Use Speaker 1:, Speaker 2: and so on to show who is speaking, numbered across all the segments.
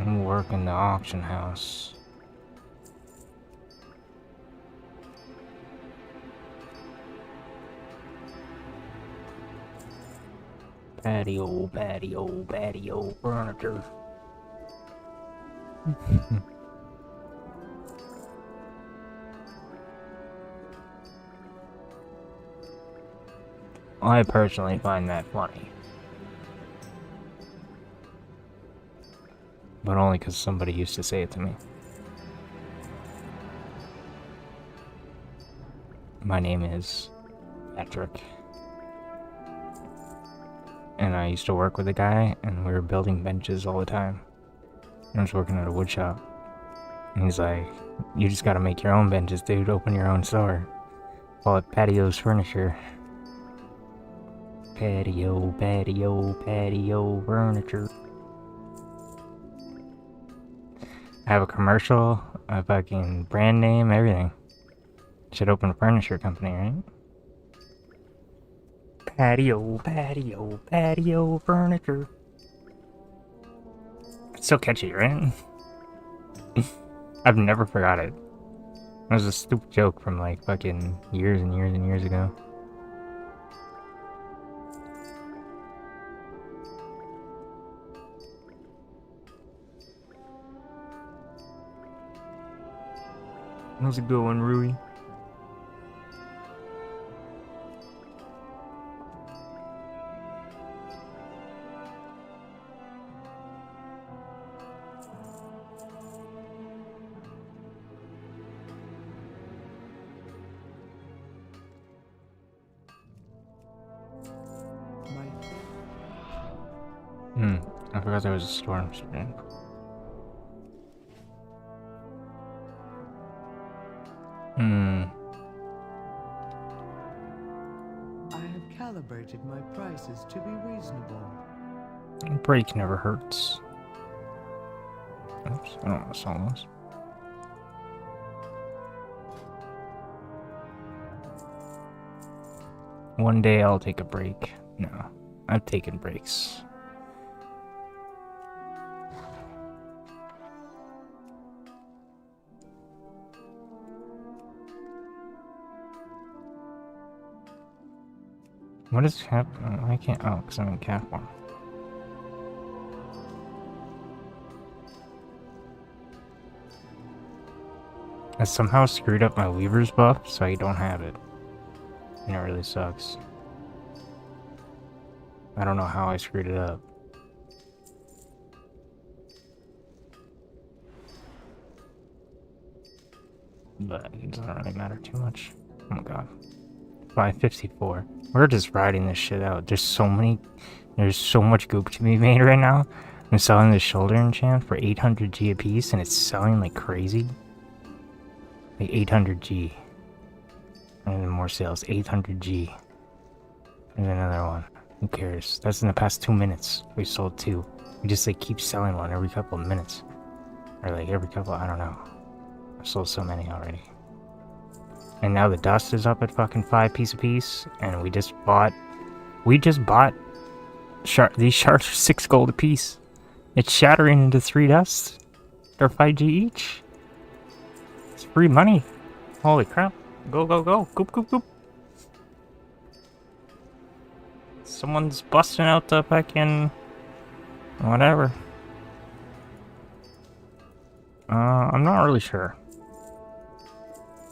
Speaker 1: Work in the auction house. Patio, patio, patio furniture. I personally find that funny. But only because somebody used to say it to me. My name is Patrick. And I used to work with a guy, and we were building benches all the time. I was working at a wood shop. And he's like, you just gotta make your own benches, dude. Open your own store. Call it Patio's Furniture. Patio, patio, patio furniture. I have a commercial, a fucking brand name, everything. Should open a furniture company, right? Patio, patio, patio furniture. It's so catchy, right? I've never forgot it. It was a stupid joke from like fucking years and years and years ago. How's it going, Rui? I forgot there was a storm starting.
Speaker 2: I have calibrated my prices to be reasonable.
Speaker 1: A break never hurts. Oops, I don't want to sell those. One day I'll take a break. No, I've taken breaks. What is happening? I can't. Oh, because I'm in cat form. I somehow screwed up my Weaver's buff, so I don't have it. And it really sucks. I don't know how I screwed it up. But it doesn't really matter too much. Oh my god. 554. We're just riding this shit out. There's so much goop to be made right now. I'm selling this shoulder enchant for 800G a piece, and it's selling like crazy. Like 800G. And then more sales. 800G. There's another one. Who cares? That's in the past 2 minutes. We sold 2. We just like keep selling one every couple of minutes. Or like every couple, I don't know. I've sold so many already. And now the dust is up at fucking 5 piece a piece. And we just bought these shards are 6 gold a piece. It's shattering into 3 dusts. They're 5G each. It's free money. Holy crap. Go, go, go. Goop, goop, goop. Someone's busting out the fucking... whatever. I'm not really sure.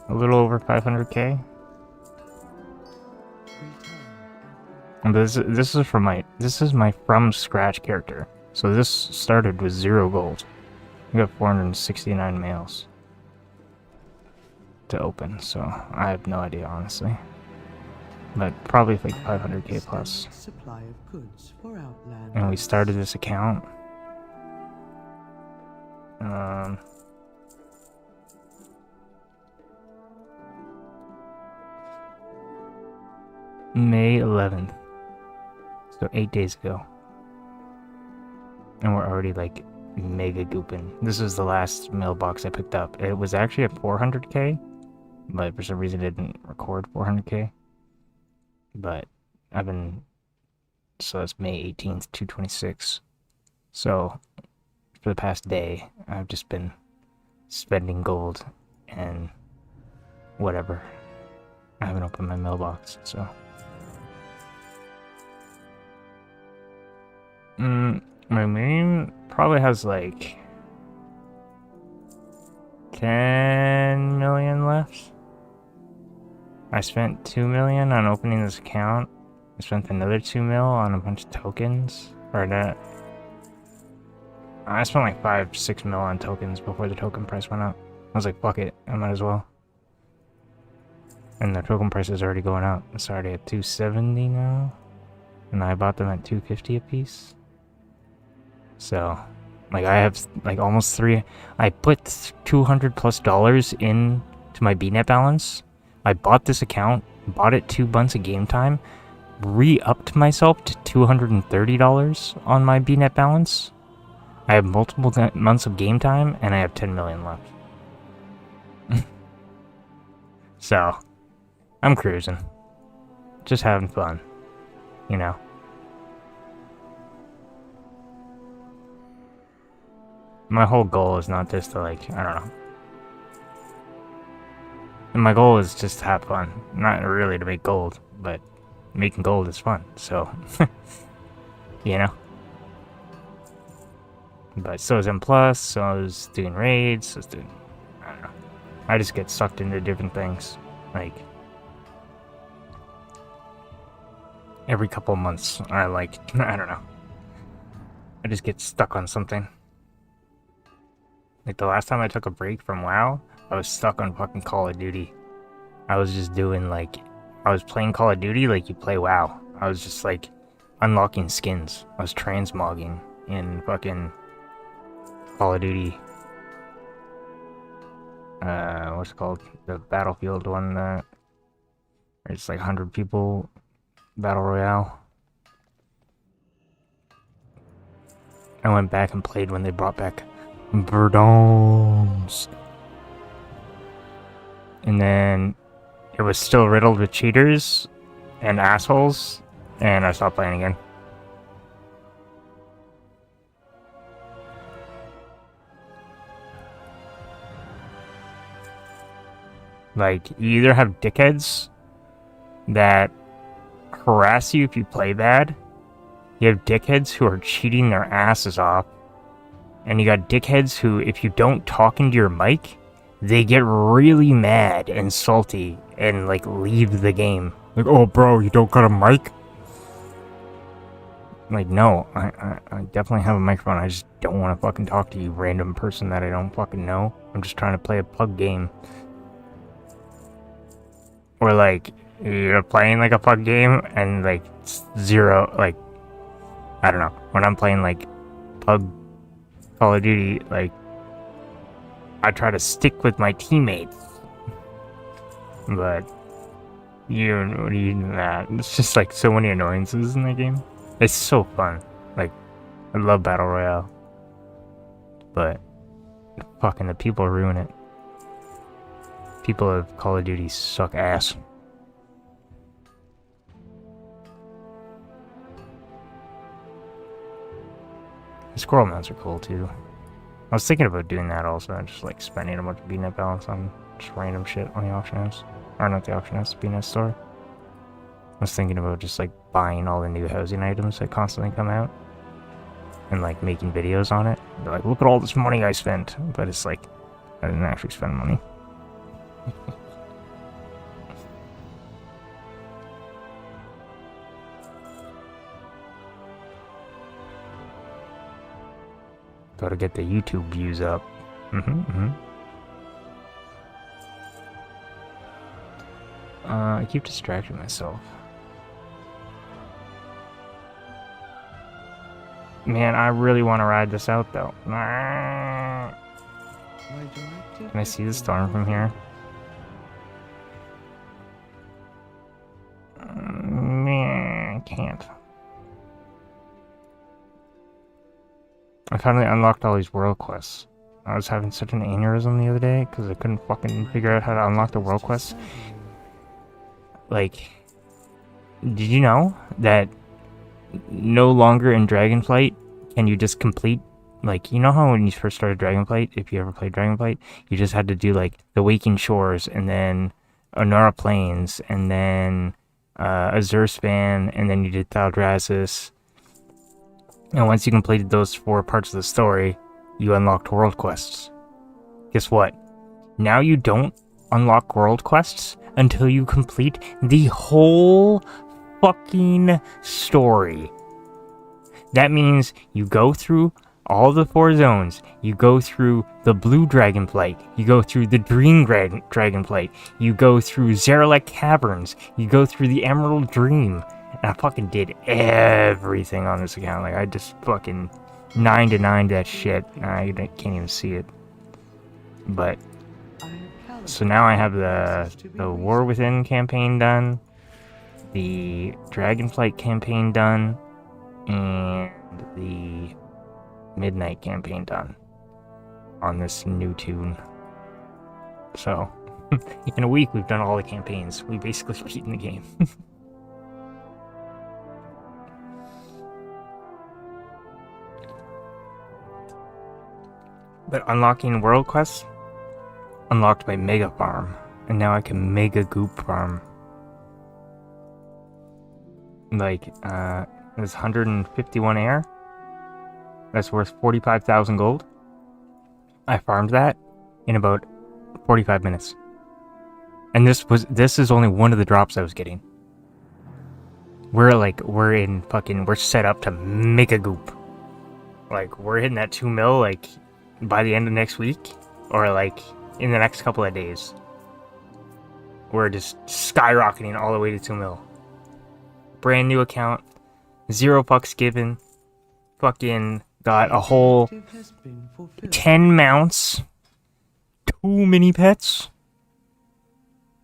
Speaker 1: A little over 500k. And this is my from scratch character. So this started with 0 gold. We got 469 mails to open, so I have no idea honestly. But probably like 500k plus.
Speaker 2: Supply of goods for Outland.
Speaker 1: And we started this account. May 11th. So 8 days ago. And we're already like mega gooping. This is the last mailbox I picked up. It was actually at 400k, but for some reason it didn't record 400k. But I've been So that's May 18th, 226. So for the past day, I've just been spending gold and whatever. I haven't opened my mailbox, so. My main probably has like 10 million left. I spent 2 million on opening this account. I spent another 2 mil on a bunch of tokens. Or that. I spent like 5-6 mil on tokens before the token price went up. I was like, fuck it, I might as well. And the token price is already going up. It's already at 270 now. And I bought them at 250 a piece. So, like, I have like almost I put $200+ into my BNet balance. I bought this account, bought it 2 months of game time, re-upped myself to $230 on my BNet balance. I have multiple months of game time, and I have 10 million left. So, I'm cruising. Just having fun, you know. My whole goal is not just to, like, I don't know. And my goal is just to have fun. Not really to make gold, but making gold is fun, so. You know? But so is M+, so is doing raids, so is doing, I don't know. I just get sucked into different things. Like, every couple of months, I don't know. I just get stuck on something. Like, the last time I took a break from WoW, I was stuck on fucking Call of Duty. I was just doing, like, I was playing Call of Duty like you play WoW. I was just, like, unlocking skins. I was transmogging in fucking Call of Duty. What's it called? The Battlefield one that... It's like 100 people Battle Royale. I went back and played when they brought back Verdons. And then it was still riddled with cheaters and assholes, and I stopped playing again. Like, you either have dickheads that harass you if you play bad, you have dickheads who are cheating their asses off, and you got dickheads who, if you don't talk into your mic, they get really mad and salty and, like, leave the game. Like, oh, bro, you don't got a mic? Like, no, I definitely have a microphone. I just don't want to fucking talk to you, random person that I don't fucking know. I'm just trying to play a pug game. Or, like, you're playing, like, a pug game, and, like, zero, like, I don't know. When I'm playing, like, pug Call of Duty, like, I try to stick with my teammates. But, it's just, like, so many annoyances in the game. It's so fun. Like, I love Battle Royale. But, fucking the people ruin it. People of Call of Duty suck ass. The squirrel mounts are cool too. I was thinking about doing that also, just like spending a bunch of BNet balance on just random shit on the auction house. Or not the auction house, the BNet store. I was thinking about just like buying all the new housing items that constantly come out. And like making videos on it. They're like, look at all this money I spent. But it's like, I didn't actually spend money. Gotta get the YouTube views up. I keep distracting myself. Man, I really want to ride this out though. Can I see the storm from here? Man, I can't. I finally unlocked all these world quests. I was having such an aneurysm the other day because I couldn't fucking figure out how to unlock the world quests. Like, did you know that no longer in Dragonflight can you just complete, like, you know how when you first started Dragonflight, if you ever played Dragonflight, you just had to do like the Waking Shores and then Onara Plains and then Azure Span, and then you did Thaldraszus. And once you completed those 4 parts of the story, you unlocked world quests. Guess what? Now you don't unlock world quests until you complete the whole fucking story. That means you go through all the 4 zones. You go through the Blue Dragonflight. You go through the Green Dragonflight. You go through Zaralek Caverns. You go through the Emerald Dream. And I fucking did everything on this account. Like, I just fucking 9 to 9 that shit. I can't even see it. But, so now I have the War Within campaign done. The Dragonflight campaign done. And the Midnight campaign done on this new tune. So in a week we've done all the campaigns. We basically beaten the game. But unlocking world quests unlocked by Mega Farm, and now I can Mega Goop Farm. Like there's 151 air. That's worth 45,000 gold. I farmed that in about 45 minutes. And this is only one of the drops I was getting. We're set up to make a goop. Like, we're hitting that 2 mil, like, by the end of next week. Or, like, in the next couple of days. We're just skyrocketing all the way to 2 mil. Brand new account. 0 fucks given. Fucking got a whole 10 mounts, 2 mini pets,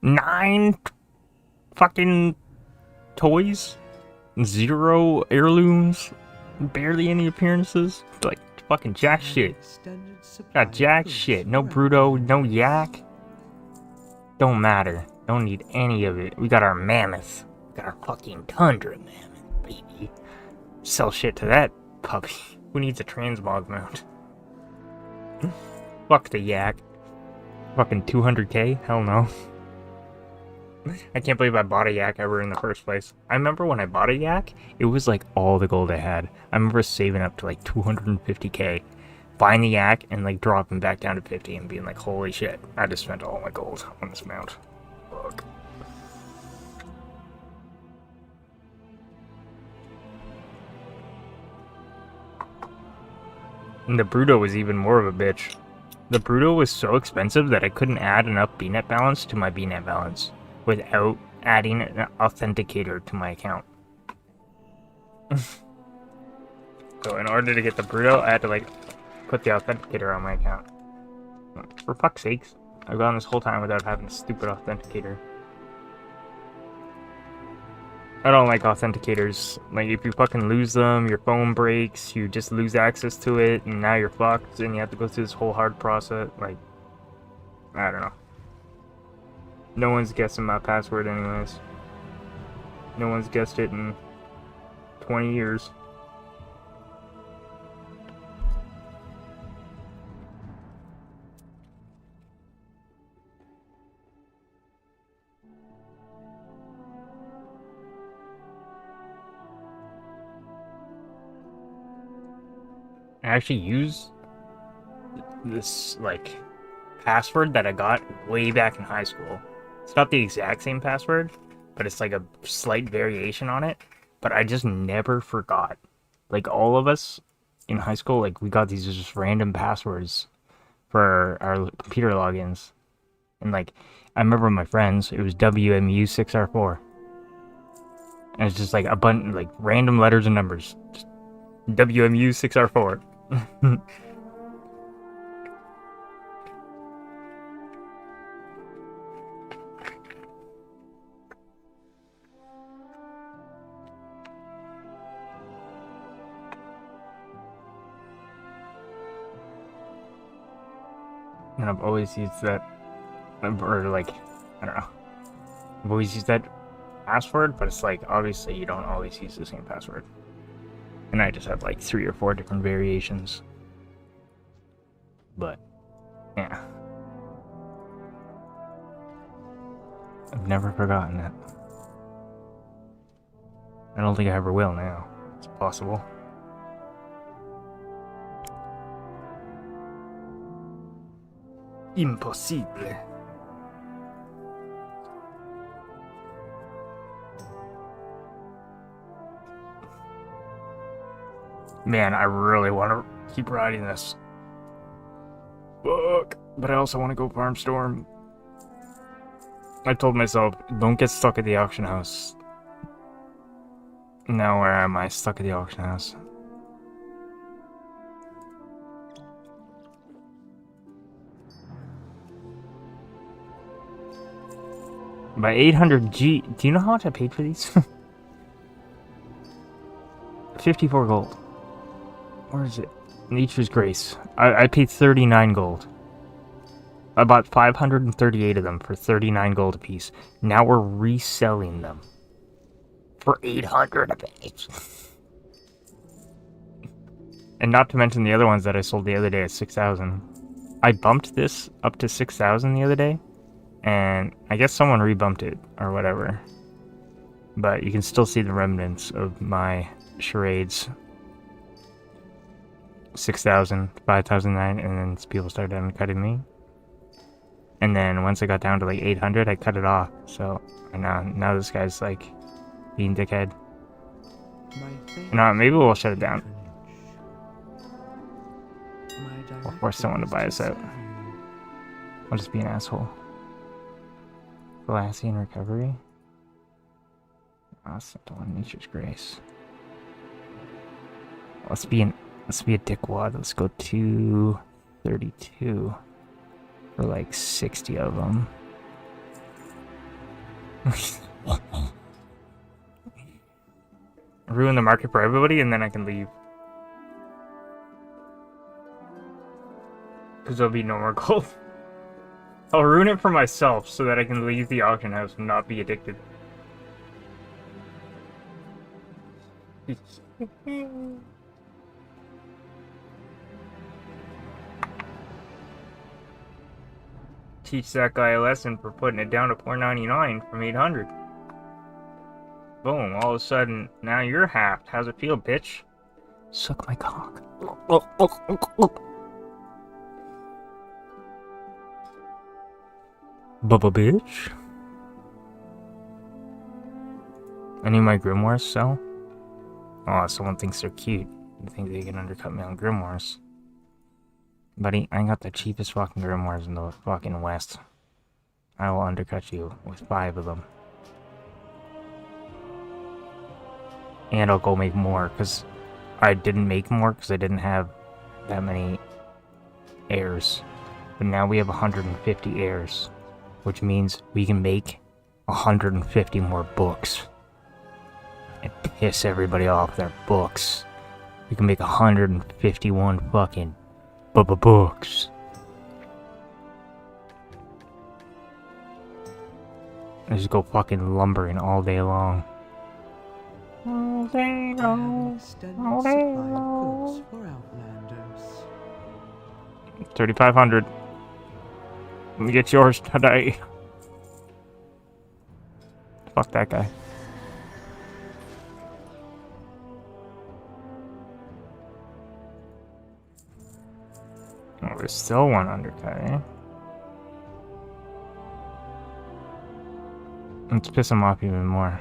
Speaker 1: 9 fucking toys, 0 heirlooms, barely any appearances. Like, fucking jack shit. Got jack shit. No Bruto, no Yak. Don't matter. Don't need any of it. We got our mammoth. We got our fucking Tundra mammoth, baby. Sell shit to that puppy. Who needs a transmog mount? Fuck the Yak. Fucking 200k? Hell no. I can't believe I bought a Yak ever in the first place. I remember when I bought a Yak, it was like all the gold I had. I remember saving up to like 250k, buying the Yak and like dropping back down to 50 and being like, holy shit, I just spent all my gold on this mount. Fuck. And the Bruto was even more of a bitch. The Bruto was so expensive that I couldn't add enough BNet balance to my BNet balance without adding an authenticator to my account. So in order to get the Bruto, I had to like put the authenticator on my account. For fuck's sakes, I've gone this whole time without having a stupid authenticator. I don't like authenticators. Like, if you fucking lose them, your phone breaks, you just lose access to it, and now you're fucked, and you have to go through this whole hard process. Like, I don't know. No one's guessing my password anyways. No one's guessed it in 20 years. I actually use this, like, password that I got way back in high school. It's not the exact same password, but it's like a slight variation on it. But I just never forgot. Like, all of us in high school, like, we got these just random passwords for our computer logins. And, like, I remember my friends, it was WMU6R4. And it's just, like, a bunch, like, random letters and numbers. Just WMU6R4. And I've always used that, or like, I don't know. I've always used that password, but it's like, obviously you don't always use the same password. And I just have like 3 or 4 different variations. But, yeah. I've never forgotten it. I don't think I ever will now. It's possible. Impossible. Man, I really want to keep riding this. Fuck. But I also want to go farm storm. I told myself, don't get stuck at the auction house. Now where am I? Stuck at the auction house. By 800G. Do you know how much I paid for these? 54 gold. Where is it? Nature's Grace. I paid 39 gold. I bought 538 of them for 39 gold apiece. Now we're reselling them for 800 apiece. And not to mention the other ones that I sold the other day at 6,000. I bumped this up to 6,000 the other day, and I guess someone rebumped it or whatever. But you can still see the remnants of my charades. 6,000, 5,009, and then people started undercutting me. And then once I got down to like 800, I cut it off. So now this guy's like being dickhead. No, maybe we'll shut it down. We'll force someone to buy us out. I'll just be an asshole. Glacian recovery. That's not the one. Nature's Grace. Let's be a dickwad. Let's go 232 for like 60 of them. Ruin the market for everybody, and then I can leave. Because there'll be no more gold. I'll ruin it for myself so that I can leave the auction house and not be addicted. Teach that guy a lesson for putting it down to 499 from 800. Boom, all of a sudden, now you're halved. How's it feel, bitch? Suck my cock. Bubba bitch. Any of my grimoires sell? Oh, someone thinks they're cute. You think they can undercut me on grimoires. Buddy, I got the cheapest fucking grimoires in the fucking West. I will undercut you with 5 of them. And I'll go make more, because I didn't make more because I didn't have that many heirs. But now we have 150 heirs, which means we can make 150 more books. And piss everybody off with their books. We can make 151 fucking books. I just go fucking lumbering all day long. All day long. All day long. 3,500. Let me get yours today. Fuck that guy. Oh, there's still one undercut, eh? Let's piss him off even more.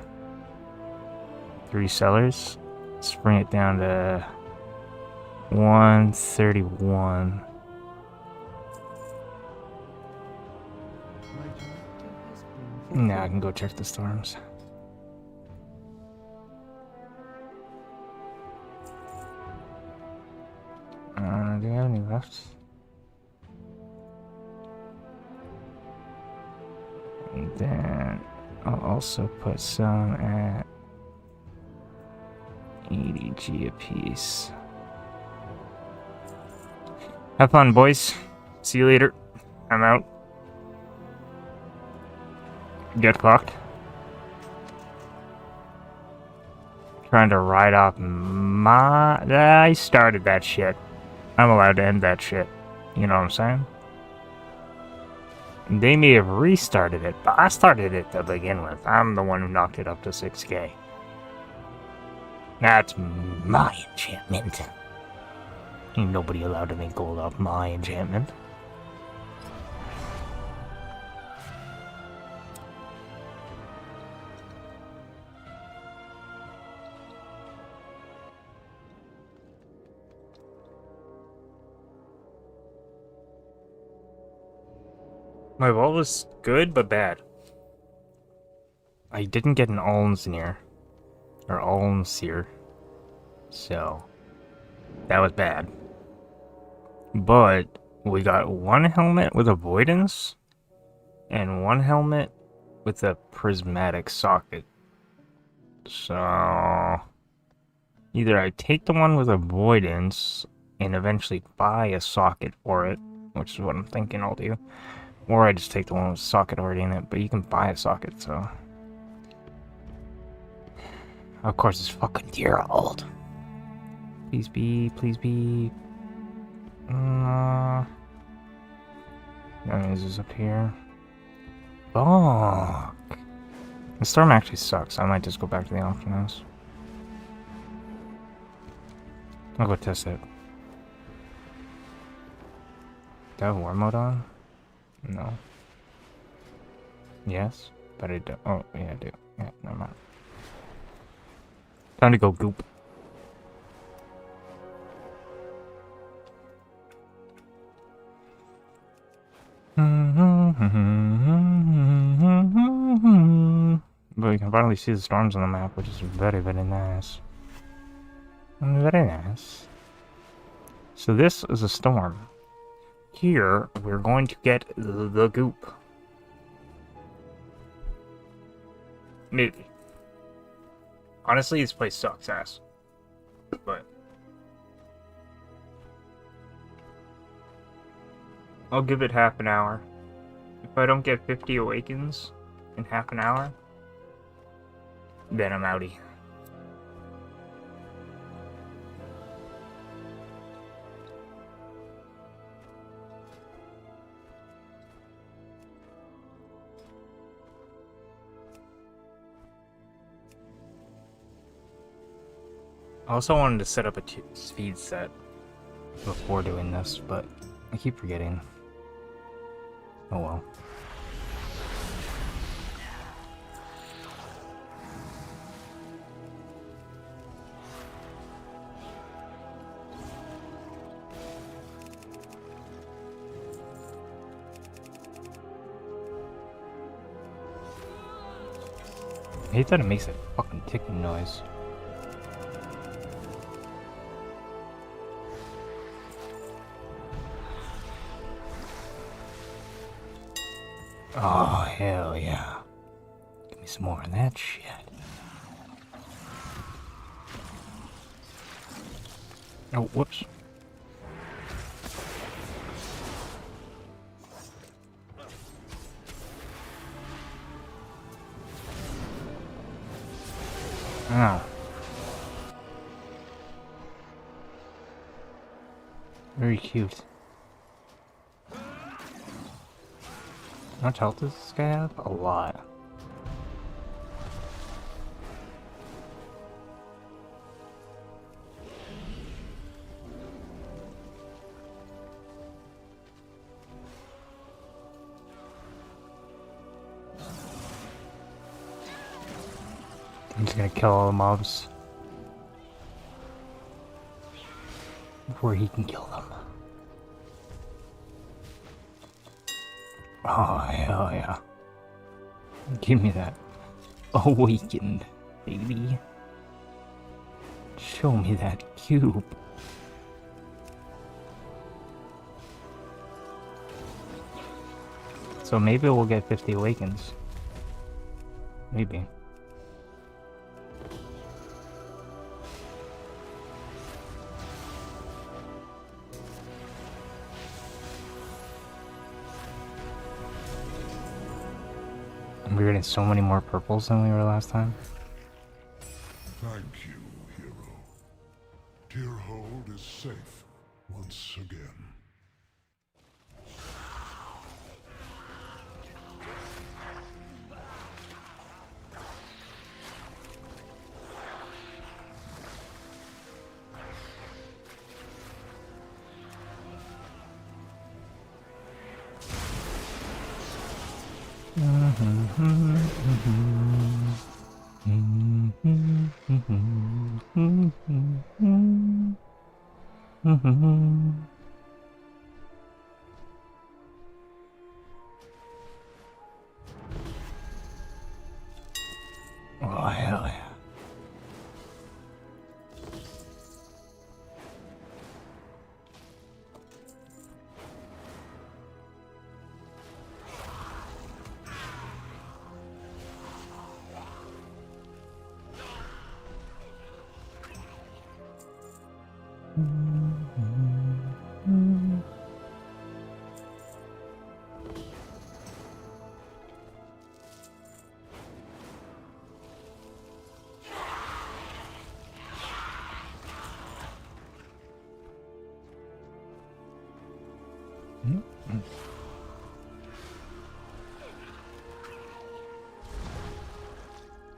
Speaker 1: 3 sellers. Let's bring it down to 131. Now I can go check the storms. Do I have any left? And then I'll also put some at 80G a piece. Have fun, boys. See you later. I'm out. Get fucked. Trying to ride off my... I started that shit. I'm allowed to end that shit. You know what I'm saying? They may have restarted it, but I started it to begin with. I'm the one who knocked it up to 6K. That's my enchantment. Ain't nobody allowed to make gold off my enchantment. My vault was good, but bad. I didn't get an Almsneer. Or Almseer. So, that was bad. But, we got one helmet with avoidance, and one helmet with a prismatic socket. So, either I take the one with avoidance, and eventually buy a socket for it, which is what I'm thinking I'll do. Or I just take the one with a socket already in it, but you can buy a socket, so... Of course, it's fucking dear old. Please be, please be... That means it's up here. Fuck. The storm actually sucks. I might just go back to the option house. I'll go test it. Do I have war mode on? No. Yes, but I don't. Oh, yeah, I do. Yeah, never mind. Time to go goop. But you can finally see the storms on the map, which is very, very nice. Very nice. So this is a storm. Here, we're going to get the goop. Maybe. Honestly, this place sucks ass. But I'll give it half an hour. If I don't get 50 awakens in half an hour, then I'm outie. I also wanted to set up a speed set before doing this, but I keep forgetting. Oh well. I hate that it makes that fucking ticking noise. Oh, hell yeah. Give me some more of that shit. Oh, whoops. Oh. Very cute. How much health does this guy have? A lot. I'm just gonna kill all the mobs before he can kill them. Oh, hell yeah. Give me that awakened, baby. Show me that cube. So maybe we'll get 50 awakens. Maybe. We're getting so many more purples than we were last time.
Speaker 3: Thank you. Tearhold is safe once again.
Speaker 1: Oh, hell yeah.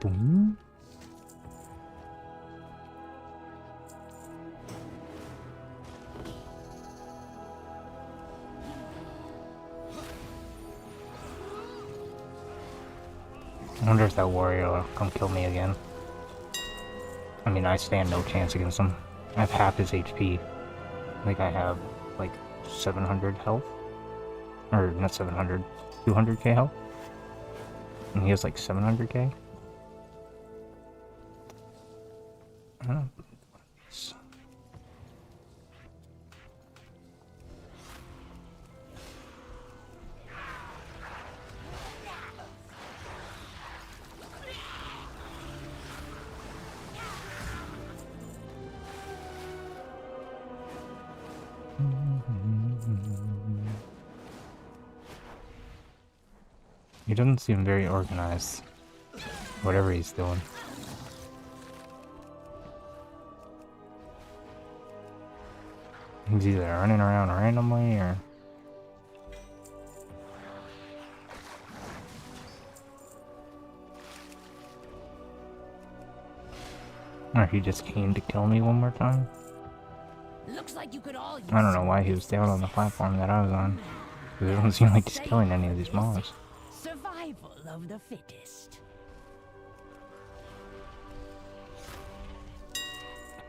Speaker 1: Boom. I wonder if that warrior will come kill me again. I mean, I stand no chance against him. I have half his HP. I think I have, like, 700 health. Or, not 700, 200k health. And he has, like, 700k. I don't know. He doesn't seem very organized. Whatever he's doing. He's either running around randomly or... Or he just came to kill me one more time.
Speaker 4: Looks like you could all use
Speaker 1: I don't know why he was down on the platform that I was on. Because it doesn't seem like he's killing any of these mobs.
Speaker 4: survival of the fittest.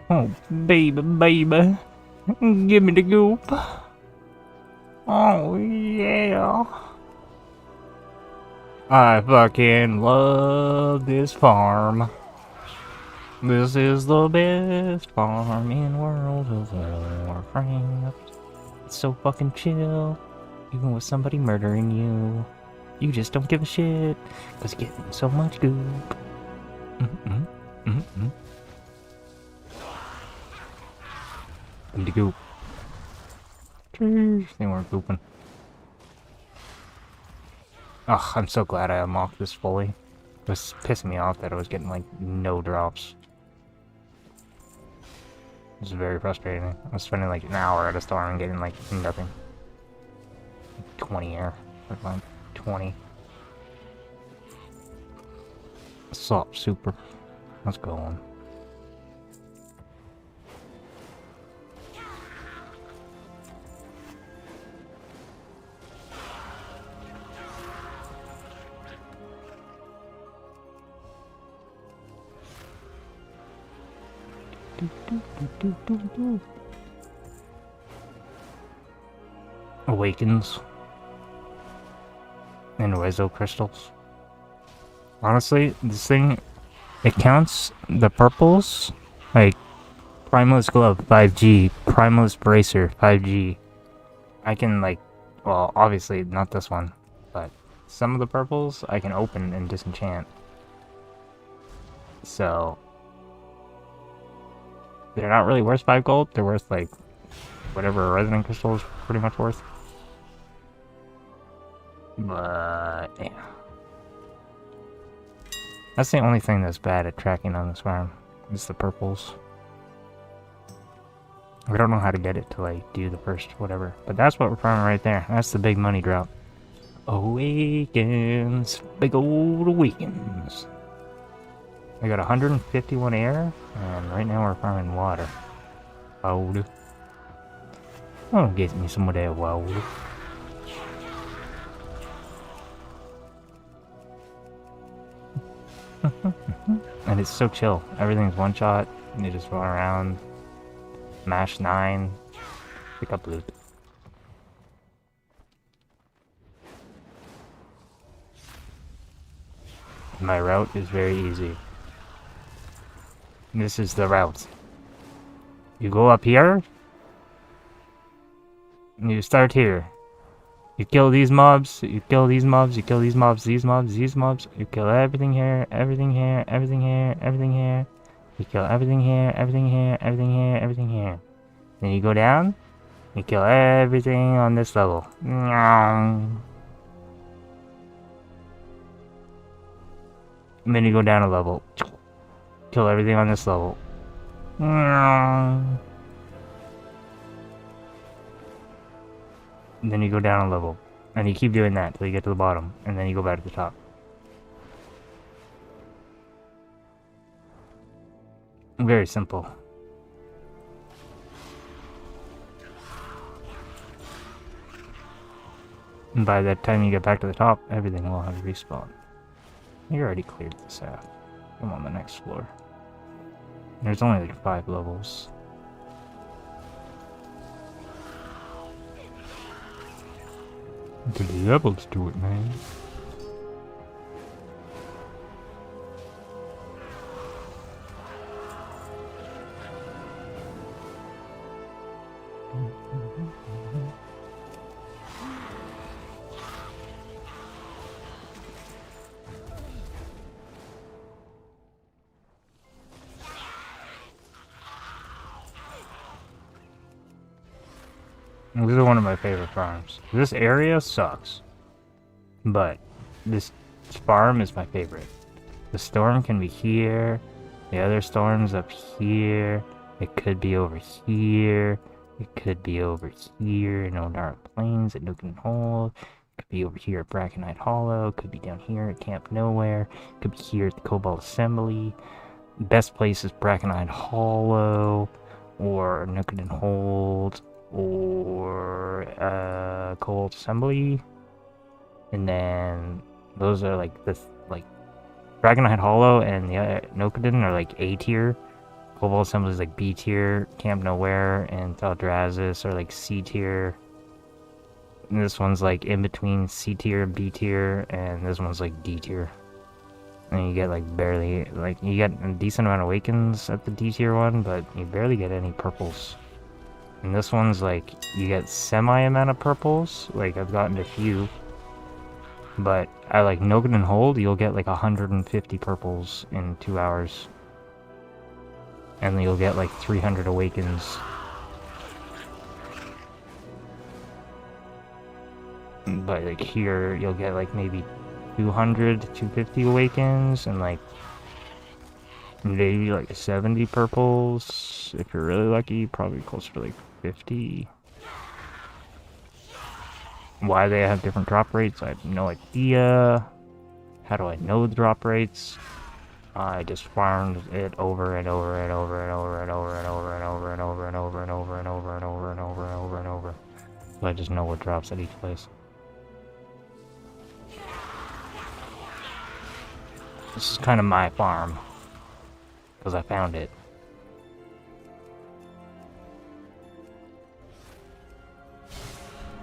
Speaker 1: Oh, baby, baby. Give me the goop. Oh, yeah. I fucking love this farm. This is the best farm in World of Warcraft. It's so fucking chill. Even with somebody murdering you. You just don't give a shit. Cause you're getting so much goop. Give me the goop. Jeez, they weren't gooping. Ugh, I'm so glad I unlocked this fully. It was pissing me off that I was getting like no drops. It was very frustrating. I was spending like an hour at a storm and getting like nothing. 20 air. Like 20. Sup, super. Let's go on. Awakens and Rezo crystals. Honestly, this thing, it counts the purples like Primalist Glove 5G, Primalist Bracer 5G. I can like, well, obviously not this one, but some of the purples I can open and disenchant. So they're not really worth 5 gold. They're worth like whatever a resonant crystal is pretty much worth. But yeah, that's the only thing that's bad at tracking on this farm. Is the purples. I don't know how to get it to like do the first whatever. But that's what we're farming right there. That's the big money drop. Awakens. Big old awakens. I got 151 air, and right now we're farming water. Wow. Oh, get me some of that wow. And it's so chill. Everything's one shot. You just run around, mash 9, pick up loot. My route is very easy. This is the route. You go up here, and you start here. You kill these mobs, you kill these mobs, you kill these mobs, these mobs, these mobs. You kill everything here, everything here, everything here, everything here. You kill everything here, everything here, everything here, everything here. Then you go down, you kill everything on this level. And then you go down a level. Kill everything on this level. And then you go down a level. And you keep doing that till you get to the bottom. And then you go back to the top. Very simple. And by the time you get back to the top, everything will have respawned. You already cleared this out. I'm on the next floor. There's only like 5 levels. The levels do it, man. This is one of my favorite farms. This area sucks, but this farm is my favorite. The storm can be here, the other storm's up here, it could be over here, it could be over here in Dark Plains at Goopin Hole, it could be over here at Brackenite Hollow, it could be down here at Camp Nowhere, it could be here at the Cobalt Assembly. Best place is Brackenite Hollow, or Nookin Hold, or Cobalt Assembly, and then those are like this, like Dragonite Hollow and the Nookin are like A tier, Cobalt Assembly is like B tier, Camp Nowhere and Thaldraszus are like C tier, and this one's like in between C tier and B tier, and this one's like D tier. And you get like barely, like you get a decent amount of awakens at the D tier one, but you barely get any purples. And this one's like, you get semi amount of purples, like I've gotten a few. But I like Nookin Hold, you'll get like 150 purples in 2 hours. And you'll get like 300 awakens. But like here, you'll get like maybe 200 to 250 awakens, and like maybe like 70 purples. If you're really lucky, probably closer to like 50. Why they have different drop rates, I have no idea. How do I know the drop rates? I just farmed it over and over and over and over and over and over and over and over and over and over and over and over and over and over and over. So I just know what drops at each place. This is kind of my farm, because I found it.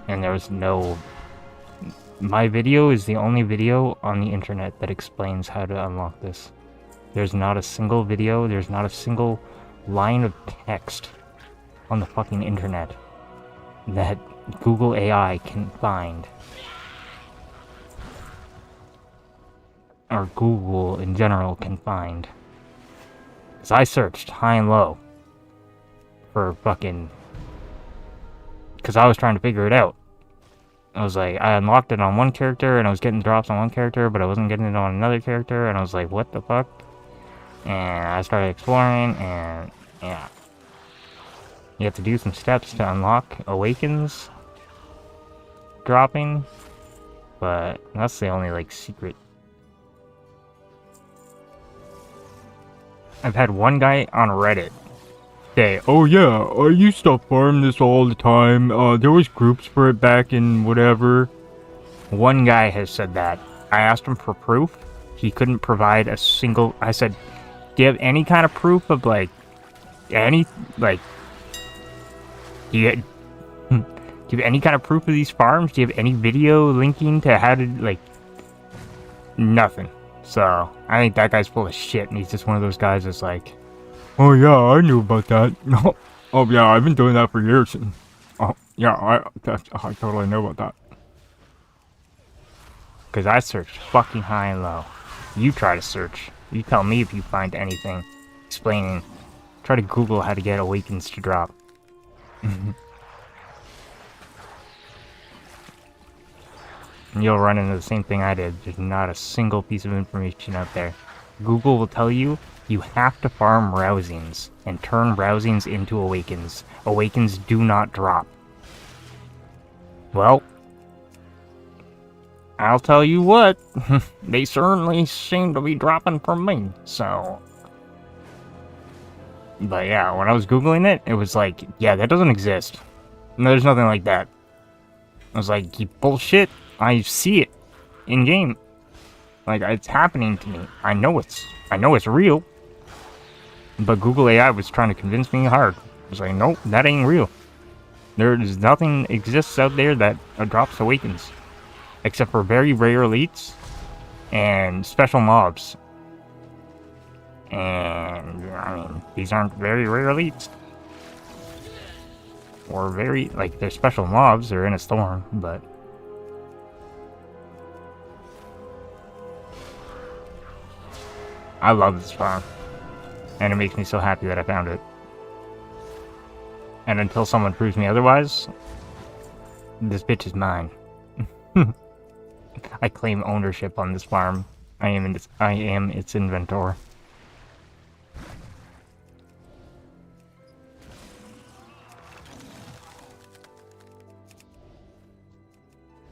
Speaker 1: And there was no... My video is the only video on the internet that explains how to unlock this. There's not a single video, there's not a single line of text on the fucking internet that Google AI can find. Or Google in general can find. Because I searched high and low for fucking... Because I was trying to figure it out. I was like, I unlocked it on one character and I was getting drops on one character, but I wasn't getting it on another character, and I was like, what the fuck? And I started exploring, and yeah. You have to do some steps to unlock Awakens dropping, but that's the only, like, secret. I've had one guy on Reddit say, "Oh yeah, I used to farm this all the time. There was groups for it back in whatever." One guy has said that. I asked him for proof. He couldn't provide a single. I said, "Do you have any kind of proof of, like, any, like, do you have any kind of proof of these farms? Do you have any video linking to how to, like," nothing. So I think that guy's full of shit, and he's just one of those guys that's like, "Oh yeah, I knew about that. Oh yeah, I've been doing that for years. And, oh yeah, I totally know about that." Because I searched fucking high and low. You try to search. You tell me if you find anything explaining. Try to Google how to get Awakens to drop. And you'll run into the same thing I did. There's not a single piece of information out there. Google will tell you you have to farm rousings and turn rousings into Awakens. Awakens do not drop. Well, I'll tell you what, they certainly seem to be dropping from me, so. But yeah, when I was Googling it, it was like, yeah, that doesn't exist. No, there's nothing like that. I was like, you bullshit. I see it in game. Like, it's happening to me. I know it's real. But Google AI was trying to convince me hard. I was like, nope, that ain't real. There's nothing exists out there that drops Awakens. Except for very rare elites and special mobs. And, I mean, these aren't very rare elites. Or very, like, they're special mobs, they're in a storm, but. I love this farm. And it makes me so happy that I found it. And until someone proves me otherwise, this bitch is mine. I claim ownership on this farm. I am its inventor.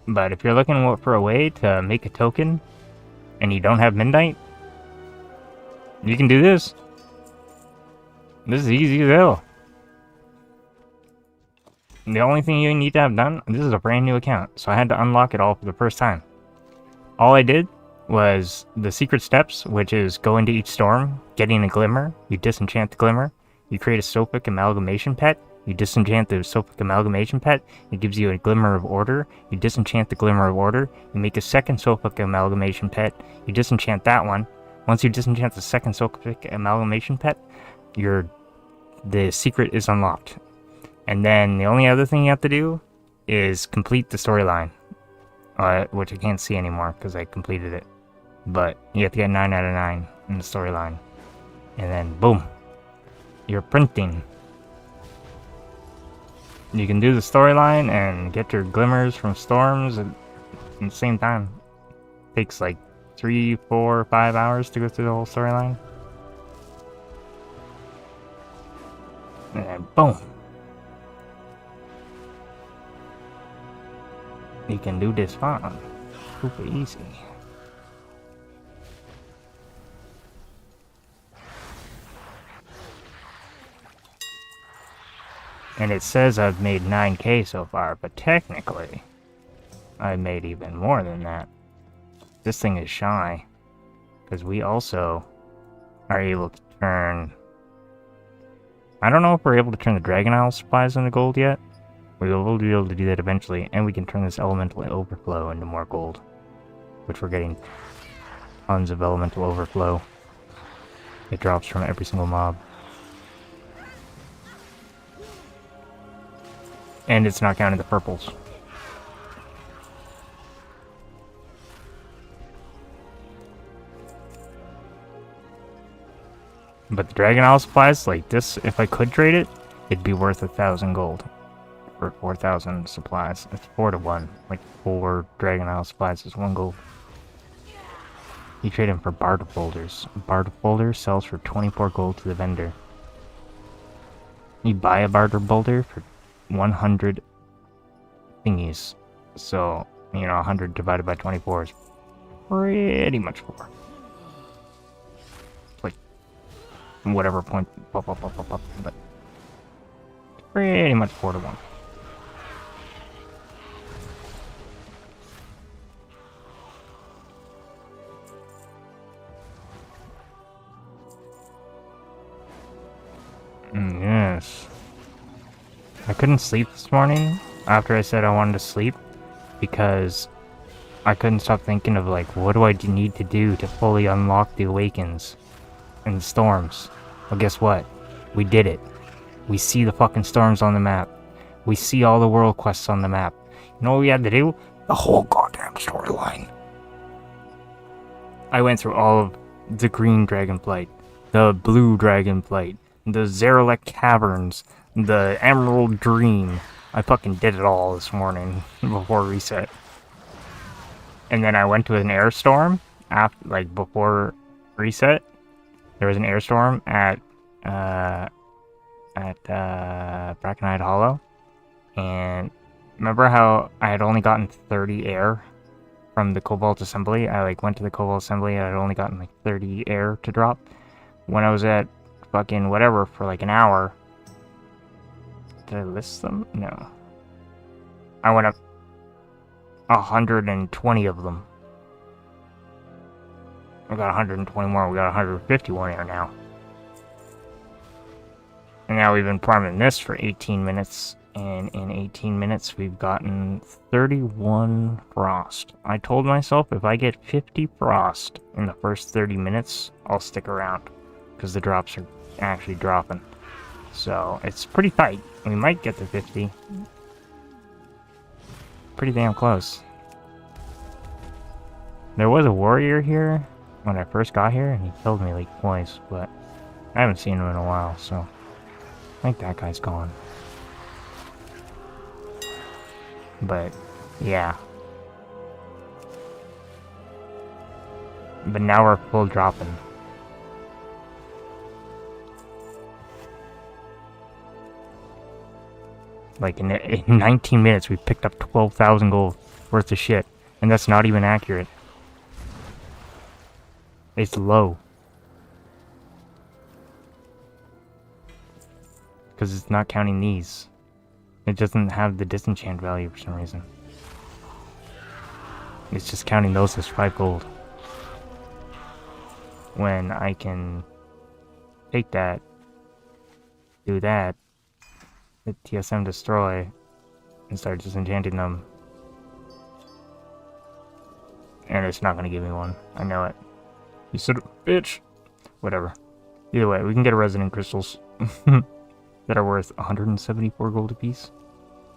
Speaker 1: But if you're looking for a way to make a token and you don't have Midnight, you can do this. This is easy as hell. The only thing you need to have done, this is a brand new account, so I had to unlock it all for the first time. All I did was the secret steps, which is go into each storm, getting a glimmer, you disenchant the glimmer, you create a Sophic amalgamation pet, you disenchant the Sophic amalgamation pet, it gives you a glimmer of order, you disenchant the glimmer of order, you make a second Sophic amalgamation pet, you disenchant that one. Once you disenchant the second Sophic amalgamation pet, the secret is unlocked. And then the only other thing you have to do is complete the storyline. Which I can't see anymore because I completed it. But you have to get 9 out of 9 in the storyline. And then, boom. You're printing. You can do the storyline and get your glimmers from storms at the same time. It takes like 3, 4, 5 hours to go through the whole storyline. And then, boom. You can do this farm super easy. And it says I've made 9K so far, but technically I made even more than that. This thing is shy, because we also are able to turn. I don't know if we're able to turn the Dragon Isle supplies into gold yet. We will be able to do that eventually, and we can turn this elemental overflow into more gold, which we're getting tons of elemental overflow. It drops from every single mob. And it's not counting the purples. But the Dragon Isle supplies, like this, if I could trade it, it'd be worth 1,000 gold. For 4,000 supplies. It's 4 to 1. Like 4 Dragon Isle supplies is 1 gold. You trade them for barter folders. A barter folder sells for 24 gold to the vendor. You buy a barter boulder for 100 thingies. So, 100 divided by 24 is pretty much 4. It's like, whatever point, pop, but pretty much 4 to 1. Yes. I couldn't sleep this morning after I said I wanted to sleep because I couldn't stop thinking of like, what do I need to do to fully unlock the Awakens and the Storms? Well, guess what? We did it. We see the fucking Storms on the map. We see all the world quests on the map. You know what we had to do? The whole goddamn storyline. I went through all of the green dragonflight, the blue dragonflight, the Zeralek Caverns, the Emerald Dream. I fucking did it all this morning before reset. And then I went to an airstorm after, like, before reset. There was an airstorm at Brackenhide Hollow. And remember how I had only gotten 30 air from the Cobalt Assembly? I like went to the Cobalt Assembly and I had only gotten like 30 air to drop. When I was at fucking whatever for like an hour. Did I list them? No. I went up 120 of them. We got 120 more. We got 151 air now. And now we've been farming this for 18 minutes. And in 18 minutes, we've gotten 31 frost. I told myself if I get 50 frost in the first 30 minutes, I'll stick around. Because the drops are actually dropping. So, it's pretty tight. We might get to 50. Pretty damn close. There was a warrior here when I first got here, and he killed me like twice, but I haven't seen him in a while, so I think that guy's gone. But, yeah. But now we're full dropping. Like, in 19 minutes, we picked up 12,000 gold worth of shit. And that's not even accurate. It's low. Because it's not counting these. It doesn't have the disenchant value for some reason. It's just counting those as 5 gold. When I can take that, do that, hit TSM destroy, and start disenchanting them. And it's not gonna give me one. I know it. You son of a bitch! Whatever. Either way, we can get a resonant crystals. That are worth 174 gold apiece.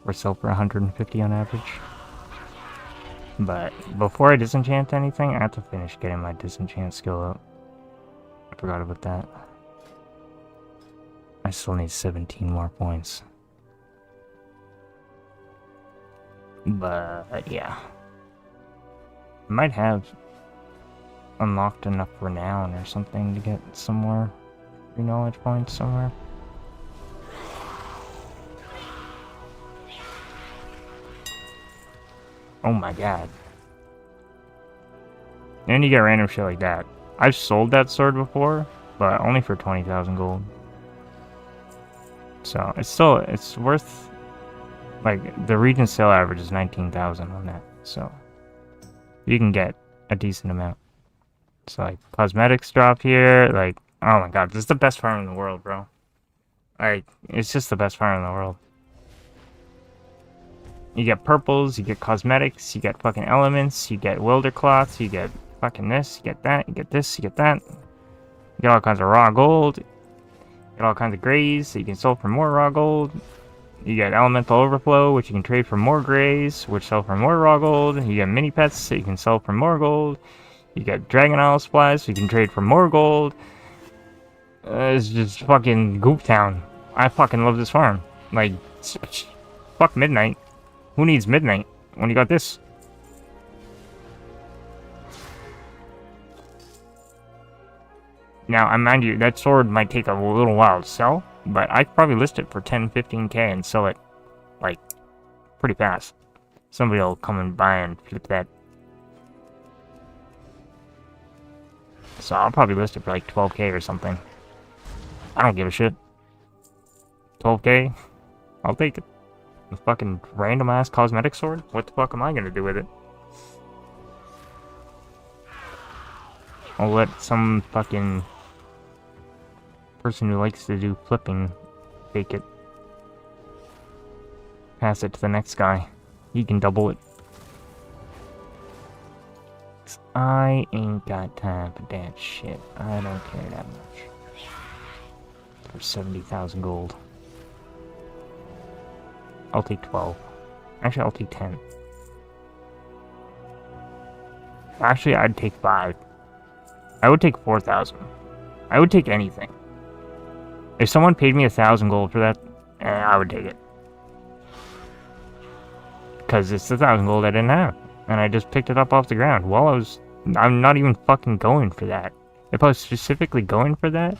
Speaker 1: Or sell for 150 on average. But before I disenchant anything, I have to finish getting my disenchant skill up. I forgot about that. I still need 17 more points. But yeah. I might have unlocked enough renown or something to get some more knowledge points somewhere. Oh my god. And you get random shit like that. I've sold that sword before, but only for 20,000 gold. So it's worth, like, the region sale average is 19,000 on that. So you can get a decent amount. So like cosmetics drop here, like, oh my god, this is the best farm in the world, bro. Like, it's just the best farm in the world. You get purples, you get cosmetics, you get fucking elements, you get welder cloths, you get fucking this, you get that, you get this, you get that. You get all kinds of raw gold. You get all kinds of grays that you can sell for more raw gold. You get elemental overflow, which you can trade for more grays, which sell for more raw gold. You get mini pets that you can sell for more gold. You get dragon isle supplies, so you can trade for more gold. It's just fucking Goop Town. I fucking love this farm. Like, fuck midnight. Who needs midnight when you got this? Now, I mind you, that sword might take a little while to sell, But I could probably list it for 10, 15k and sell it, like, pretty fast. Somebody will come and buy and flip that. So I'll probably list it for like 12k or something. I don't give a shit. 12k? I'll take it. A fucking random ass cosmetic sword? What the fuck am I gonna do with it? I'll let some fucking person who likes to do flipping take it. Pass it to the next guy. He can double it. 'Cause I ain't got time for that shit. I don't care that much. For 70,000 gold. I'll take 12. Actually, I'll take 10. Actually, I'd take 5. I would take 4,000. I would take anything. If someone paid me 1,000 gold for that, I would take it. Because it's 1,000 gold I didn't have. And I just picked it up off the ground. I'm not even fucking going for that. If I was specifically going for that,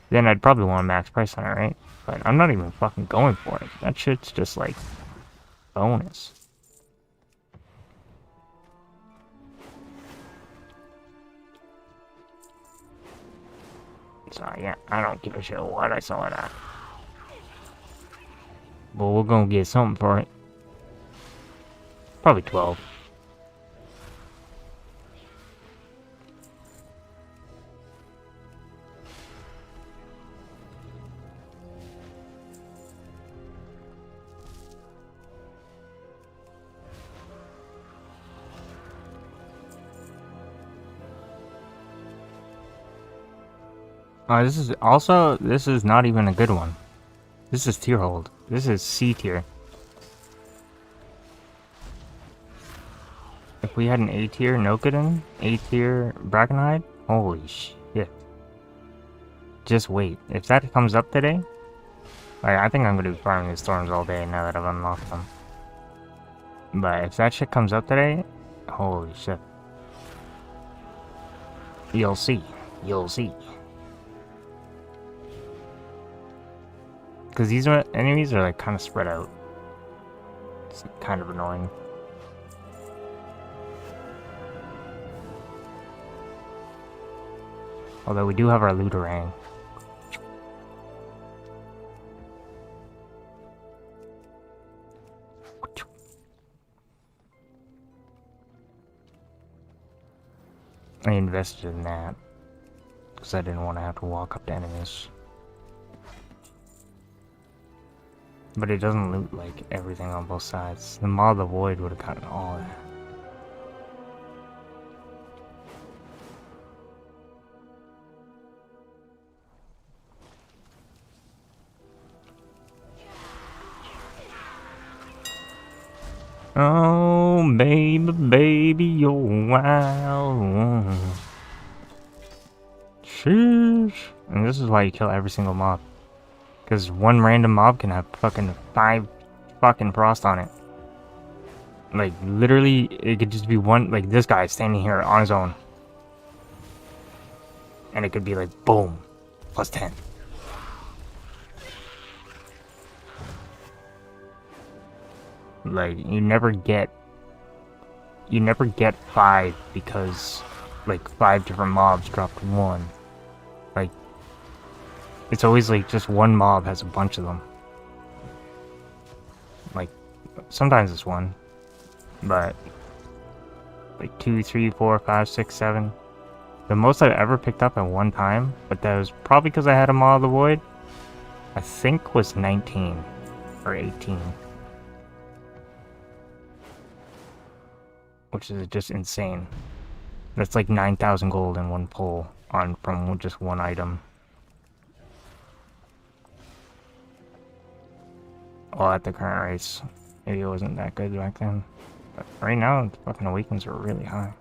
Speaker 1: then I'd probably want a max price on it, right? But I'm not even fucking going for it. That shit's just like bonus. So yeah, I don't give a shit what I sell it at. But we're gonna get something for it. Probably 12. This is not even a good one. This is tier hold. This is C tier. If we had an A tier Nokoden, A tier Brackenhide, holy shit. Just wait. If that comes up today, like, I think I'm gonna be farming the storms all day now that I've unlocked them. But if that shit comes up today, holy shit. You'll see. You'll see. Because these enemies are like kind of spread out. It's kind of annoying. Although we do have our Lootarang. I invested in that because I didn't want to have to walk up to enemies. But it doesn't loot like everything on both sides. The Maw of the Void would have gotten all that. Oh, baby, baby, you're wild. Sheesh. And this is why you kill every single mob. Because one random mob can have fucking 5 fucking frost on it. Like, literally, it could just be one, like this guy standing here on his own. And it could be like, boom, plus 10. Like, you never get 5 because, like, 5 different mobs dropped 1. Like, it's always like just one mob has a bunch of them. Like, sometimes it's 1. But, like 2, 3, 4, 5, 6, 7. The most I've ever picked up at one time, but that was probably because I had a Maw of the Void, I think was 19 or 18. Which is just insane. That's like 9,000 gold in one pull from just one item. Well, at the current rates, maybe it wasn't that good back then. But right now, the fucking awakens are really high.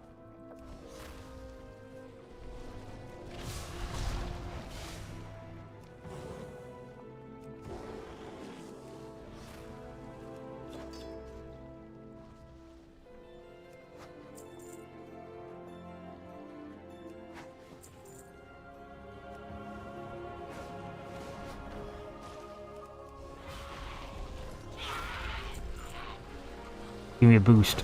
Speaker 1: Give me a boost.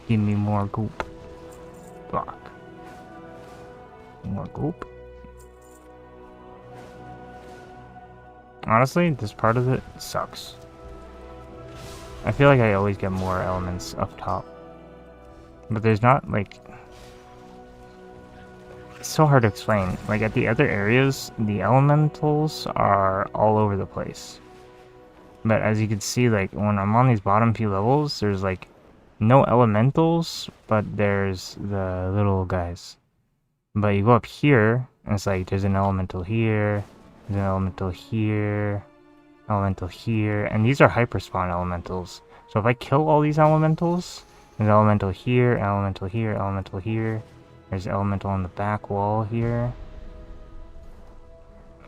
Speaker 1: Give me more goop. Block. More goop. Honestly, this part of it sucks. I feel like I always get more elements up top. But there's not, like... It's so hard to explain. Like, at the other areas, the elementals are all over the place. But as you can see, like, when I'm on these bottom few levels, there's, like, no elementals, but there's the little guys. But you go up here, and it's like, there's an elemental here, there's an elemental here, elemental here, and these are hyperspawn elementals. So if I kill all these elementals, there's an elemental here, elemental here, elemental here, there's an elemental on the back wall here,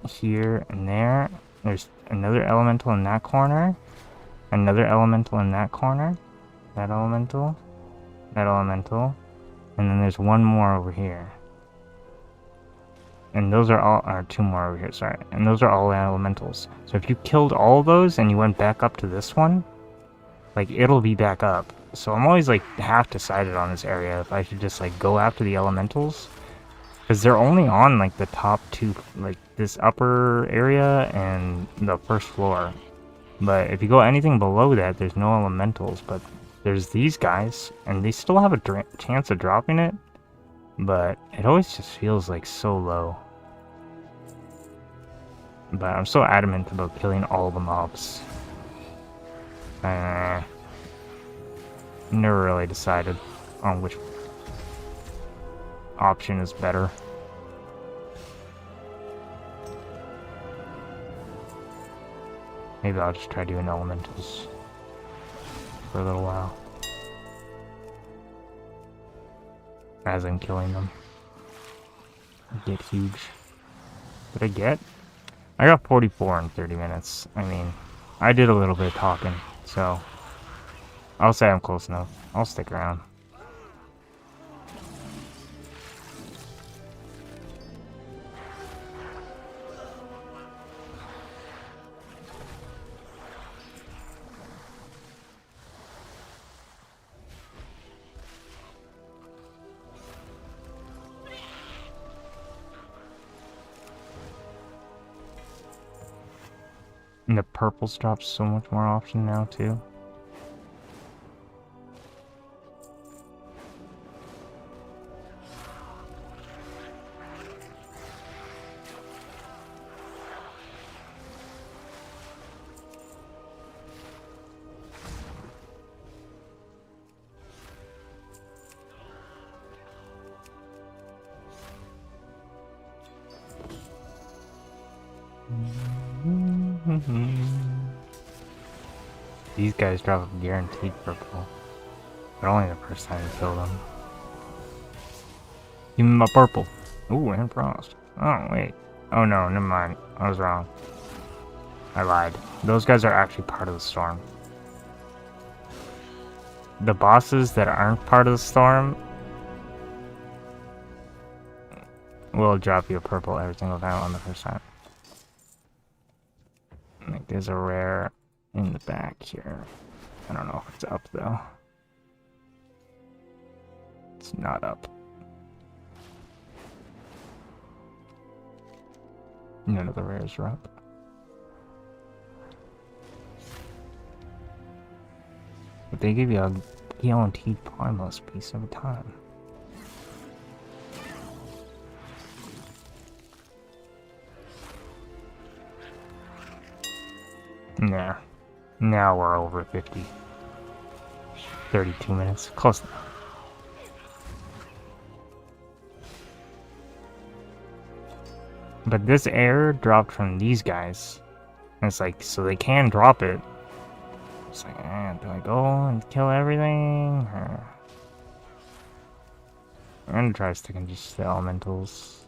Speaker 1: here, and there. There's another elemental in that corner, another elemental in that corner, that elemental, and then there's one more over here. And those are all, or two more over here, sorry. And those are all elementals. So if you killed all of those and you went back up to this one, like, it'll be back up. So I'm always, like, half decided on this area if I should just, like, go after the elementals. Because they're only on, like, the top two, like, this upper area and the first floor. But if you go anything below that, there's no elementals. But there's these guys, and they still have a chance of dropping it. But it always just feels, like, so low. But I'm so adamant about killing all the mobs. Never really decided on which option is better. Maybe I'll just try doing elementals for a little while as I'm killing them. Get huge. Did I get? I got 44 in 30 minutes. I mean, I did a little bit of talking, so I'll say I'm close enough. I'll stick around. And the purples drop so much more often now, too. These guys drop a guaranteed purple, but only the first time you kill them. Give me my purple. Ooh, and frost. Oh, wait. Oh no, never mind. I was wrong. I lied. Those guys are actually part of the storm. The bosses that aren't part of the storm will drop you a purple every single time on the first time. Like, there's a rare in the back here. I don't know if it's up though. It's not up. None of the rares are up. But they give you a guaranteed primeless piece every time. Nah. Now we're over 50. 32 minutes. Close enough. But this error dropped from these guys. And it's like, so they can drop it. It's like, do I go and kill everything? Or... I'm gonna try sticking just the elementals.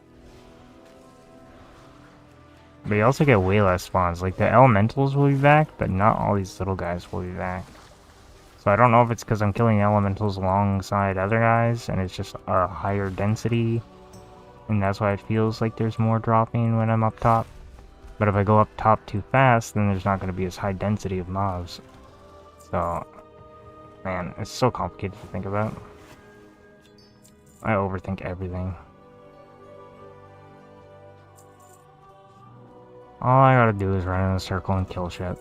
Speaker 1: But you also get way less spawns. Like, the elementals will be back, but not all these little guys will be back. So I don't know if it's because I'm killing elementals alongside other guys, and it's just a higher density. And that's why it feels like there's more dropping when I'm up top. But if I go up top too fast, then there's not going to be as high density of mobs. So, man, it's so complicated to think about. I overthink everything. All I gotta do is run in a circle and kill shit.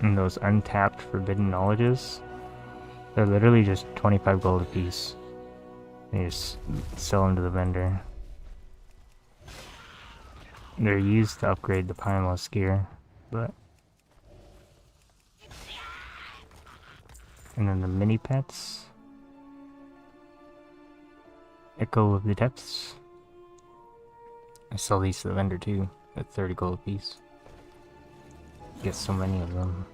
Speaker 1: And those untapped forbidden knowledges, they're literally just 25 gold a piece. You just sell them to the vendor. They're used to upgrade the Pinemoss gear, but... And then the mini pets. Echo of the Depths. I sell these to the vendor too, at 30 gold a piece. Get so many of them.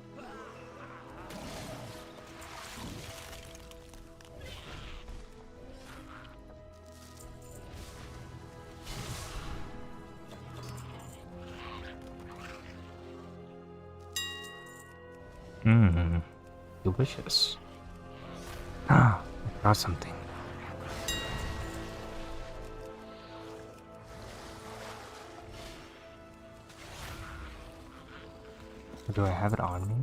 Speaker 1: Delicious. Ah, I forgot something. Or do I have it on me?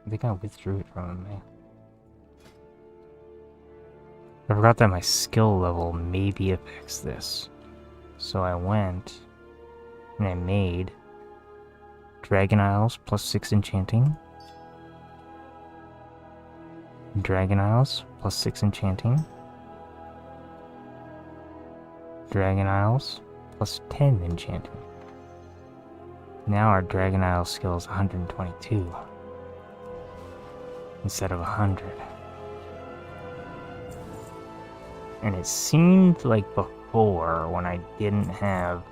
Speaker 1: I think I withdrew it from me. I forgot that my skill level maybe affects this. So I went and I made Dragon Isles plus 6 enchanting. Dragon Isles plus 6 enchanting. Dragon Isles plus 10 enchanting. Now our Dragon Isle skill is 122 instead of 100. And it seemed like before, when I didn't have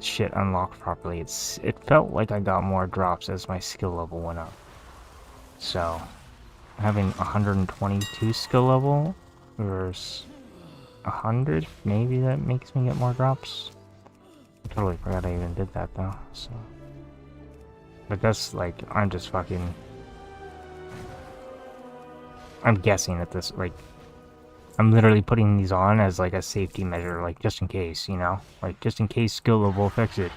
Speaker 1: shit unlocked properly, it felt like I got more drops as my skill level went up. So, having 122 skill level versus 100, maybe that makes me get more drops. I totally forgot I even did that though, so. But that's like, I'm just fucking... I'm guessing at this, like, I'm literally putting these on as like a safety measure, like just in case, you know? Like just in case skill level affects it,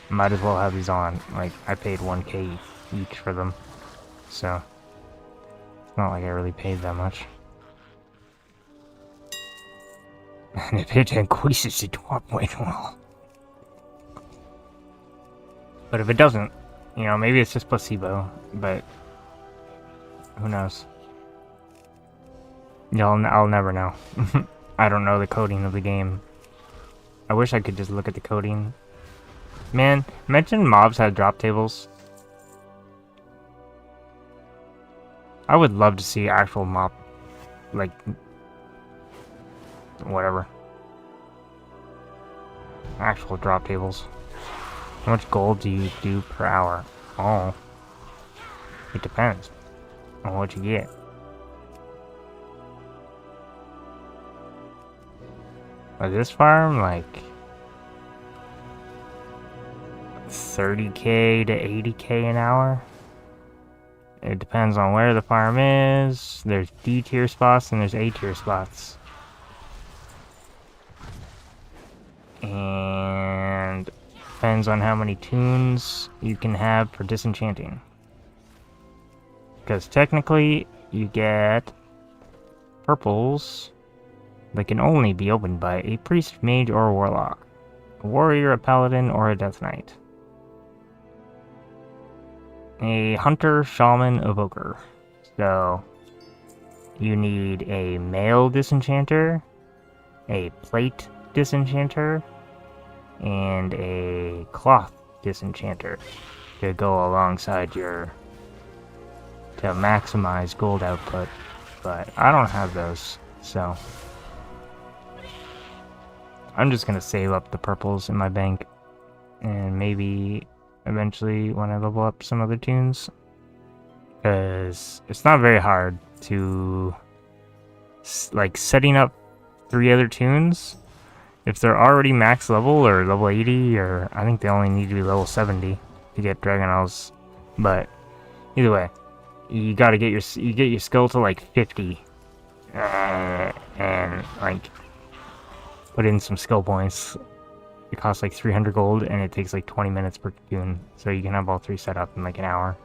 Speaker 1: might as well have these on. Like, I paid 1k each for them, so. It's not like I really paid that much. And if it increases, it drop way well. But if it doesn't, you know, maybe it's just placebo, but who knows? I'll never know. I don't know the coding of the game. I wish I could just look at the coding. Man, imagine mobs had drop tables. I would love to see actual mob, like, whatever. Actual drop tables. How much gold do you do per hour? Oh. It depends on what you get. But this farm, like, 30k to 80k an hour. It depends on where the farm is. There's D tier spots and there's A tier spots. And depends on how many tunes you can have for disenchanting. Because technically you get purples that can only be opened by a priest, mage, or a warlock, a warrior, a paladin, or a death knight. A hunter, shaman, evoker. So you need a male disenchanter, a plate disenchanter, and a cloth disenchanter to go alongside your to maximize gold output, but I don't have those, so I'm just gonna save up the purples in my bank, and maybe eventually when I level up some other tunes, because it's not very hard to like setting up 3 other tunes. If they're already max level or level 80, or I think they only need to be level 70 to get Dragon Elves, but either way, you gotta get your skill to like 50, and like put in some skill points. It costs like 300 gold, and it takes like 20 minutes per tune, so you can have all 3 set up in like an hour.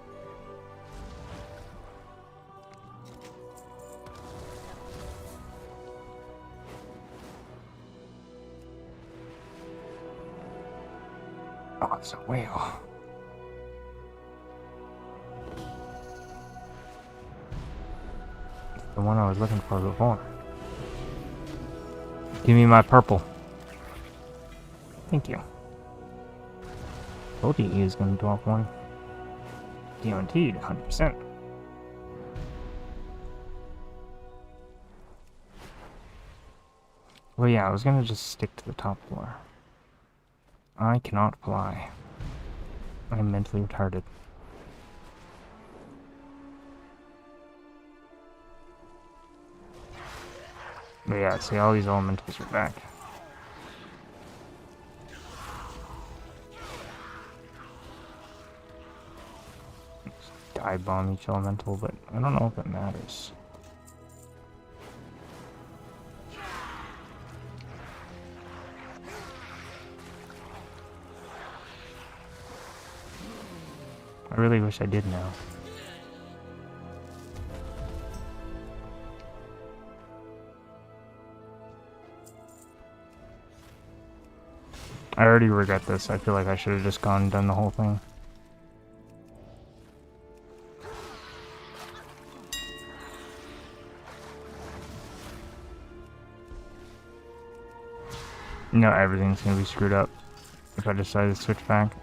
Speaker 1: Oh, it's a whale. It's the one I was looking for before. Give me my purple. Thank you. Told you he was going to drop one. Guaranteed, 100%. Well, yeah, I was going to just stick to the top floor. I cannot fly. I'm mentally retarded. But yeah, see, all these elementals are back. Just dive bomb each elemental, but I don't know if it matters. I really wish I did know. I already regret this. I feel like I should have just gone and done the whole thing. No, everything's gonna be screwed up if I decide to switch back.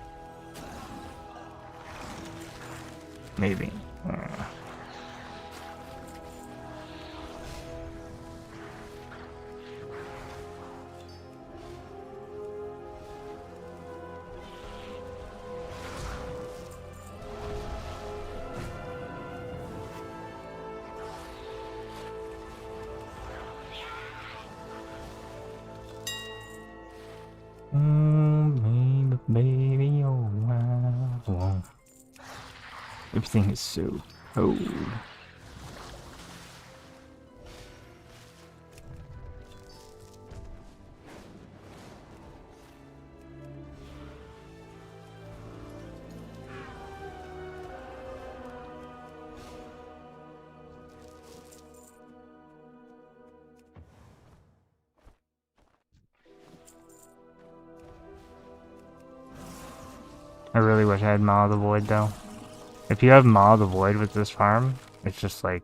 Speaker 1: Maybe. Baby, oh wow. Everything is so cold. I really wish I had Maw of the Void though. If you have Maw of the Void with this farm, it's just like,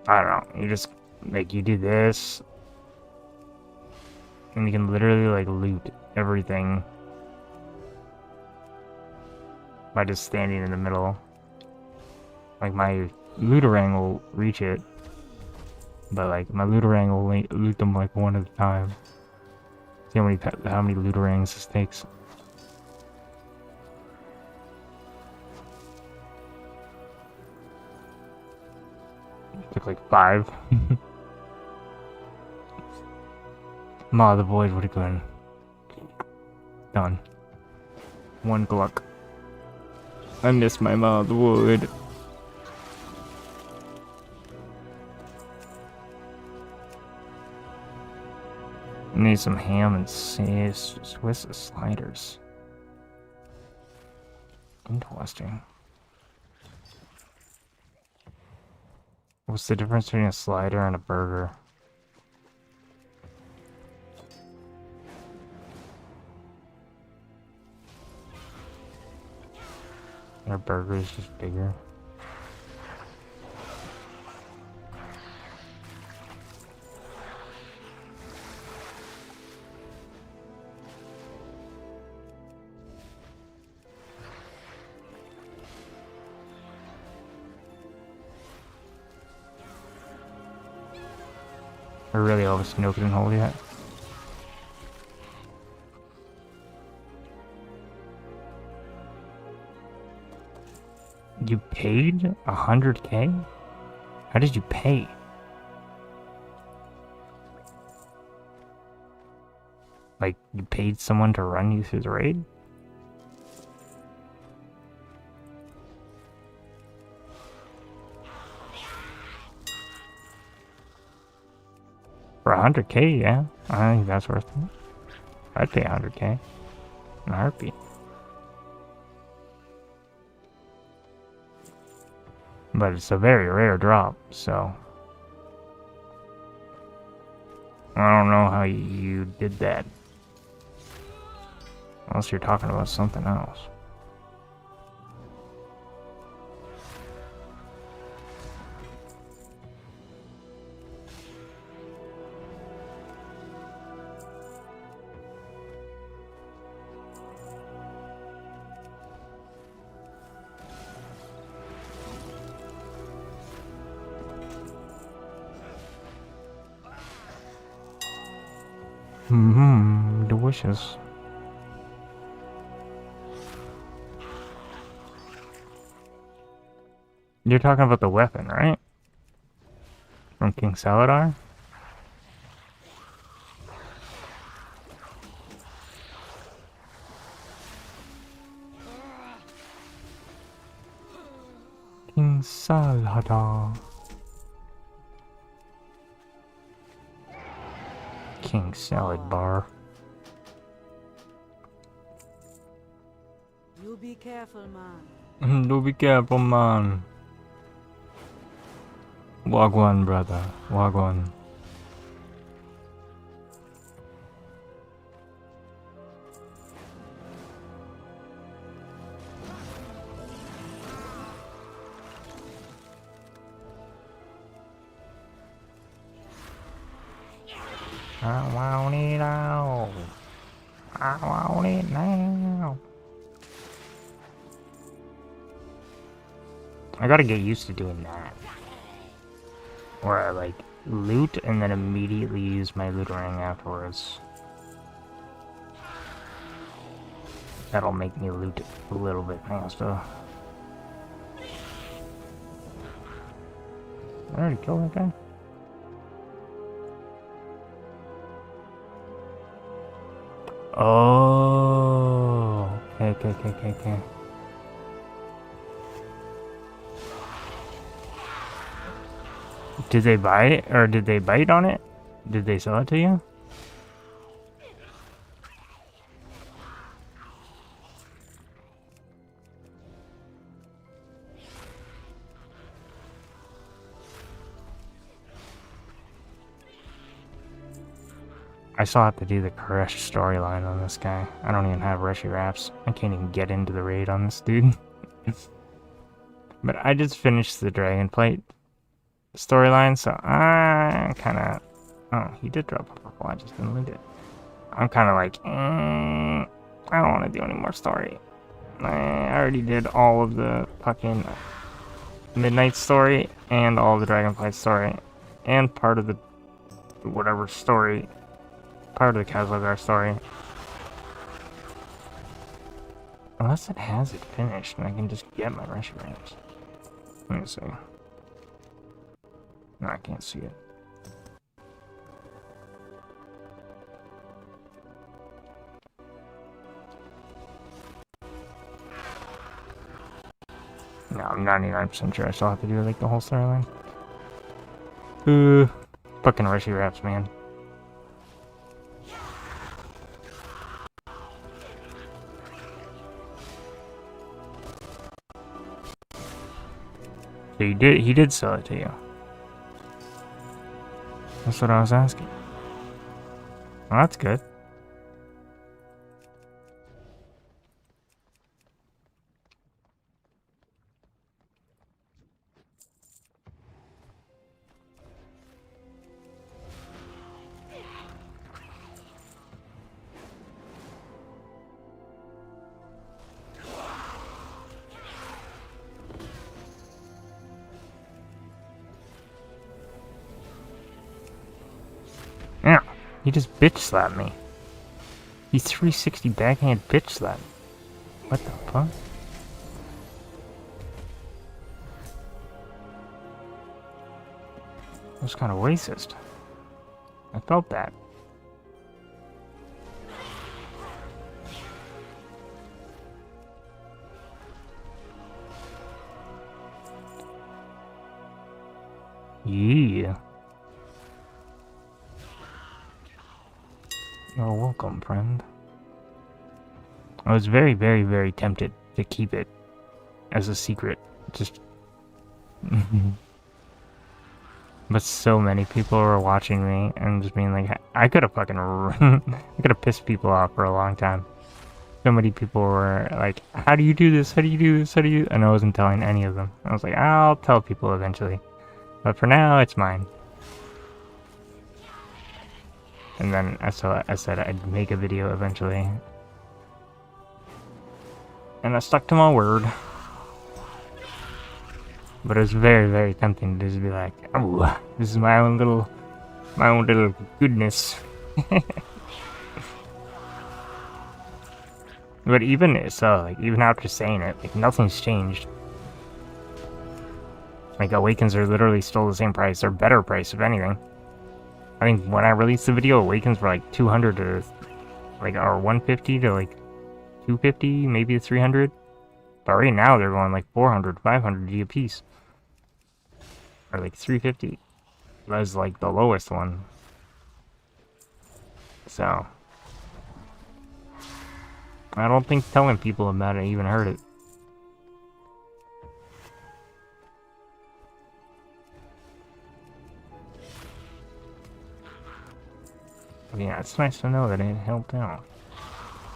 Speaker 1: I don't know, you just, like, you do this, and you can literally, like, loot everything by just standing in the middle. Like, my Lootarang will reach it, but, like, my Lootarang will loot them, like, one at a time. See how many Lootarangs this takes. Took like 5. Maw of the Void would have been done. 1 Gluck. I miss my Maw of the Void. I need some ham and Swiss sliders. Interesting. What's the difference between a slider and a burger? Their burger is just bigger. We're really all this milk and hole yet. You paid 100K? How did you pay? Like, you paid someone to run you through the raid? For 100K, yeah. I think that's worth it. I'd pay 100K. In a heartbeat. But it's a very rare drop, so... I don't know how you did that. Unless you're talking about something else. Delicious. You're talking about the weapon, right? From King Saladar? King Saladar. King Salad Bar.
Speaker 5: You be careful, man.
Speaker 1: Do be careful, man. Wagwan, brother. Wagwan. I want it all. I want it now. I gotta get used to doing that. Where I like loot and then immediately use my loot ring afterwards. That'll make me loot a little bit faster. I already killed that guy. Oh, okay. Did they buy it, or did they bite on it? Did they sell it to you? I still have to do the Koresh storyline on this guy. I don't even have Reshi Wraps. I can't even get into the raid on this dude. But I just finished the Dragonflight storyline, so I kinda... Oh, he did drop a purple, I just didn't loot it. I'm kinda like, I don't want to do any more story. I already did all of the fucking Midnight story, and all of the Dragonflight story, and part of the whatever story, part of the Kazlogar story. Unless it has it finished, and I can just get my Reshi Wraps. Let me see. No, I can't see it. No, I'm 99% sure I still have to do like the whole storyline. Fucking Reshi Wraps, man. So he did sell it to you. That's what I was asking. Well, that's good. Yeah, he just bitch slapped me. He 360 backhand bitch slapped me. What the fuck? That's kind of racist. I felt that. Yeah. You're welcome, friend. I was very, very, very tempted to keep it as a secret. Just... But so many people were watching me and just being like, I could have fucking... I could have pissed people off for a long time. So many people were like, how do you do this? How do you do this? How do you... And I wasn't telling any of them. I was like, I'll tell people eventually. But for now, it's mine. And then I said I'd make a video eventually. And I stuck to my word. But it was very, very tempting to just be like, oh, this is my own little goodness. But even so, like, even after saying it, like, nothing's changed. Like, Awakens are literally still the same price, or better price, if anything. I think when I released the video, Awakens were like 200 to, like, or 150 to, like, 250, maybe 300. But right now, they're going, like, 400, 500 G a piece. Or, like, 350. That's, like, the lowest one. So... I don't think telling people about it even hurt it. But yeah, it's nice to know that it helped out.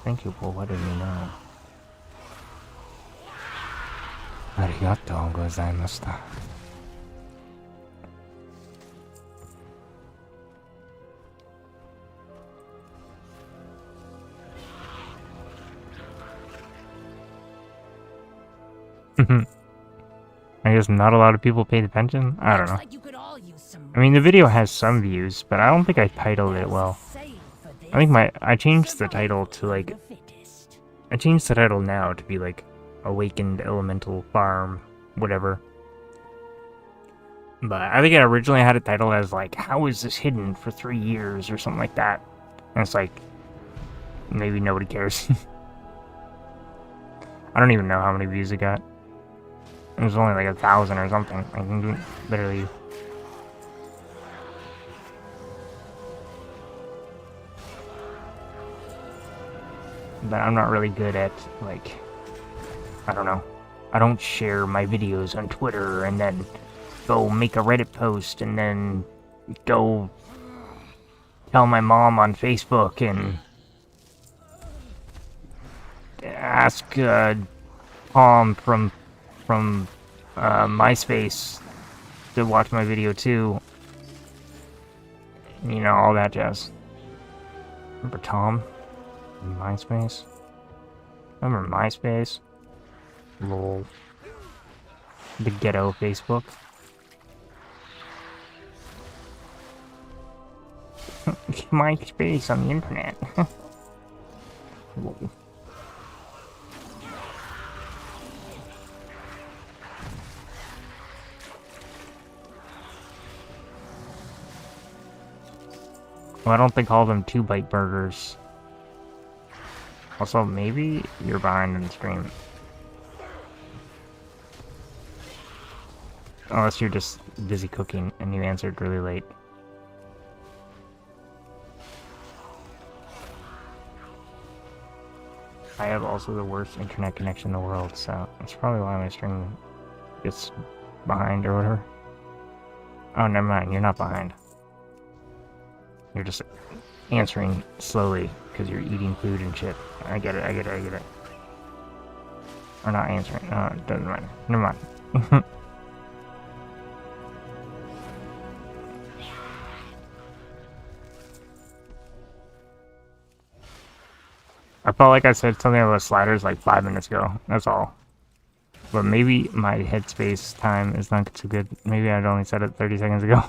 Speaker 1: Thank you for letting me know. Arigatou gozaimashita. I guess not a lot of people paid attention? I don't know. I mean, the video has some views, but I don't think I titled it well. I think I changed the title to, like... I changed the title now to be, like, Awakened Elemental Farm, whatever. But I think I originally had it titled as, like, how is this hidden for 3 years, or something like that. And it's like, maybe nobody cares. I don't even know how many views it got. It was only like 1,000 or something. I can literally... But I'm not really good at, like... I don't know. I don't share my videos on Twitter and then go make a Reddit post and then go tell my mom on Facebook and ask Tom from MySpace to watch my video too. You know, all that jazz. Remember Tom? MySpace? Remember MySpace? Lol. The ghetto Facebook. MySpace on the internet. Lol. Well, I don't think all of them 2-byte burgers. Also, maybe you're behind in the stream. Unless you're just busy cooking and you answered really late. I have also the worst internet connection in the world, so that's probably why my stream gets behind or whatever. Oh, never mind, you're not behind. You're just answering slowly because you're eating food and shit. I get it. Or not answering. No, it doesn't matter. Never mind. I felt like I said something about sliders like 5 minutes ago. That's all. But maybe my headspace time is not so good. Maybe I'd only said it 30 seconds ago.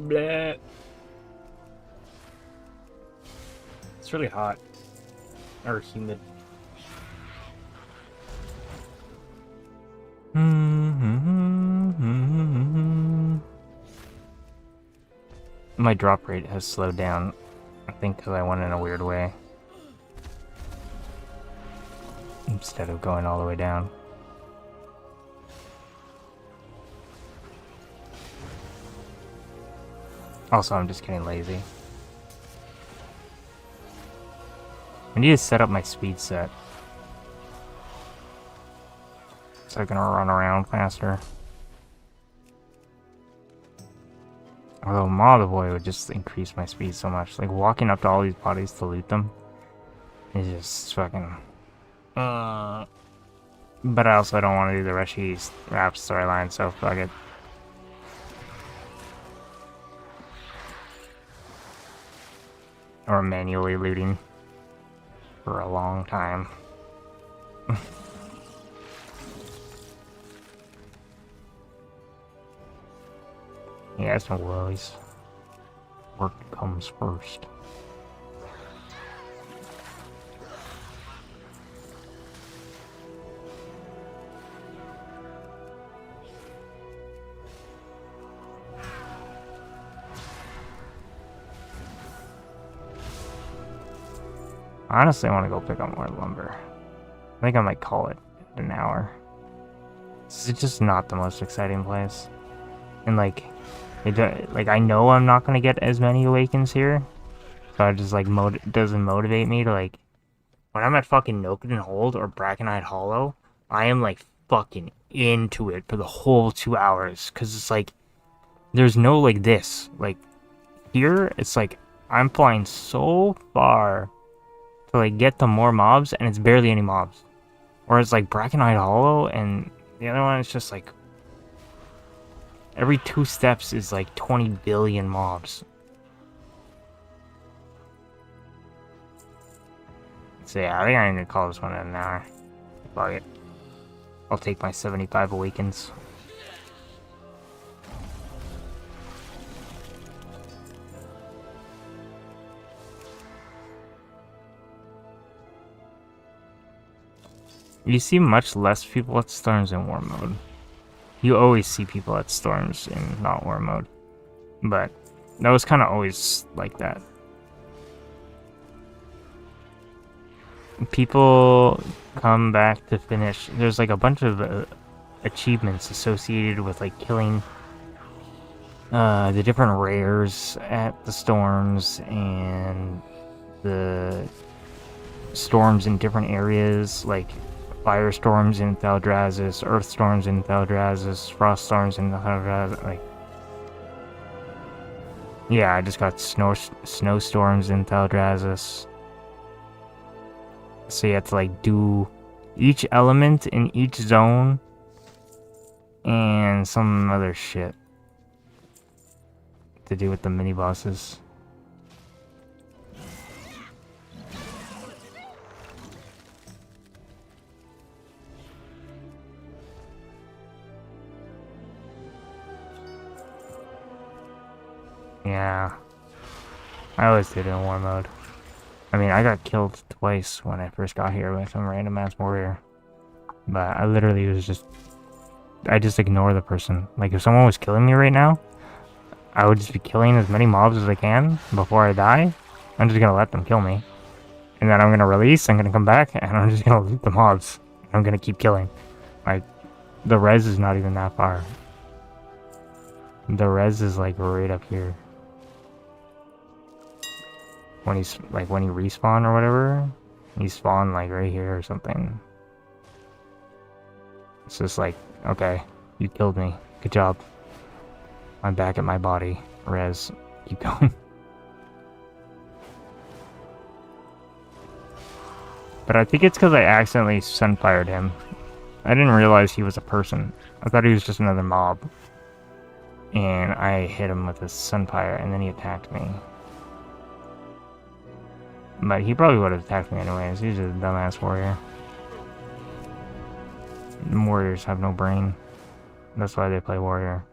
Speaker 1: Bleh. It's really hot. Or humid. My drop rate has slowed down. I think because I went in a weird way. Instead of going all the way down. Also, I'm just getting lazy. I need to set up my speed set. So I can run around faster. Although Mob Boy would just increase my speed so much. Like walking up to all these bodies to loot them is just fucking... But I also don't want to do the Rushy Rap storyline, so fuck it. Or manually looting for a long time. Yeah, it's no worries. Work comes first. Honestly, I want to go pick up more lumber. I think I might call it an hour. This is just not the most exciting place. And like, I know I'm not gonna get as many awakens here, so it just like doesn't motivate me to like. When I'm at fucking Noken Hold or Brackenite Hollow, I am like fucking into it for the whole 2 hours, cause it's like there's no like this. Like here, it's like I'm flying so far to like get to more mobs, and it's barely any mobs. Or it's like Brackenite Hollow, and the other one is just like. Every 2 steps is like 20 billion mobs. So yeah, I think I'm gonna call this one an hour. Fuck it. I'll take my 75 awakens. You see much less people at Storms in War Mode. You always see people at Storms in not War Mode. But that was kind of always like that. People come back to finish. There's like a bunch of achievements associated with like killing the different rares at the Storms and the storms in different areas, like firestorms in Thaldraszus, earth storms in Thaldraszus, frost storms in Thaldraszus, like... Yeah, I just got snowstorms in Thaldraszus. So you have to like do each element in each zone and some other shit to do with the mini bosses. Yeah, I always did it in War Mode. I mean, I got killed twice when I first got here by some random ass warrior. But I literally was just... I just ignore the person. Like, if someone was killing me right now, I would just be killing as many mobs as I can before I die. I'm just gonna let them kill me. And then I'm gonna release, I'm gonna come back, and I'm just gonna loot the mobs. I'm gonna keep killing. Like, the res is not even that far. The res is like right up here. When he's like when you respawn or whatever, you spawn like right here or something. It's just like, okay, you killed me. Good job. I'm back at my body. Res. Keep going. But I think it's because I accidentally sunfired him. I didn't realize he was a person. I thought he was just another mob. And I hit him with a sunfire, and then he attacked me. But he probably would have attacked me anyways. He's just a dumbass warrior. Warriors have no brain. That's why they play warrior.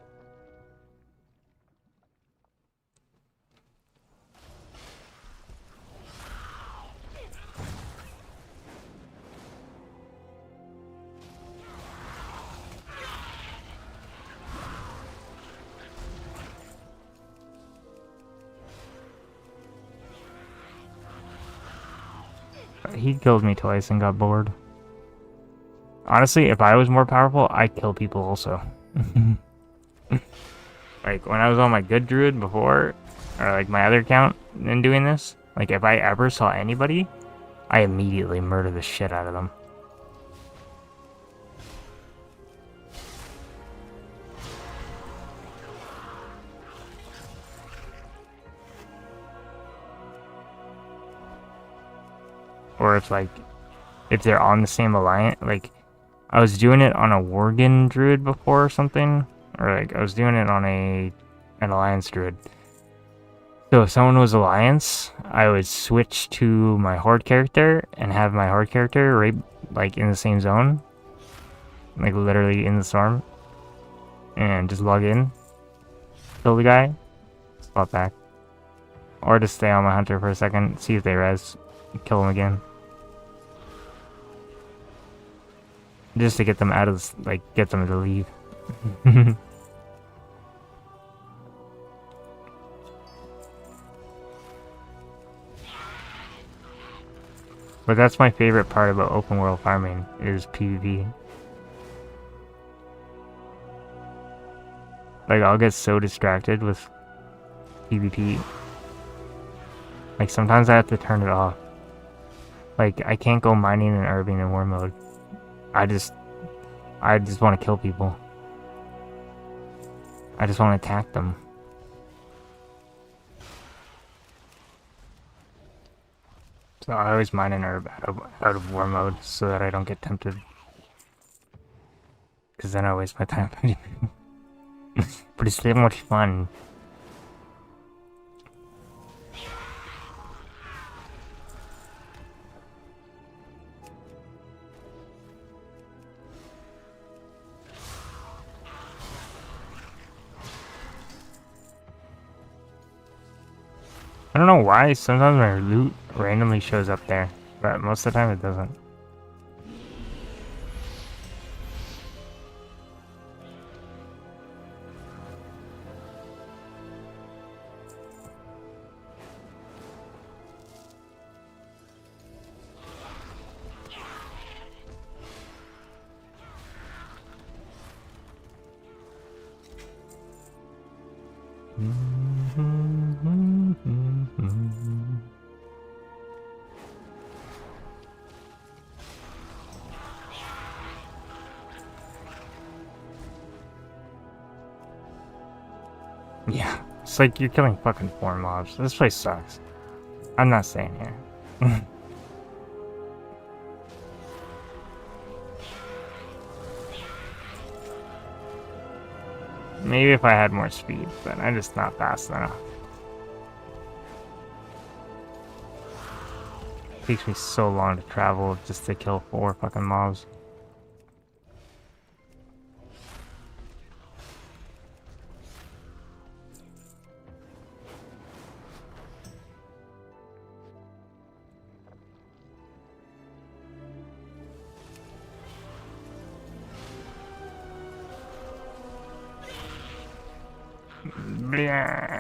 Speaker 1: He killed me twice and got bored. Honestly, if I was more powerful, I'd kill people also. Like, when I was on my good druid before, or like my other account in doing this, like if I ever saw anybody, I immediately murder the shit out of them. Or if they're on the same alliance, like, I was doing it on a Worgen druid before or something, or like, I was doing it on an alliance druid. So if someone was alliance, I would switch to my horde character and have my horde character right, like, in the same zone, like literally in the storm, and just log in, kill the guy, swap back, or just stay on my hunter for a second, see if they res, kill him again. Just to get them out of, like, get them to leave. But that's my favorite part about open world farming, is PvP. Like, I'll get so distracted with PvP. Like, sometimes I have to turn it off. Like, I can't go mining and herbing in war mode. I just want to kill people. I just want to attack them. So I always mine and herb out of war mode so that I don't get tempted. Because then I waste my time. But it's so much fun. I don't know why, sometimes my loot randomly shows up there, but most of the time it doesn't. Yeah, it's like you're killing fucking 4 mobs. This place sucks. I'm not staying here. Maybe if I had more speed, but I'm just not fast enough. It takes me so long to travel just to kill 4 fucking mobs. Blah.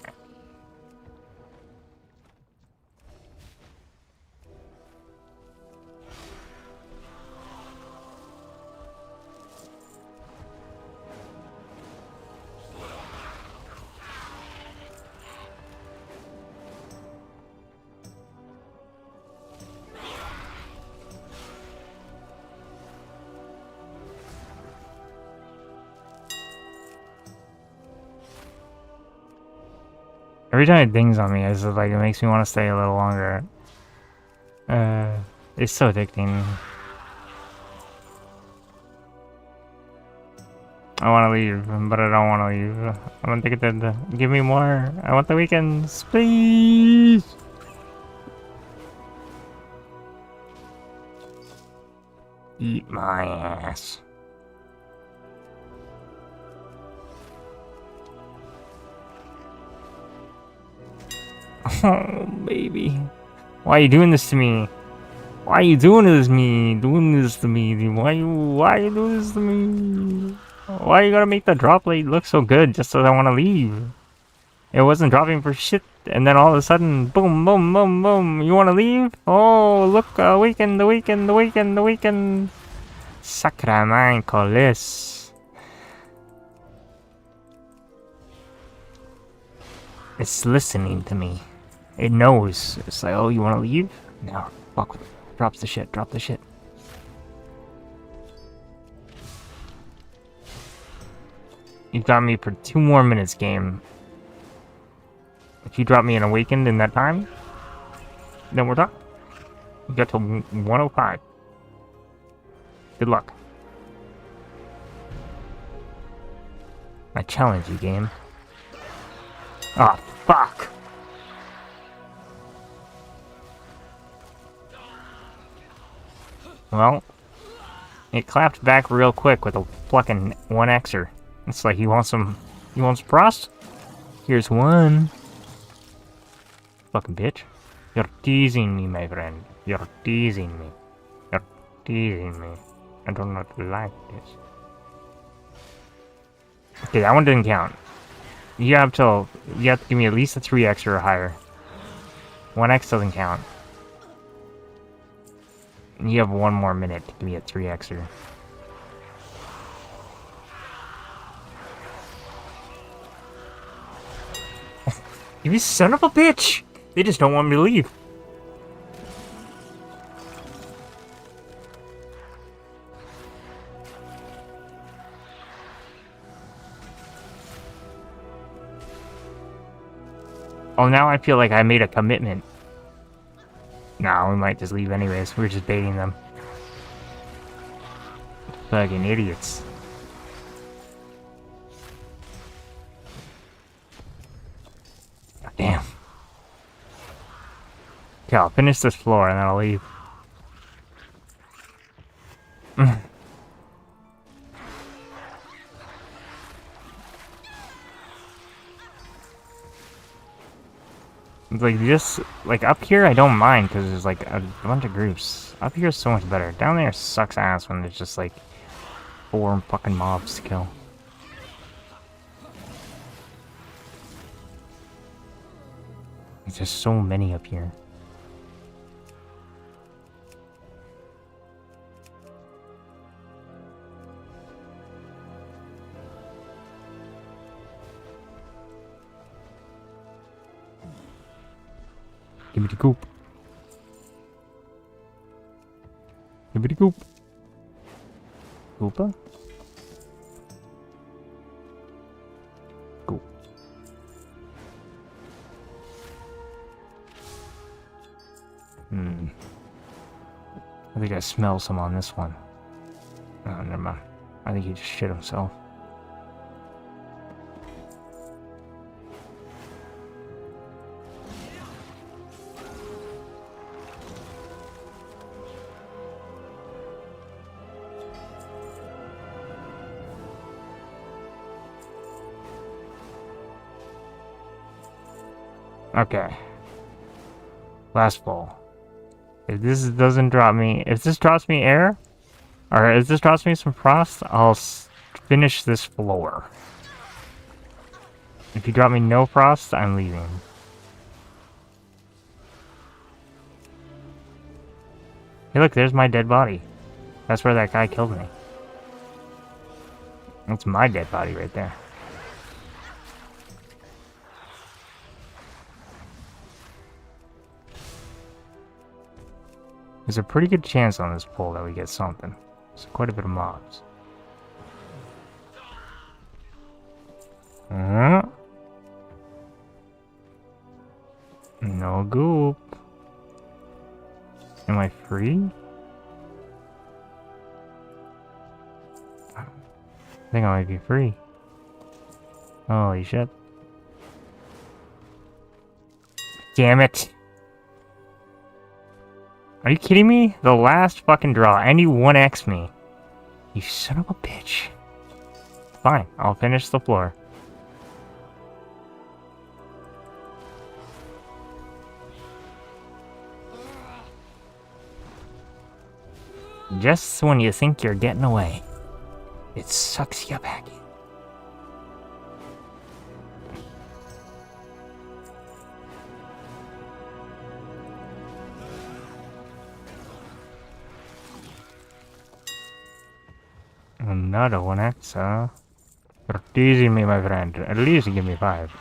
Speaker 1: Every time it dings on me, it's just like it makes me want to stay a little longer. It's so addicting. I want to leave, but I don't want to leave. I want to take it. Give me more. I want the weekends, please. Eat my ass. Oh, baby. Why are you doing this to me? Why are you doing this to me? Why are you doing this to me? Why are you gonna make the drop rate look so good just so I want to leave? It wasn't dropping for shit, and then all of a sudden, boom, boom, boom, boom. You want to leave? Oh, look, the weekend. Sacramentoles. It's listening to me. It knows. It's like, oh, you want to leave? No, fuck with it. Drop the shit. You've got me for 2 more minutes, game. If you drop me an awakened in that time, then we're done. We got to 105. Good luck. I challenge you, game. Ah, oh, fuck! Well, it clapped back real quick with a fucking 1x'er. It's like, you want some frost? Here's one. Fucking bitch. You're teasing me, my friend. You're teasing me. I do not like this. Okay, that one didn't count. You have to give me at least a 3x or higher. 1x doesn't count. You have 1 more minute to give me a 3xer. You son of a bitch! They just don't want me to leave. Oh, now I feel like I made a commitment. Nah, we might just leave anyways. We're just baiting them. Fucking idiots. Damn. Okay, I'll finish this floor and then I'll leave. Like this, like up here I don't mind because there's like a bunch of groups. Up here is so much better. Down there sucks ass when there's just like 4 fucking mobs to kill. There's just so many up here. Give me the goop. Give me the goop. Goopa? Goop. I think I smell some on this one. Oh, never mind. I think he just shit himself. Okay. Last ball. If this doesn't drop me, if this drops me air, or if this drops me some frost, I'll finish this floor. If you drop me no frost, I'm leaving. Hey look, there's my dead body. That's where that guy killed me. That's my dead body right there. There's a pretty good chance on this pull that we get something. There's quite a bit of mobs. No goop. Am I free? I think I might be free. Holy shit. Damn it. Are you kidding me? The last fucking draw, and you 1x me. You son of a bitch. Fine, I'll finish the floor. Just when you think you're getting away, it sucks you back in. Another 1x, huh? You're teasing me, my friend. At least give me 5.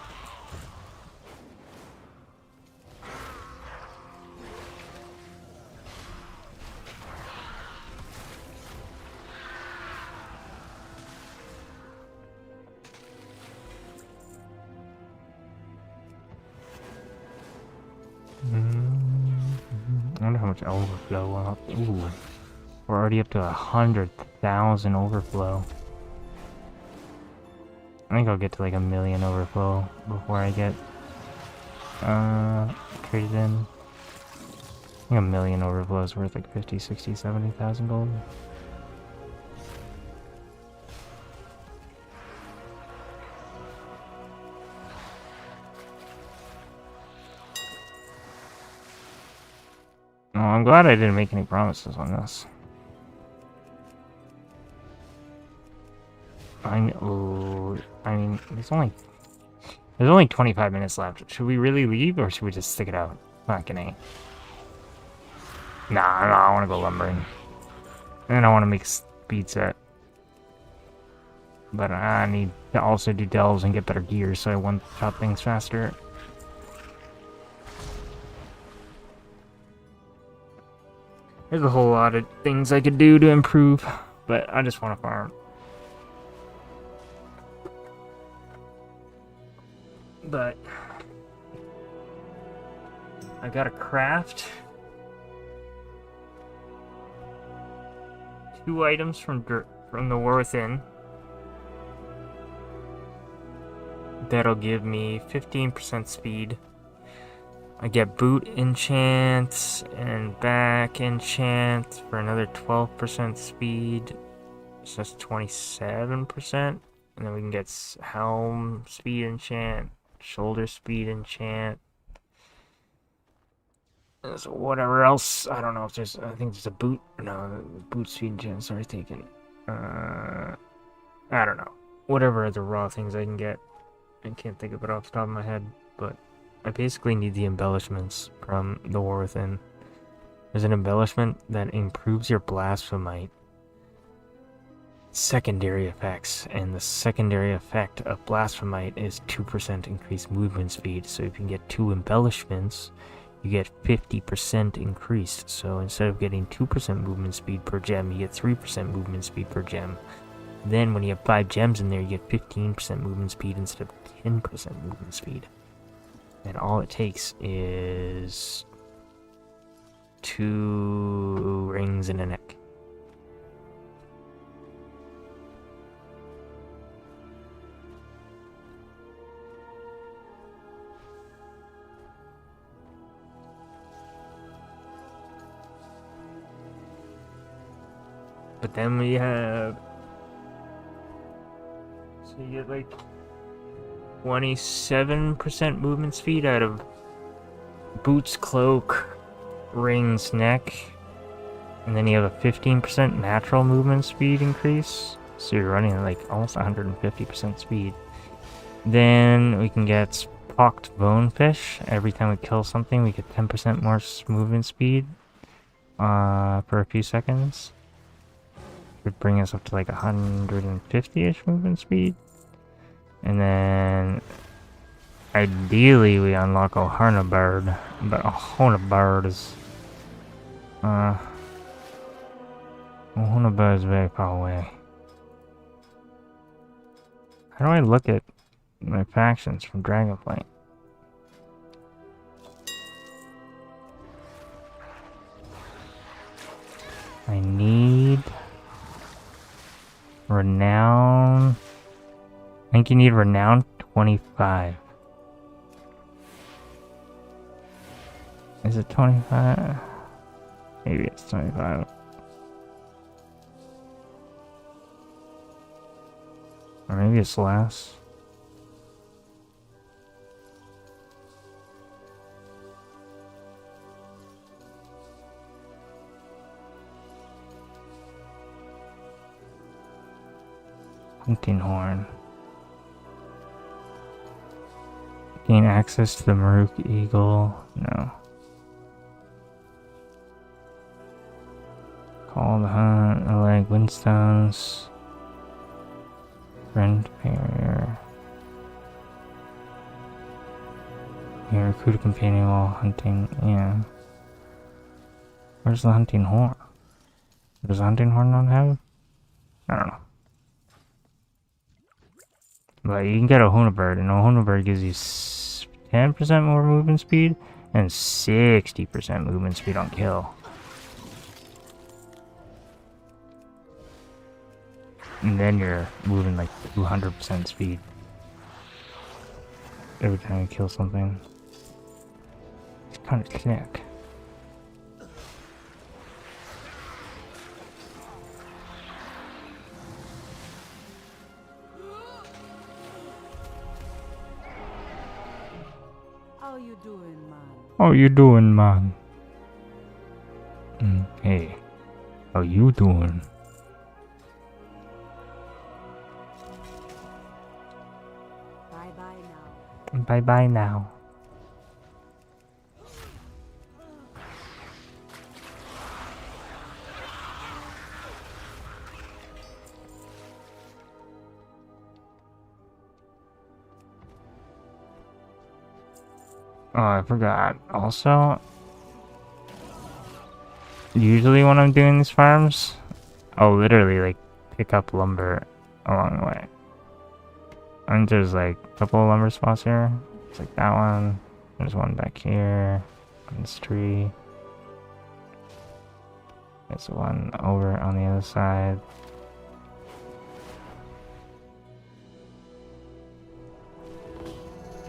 Speaker 1: I wonder how much overflow will help. Ooh. We're already up to 100,000 overflow. I think I'll get to like 1 million overflow before I get traded in. I think 1 million overflow is worth like 50, 60, 70,000 gold. Oh, I'm glad I didn't make any promises on this. I mean, there's only 25 minutes left. Should we really leave, or should we just stick it out? Fucking A. Nah, I want to go lumbering. And I want to make speed set. But I need to also do delves and get better gear, so I one-shot things faster. There's a whole lot of things I could do to improve, but I just want to farm. But I gotta craft 2 items from the War Within. That'll give me 15% speed. I get boot enchant and back enchant for another 12% speed. So that's 27%. And then we can get helm speed enchant, shoulder speed enchant. So whatever else, I don't know if there's, I think there's a boot, no, boot speed enchant's already taken. I don't know. Whatever other raw things I can get. I can't think of it off the top of my head, but I basically need the embellishments from the War Within. There's an embellishment that improves your blasphemite secondary effects, and the secondary effect of blasphemite is 2% increased movement speed. So if you can get 2 embellishments, you get 50% increased. So instead of getting 2% movement speed per gem, you get 3% movement speed per gem. Then when you have 5 gems in there, you get 15% movement speed instead of 10% movement speed. And all it takes is 2 rings and a neck. But then we have, so you get like 27% movement speed out of boots, cloak, rings, neck, and then you have a 15% natural movement speed increase. So you're running at like almost 150% speed. Then we can get pocked bonefish. Every time we kill something, we get 10% more movement speed for a few seconds. Would bring us up to like 150-ish movement speed. And then ideally we unlock Ohana Bird, but Ohana Bird is Ohana Bird is very far away. How do I look at my factions from Dragonflight? I need renown. I think you need renown 25. Is it 25? Maybe it's 25. Or maybe it's less. Hunting horn. Gain access to the Maruk Eagle. No. Call the hunt. Like windstones. Friend barrier. You recruit a companion while hunting. Yeah. Where's the hunting horn? Does the hunting horn not have? I don't know. But you can get a Hunabird, and a Hunabird gives you 10% more movement speed and 60% movement speed on kill. And then you're moving like 200% speed every time you kill something. It's kind of sick.
Speaker 2: How you doing, man?
Speaker 1: How you doing, man? Hey, how you doing?
Speaker 2: Bye-bye now.
Speaker 1: Bye-bye now. Oh, I forgot. Also, usually when I'm doing these farms, I'll literally like pick up lumber along the way. And there's like a couple of lumber spots here. It's like that one. There's one back here on this tree. There's one over on the other side.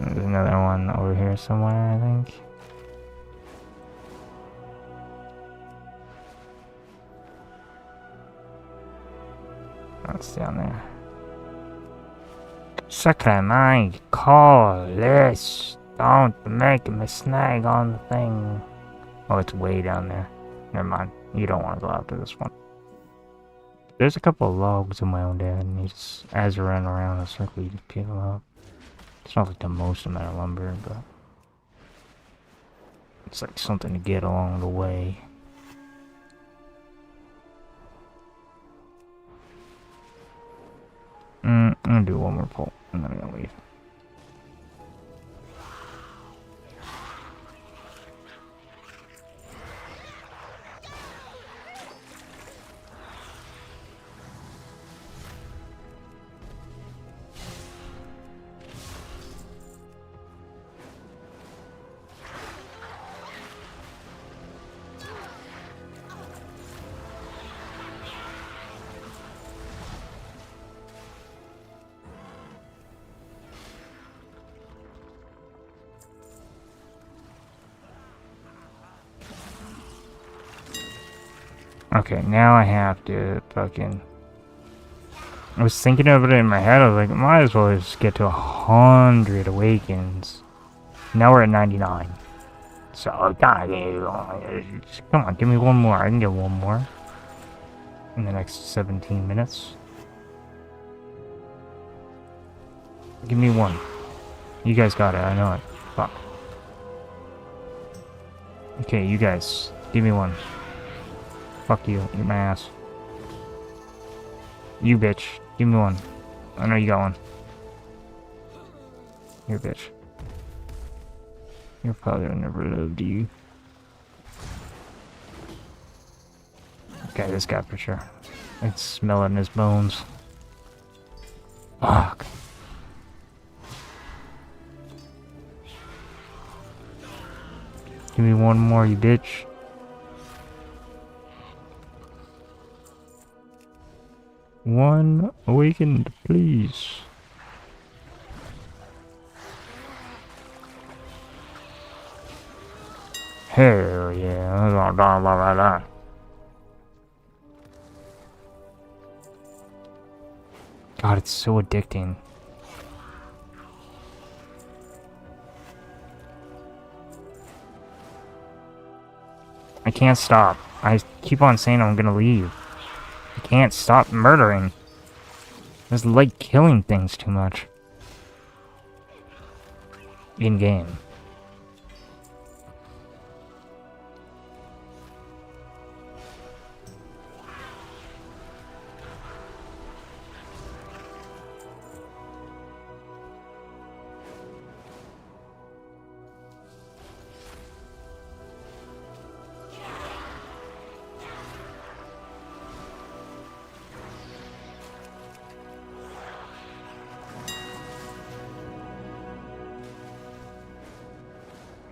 Speaker 1: There's another one over here somewhere, I think. That's down there. Sacramento, call this. Don't make me snag on the thing. Oh, it's way down there. Never mind. You don't want to go after this one. There's a couple of logs in my own dad, and you just, as you run around in a circle, you just pick them up. It's not like the most amount of lumber, but it's like something to get along the way. I'm gonna do one more pull, and then I'm gonna leave. Okay, now I have to fucking... I was thinking of it in my head, I was like, might as well just get to 100 awakens. Now we're at 99. So, God, come on, give me one more. I can get one more. In the next 17 minutes. Give me one. You guys got it, I know it. Fuck. Okay, you guys, give me one. Fuck you, eat my ass. You bitch, give me one. I know you got one. You're a bitch. Your father never loved you. Okay, this guy for sure. I can smell it in his bones. Fuck. Give me one more, you bitch. One awakened, please. Hell yeah. God, it's so addicting. I can't stop. I keep on saying I'm gonna leave. I can't stop murdering. I just like killing things too much. In game.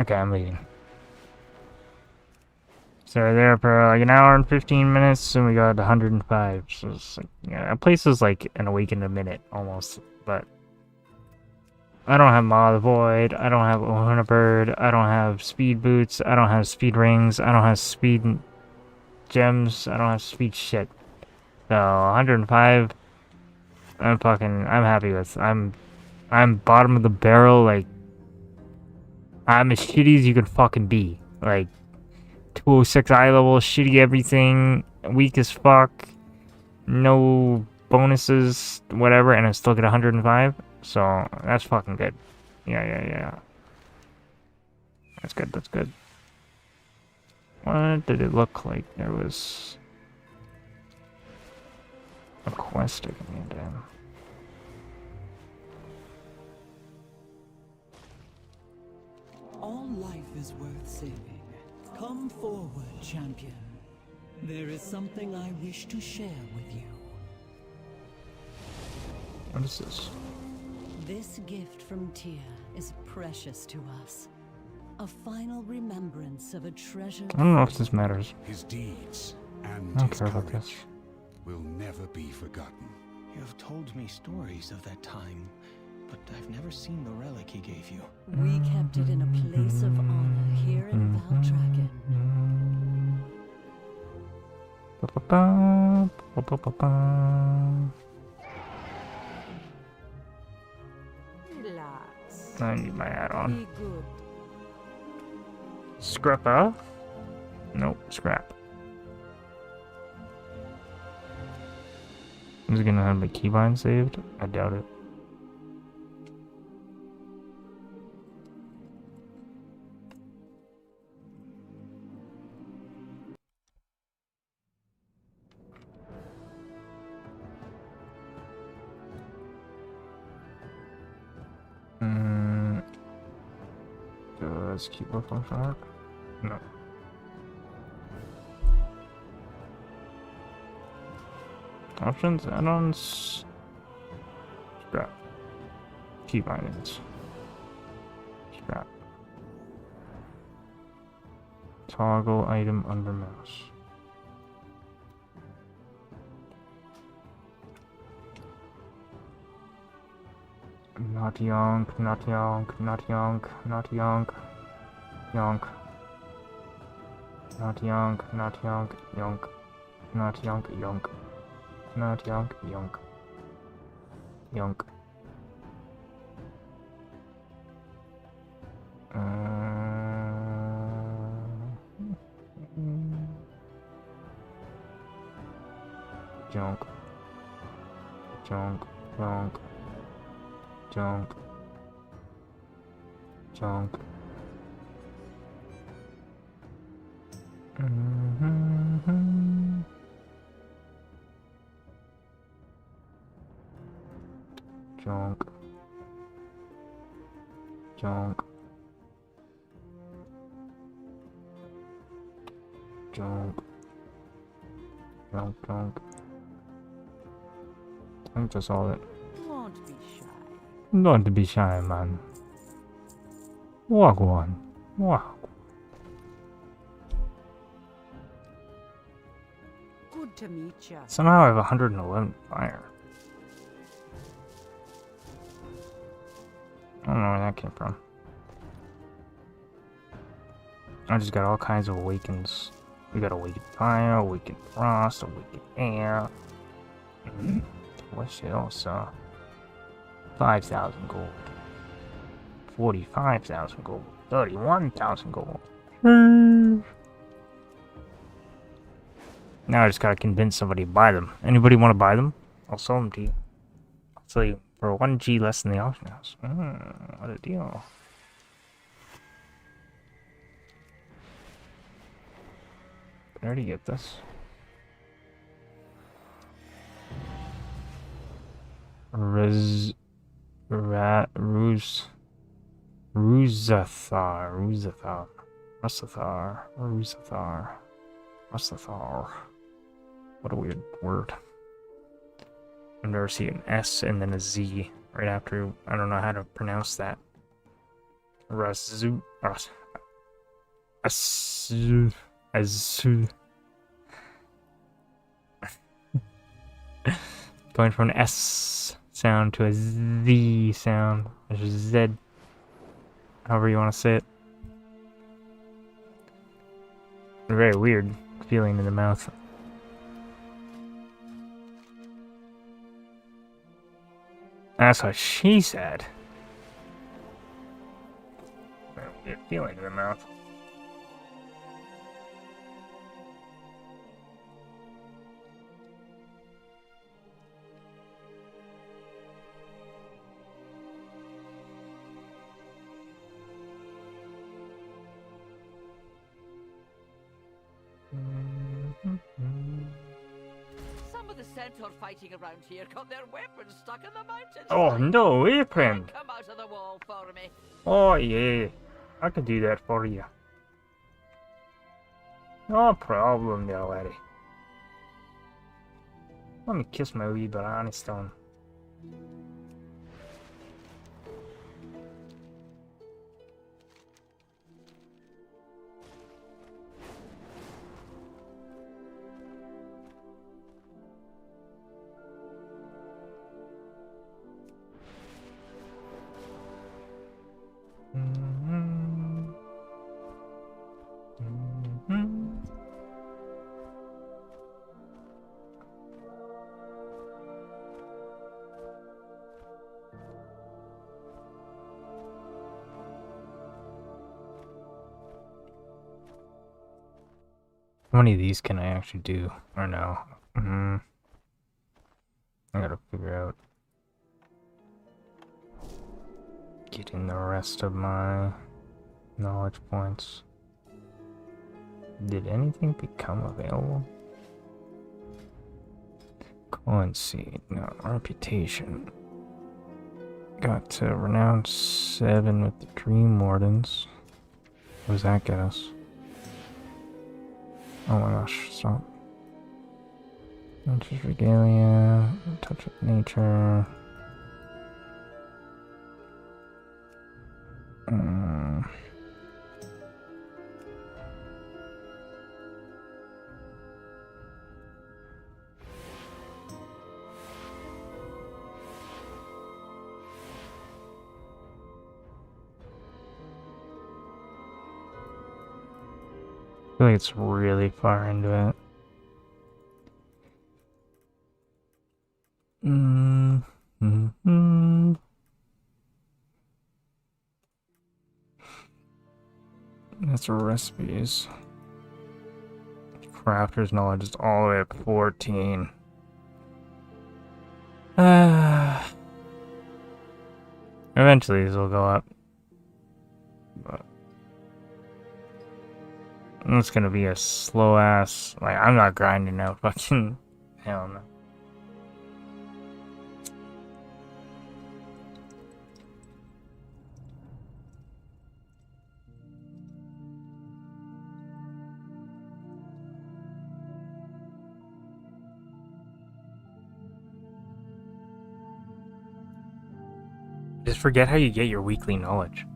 Speaker 1: Okay, I'm leaving. So we're there for like an hour and 15 minutes, and we got 105. So it's like, yeah, a place is like an week in a minute almost. But I don't have Maw of the Void. I don't have Ohana Bird. I don't have speed boots. I don't have speed rings. I don't have speed gems. I don't have speed shit. So 105. I'm happy with. I'm bottom of the barrel. Like, I'm as shitty as you can fucking be. Like, 206 eye level, shitty everything, weak as fuck, no bonuses, whatever, and I still get 105. So, that's fucking good. Yeah. That's good, that's good. What did it look like? There was a quest I can hand in.
Speaker 5: All life is worth saving. Come forward, champion. There is something I wish to share with you.
Speaker 1: What is this?
Speaker 4: This gift from Tyr is precious to us. A final remembrance of a treasure.
Speaker 1: I don't know if this matters.
Speaker 3: His deeds
Speaker 1: I
Speaker 3: and
Speaker 1: don't
Speaker 3: his
Speaker 1: care about
Speaker 3: courage
Speaker 1: this.
Speaker 3: will never be forgotten.
Speaker 6: You have told me stories of that time, but I've never seen the relic he gave you.
Speaker 4: We kept it in a place of honor here in Valtraken.
Speaker 1: I
Speaker 4: Relax.
Speaker 1: need my add-on.
Speaker 4: Be good.
Speaker 1: Scrap off? Nope, scrap. Is it gonna have my keybind saved? I doubt it. Does keyboard function work? No. Options, add-ons, scrap, key bindings, scrap, toggle item under mouse. Not yonk, not yonk, not yonk, not yonk, yonk, not yonk, not yonk, yonk, not yonk, yonk. Not yonk, yonk. Yonk. Junk. Junk. Junk. Junk. Junk. Junk. Junk. Junk. Junk, junk. I think that's all it.
Speaker 4: Won't be shy.
Speaker 1: Don't be shy, man. Walk one. Walk.
Speaker 7: Good to meet you.
Speaker 1: Somehow I have 111 fire. I don't know where that came from. I just got all kinds of awakens. We got awakened fire, awakened frost, awakened air. What's it also? 5,000 gold. 45,000 gold. 31,000 gold. Now I just gotta convince somebody to buy them. Anybody want to buy them? I'll sell them to you. I'll sell you for 1G less than the auction house. What a deal. Can I already get this? Ruzathar. What a weird word. I've never seen an S and then a Z right after. I don't know how to pronounce that. Going from an S sound to a Z sound, which is Z. However you want to say it. A very weird feeling in the mouth. That's what she said. Very weird feeling in the mouth.
Speaker 8: Some of the centaur fighting around here got their weapons stuck in the mountains.
Speaker 1: Oh no, weapon!
Speaker 8: Come out of the wall for me.
Speaker 1: Oh yeah, I could do that for you. No problem there, laddie. Let me kiss my wee banana stone. How many of these can I actually do? Or no? I gotta figure out getting the rest of my knowledge points. Did anything become available? Currency, no, reputation. Got to renown 7 with the Dream Wardens. What does that get us? Oh my gosh, stop. Nature's Regalia, Touch of Nature. I feel like it's really far into it. That's recipes. Crafter's knowledge is all the way up 14. Eventually these will go up. But it's gonna be a slow ass. Like, I'm not grinding out fucking. Hell no. Just forget how you get your weekly knowledge.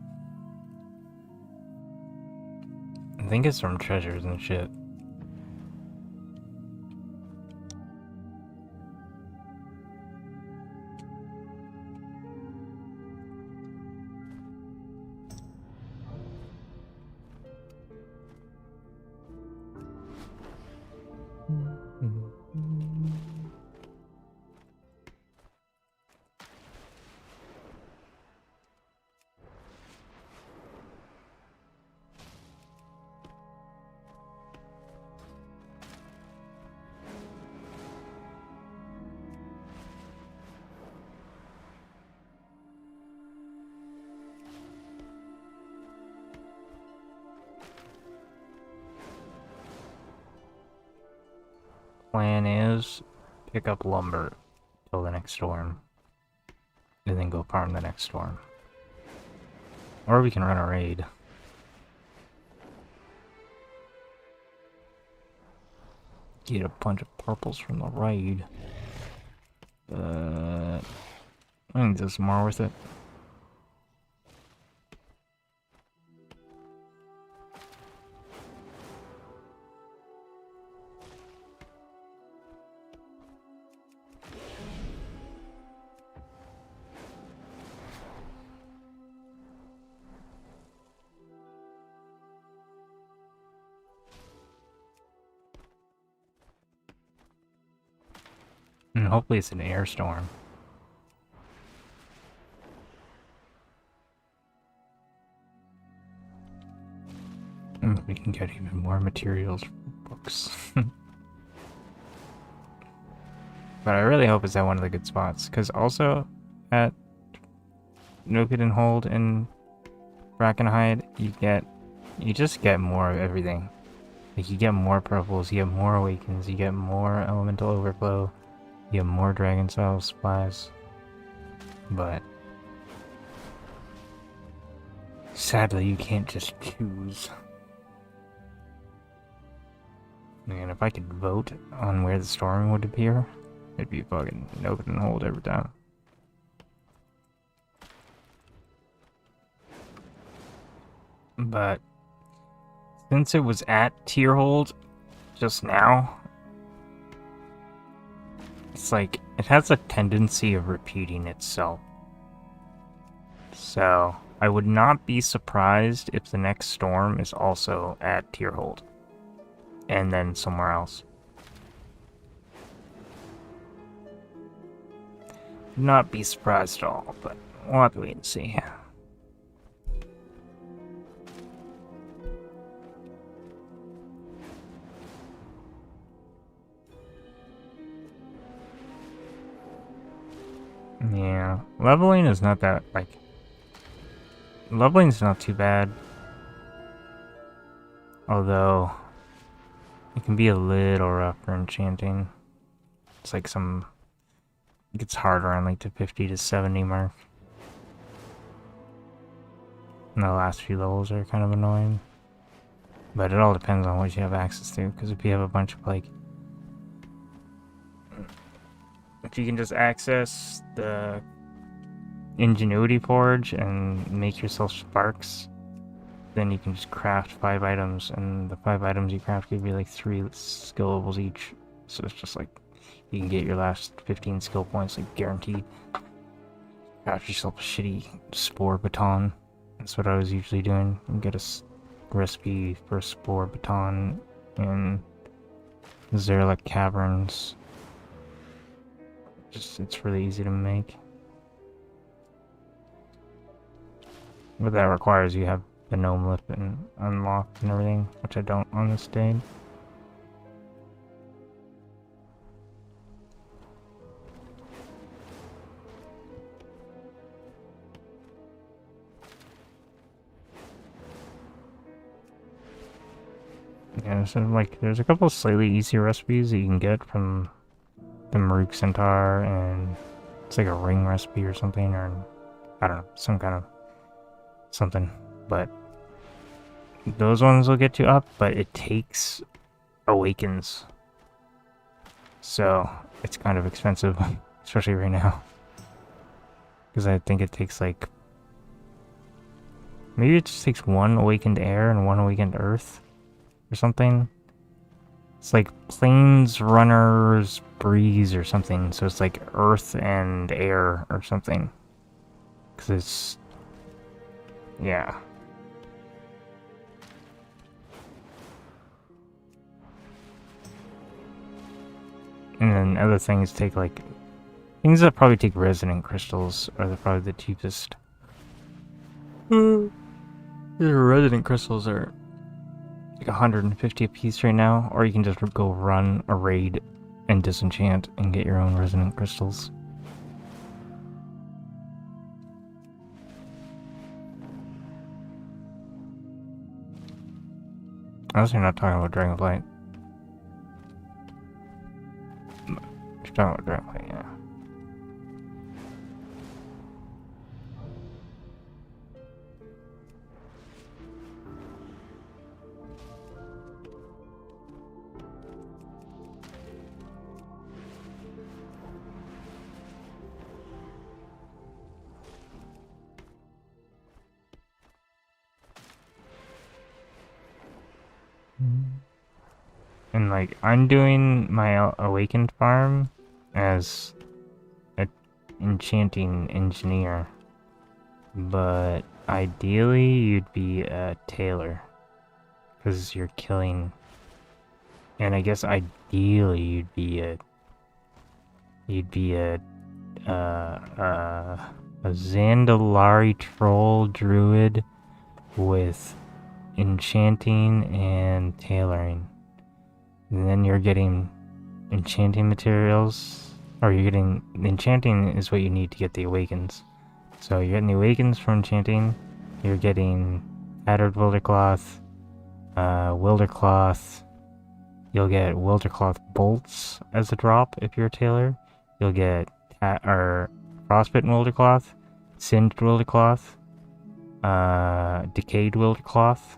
Speaker 1: I think it's from treasures and shit. plan is pick up lumber till the next storm, and then go farm the next storm. Or we can run a raid. Get a bunch of purples from the raid. I think this is more worth it. And hopefully it's an air storm. And we can get even more materials for books. But I really hope it's at one of the good spots, because also at Nookid Hold and Brackenhide, you just get more of everything. Like, you get more purples, you get more awakens, you get more elemental overflow, you get more dragon style supplies. But sadly, you can't just choose. Man, if I could vote on where the storm would appear, it'd be fucking Nookid Hold every time. But since it was at tier hold just now, it's like it has a tendency of repeating itself. So I would not be surprised if the next storm is also at tier hold and then somewhere else. Not be surprised at all, but we'll have to wait and see. Yeah, leveling is not that, like, leveling's not too bad. Although, it can be a little rough for enchanting. It's like it gets harder on like the 50 to 70 mark. And the last few levels are kind of annoying. But it all depends on what you have access to, because if you have a bunch of like... If you can just access the Ingenuity Forge and make yourself sparks, then you can just craft 5 items, and the 5 items you craft give you like 3 skill levels each. So it's just like, you can get your last 15 skill points, like guaranteed. Craft yourself a shitty spore baton. That's what I was usually doing. You get a recipe for spore baton in Zerlek Caverns. It's really easy to make. But that requires you have the gnome lip and unlocked and everything, which I don't on this day. Yeah, so like there's a couple of slightly easier recipes that you can get from the Maruk Centaur, and it's like a ring recipe or something, or I don't know, some kind of something. But those ones will get you up, but it takes awakens, so it's kind of expensive, especially right now, because I think it takes like, maybe it just takes 1 awakened air and 1 awakened earth or something. It's like Plains Runner's Breeze or something, so it's like earth and air or something. Because it's... yeah. And then other things take like... things that probably take resonant crystals are probably the cheapest. The resonant crystals are like 150 a piece right now, or you can just go run a raid and disenchant and get your own resonant crystals. Unless you're not talking about Dragonflight. talking about directly, yeah. And like, I'm doing my awakened farm as an enchanting engineer, but ideally you'd be a tailor, because you're killing. And I guess ideally you'd be a Zandalari troll druid with enchanting and tailoring. And then you're getting enchanting materials, or you're getting, enchanting is what you need to get the awakens. So you're getting the awakens from enchanting, you're getting tattered wildercloth, wildercloth, you'll get wildercloth bolts as a drop if you're a tailor, you'll get frostbitten wildercloth, singed wildercloth, decayed wildercloth.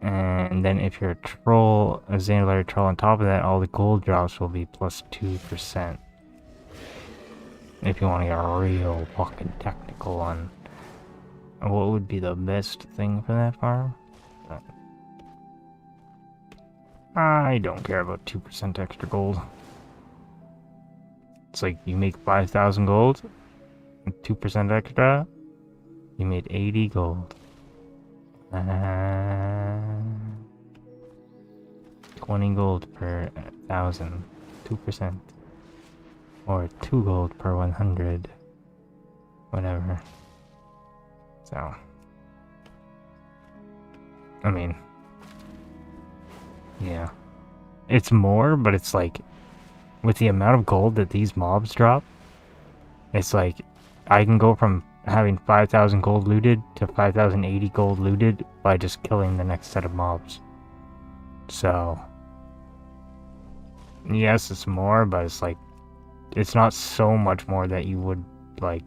Speaker 1: And then if you're a troll, a Zandalari troll, on top of that, all the gold drops will be plus 2%. If you want to get real fucking technical on what would be the best thing for that farm. But I don't care about 2% extra gold. It's like you make 5,000 gold, 2% extra, you made 80 gold. 20 gold per 1,000, 2%, or 2 gold per 100, whatever. So, I mean, yeah, it's more, but it's like, with the amount of gold that these mobs drop, it's like, I can go from having 5,000 gold looted to 5,080 gold looted by just killing the next set of mobs. So, yes, it's more, but it's like, it's not so much more that you would, like,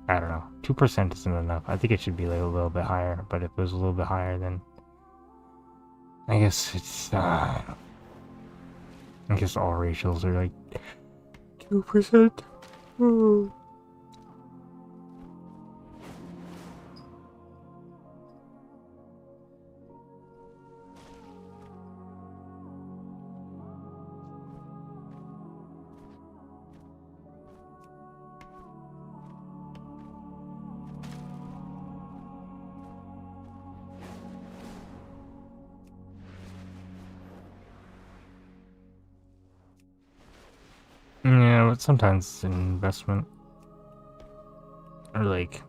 Speaker 1: I don't know, 2% isn't enough. I think it should be like a little bit higher, but if it was a little bit higher, then I guess it's, I guess all ratios are like 2%. Yeah, but sometimes it's an investment. Or like,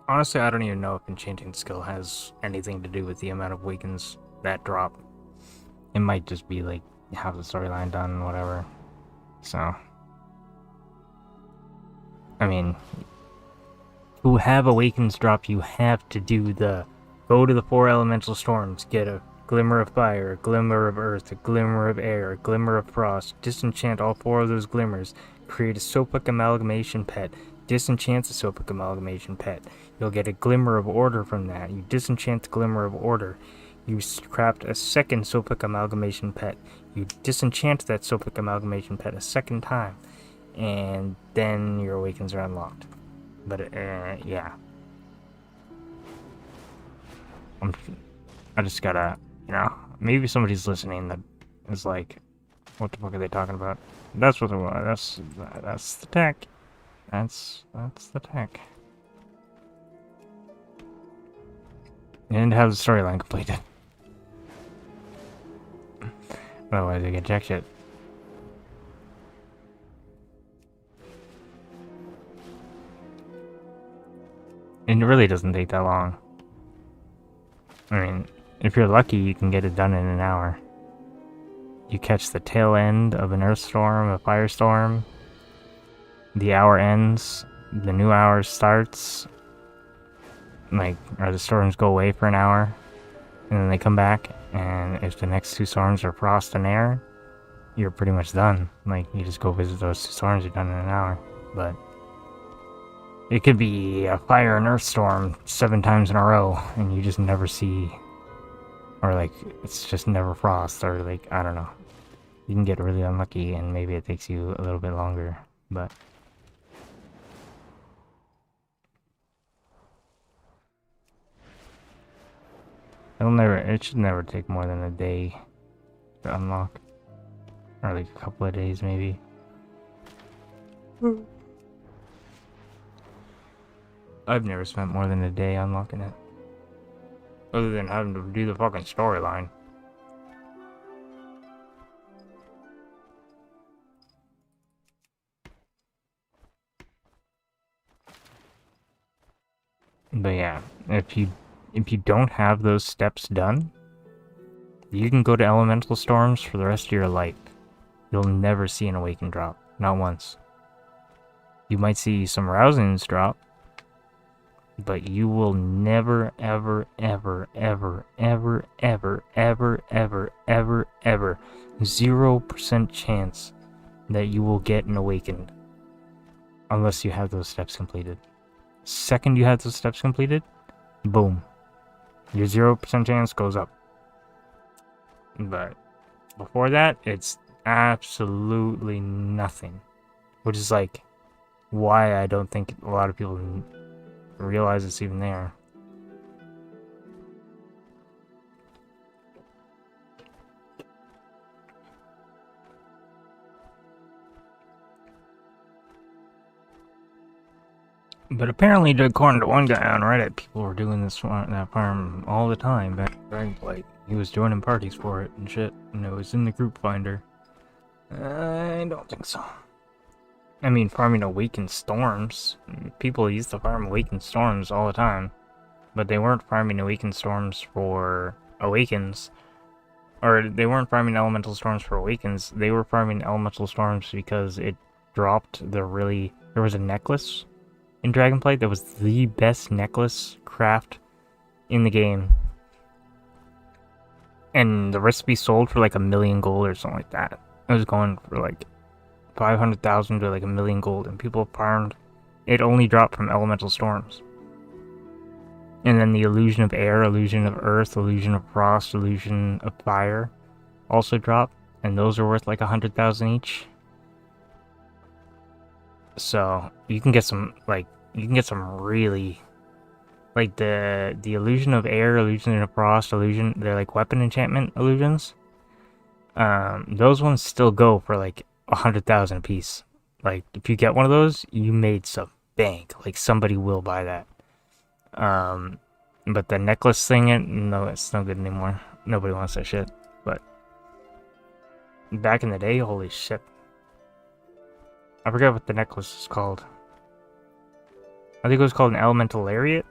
Speaker 1: honestly, I don't even know if enchanting skill has anything to do with the amount of awakens that drop. It might just be like, have the storyline done, whatever. So, I mean, to have awakens drop, you have to do the, go to the 4 elemental storms, get a glimmer of fire, a glimmer of earth, a glimmer of air, a glimmer of frost, disenchant all 4 of those glimmers, create a Sopic amalgamation pet, disenchant the Sopic amalgamation pet. You'll get a glimmer of order from that. You disenchant the glimmer of order. You craft a second Sopic amalgamation pet. You disenchant that Sopic amalgamation pet a second time. And then your awakens are unlocked. But, yeah. I just gotta, you know, maybe somebody's listening that is like, what the fuck are they talking about? That's what it was. That's the tech. That's the tech. And have the storyline completed. Otherwise, I get jack shit. And it really doesn't take that long. I mean, if you're lucky, you can get it done in an hour. You catch the tail end of an earth storm, a firestorm. The hour ends, the new hour starts. Like, or the storms go away for an hour, and then they come back. And if the next 2 storms are frost and air, you're pretty much done. Like, you just go visit those storms, you're done in an hour. But it could be a fire and earth storm 7 times in a row, and you just never see, or like, it's just never frost, or like, I don't know. You can get really unlucky, and maybe it takes you a little bit longer, but... it should never take more than a day to unlock. Or like a couple of days, maybe. I've never spent more than a day unlocking it. Other than having to do the fucking storyline. But yeah, if you don't have those steps done, you can go to elemental storms for the rest of your life. You'll never see an awaken drop. Not once. You might see some rousings drop, but you will never, ever, ever, ever, ever, ever, ever, ever, ever, ever, 0% chance that you will get an awakened. Unless you have those steps completed. Second you have those steps completed, boom. Your 0% chance goes up. But before that, it's absolutely nothing. Which is like why I don't think a lot of people realize it's even there. But apparently, according to one guy on Reddit, people were doing that farm all the time back in Dragonblight. He was joining parties for it and shit, and it was in the group finder. I don't think so. I mean, farming Awakened Storms. People used to farm Awakened Storms all the time, but they weren't farming Awakened Storms for Awakens. Or they weren't farming Elemental Storms for Awakens. They were farming Elemental Storms because it dropped there was a necklace in Dragonblight that was the best necklace craft in the game. And the recipe sold for like 1 million gold or something like that. It was going for like 500,000 to like 1 million gold, and people farmed. It only dropped from Elemental Storms. And then the Illusion of Air, Illusion of Earth, Illusion of Frost, Illusion of Fire also dropped, and those are worth like 100,000 each. So you can get some really, like the Illusion of Air, Illusion of Frost, they're like weapon enchantment illusions. Those ones still go for like 100,000 a piece. Like if you get one of those, you made some bank. Like somebody will buy that. But the necklace thing, no, it's no good anymore. Nobody wants that shit. But back in the day, holy shit. I forget what the necklace is called. I think it was called an Elemental Lariat.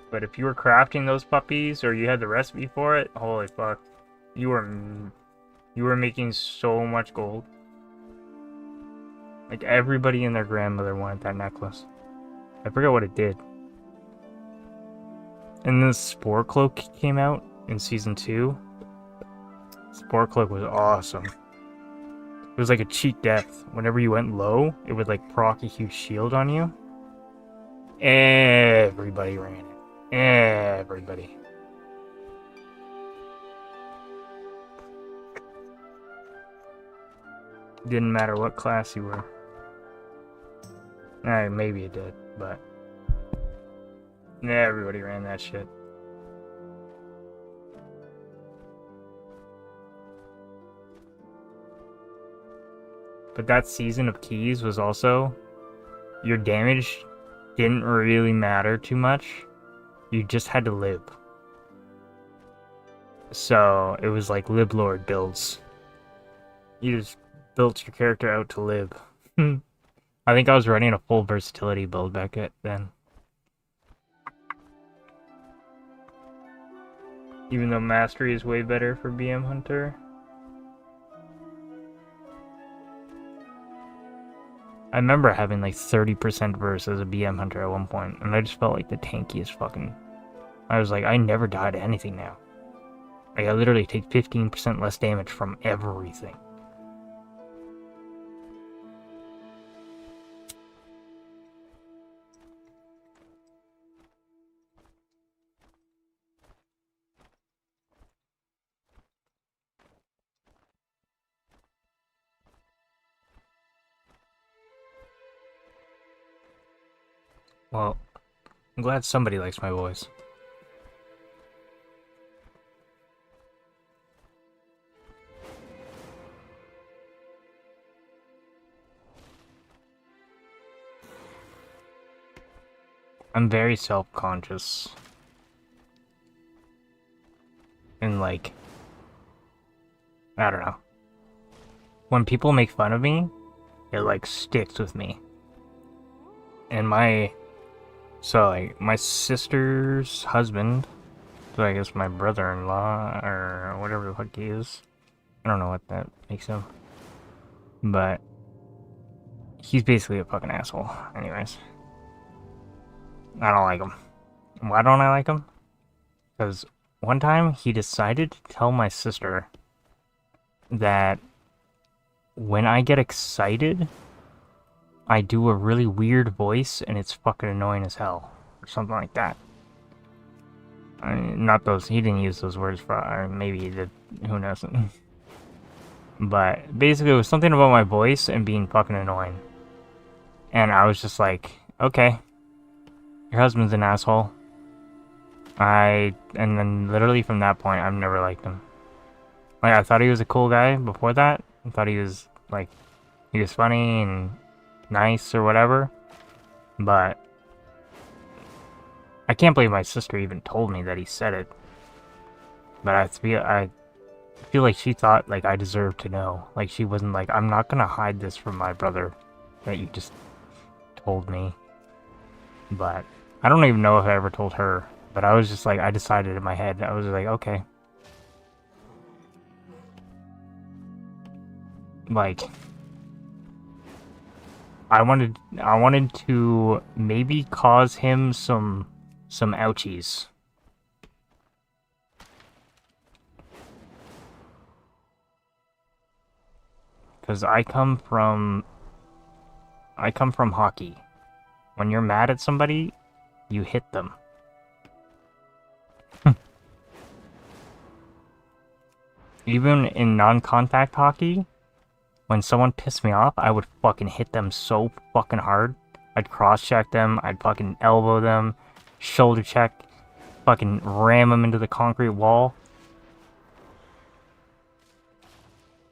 Speaker 1: But if you were crafting those puppies, or you had the recipe for it, holy fuck. You were making so much gold. Like, everybody and their grandmother wanted that necklace. I forget what it did. And then Spore Cloak came out in Season 2. Spore Cloak was awesome. It was like a cheat death. Whenever you went low, it would like proc a huge shield on you. Everybody ran it. Everybody. Didn't matter what class you were. Maybe it did, but everybody ran that shit. But that season of keys was also, your damage didn't really matter too much. You just had to live. So it was like Lib Lord builds. You just built your character out to live. I think I was running a full versatility build back then. Even though Mastery is way better for BM Hunter. I remember having like 30% verse as a BM hunter at one point, and I just felt like the tankiest fucking... I was like, I never die to anything now. Like, I literally take 15% less damage from everything. Well, I'm glad somebody likes my voice. I'm very self-conscious. And like, I don't know. When people make fun of me, it like sticks with me. And my sister's husband, so I guess my brother-in-law, or whatever the fuck he is. I don't know what that makes him. But he's basically a fucking asshole. Anyways. I don't like him. Why don't I like him? Because one time he decided to tell my sister that when I get excited, I do a really weird voice and it's fucking annoying as hell. Or something like that. I mean, not those, he didn't use those words, or maybe he did, who knows. But basically it was something about my voice and being fucking annoying. And I was just like, okay, your husband's an asshole. And then literally from that point, I've never liked him. Like, I thought he was a cool guy before that. I thought he was, like, he was funny and nice or whatever. But I can't believe my sister even told me that he said it. But I feel like she thought, like, I deserved to know. Like, she wasn't like, I'm not gonna hide this from my brother that you just told me. But I don't even know if I ever told her. But I was just like, I decided in my head, I was like, okay. Like, I wanted to maybe cause him some ouchies. Because I come from hockey. When you're mad at somebody, you hit them. Even in non-contact hockey, when someone pissed me off, I would fucking hit them so fucking hard. I'd cross-check them, I'd fucking elbow them, shoulder check, fucking ram them into the concrete wall.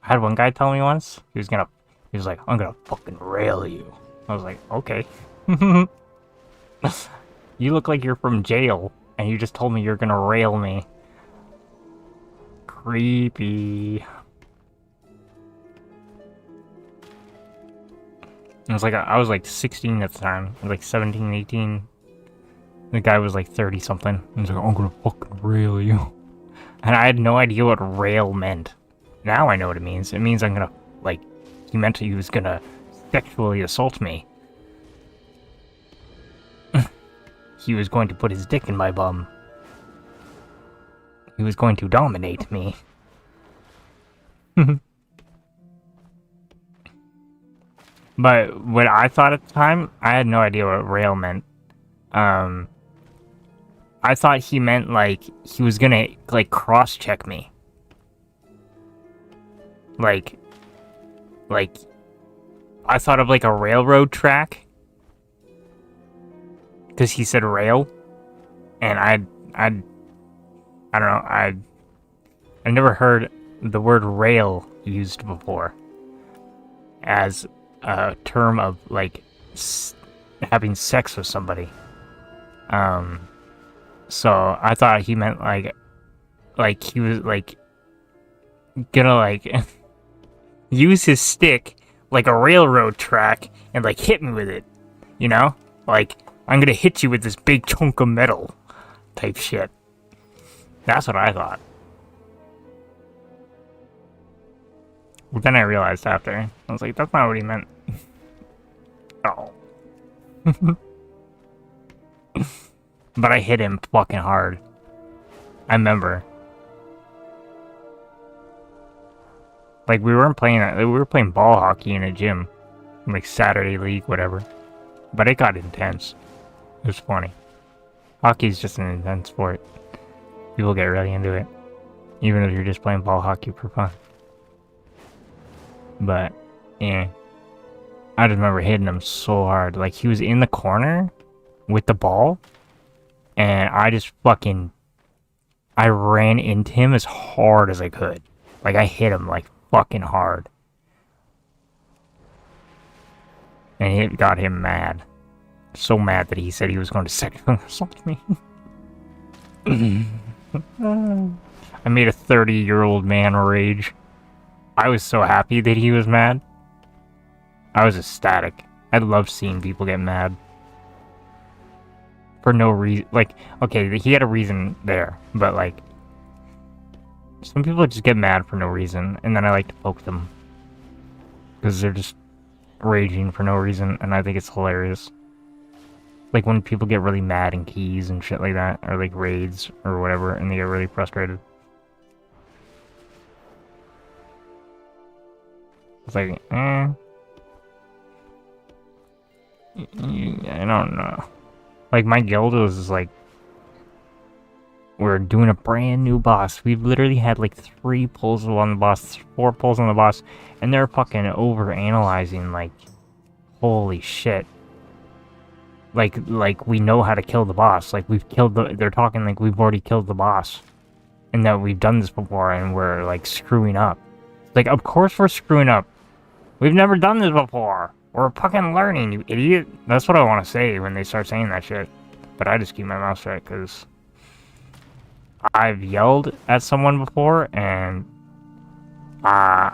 Speaker 1: I had one guy tell me once, he was like, I'm gonna fucking rail you. I was like, okay. You look like you're from jail, and you just told me you're gonna rail me. Creepy. It was like, I was like 16 at the time, like 17, 18. The guy was like 30 something. He was like, I'm gonna fucking rail you. And I had no idea what rail meant. Now I know what it means. It means I'm gonna, like, he meant he was gonna sexually assault me. He was going to put his dick in my bum. He was going to dominate me. But what I thought at the time, I had no idea what rail meant. I thought he meant, like, he was gonna, like, cross-check me. Like, I thought of, like, a railroad track. Because he said rail. And I don't know, I never heard the word rail used before. As a term of, like, having sex with somebody. So I thought he meant, like he was, like, gonna, like, use his stick like a railroad track and, like, hit me with it, you know? Like, I'm gonna hit you with this big chunk of metal type shit. That's what I thought. But then I realized after, I was like, that's not what he meant. But I hit him fucking hard. I remember. Like, we were playing ball hockey in a gym. Like, Saturday league, whatever. But it got intense. It was funny. Hockey's just an intense sport. People get really into it. Even if you're just playing ball hockey for fun. But, yeah. I just remember hitting him so hard. Like, he was in the corner with the ball. And I just fucking... I ran into him as hard as I could. Like, I hit him, like, fucking hard. And it got him mad. So mad that he said he was going to sexually assault me. I made a 30-year-old man rage. I was so happy that he was mad. I was ecstatic. I love seeing people get mad. For no reason. Like, okay, he had a reason there. But, like, some people just get mad for no reason. And then I like to poke them. Because they're just raging for no reason. And I think it's hilarious. Like, when people get really mad in keys and shit like that. Or, like, raids or whatever. And they get really frustrated. It's like, I don't know. Like, my guild was like, we're doing a brand new boss. We've literally had like 3 pulls on the boss, 4 pulls on the boss, and they're fucking over analyzing. Like, holy shit. Like we know how to kill the boss. Like, we've killed they're talking like we've already killed the boss. And that we've done this before and we're like screwing up. Like, of course we're screwing up. We've never done this before. We're fucking learning, you idiot. That's what I want to say when they start saying that shit. But I just keep my mouth shut because I've yelled at someone before and I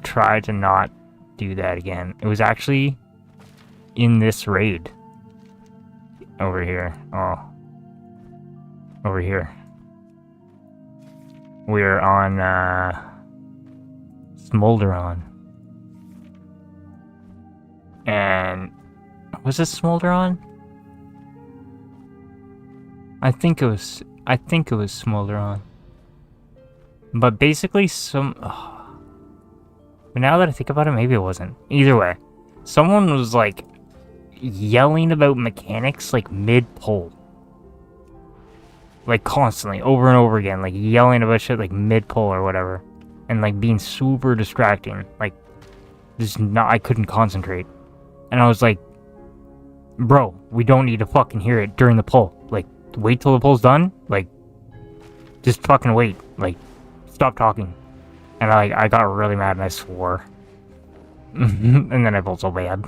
Speaker 1: tried to not do that again. It was actually in this raid. Over here. Oh. Over here. We're on Smolderon. And was it Smolderon? I think it was Smolderon. But basically but now that I think about it, maybe it wasn't. Either way, someone was like yelling about mechanics like mid-pull. Like constantly, over and over again, like yelling about shit like mid-pull or whatever. And like being super distracting. Like, I couldn't concentrate. And I was like, bro, we don't need to fucking hear it during the pull. Like, wait till the pull's done. Like, just fucking wait. Like, stop talking. And I got really mad and I swore. And then I felt so bad.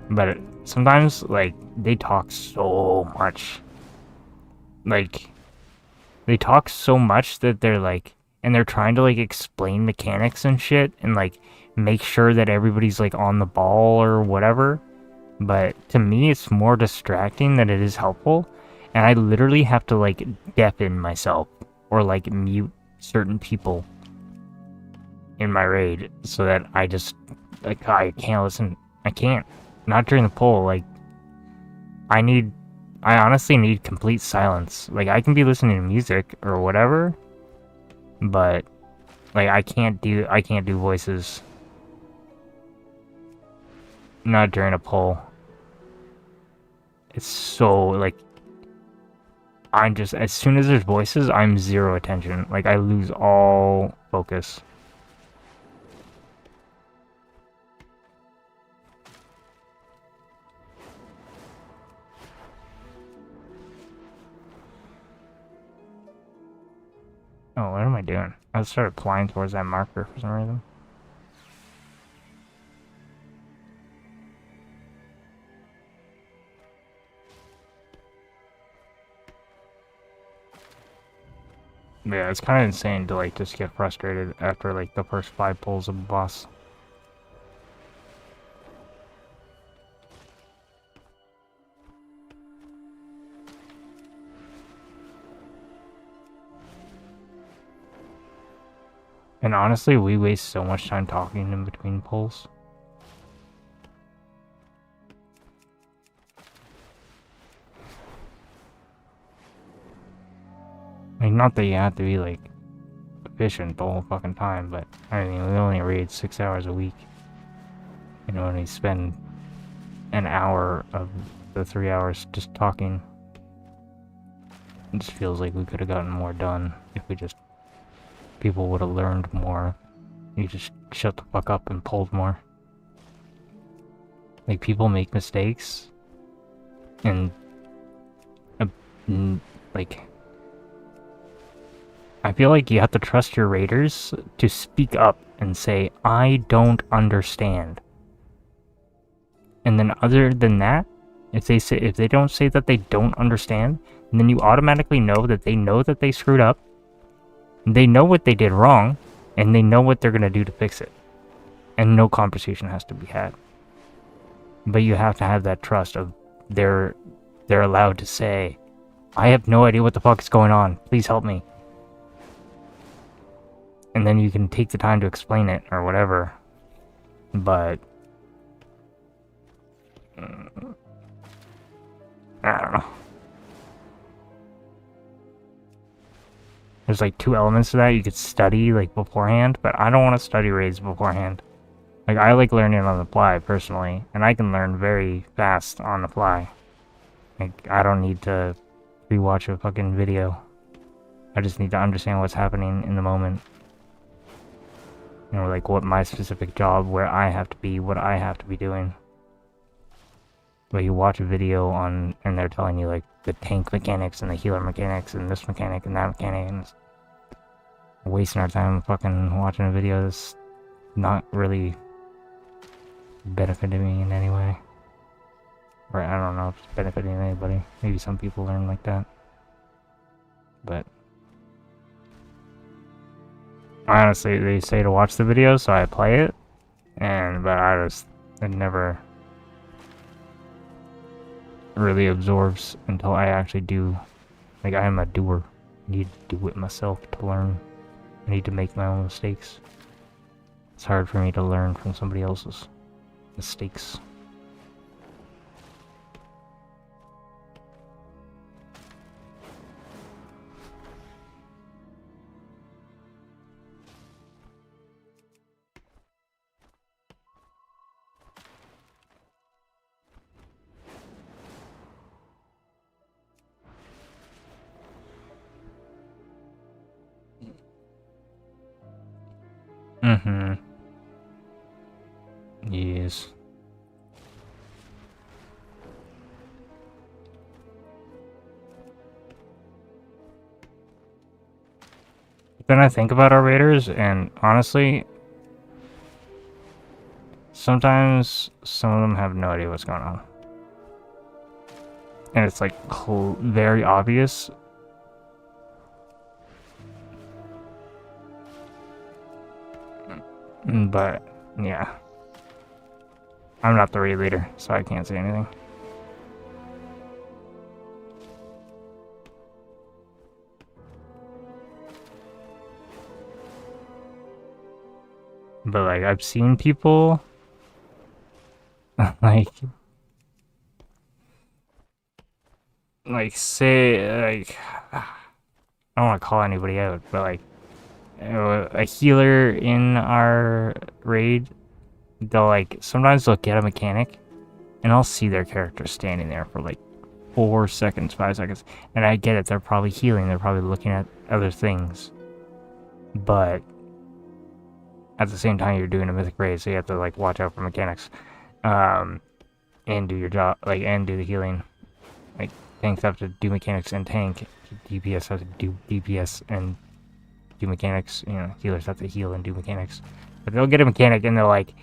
Speaker 1: But sometimes, like, they talk so much. Like, they talk so much that they're like, and they're trying to like explain mechanics and shit and like make sure that everybody's like on the ball or whatever. But to me, it's more distracting than it is helpful. And I literally have to like deafen myself or like mute certain people in my raid so that I just like I can't listen. I can't. Not during the poll. Like, I honestly need complete silence. Like, I can be listening to music or whatever, but like I can't do voices. Not during a poll. It's so like I'm just, as soon as there's voices, I'm zero attention. Like, I lose all focus. Oh, what am I doing? I started flying towards that marker for some reason. Yeah, it's kind of insane to like just get frustrated after like the first 5 pulls of a boss. And honestly, we waste so much time talking in between pulls. Not that you have to be, like, efficient the whole fucking time, but, I mean, we only raid 6 hours a week. You know, and we spend an hour of the 3 hours just talking. It just feels like we could have gotten more done if we just... people would have learned more. You just shut the fuck up and pulled more. Like, people make mistakes, and like, I feel like you have to trust your raiders to speak up and say, I don't understand. And then other than that, if they don't say that they don't understand, then you automatically know that they screwed up, they know what they did wrong, and they know what they're gonna do to fix it. And no conversation has to be had. But you have to have that trust of they're allowed to say, I have no idea what the fuck is going on. Please help me. And then you can take the time to explain it or whatever. But I don't know. There's like two elements to that. You could study like beforehand, but I don't want to study raids beforehand. Like, I like learning on the fly personally, and I can learn very fast on the fly. Like, I don't need to rewatch a fucking video. I just need to understand what's happening in the moment. You know, like what my specific job, where I have to be, what I have to be doing. But you watch a video on, and they're telling you like the tank mechanics and the healer mechanics and this mechanic and that mechanic, and it's wasting our time fucking watching a video that's not really benefiting me in any way. Or I don't know if it's benefiting anybody. Maybe some people learn like that. But honestly, they say to watch the video, so I play it. But it never really absorbs until I actually do. Like, I am a doer. I need to do it myself to learn. I need to make my own mistakes. It's hard for me to learn from somebody else's mistakes. Yes. Then I think about our raiders, and honestly, sometimes some of them have no idea what's going on. And it's like very obvious. But, yeah. I'm not the raid leader, so I can't say anything. But, like, I've seen people, say, like, I don't want to call anybody out, but, like, a healer in our raid, sometimes they'll get a mechanic, and I'll see their character standing there for, like, 4 seconds, 5 seconds, and I get it, they're probably healing, they're probably looking at other things, but at the same time, you're doing a mythic raid, so you have to, like, watch out for mechanics, and do your job, like, and do the healing. Like, tanks have to do mechanics and tank, DPS have to do DPS and do mechanics, you know, healers have to heal and do mechanics. But they'll get a mechanic and they're like,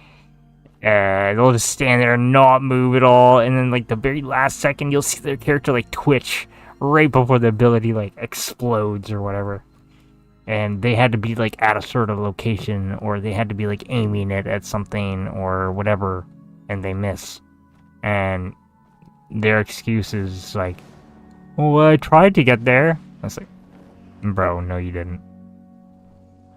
Speaker 1: they'll just stand there and not move at all, and then, like, the very last second, you'll see their character, like, twitch right before the ability, like, explodes or whatever. And they had to be, like, at a sort of location, or they had to be, like, aiming it at something or whatever, and they miss. And their excuse is like, well, I tried to get there. I was like, bro, no you didn't.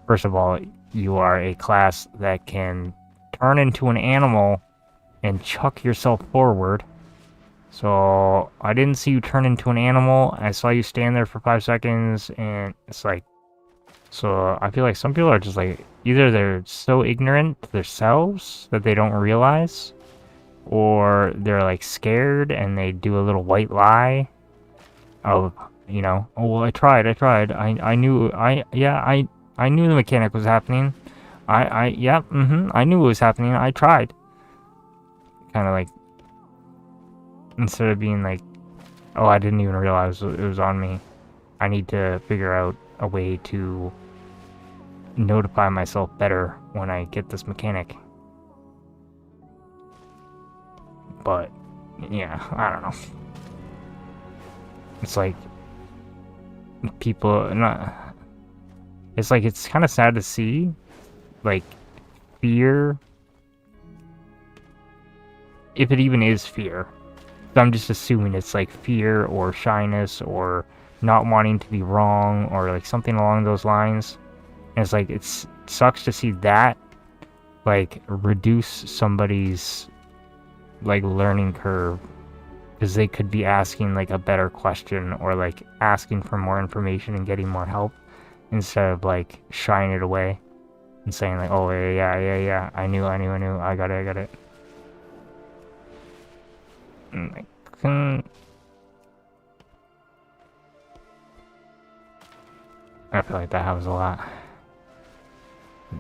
Speaker 1: First of all, you are a class that can turn into an animal and chuck yourself forward. So I didn't see you turn into an animal. I saw you stand there for 5 seconds, and it's like, so I feel like some people are just like, either they're so ignorant to themselves that they don't realize, or they're like scared and they do a little white lie of, you know, oh well, I tried. I knew I knew the mechanic was happening. I knew it was happening. I tried. Kind of like, instead of being like, oh, I didn't even realize it was on me. I need to figure out a way to notify myself better when I get this mechanic. But, yeah, I don't know. It's like, people, it's like, it's kind of sad to see, like, fear, if it even is fear. I'm just assuming it's like fear or shyness or not wanting to be wrong or like something along those lines. And it's like, it sucks to see that like reduce somebody's like learning curve, because they could be asking like a better question or like asking for more information and getting more help, instead of like shying it away and saying like, oh yeah, I knew, I got it. And like, I feel like that happens a lot.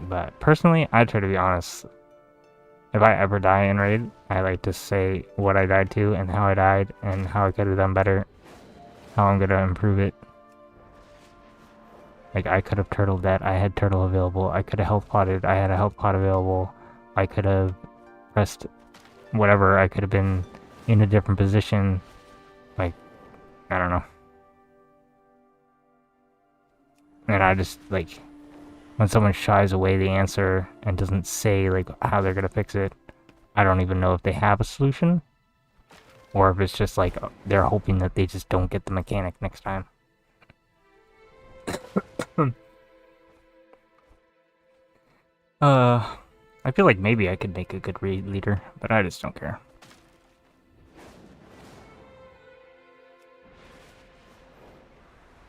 Speaker 1: But personally, I try to be honest. If I ever die in raid, I like to say what I died to and how I died and how I could have done better, how I'm gonna improve it. Like, I could have turtled that, I had turtle available. I could have health potted, I had a health pot available. I could have pressed whatever, I could have been in a different position. Like, I don't know. And I just, like, when someone shies away the answer and doesn't say, like, how they're gonna fix it, I don't even know if they have a solution, or if it's just, like, they're hoping that they just don't get the mechanic next time. I feel like maybe I could make a good raid leader, but I just don't care.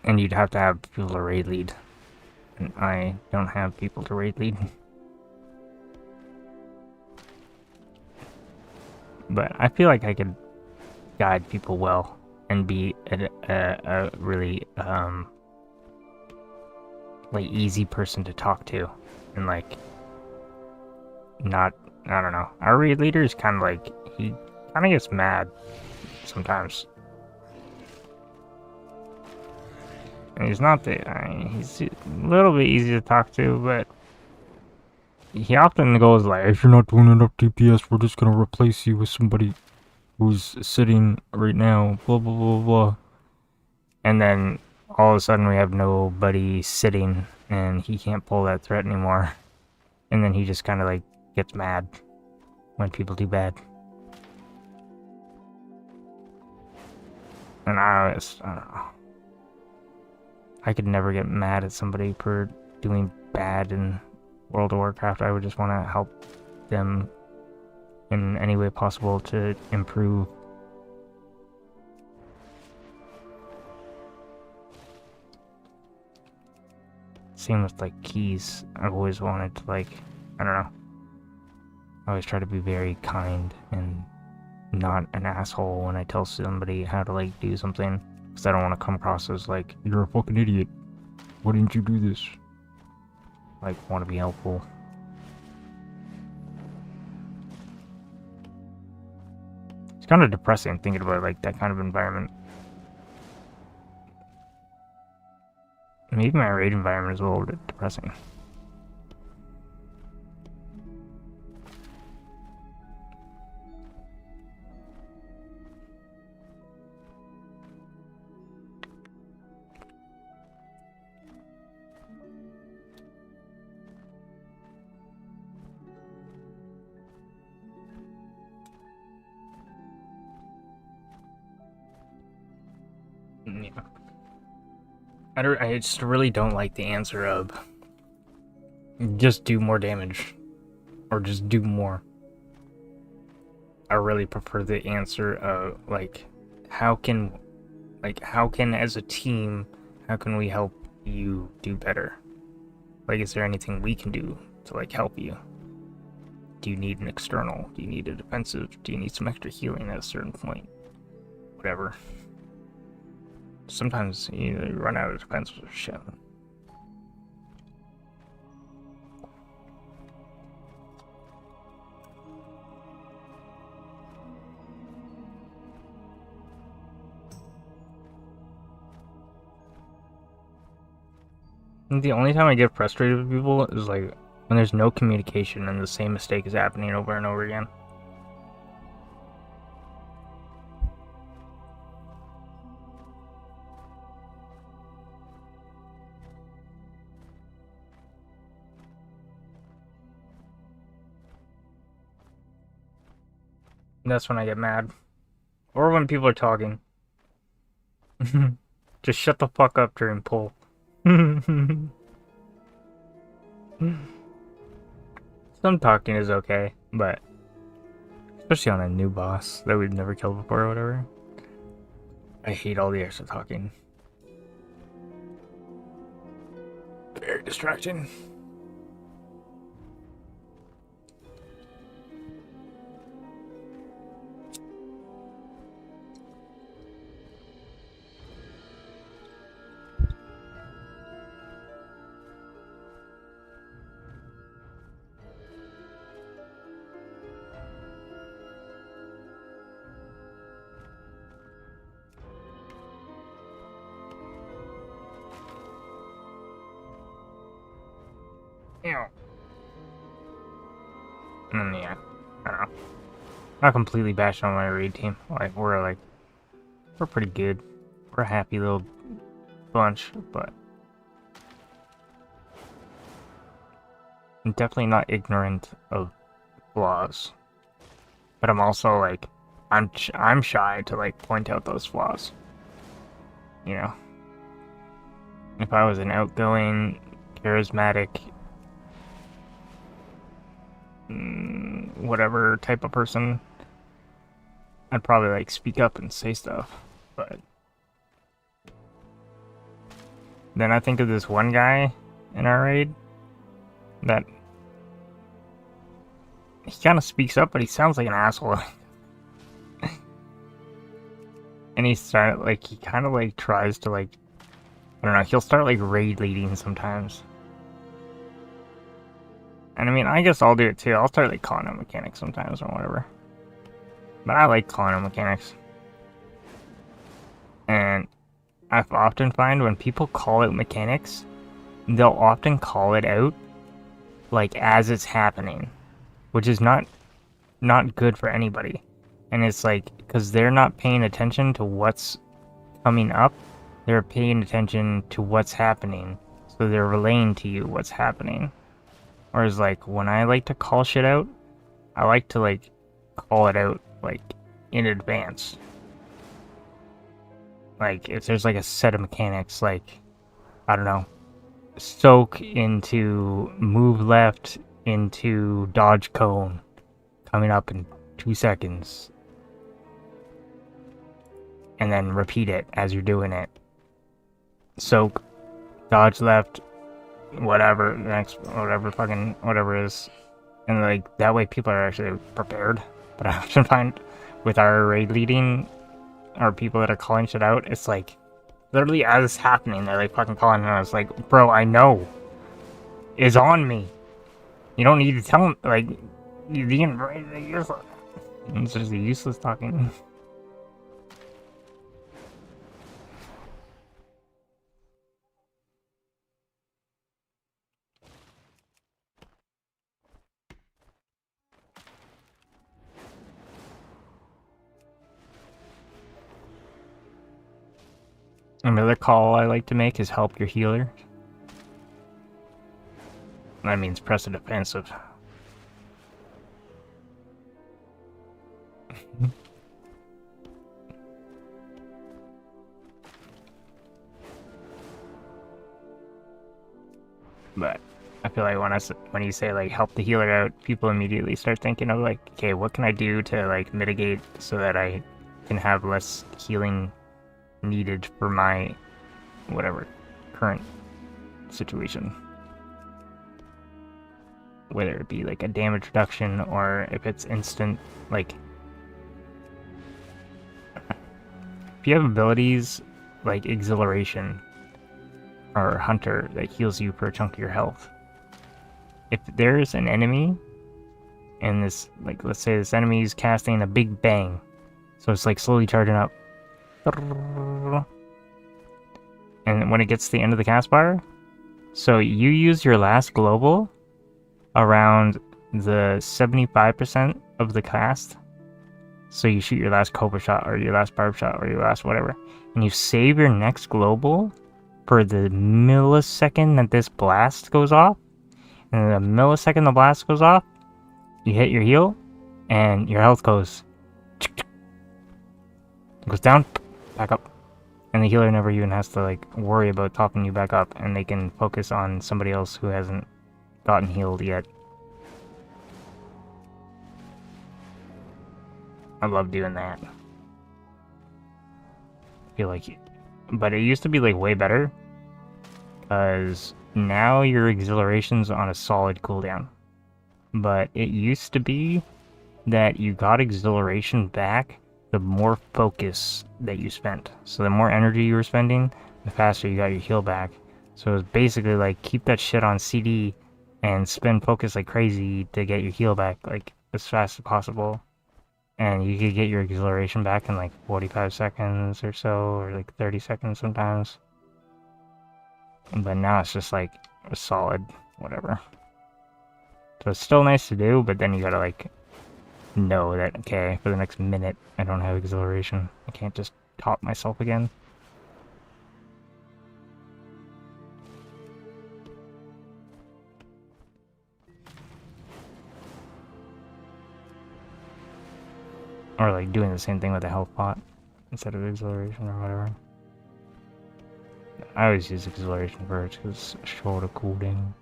Speaker 1: And you'd have to have people to raid lead. And I don't have people to raid lead. But I feel like I could guide people well and be a really like easy person to talk to, and like not, I don't know. Our raid leader is kind of like, he kind of gets mad sometimes. And he's not the, he's a little bit easy to talk to, but he often goes like, if you're not doing enough DPS, we're just gonna replace you with somebody who's sitting right now, blah blah blah blah. And then all of a sudden we have nobody sitting, and he can't pull that threat anymore. And then he just kind of like gets mad when people do bad. And I don't know. I could never get mad at somebody for doing bad in World of Warcraft. I would just want to help them in any way possible to improve. Same with like keys. I've always wanted to, like, I don't know. I always try to be very kind and not an asshole when I tell somebody how to like do something. Because I don't want to come across as like, you're a fucking idiot. Why didn't you do this? Like, want to be helpful. It's kind of depressing thinking about like that kind of environment. Maybe my raid environment is a little bit depressing. Yeah. I just really don't like the answer of just do more damage or just do more. I really prefer the answer of like, how can as a team, how can we help you do better? Like, is there anything we can do to like help you? Do you need an external? Do you need a defensive? Do you need some extra healing at a certain point? Whatever. Sometimes you run out of defensive shit. The only time I get frustrated with people is like when there's no communication and the same mistake is happening over and over again. And that's when I get mad. Or when people are talking. Just shut the fuck up during pull. Some talking is okay, but especially on a new boss that we've never killed before or whatever. I hate all the extra talking. Very distracting. Yeah, I don't know. Not completely bashing on my raid team. We're pretty good. We're a happy little bunch, but I'm definitely not ignorant of flaws. But I'm also like, I'm shy to like point out those flaws. You know, if I was an outgoing, charismatic, whatever type of person, I'd probably like speak up and say stuff. But then I think of this one guy in our raid that he kind of speaks up, but he sounds like an asshole. And he kind of like tries to like, I don't know, he'll start like raid leading sometimes. And I mean, I guess I'll do it too. I'll start like calling out mechanics sometimes or whatever. But I like calling out mechanics. And I've often find when people call out mechanics, they'll often call it out like as it's happening, which is not good for anybody. And it's like, because they're not paying attention to what's coming up, they're paying attention to what's happening, so they're relaying to you what's happening. Whereas like when I like to call shit out, I like to like call it out like in advance. Like if there's like a set of mechanics, like I don't know, soak into move left into dodge cone coming up in 2 seconds, and then repeat it as you're doing it. Soak, dodge left, whatever, next, whatever is. And like, that way people are actually prepared. But I often find with our raid leading, or people that are calling shit out, it's like, literally as it's happening, they're like fucking calling, and I was like, bro, I know. It's on me. You don't need to tell them, like, it's just useless talking. Another call I like to make is help your healer. That means press a defensive. But I feel like when you say like help the healer out, people immediately start thinking of like, okay, what can I do to like mitigate so that I can have less healing needed for my whatever current situation. Whether it be like a damage reduction or if it's instant, like if you have abilities like Exhilaration or Hunter that heals you for a chunk of your health. If there's an enemy and this, like let's say this enemy is casting a big bang, so it's like slowly charging up, and when it gets to the end of the cast bar, so you use your last global around the 75% of the cast, so you shoot your last cobra shot or your last barb shot or your last whatever, and you save your next global for the millisecond that this blast goes off, and the millisecond the blast goes off, you hit your heal, and your health goes down, back up. And the healer never even has to like worry about topping you back up, and they can focus on somebody else who hasn't gotten healed yet. I love doing that. I feel like, but it used to be like way better, because now your Exhilaration's on a solid cooldown. But it used to be that you got Exhilaration back the more focus that you spent. So the more energy you were spending, the faster you got your heal back. So it was basically like keep that shit on CD and spend focus like crazy to get your heal back like as fast as possible. And you could get your Exhilaration back in like 45 seconds or so, or like 30 seconds sometimes. But now it's just like a solid whatever. So it's still nice to do, but then you gotta like know that, okay, for the next minute I don't have Exhilaration. I can't just top myself again. Or like doing the same thing with a health pot instead of Exhilaration or whatever. I always use Exhilaration first because it's shorter cooldown.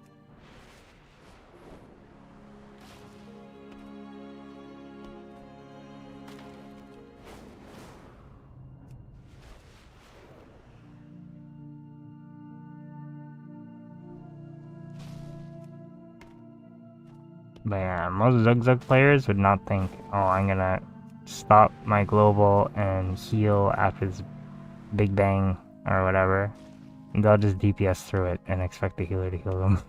Speaker 1: But yeah, most Zug players would not think, oh, I'm gonna stop my global and heal after this big bang or whatever. They'll just DPS through it and expect the healer to heal them.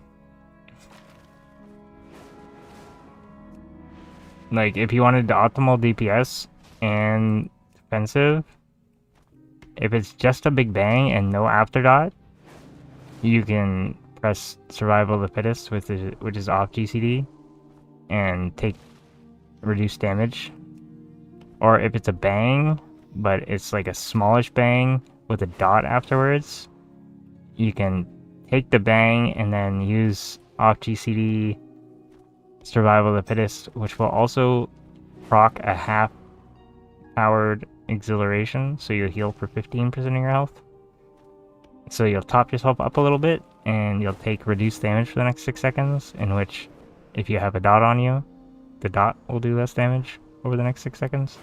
Speaker 1: Like, if you wanted to optimal DPS and defensive, if it's just a big bang and no after-dot, you can press Survival of the Fittest, which is off GCD, and take reduced damage. Or if it's a bang, but it's like a smallish bang with a dot afterwards, you can take the bang and then use off GCD Survival of the Fittest, which will also proc a half powered Exhilaration, so you'll heal for 15% of your health. So you'll top yourself up a little bit, and you'll take reduced damage for the next 6 seconds, in which, if you have a dot on you, the dot will do less damage over the next 6 seconds.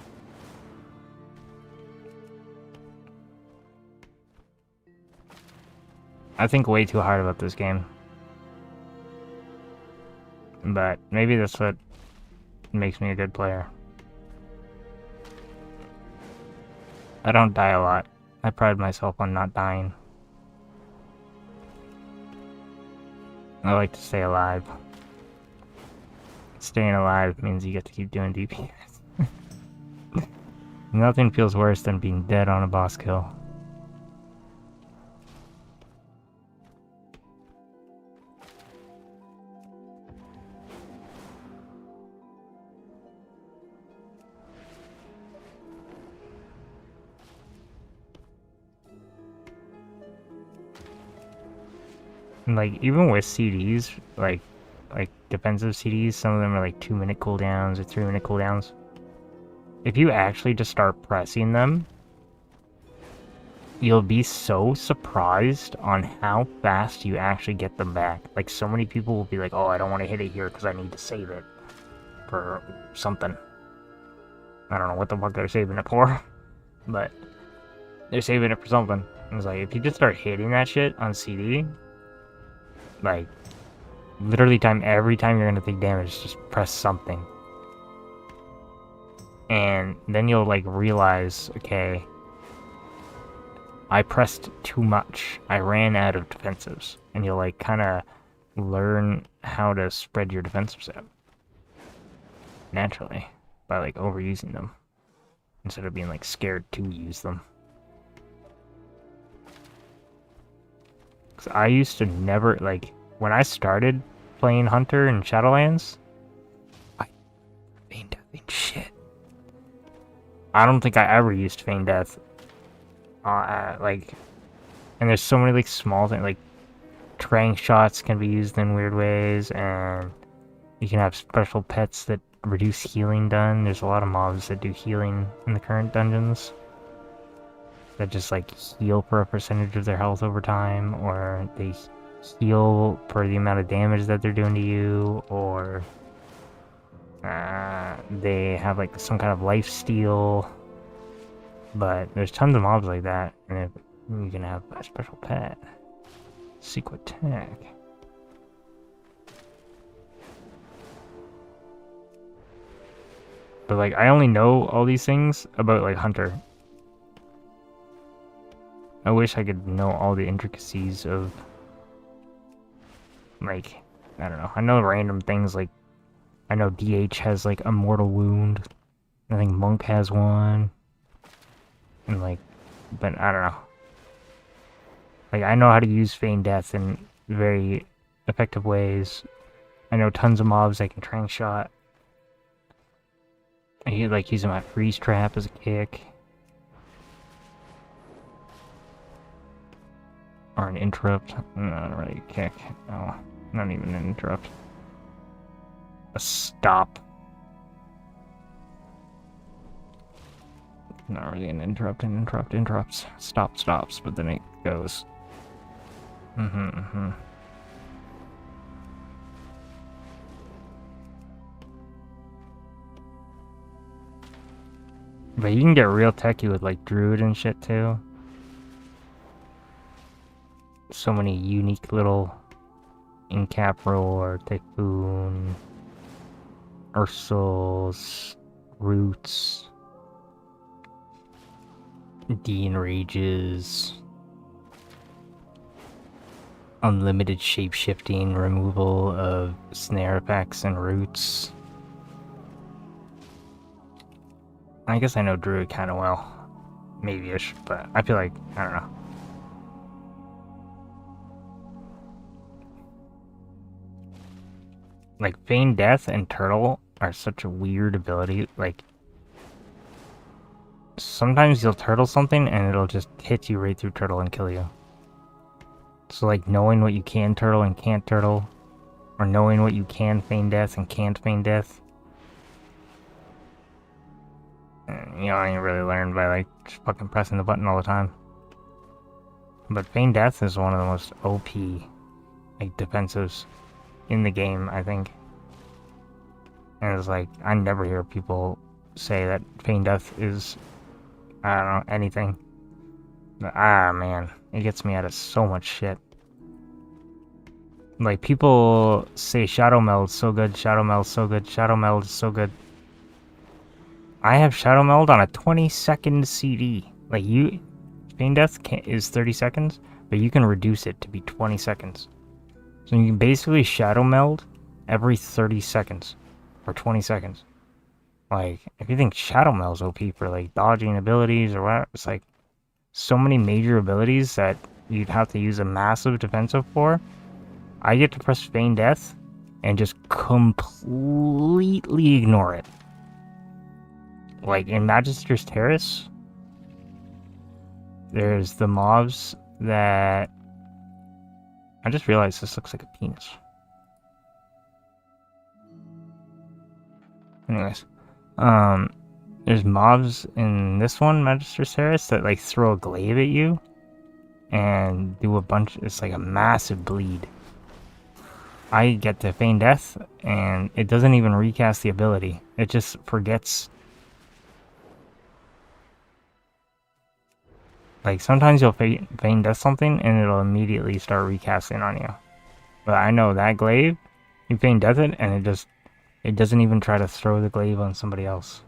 Speaker 1: I think way too hard about this game. But maybe that's what makes me a good player. I don't die a lot. I pride myself on not dying. I like to stay alive. Staying alive means you get to keep doing DPS. Nothing feels worse than being dead on a boss kill. Like, even with CDs, like defensive CDs, some of them are like 2-minute cooldowns or 3-minute cooldowns. If you actually just start pressing them, you'll be so surprised on how fast you actually get them back. Like, so many people will be like, oh, I don't want to hit it here because I need to save it for something. I don't know what the fuck they're saving it for, but they're saving it for something. It's like, if you just start hitting that shit on CD, like, literally every time you're gonna take damage, just press something. And then you'll, like, realize, okay, I pressed too much. I ran out of defensives. And you'll, like, kind of learn how to spread your defensives out. Naturally. By, like, overusing them. Instead of being, like, scared to use them. Because I used to never, like, when I started playing Hunter in Shadowlands, I feign death and shit. I don't think I ever used feign death. Like, and there's so many, like, small things, like, trank shots can be used in weird ways, and you can have special pets that reduce healing done. There's a lot of mobs that do healing in the current dungeons that just, like, heal for a percentage of their health over time, or they heal for the amount of damage that they're doing to you, or they have, like, some kind of life steal. But there's tons of mobs like that, and if you can have a special pet. Secret tag. But, like, I only know all these things about, like, Hunter. I wish I could know all the intricacies of, like, I don't know. I know random things, like, I know DH has, like, a mortal wound. I think Monk has one. And, like, but I don't know. Like, I know how to use feign death in very effective ways. I know tons of mobs I can trank shot. I like using my freeze trap as a kick. Or an interrupt. Not really a kick. No, not even an interrupt. A stop. Not really an interrupts. Stop stops, but then it goes. But you can get real techy with, like, Druid and shit too. So many unique little Incap Roar, Typhoon, Ursals, Roots, Dean Rages, unlimited shapeshifting, removal of snare effects and roots. I guess I know Druid kind of well. Maybe-ish, but I feel like, I don't know. Like, Feign Death and Turtle are such a weird ability. Like, sometimes you'll turtle something and it'll just hit you right through turtle and kill you. So, like, knowing what you can turtle and can't turtle, or knowing what you can feign death and can't feign death, you know, you really learn by, like, just fucking pressing the button all the time. But feign death is one of the most OP, like, defensives in the game, I think. And it's like, I never hear people say that feign death is, I don't know, anything. But, man, it gets me out of so much shit. Like, people say Shadow Meld so good, Shadow Meld so good, Shadow Meld is so good. I have Shadow Meld on a 20-second CD. Like, feign death is 30 seconds, but you can reduce it to be 20 seconds. So you can basically Shadow Meld every 30 seconds, or 20 seconds. Like, if you think Shadow Meld's OP for, like, dodging abilities or whatever, it's like, so many major abilities that you'd have to use a massive defensive for. I get to press feign death and just completely ignore it. Like, in Magister's Terrace, there's the mobs that... I just realized this looks like a penis. Anyways, There's mobs in this one, Magister Ceres, that like throw a glaive at you and do a bunch. It's like a massive bleed. I get to feign death, and it doesn't even recast the ability. It just forgets. Like sometimes you'll feign death something, and it'll immediately start recasting on you. But I know that glaive, you feign death it, and it doesn't even try to throw the glaive on somebody else.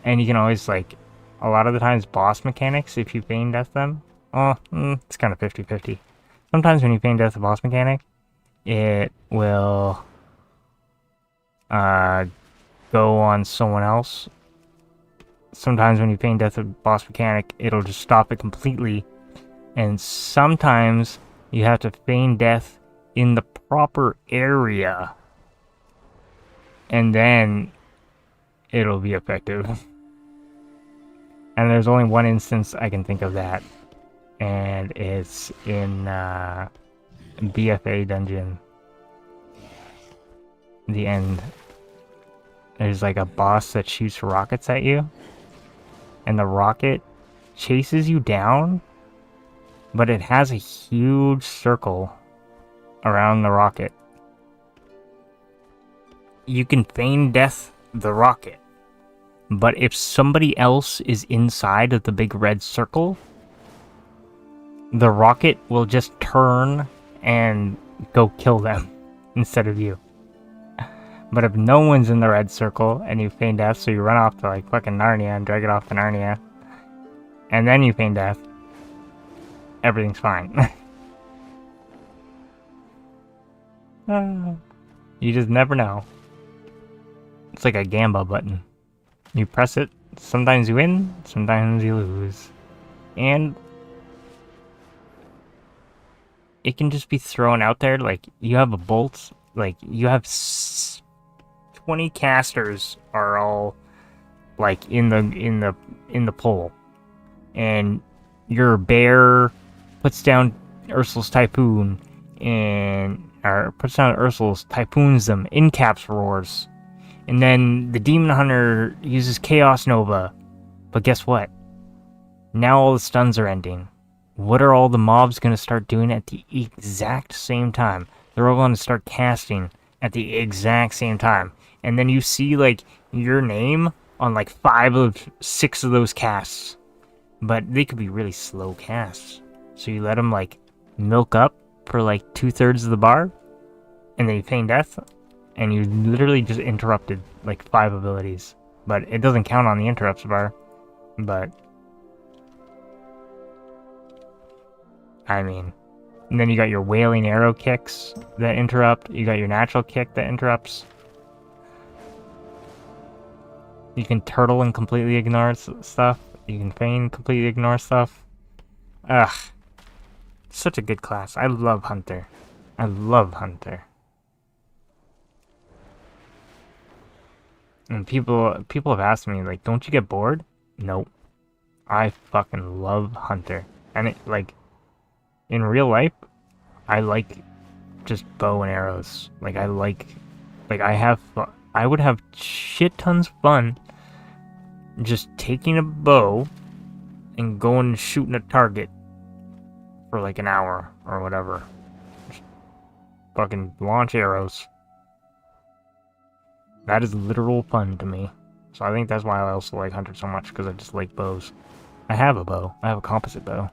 Speaker 1: And you can always, like, a lot of the times boss mechanics, if you feign death them, it's kind of 50-50. Sometimes when you feign death a boss mechanic, it will go on someone else. Sometimes when you feign death a boss mechanic, it'll just stop it completely. And sometimes you have to feign death in the proper area. And then it'll be effective. And there's only one instance I can think of that. And it's in BFA dungeon. The end. There's like a boss that shoots rockets at you. And the rocket chases you down. But it has a huge circle around the rocket. You can feign death the rocket. But if somebody else is inside of the big red circle, the rocket will just turn and go kill them instead of you. But if no one's in the red circle and you feign death, so you run off to like fucking Narnia and drag it off to Narnia, and then you feign death, everything's fine. You just never know. It's like a gamba button. You press it, sometimes you win, sometimes you lose. And it can just be thrown out there, like you have a bolt, like you have 20 casters are all like in the pole. And your bear puts down Ursul's Typhoon puts down Ursul's, typhoons them, in-caps roars. And then the Demon Hunter uses Chaos Nova. But guess what? Now all the stuns are ending. What are all the mobs going to start doing at the exact same time? They're all going to start casting at the exact same time. And then you see, like, your name on, like, 5 of 6 of those casts. But they could be really slow casts. So you let them, like, milk up for, like, 2/3 of the bar. And then you feign death. And you literally just interrupted, like, 5 abilities. But it doesn't count on the interrupts bar. But I mean, and then you got your wailing arrow kicks that interrupt. You got your natural kick that interrupts. You can turtle and completely ignore stuff. You can feign completely ignore stuff. Ugh. Such a good class. I love Hunter. I love Hunter. And people have asked me, like, don't you get bored? Nope. I fucking love Hunter. And it, like, in real life, I like just bow and arrows. Like, I would have shit tons of fun just taking a bow and going and shooting a target for like an hour or whatever. Just fucking launch arrows. That is literal fun to me. So I think that's why I also like Hunter so much, because I just like bows. I have a bow. I have a composite bow.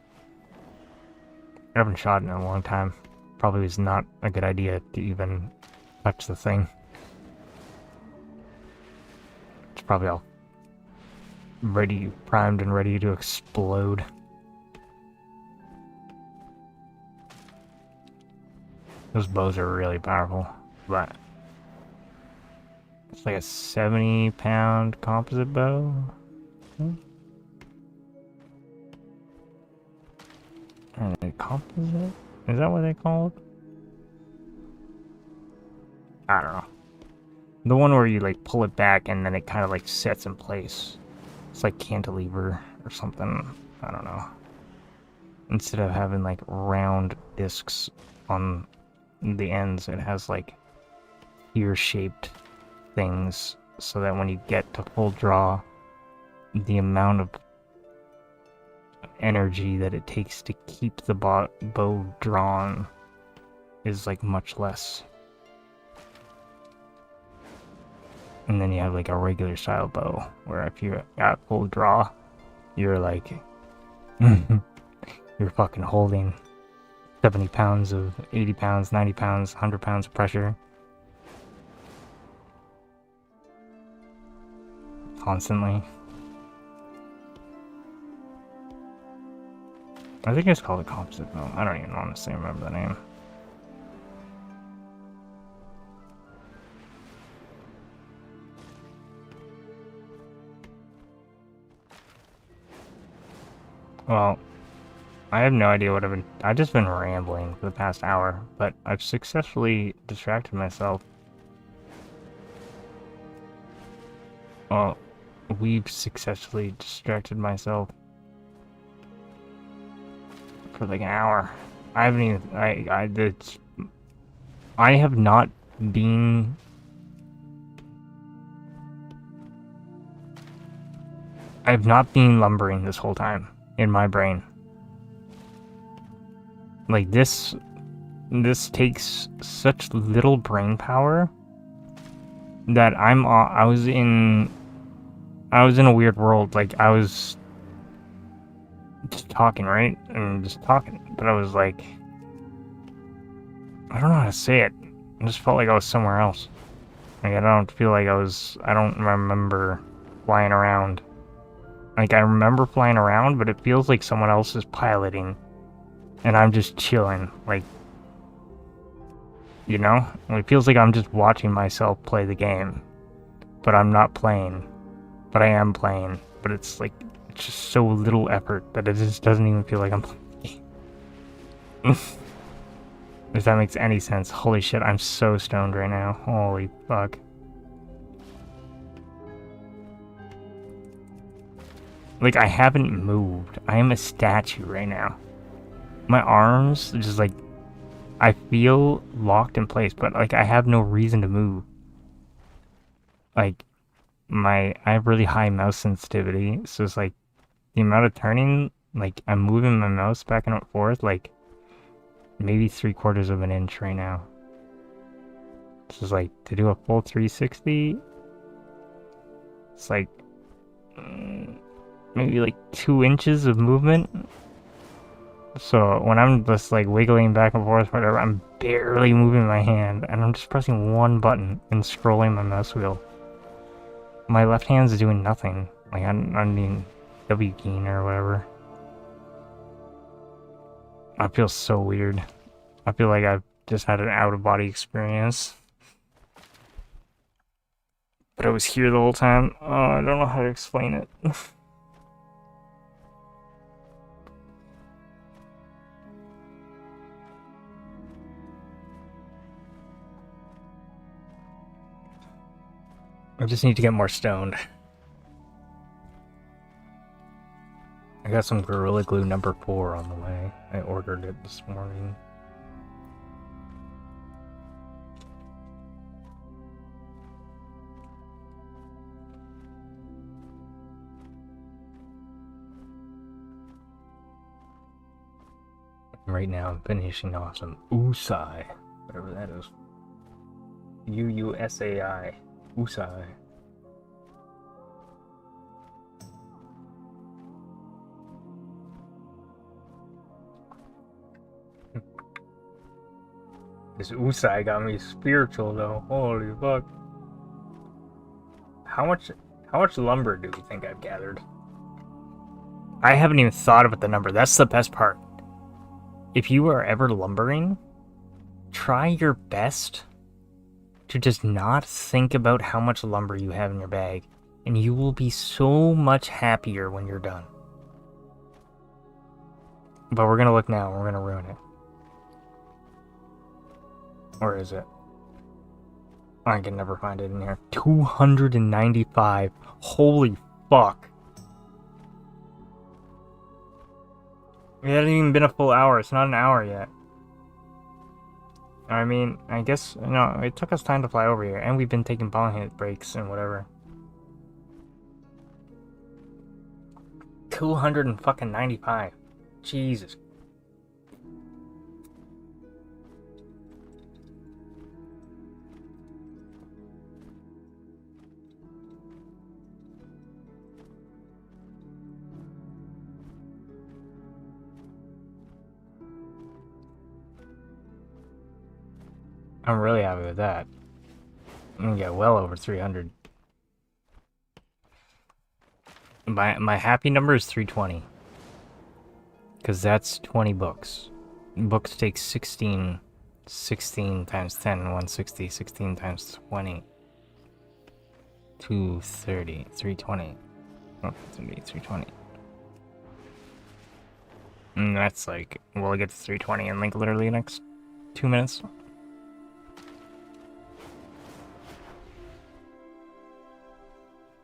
Speaker 1: I haven't shot in a long time. Probably was not a good idea to even touch the thing. It's probably all ready, primed and ready to explode. Those bows are really powerful, but it's like a 70-pound composite bow. Composite? Is that what they call it? I don't know. The one where you like pull it back and then it kind of like sets in place. It's like cantilever or something. I don't know. Instead of having like round discs on the ends, it has like ear-shaped things so that when you get to full draw, the amount of energy that it takes to keep the bow drawn is like much less. And then you have like a regular style bow, where if you're at full draw, you're like, you're fucking holding 70 pounds of 80 pounds, 90 pounds, 100 pounds of pressure. Constantly. I think it's called a composite bow. I don't even honestly remember the name. Well, I have no idea what I've just been rambling for the past hour, but I've successfully distracted myself. Well, we've successfully distracted myself for like an hour. I haven't even, I have not been lumbering this whole time in my brain. Like this takes such little brain power that I was in a weird world. Like I was just talking, right? And just talking, but I was like, I don't know how to say it. I just felt like I was somewhere else. Like I don't remember flying around. Like I remember flying around, but it feels like someone else is piloting and I'm just chilling, like, you know? It feels like I'm just watching myself play the game, but I'm not playing, but I am playing, but it's like, it's just so little effort that it just doesn't even feel like I'm playing. If that makes any sense. Holy shit, I'm so stoned right now. Holy fuck. Like, I haven't moved. I am a statue right now. My arms just like, I feel locked in place, but like I have no reason to move. Like, I have really high mouse sensitivity, so it's like the amount of turning, like I'm moving my mouse back and forth like maybe 3/4 of an inch right now. This is like, to do a full 360, it's like maybe like 2 inches of movement. So when I'm just like wiggling back and forth, whatever, I'm barely moving my hand, and I'm just pressing one button and scrolling my mouse wheel. My left hand's doing nothing. Like I mean, W key or whatever. I feel so weird. I feel like I've just had an out-of-body experience. But I was here the whole time. Oh, I don't know how to explain it. I just need to get more stoned. I got some Gorilla Glue number 4 on the way. I ordered it this morning. Right now I'm finishing off some Usai, whatever that is. Uusai. Usai. This Usai got me spiritual though. Holy fuck. How much lumber do you think I've gathered? I haven't even thought about the number. That's the best part. If you are ever lumbering, try your best to just not think about how much lumber you have in your bag, and you will be so much happier when you're done. But we're gonna look now, we're gonna ruin it. Or is it? I can never find it in here. 295. Holy fuck. It hasn't even been a full hour. It's not an hour yet. I mean, I guess, no, it took us time to fly over here, and we've been taking bomb hit breaks and whatever. 295. Jesus. I'm really happy with that. I'm gonna get well over 300. My happy number is 320. Because that's 20 books. Books take 16. 16 times 10, 160. 16 times 20. 230. 320. Oh, 320. And that's like, we'll get to 320 in like literally the next 2 minutes.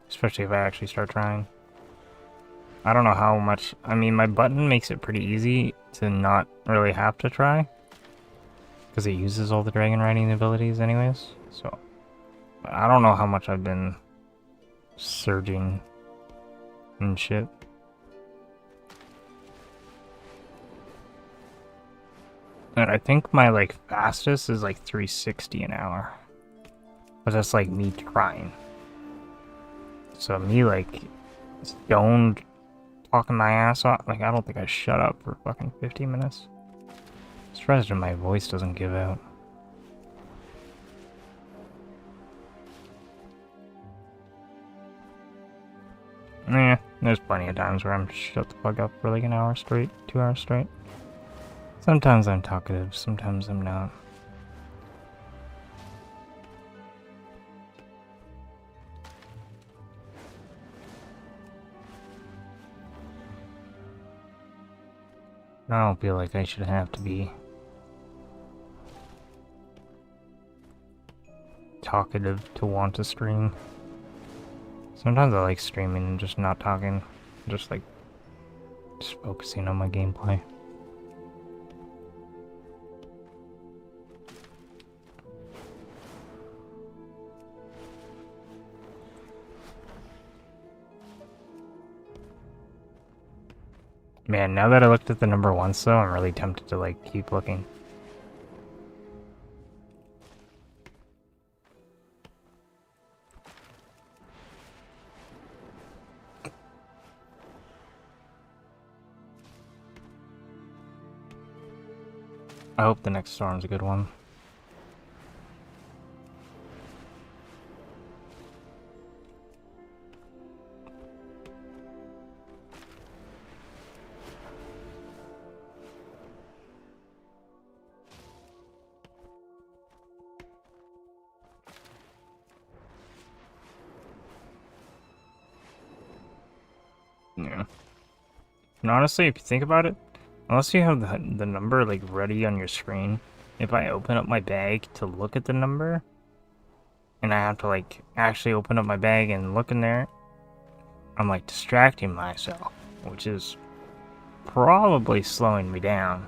Speaker 1: Especially if I actually start trying. I don't know how much. I mean, my button makes it pretty easy to not really have to try. Because it uses all the dragon riding abilities anyways. So, I don't know how much I've been surging and shit. And I think my like fastest is like 360 an hour. But that's like me trying. So me like stoned talking my ass off. Like I don't think I shut up for fucking 50 minutes. Surprised that my voice doesn't give out. There's plenty of times where I'm shut the fuck up for like an hour straight, 2 hours straight. Sometimes I'm talkative, sometimes I'm not. I don't feel like I should have to be talkative to want to stream. Sometimes I like streaming and just not talking, just focusing on my gameplay. Man, now that I looked at the number once though, I'm really tempted to like keep looking. I hope the next storm's a good one. Yeah. And honestly, if you think about it, unless you have the number like ready on your screen, if I open up my bag to look at the number, and I have to like actually open up my bag and look in there, I'm like distracting myself, which is probably slowing me down.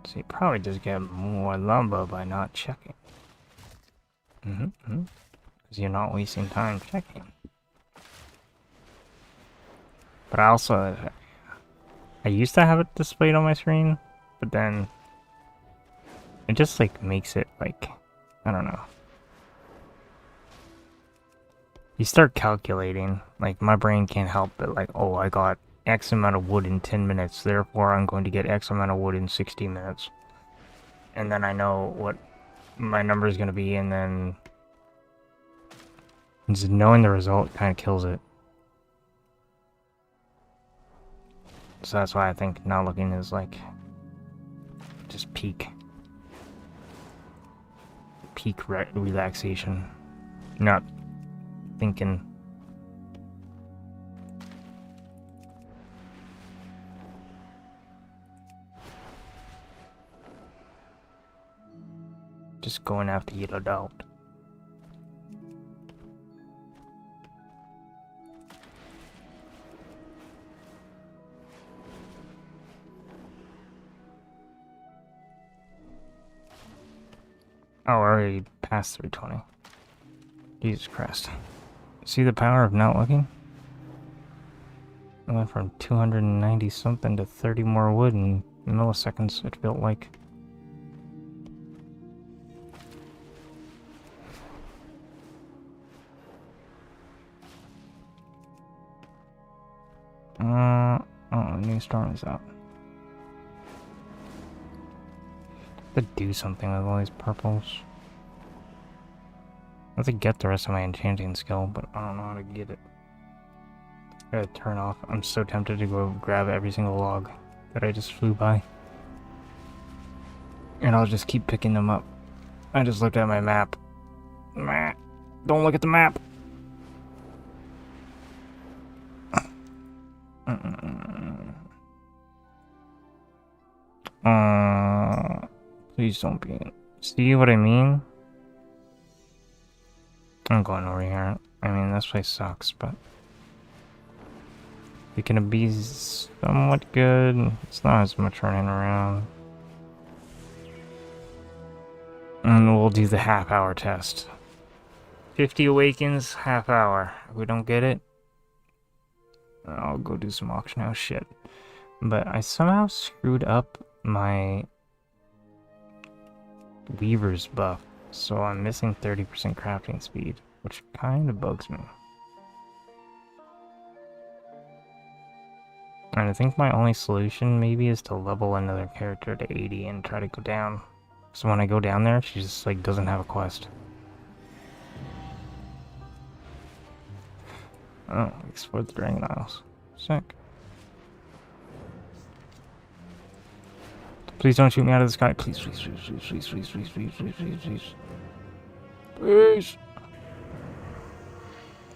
Speaker 1: So you probably just get more lumber by not checking. Because you're not wasting time checking. But I used to have it displayed on my screen, but then it just like makes it like, I don't know. You start calculating, like my brain can't help but like, oh, I got X amount of wood in 10 minutes, therefore I'm going to get X amount of wood in 60 minutes. And then I know what my number is going to be, and then just knowing the result kind of kills it. So that's why I think not looking is like just peak relaxation, not thinking. Just going after yellow doubt. Oh, I already passed 320. Jesus Christ. See the power of not looking? I went from 290 something to 30 more wood in milliseconds, it felt like. Oh, new storm is out. To do something with all these purples. I have to get the rest of my enchanting skill, but I don't know how to get it. I gotta turn off. I'm so tempted to go grab every single log that I just flew by. And I'll just keep picking them up. I just looked at my map. Don't look at the map! Please don't be. See what I mean? I'm going over here. I mean, this place sucks, but it can be somewhat good. It's not as much running around. And we'll do the half-hour test. 50 awakens, half hour. If we don't get it, I'll go do some auction house shit. But I somehow screwed up my Weaver's buff, so I'm missing 30% crafting speed, which kind of bugs me. And I think my only solution maybe is to level another character to 80 and try to go down. So when I go down there, she just like doesn't have a quest. Oh, explore the Dragon Isles. Sick. Please don't shoot me out of the sky. Please, please, please, please, please, please, please, please, please, please, please. Please.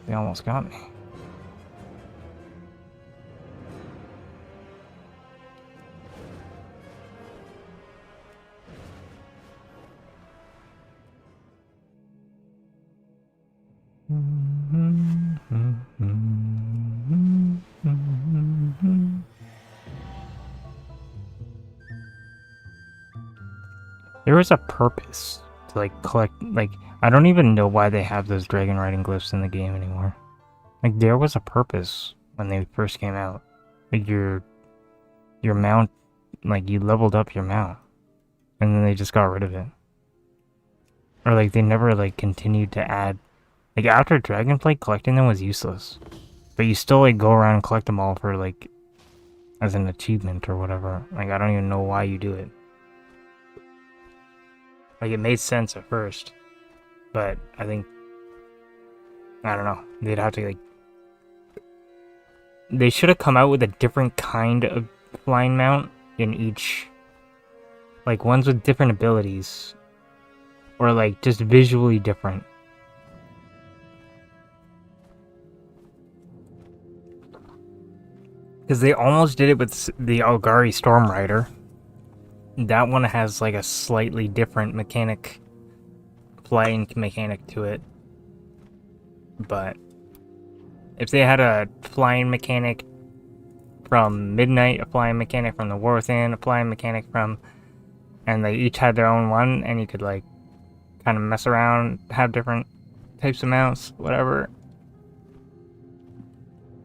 Speaker 1: They almost got me. There was a purpose to like collect, like, I don't even know why they have those dragon riding glyphs in the game anymore. Like, there was a purpose when they first came out. Like, your mount, like, you leveled up your mount, and then they just got rid of it. Or like, they never like continued to add, like, after Dragonflight, collecting them was useless. But you still like go around and collect them all for like, as an achievement or whatever. Like, I don't even know why you do it. Like, it made sense at first, but I think, I don't know, they'd have to, like, they should have come out with a different kind of flying mount in each, like, ones with different abilities, or, like, just visually different. Because they almost did it with the Algari Stormrider. That one has like a slightly different flying mechanic to it. But if they had a flying mechanic from Midnight, a flying mechanic from the War Within, a flying mechanic from, and they each had their own one, and you could like kind of mess around, have different types of mounts, whatever.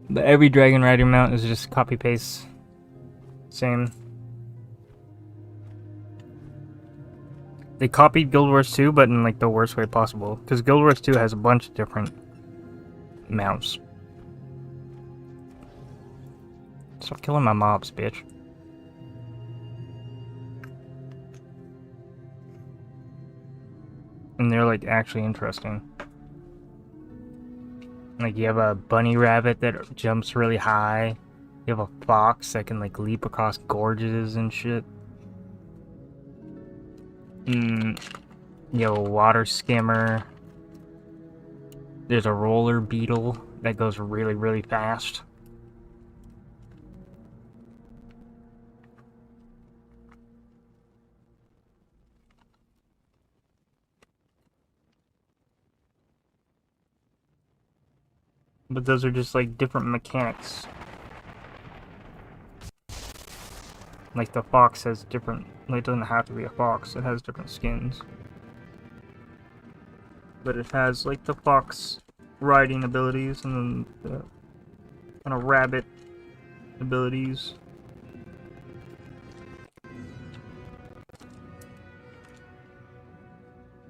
Speaker 1: But every Dragon Rider mount is just copy paste, same. They copied Guild Wars 2, but in like the worst way possible. Because Guild Wars 2 has a bunch of different mounts. Stop killing my mobs, bitch. And they're like actually interesting. Like, you have a bunny rabbit that jumps really high. You have a fox that can like leap across gorges and shit. You have a water skimmer. There's a roller beetle that goes really, really fast. But those are just like different mechanics. Like the fox has different, like, it doesn't have to be a fox, it has different skins. but it has like the fox riding abilities and then the kind of rabbit abilities.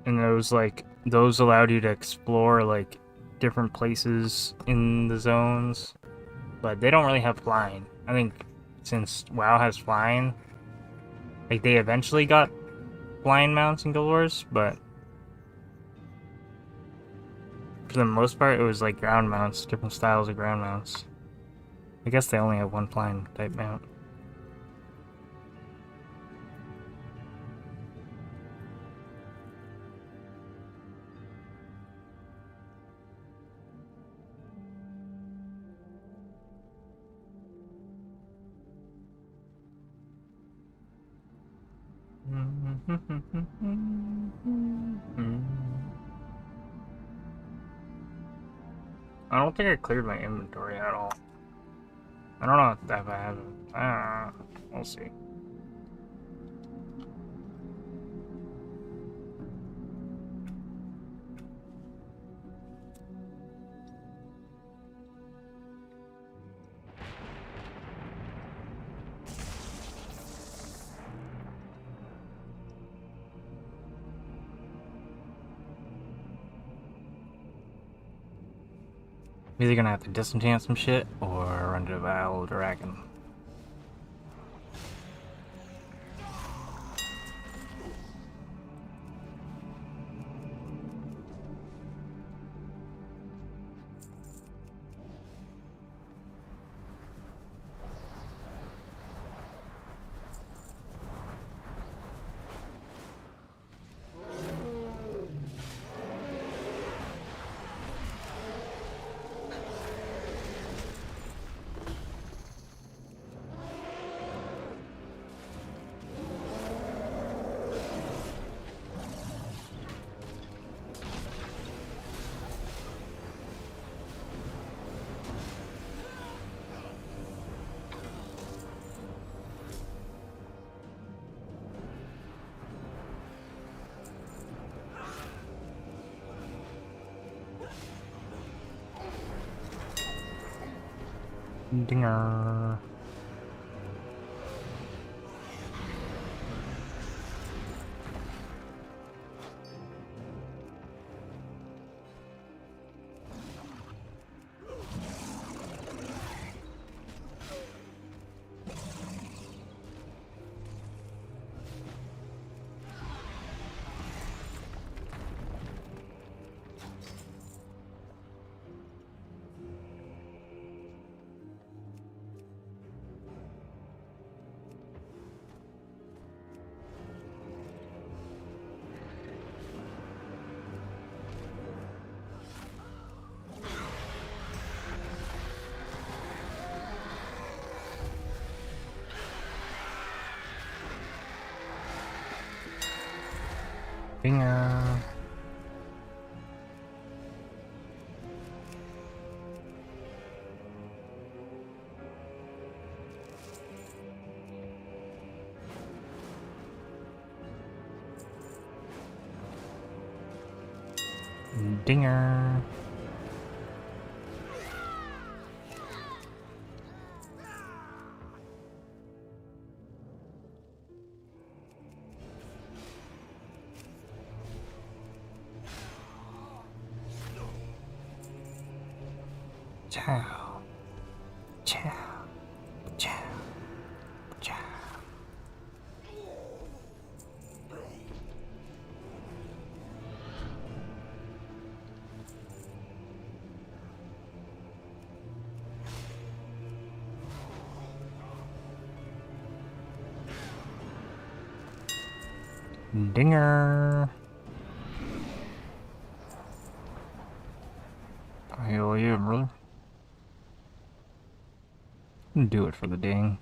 Speaker 1: And those allowed you to explore like different places in the zones, but they don't really have flying. I think since WoW has flying, like they eventually got flying mounts in Guild Wars, but for the most part it was like ground mounts, different styles of ground mounts. I guess they only have one flying type mount. I don't think I cleared my inventory at all. I don't know if I haven't. We'll see. I'm either gonna have to disenchant some shit or run to Val Dragon. Dinger. Dinger. Dinger. Ciao. Ciao. Ciao. Ciao. Dinger. Hell yeah, brother. Do it for the ding.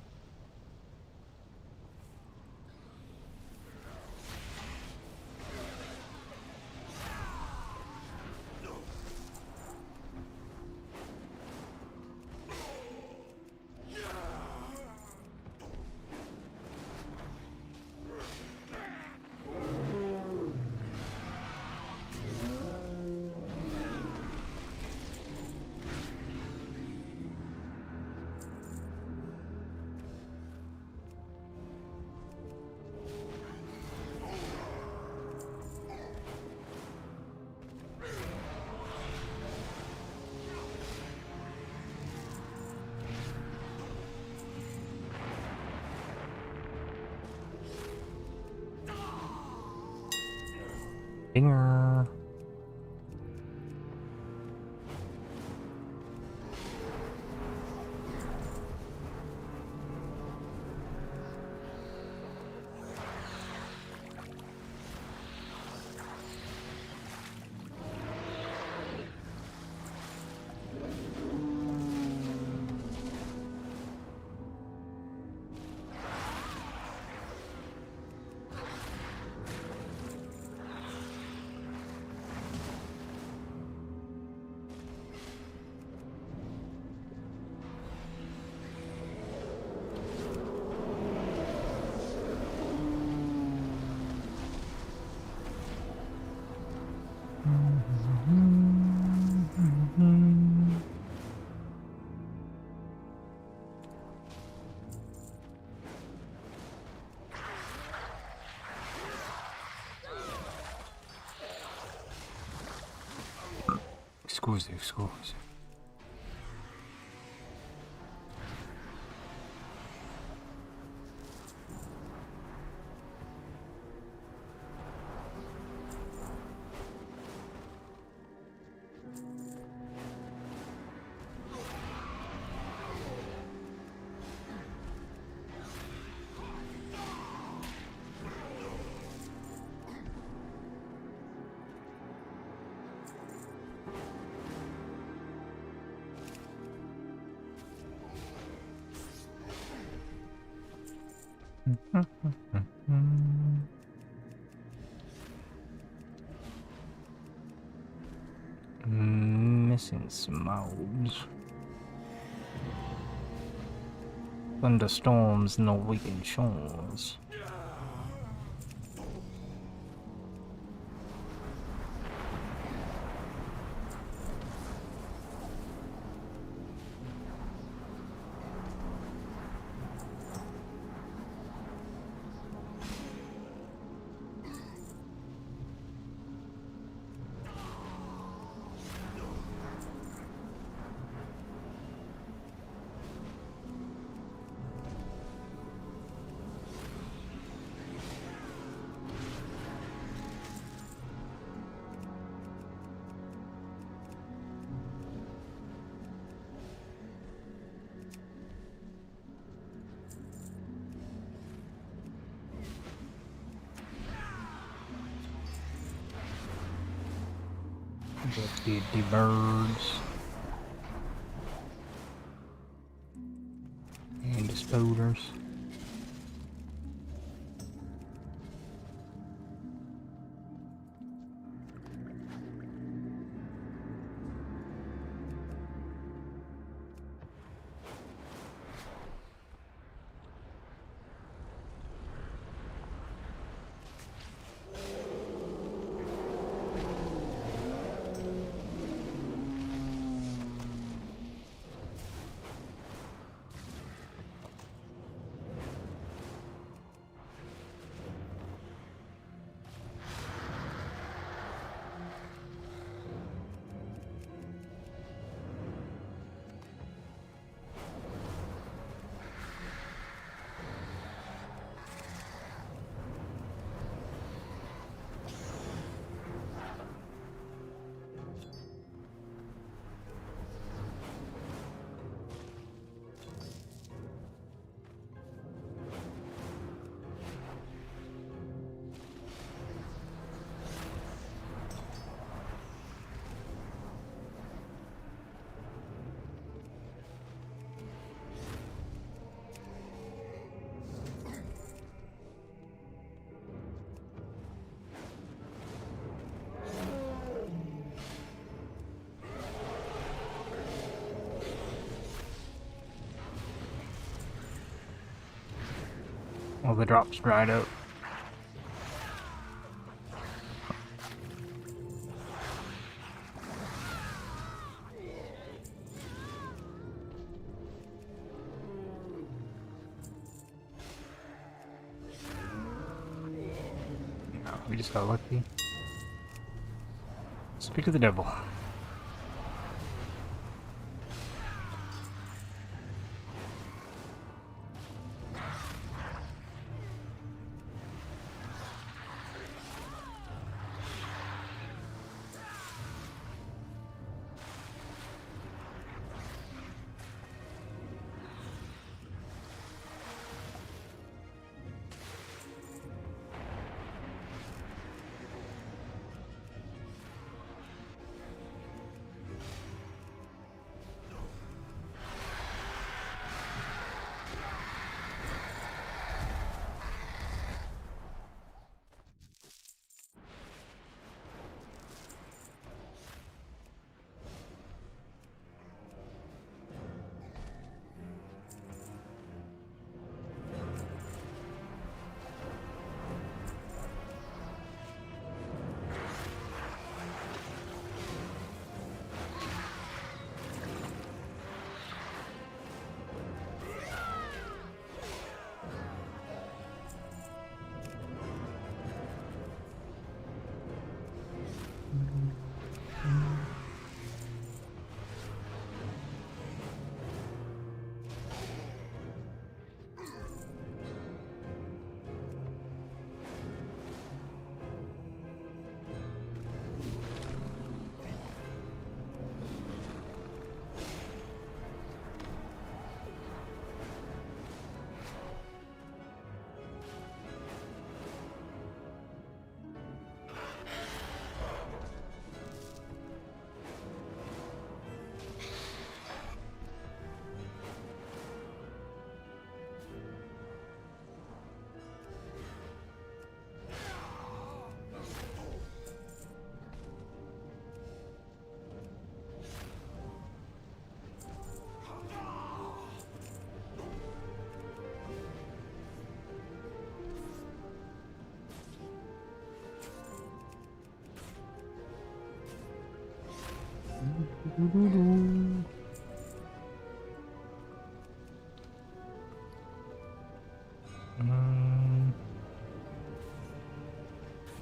Speaker 1: Dinger. Scusi. Missing some mobs. Thunderstorms, Norwegian shores. The birds and the spoders. Well, the drops dried up. No, we just got lucky. Speak of the devil.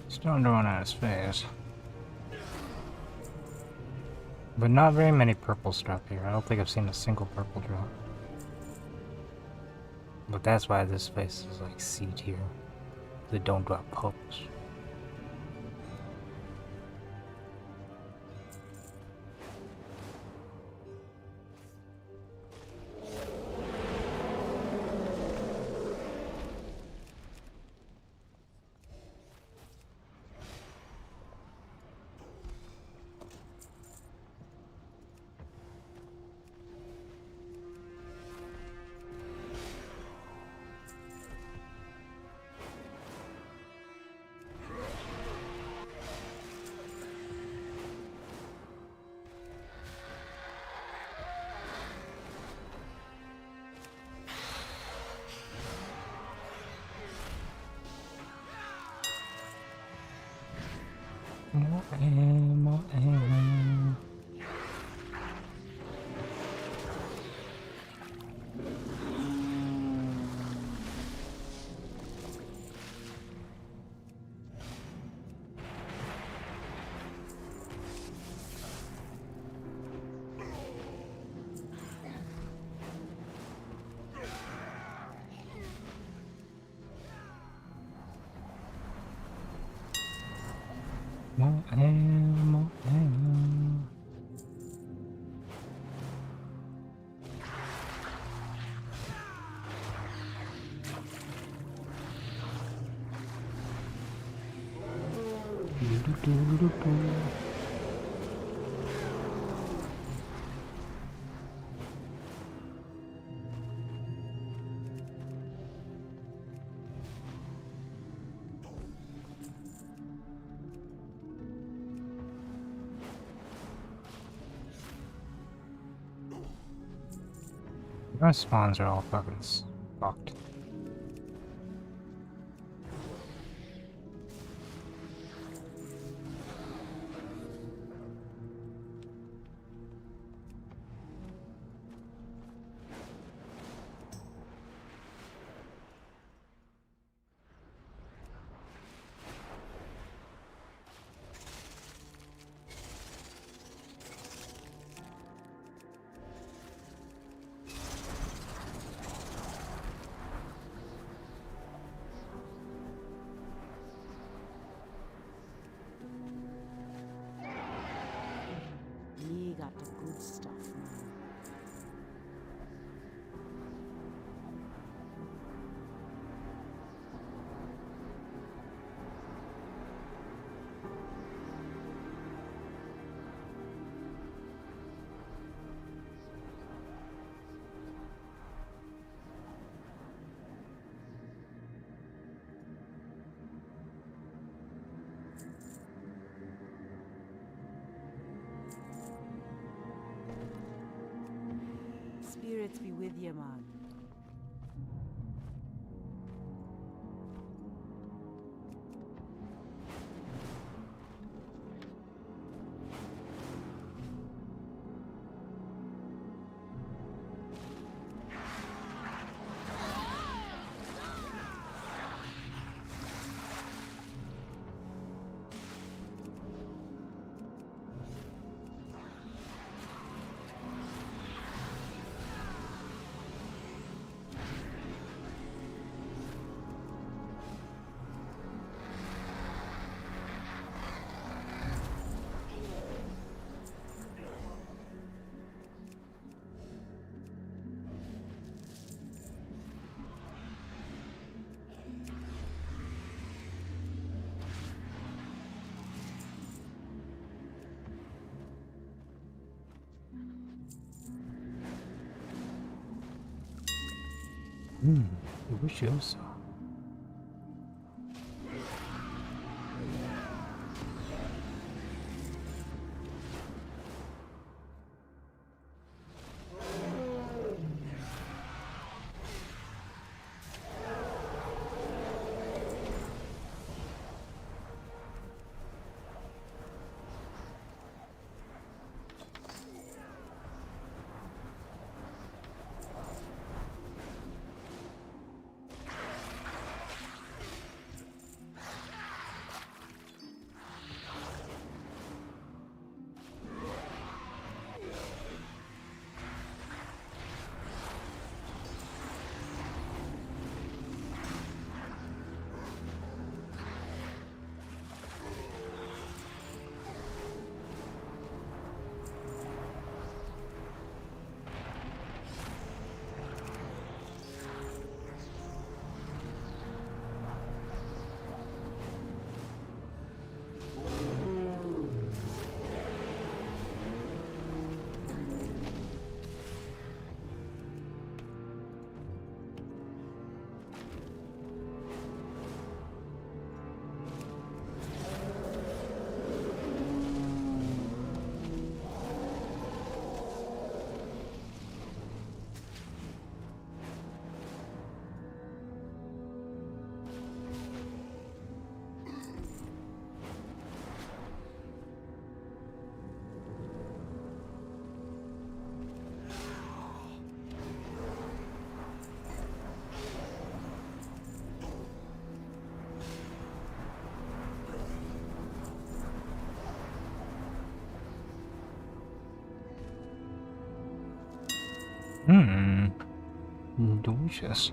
Speaker 1: Still drawing out his face. But not very many purple stuff here. I don't think I've seen a single purple drop. But that's why this place is like C tier. They don't drop purples. More ammo. More ammo. My spawns are all fucking fucked.
Speaker 7: Ye got the good stuff now. Spirits be with you, man.
Speaker 1: I wish you saw. Delicious.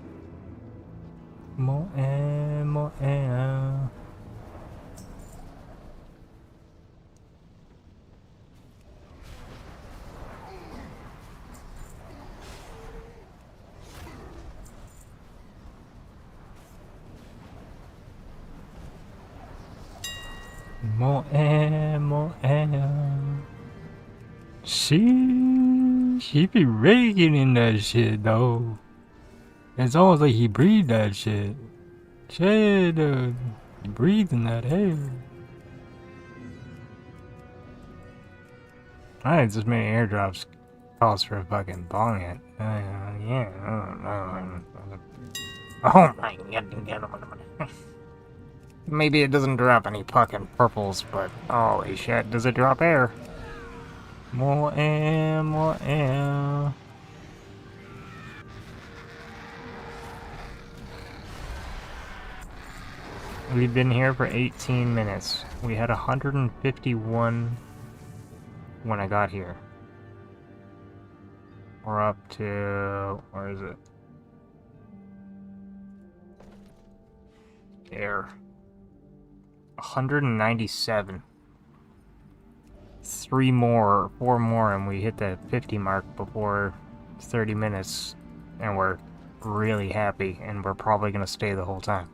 Speaker 1: More air, more air. More air, more air. She be raking in that shit though. It's almost like he breathed that shit. Shit, breathing that air. I just made airdrops calls for a fucking bong it. Yeah, I don't know. Oh my god. Maybe it doesn't drop any fucking purples, but holy shit, does it drop air? More air, more air. We've been here for 18 minutes. We had 151 when I got here. We're up to... where is it? Air. 197. 4 more, and we hit the 50 mark before 30 minutes, and we're really happy, and we're probably gonna stay the whole time.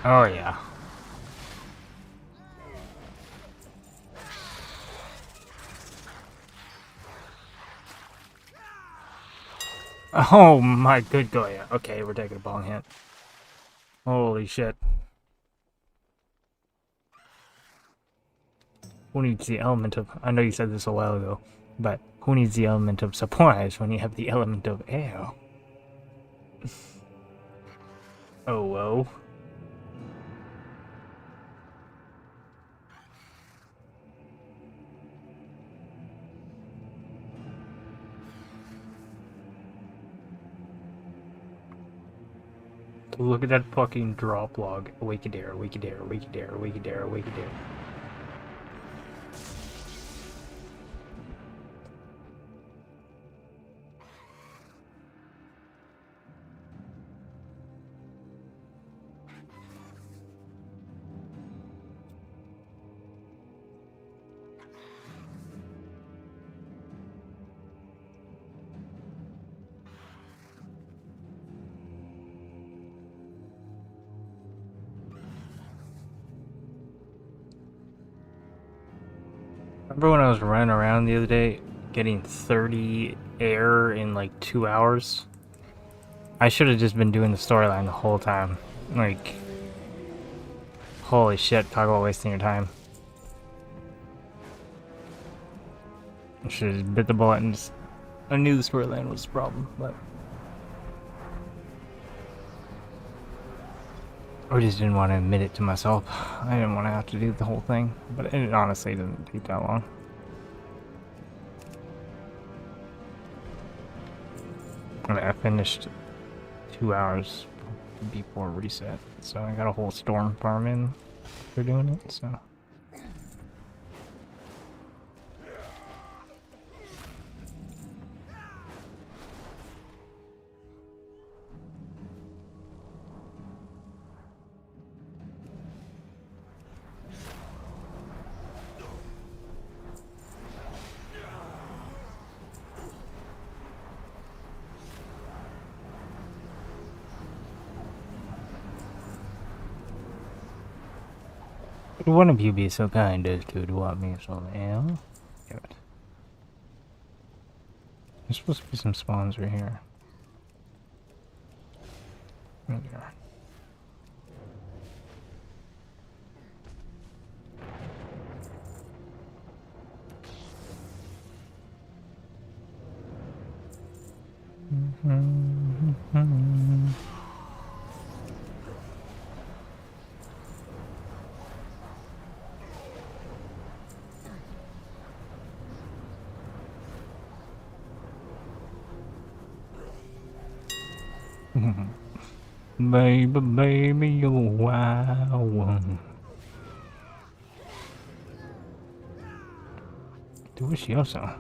Speaker 1: Oh yeah. Oh my good Goya. Okay, we're taking a bong hit. Holy shit. Who needs the element of... I know you said this a while ago, but who needs the element of surprise when you have the element of air? Oh, whoa. Look at that fucking drop log. Wakadare, wakadare, wakadare, wakadare, wakadare. Remember when I was running around the other day, getting 30 air in like 2 hours? I should have just been doing the storyline the whole time. Like, holy shit, talk about wasting your time. I should have bit the bullet and just... I knew the storyline was the problem, but... I just didn't want to admit it to myself. I didn't want to have to do the whole thing, but it honestly didn't take that long. I finished 2 hours before reset, so I got a whole storm farm in for doing it, so... Would one of you be so kind as to drop me some air? Damn it. There's supposed to be some spawns right here. There they are. Baby, baby, you're wild. Delicioso.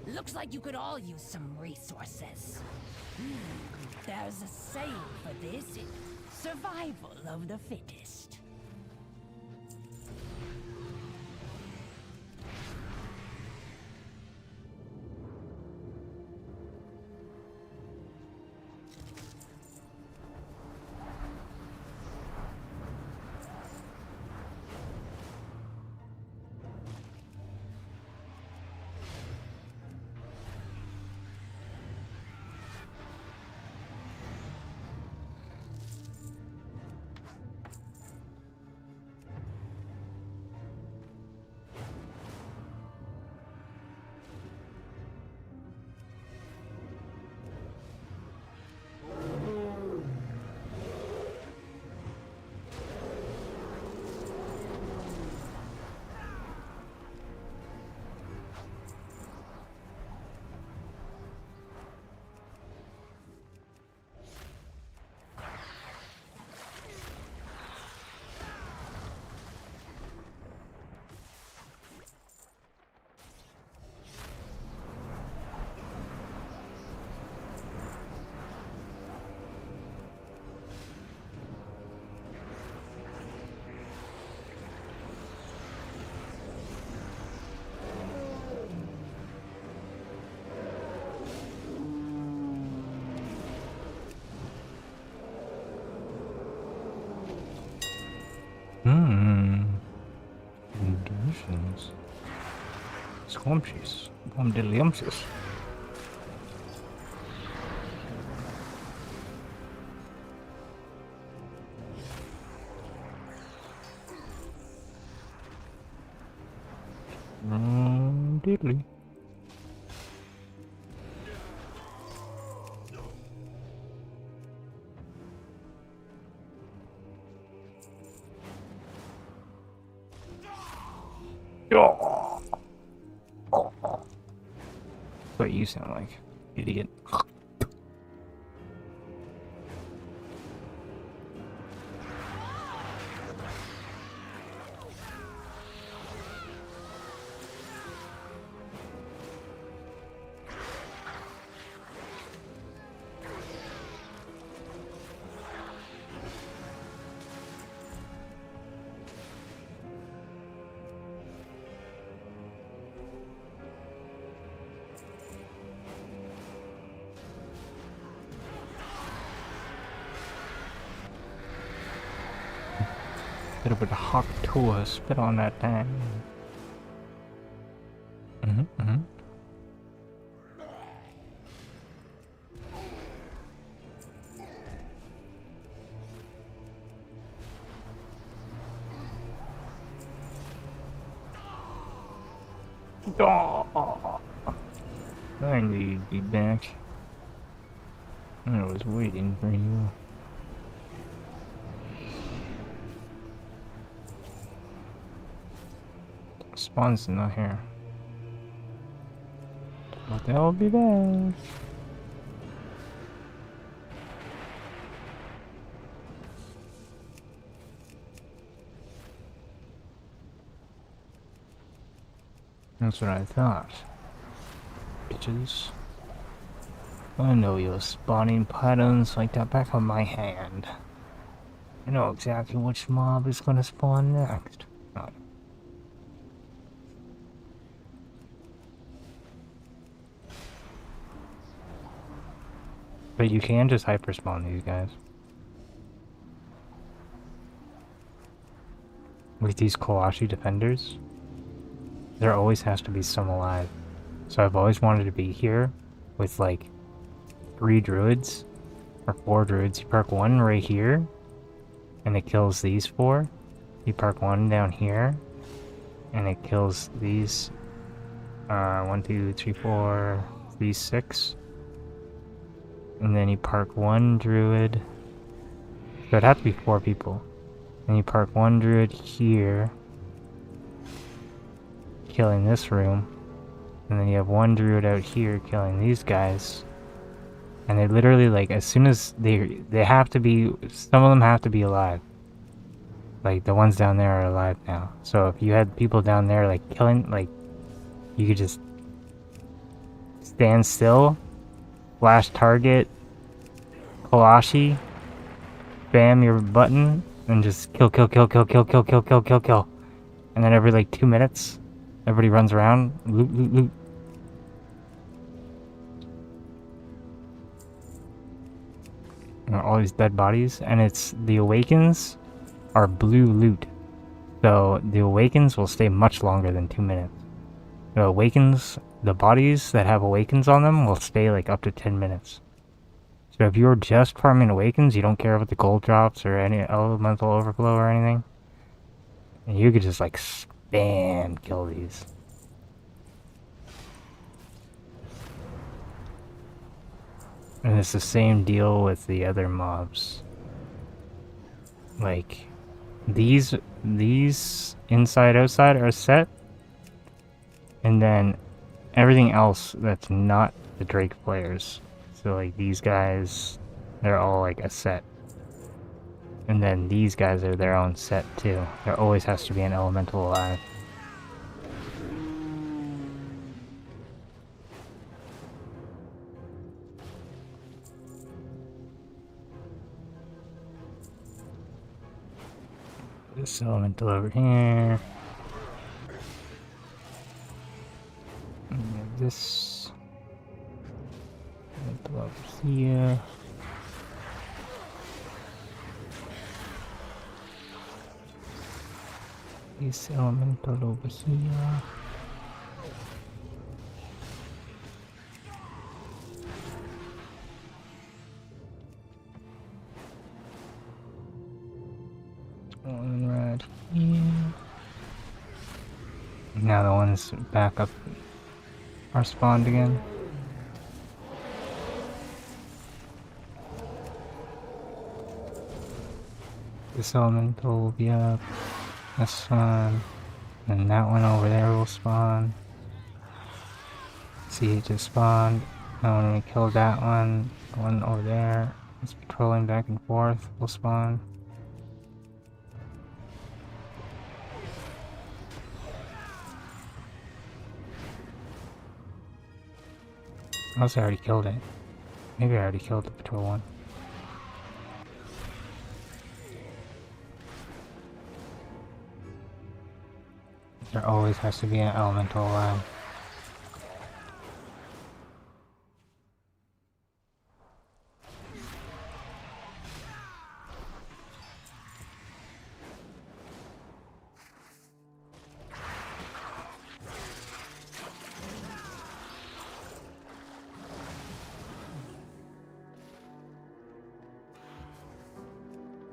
Speaker 4: Looks like you could all use some resources. There's a saying for this. Survival of the fittest.
Speaker 1: Delicious. Scrumptious. Delicious. Diddly. What you sound like, idiot. Bit of a hawk tour, spit on that thing. Oh, I knew you'd be back. I was waiting for you. Spawn's not here. But they'll be back. That's what I thought. Bitches. I know your spawning patterns like the back of my hand. I know exactly which mob is gonna spawn next. Oh. But you can just hyper spawn these guys. With these Kawashi defenders. there always has to be some alive. So I've always wanted to be here with like 3 druids or 4 druids. You park one right here and it kills these 4. You park one down here and it kills these 1, 2, 3, 4, these 6. And then you park one druid. So it'd have to be 4 people. And you park one druid here, killing this room. And then you have one druid out here killing these guys. And they literally, like, as soon as they have to be, some of them have to be alive. Like, the ones down there are alive now. So if you had people down there, like, killing, like, you could just stand still, flash target, Kalashi, spam your button, and just kill. And then every, like, 2 minutes, everybody runs around, loot. All these dead bodies, and it's the awakens are blue loot, so the awakens will stay much longer than 2 minutes. The awakens, the bodies that have awakens on them will stay like up to 10 minutes. So if you're just farming awakens, you don't care about the gold drops or any elemental overflow or anything, and you could just like spam kill these. And it's the same deal with the other mobs. Like, these inside outside are set, and then everything else that's not the Drake players. So like these guys, they're all like a set. And then these guys are their own set too. There always has to be an elemental alive. This elemental over here. And this elemental over here. This elemental over here. One right here. Now the ones back up are spawned again. This elemental will be up. This one. And that one over there will spawn. See, it just spawned. Now when we kill that one, the one over there is patrolling back and forth will spawn. Unless I already killed it. Maybe I already killed the patrol one. There always has to be an elemental alive.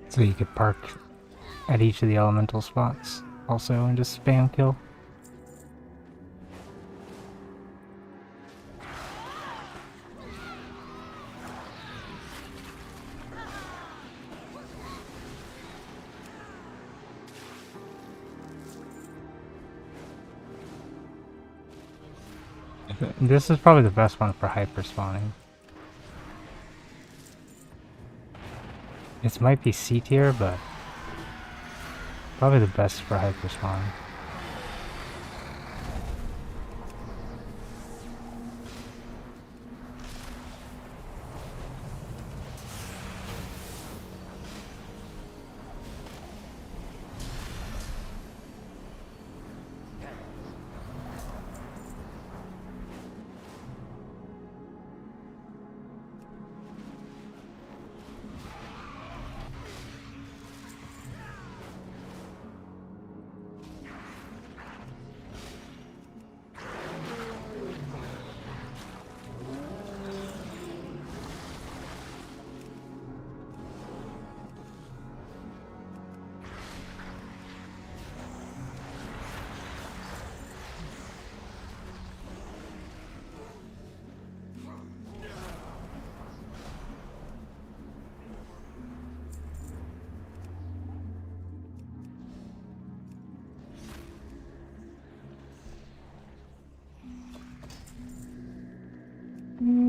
Speaker 1: So you could park at each of the elemental spots also and just spam kill. This is probably the best one for hyper spawning. This might be C tier, but probably the best for hyper spawning.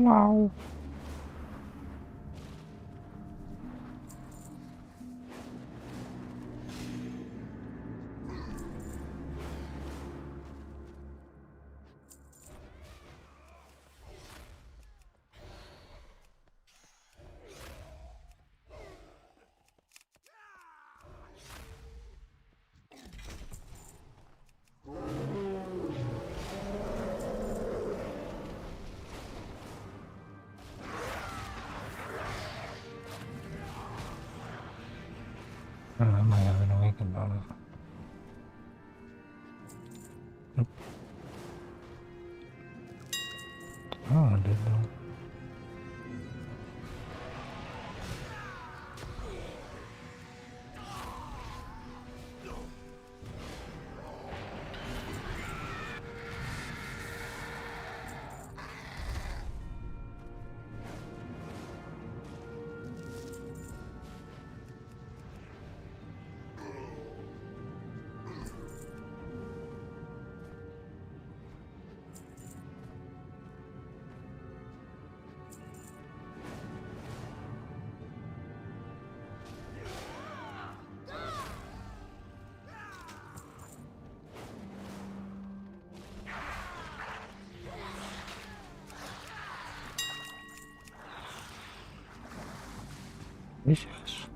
Speaker 1: Wow. I might have an awakened on it. Oh, I did though. Vicious.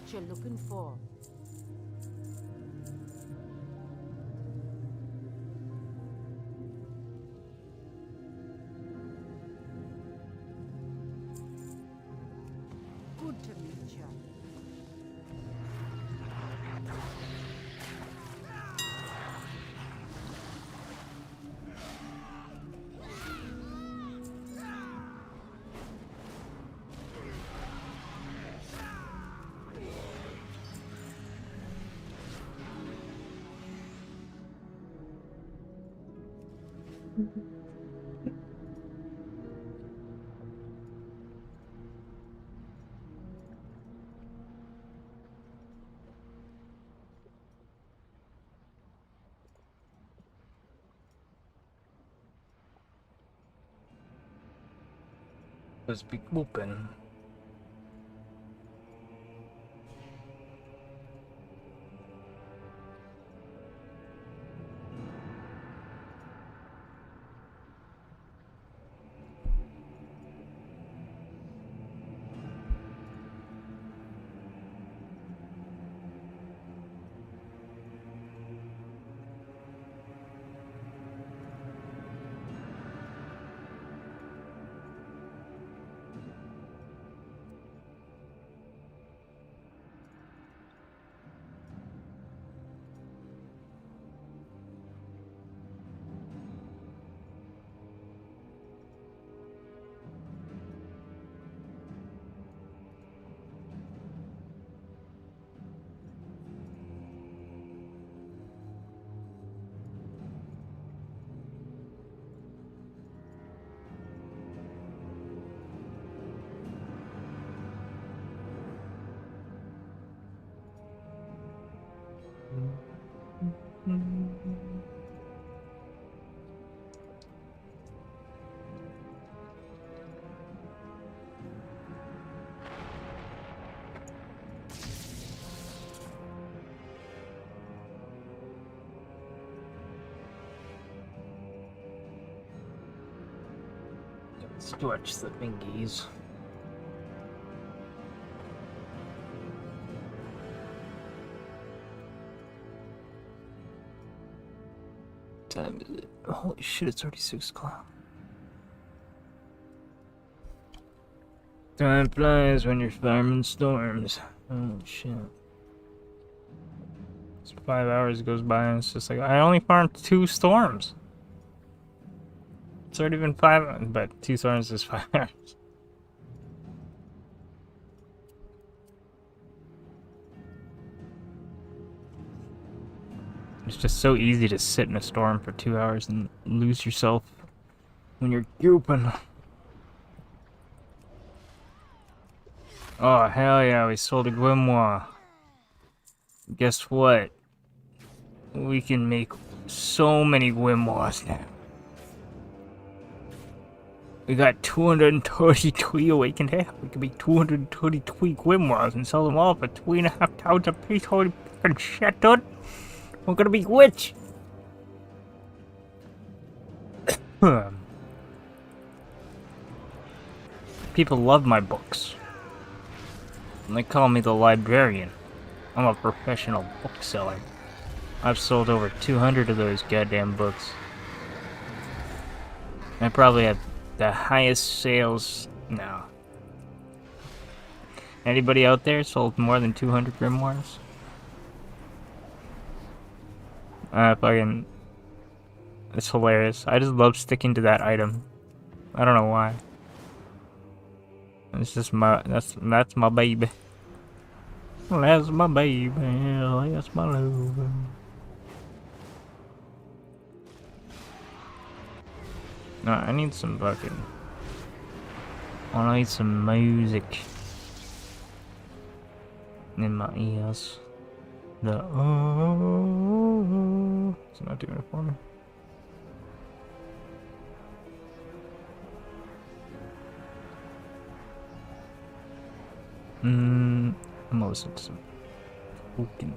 Speaker 7: What you looking for? Good to meet you.
Speaker 1: Let's be Goopin. Stretch the fingies. Time is it? Holy shit, it's already 6 o'clock. Time flies when you're farming storms. Oh shit. It's 5 hours goes by and it's just like, I only farmed 2 storms. It's already been 5, but 2 storms is 5 hours. It's just so easy to sit in a storm for 2 hours and lose yourself when you're gooping. Oh, hell yeah, we sold a grimoire. Guess what? We can make so many grimoires now. We got 233 awakened hair. We can make 233 grimoires and sell them all for 3,500 apiece. Holy fucking shit, dude. We're gonna be rich. People love my books. And they call me the librarian. I'm a professional bookseller. I've sold over 200 of those goddamn books. I probably have the highest sales now. Anybody out there sold more than 200 grimoires? Fucking... It's hilarious. I just love sticking to that item. I don't know why. It's just my... That's my baby. That's my baby. That's my love. No, I need some fucking... I need some music in my ears. The it's not doing it for me. I'm gonna listen to some Goopin.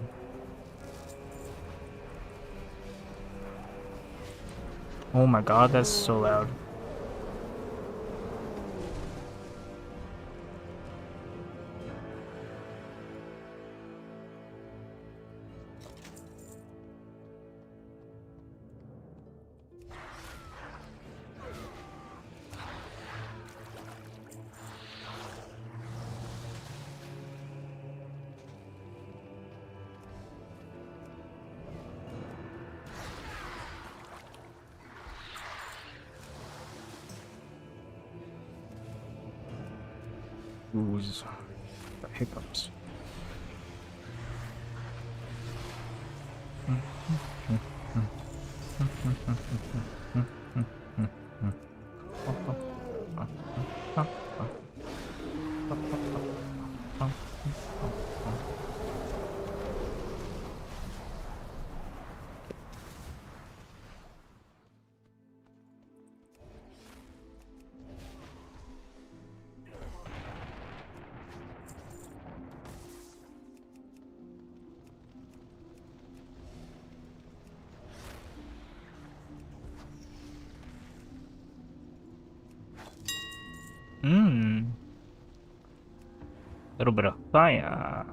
Speaker 1: Oh my god, that's so loud. Ooze. Hiccups. Little bit of fire.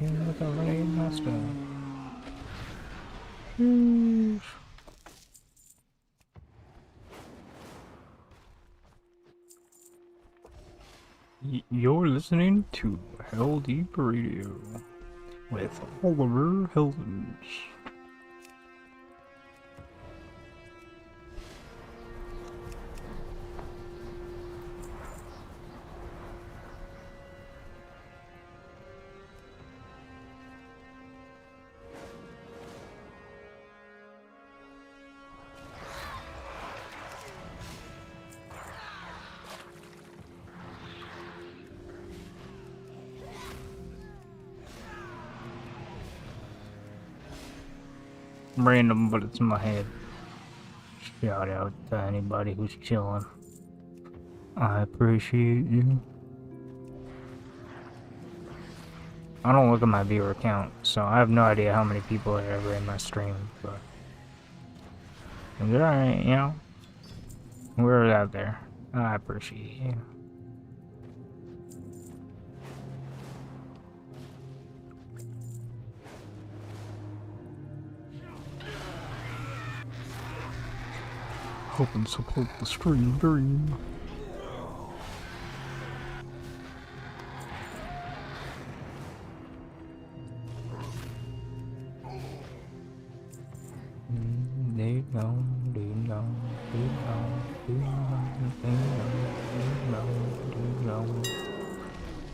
Speaker 1: With a rain master. You're listening to Hell Deep Radio with Oliver Heldens. random, but it's in my head. Shout out to anybody who's chilling. I appreciate you. I don't look at my viewer count, so I have no idea how many people are ever in my stream, but it's alright, you know? We're out there. I appreciate you. Help and support the stream dream.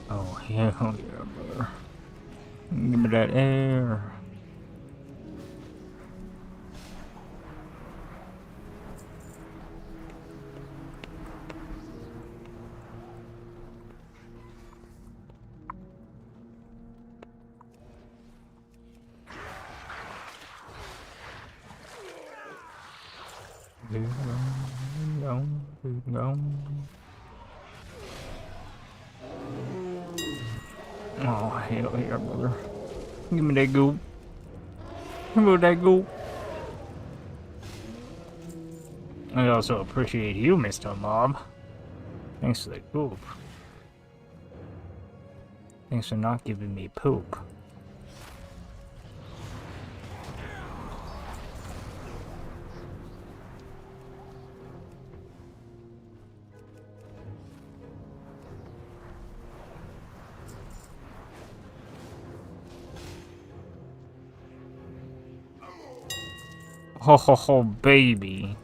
Speaker 1: Oh hell yeah, brother. Give me that air. Oh, hell yeah, brother. Give me that goop. Give me that goop. I also appreciate you, Mr. Mob. Thanks for the goop. Thanks for not giving me poop. Ho ho ho, baby.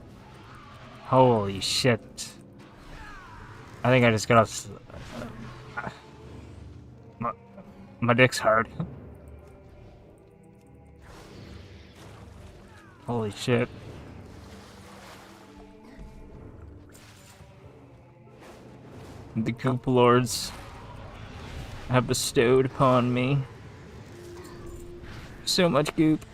Speaker 1: Holy shit. I think I just got off. My dick's hard. Holy shit. The Goop Lords have bestowed upon me so much goop.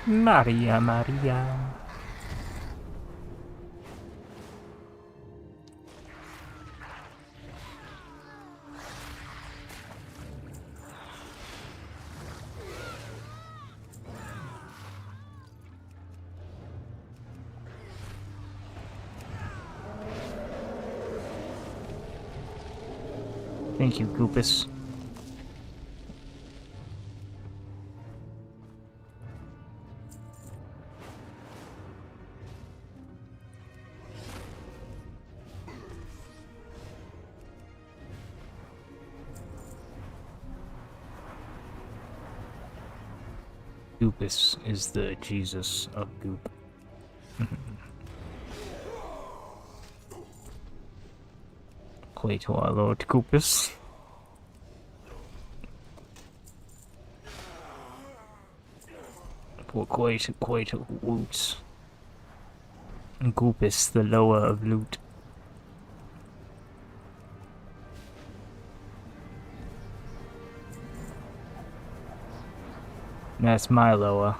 Speaker 1: Maria, Maria. Thank you, Goopus. Goopus is the Jesus of goop. Play to our Lord Goopus. For quite a woot. Goopus, the lower of loot. That's my lower.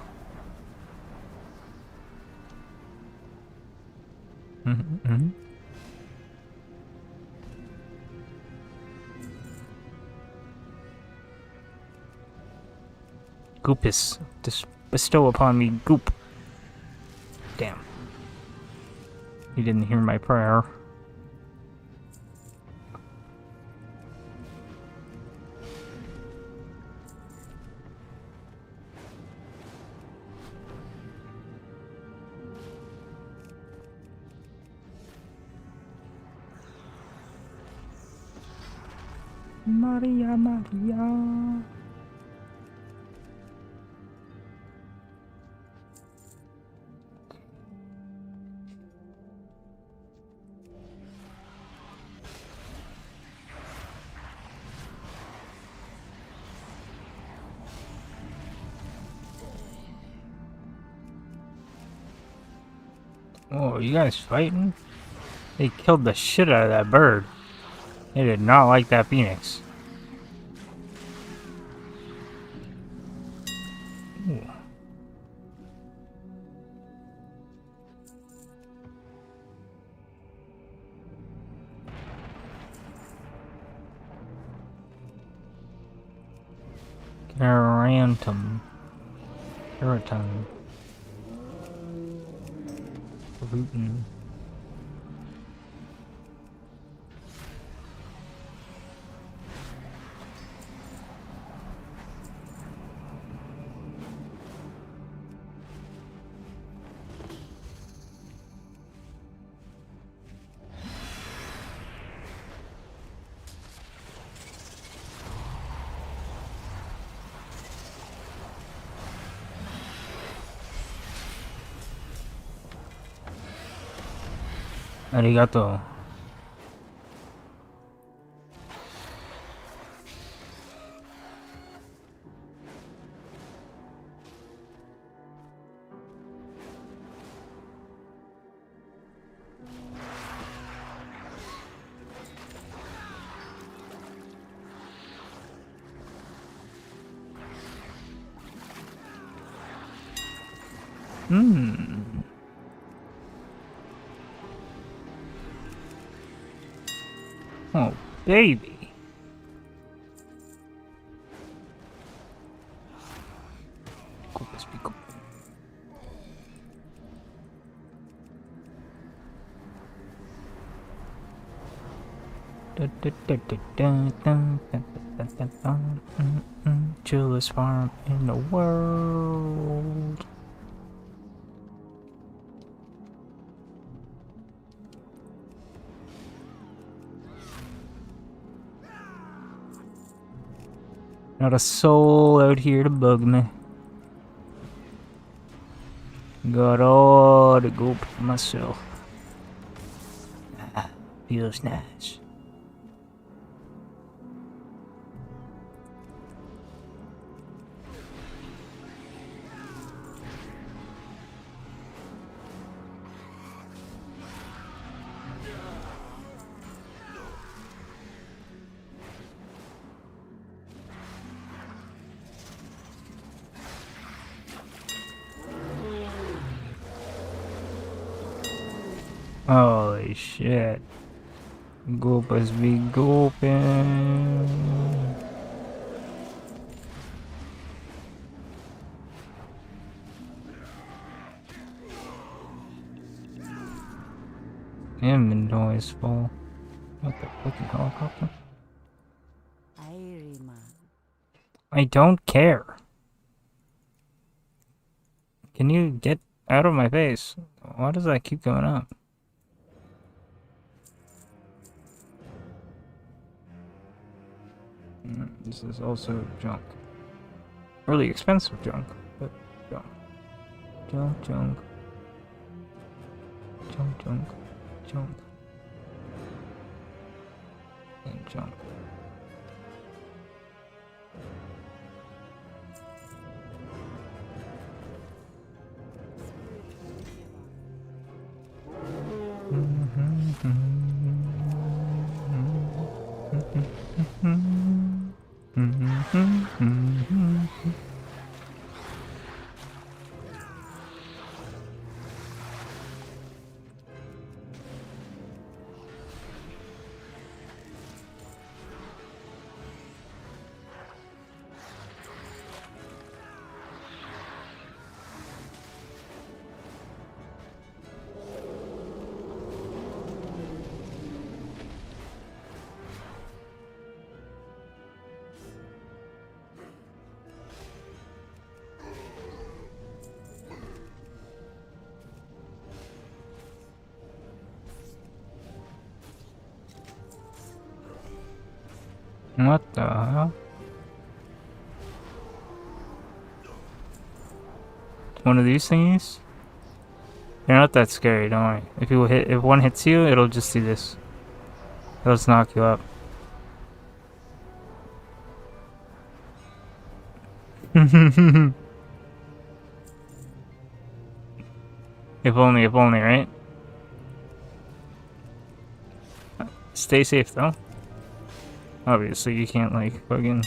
Speaker 1: Goopus, just bestow upon me goop. Damn. You didn't hear my prayer. Maria, Maria. Oh, you guys fighting? They killed the shit out of that bird. They did not like that phoenix. Rantum. Keratin. Goopin. Arigato. Oh, baby. Cool, let's be cool. Chillest farm in the world. Not a soul out here to bug me. Got all the goop myself. Ah, feels nice. Holy shit. Goopas be goopin'. Inventory is full. What the fucking helicopter? I don't care. Can you get out of my face? Why does that keep going up? This is also junk. Really expensive junk, but junk. Junk, junk. Junk, junk. Junk. And junk. What the hell? One of these thingies? They're not that scary, don't worry. If one hits you, it'll just do this. It'll just knock you up. If only, right? Stay safe though. Obviously, you can't like fucking.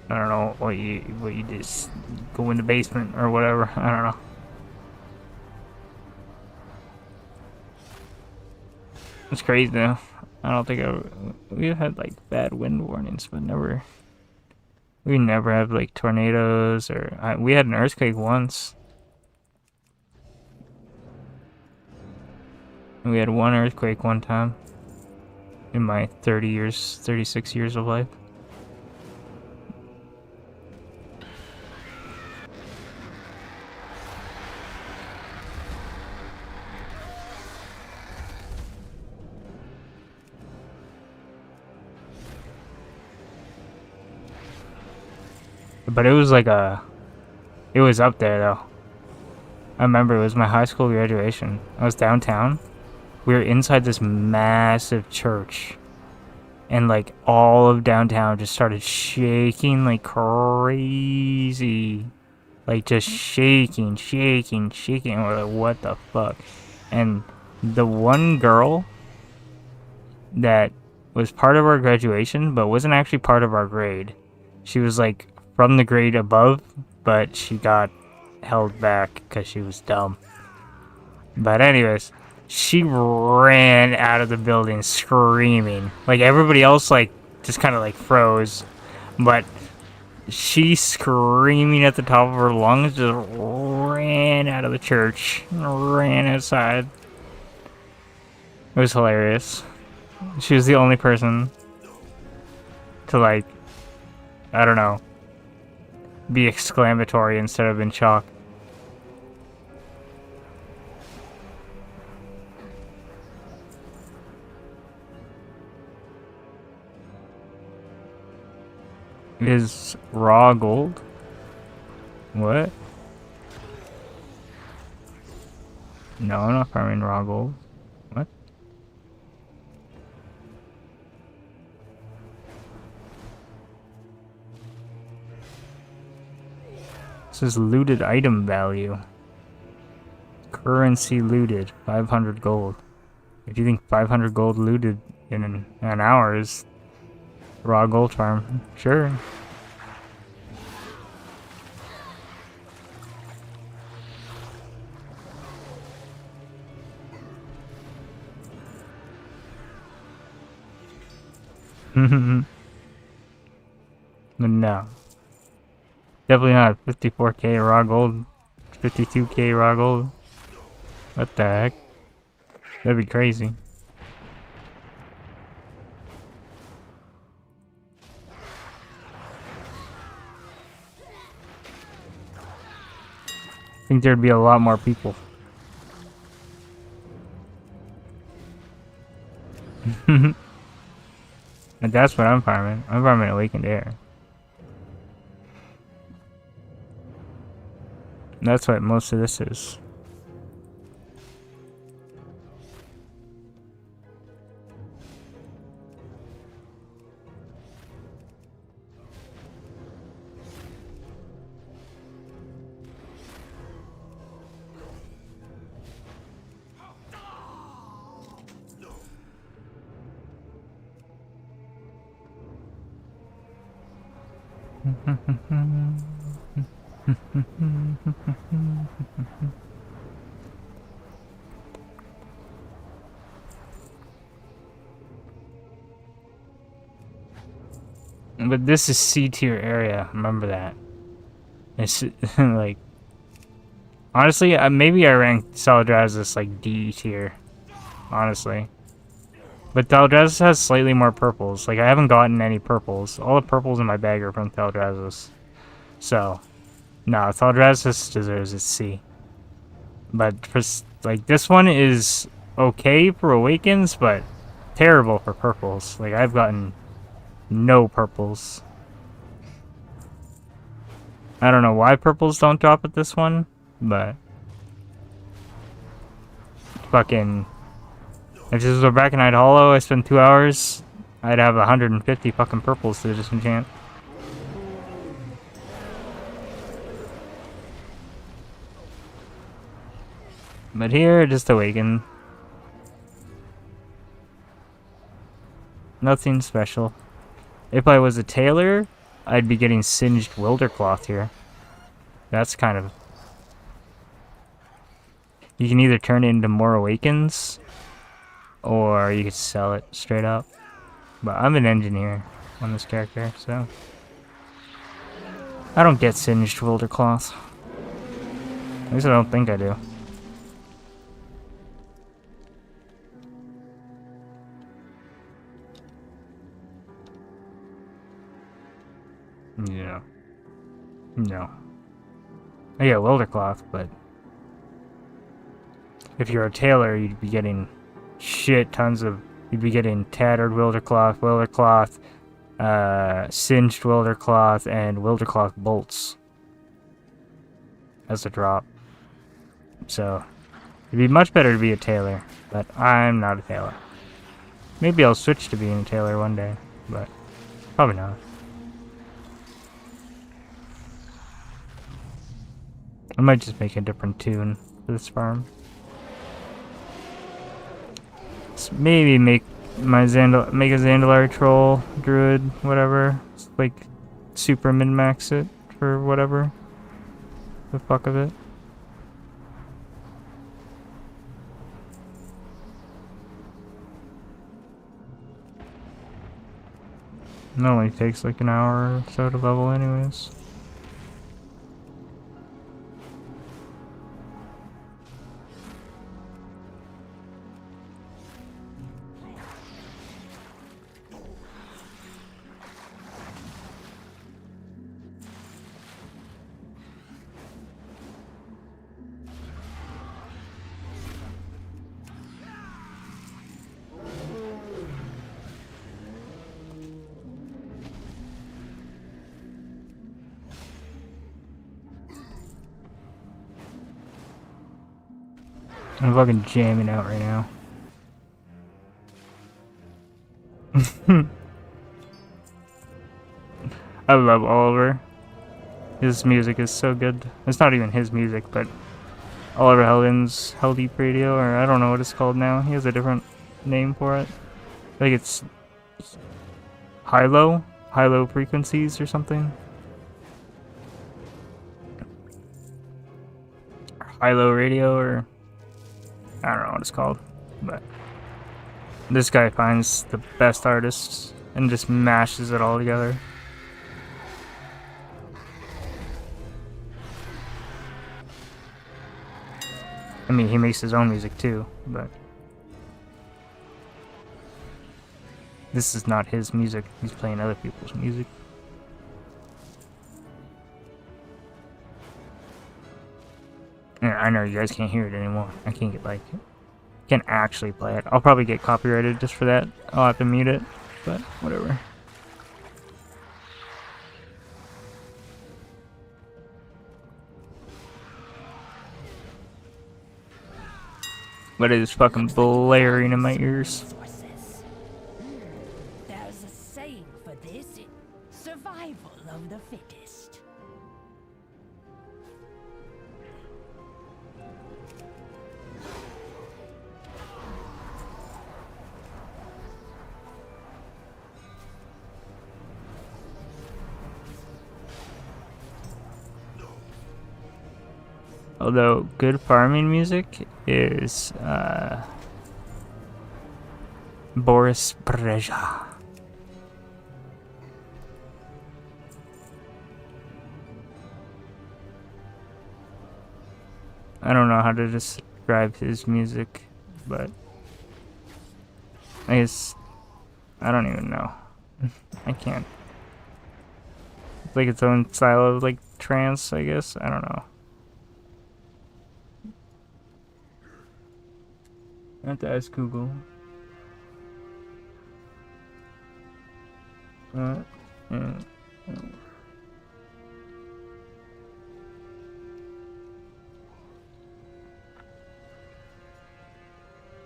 Speaker 1: I don't know what you just go in the basement or whatever. I don't know. It's crazy though. I don't think we've had like bad wind warnings, but never We never have like tornadoes or we had an earthquake once. We had one earthquake one time in my 36 years of life. But it was like it was up there though. I remember it was my high school graduation. I was downtown. We were inside this massive church. And like all of downtown just started shaking like crazy. Like just shaking. We're like, what the fuck? And the one girl that was part of our graduation but wasn't actually part of our grade. She was like from the grade above, but she got held back because she was dumb. But anyways, she ran out of the building screaming. Like everybody else like just kind of like froze, but she screaming at the top of her lungs just ran out of the church, ran outside. It was hilarious. She was the only person to like, I don't know, be exclamatory instead of in shock. Is raw gold? What? No, I'm not farming raw gold. What? This is looted item value. Currency looted, 500 gold. If you think 500 gold looted in an hour is raw gold farm, sure. But no. Definitely not 54k raw gold, 52k raw gold. What the heck? That'd be crazy. I think there'd be a lot more people. And that's what I'm farming. I'm farming Awakened Air. That's what most of this is. But this is C tier area, remember that. It's like, honestly, maybe I ranked Salvage like D tier, honestly. But Salvage has slightly more purples. Like, I haven't gotten any purples. All the purples in my bag are from Salvage. So, no, Salvage deserves its C. But, for, like, this one is okay for Awakens, but terrible for purples. Like, I've gotten no purples. I don't know why purples don't drop at this one, but fucking, if this was a Brackennite Hollow, I spent 2 hours, I'd have 150 fucking purples to disenchant. But here, just Awaken. Nothing special. If I was a tailor, I'd be getting singed Wildercloth here. That's kind of... You can either turn it into more Awakens, or you could sell it straight up. But I'm an engineer on this character, so... I don't get singed wilder cloth. At least I don't think I do. Yeah. No. Oh, yeah, welder cloth, but if you're a tailor, you'd be getting shit tons of. You'd be getting tattered welder cloth, singed welder cloth, and welder cloth bolts as a drop. So it'd be much better to be a tailor, but I'm not a tailor. Maybe I'll switch to being a tailor one day, but probably not. I might just make a different tune for this farm. So maybe make my make a Zandalar troll druid, whatever. Just like super min-max it for whatever. The fuck of it. It only takes like an hour or so to level anyways. I'm fucking jamming out right now. I love Oliver. His music is so good. It's not even his music, but Oliver Heldens, Deep Radio, or I don't know what it's called now. He has a different name for it. I think it's high-low frequencies or something. High-low radio, or I don't know what it's called, but this guy finds the best artists and just mashes it all together. I mean, he makes his own music too, but this is not his music. He's playing other people's music. Yeah, I know you guys can't hear it anymore. I can't can't actually play it. I'll probably get copyrighted just for that. I'll have to mute it, but whatever. But it is fucking blaring in my ears.
Speaker 4: Resources. There's a saying for this: survival of the fittest.
Speaker 1: Although good farming music is Boris Breja. I don't know how to describe his music, but I guess I don't even know. I can't. It's like its own style of like trance, I guess. I don't know. I have to ask Google.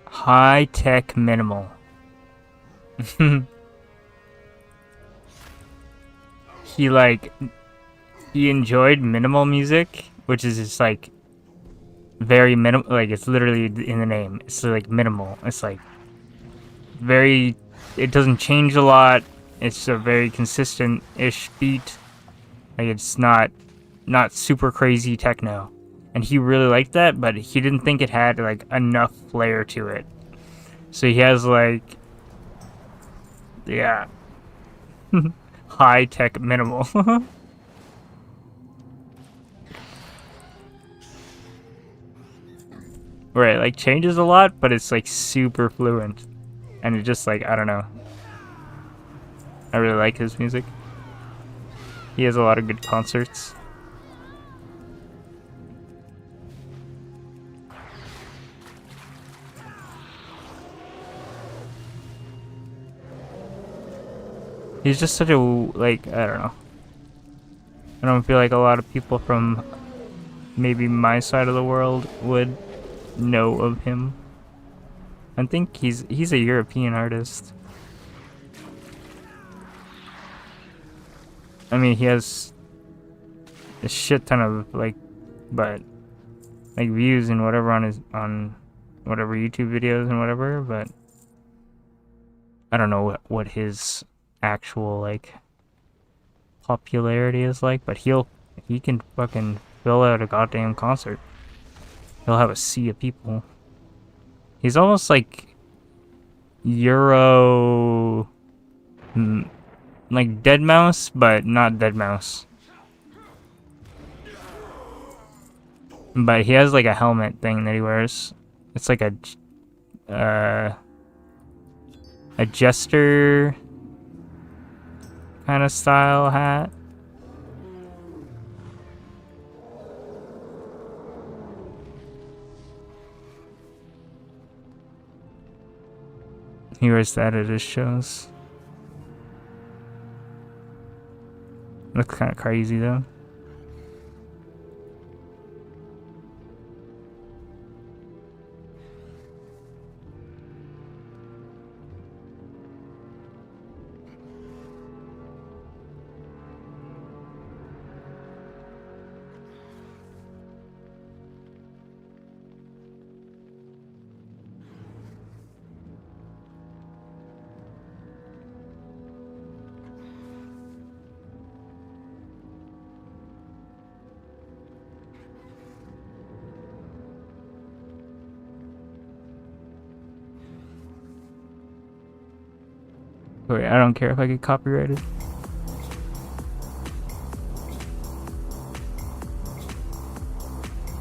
Speaker 1: High tech minimal. He enjoyed minimal music, which is just like very minimal, like it's literally in the name. It's like minimal. It's like very, it doesn't change a lot. It's a very consistent-ish beat. Like it's not super crazy techno. And he really liked that, but he didn't think it had like enough flair to it. So he has like, yeah, high tech minimal. where it like changes a lot, but it's like super fluent, and it just like, I don't know. I really like his music. He has a lot of good concerts. He's just such a, like, I don't know. I don't feel like a lot of people from maybe my side of the world would know of him. I think he's a European artist. I mean, he has a shit ton of like views and whatever on whatever YouTube videos and whatever, but I don't know what his actual like popularity is like, but he can fucking fill out a goddamn concert. He'll have a sea of people. He's almost like Euro, like Deadmau5, but not Deadmau5. But he has like a helmet thing that he wears. It's like a jester kind of style hat. He wears that at his shows. Looks kind of crazy though. Wait, I don't care if I get copyrighted.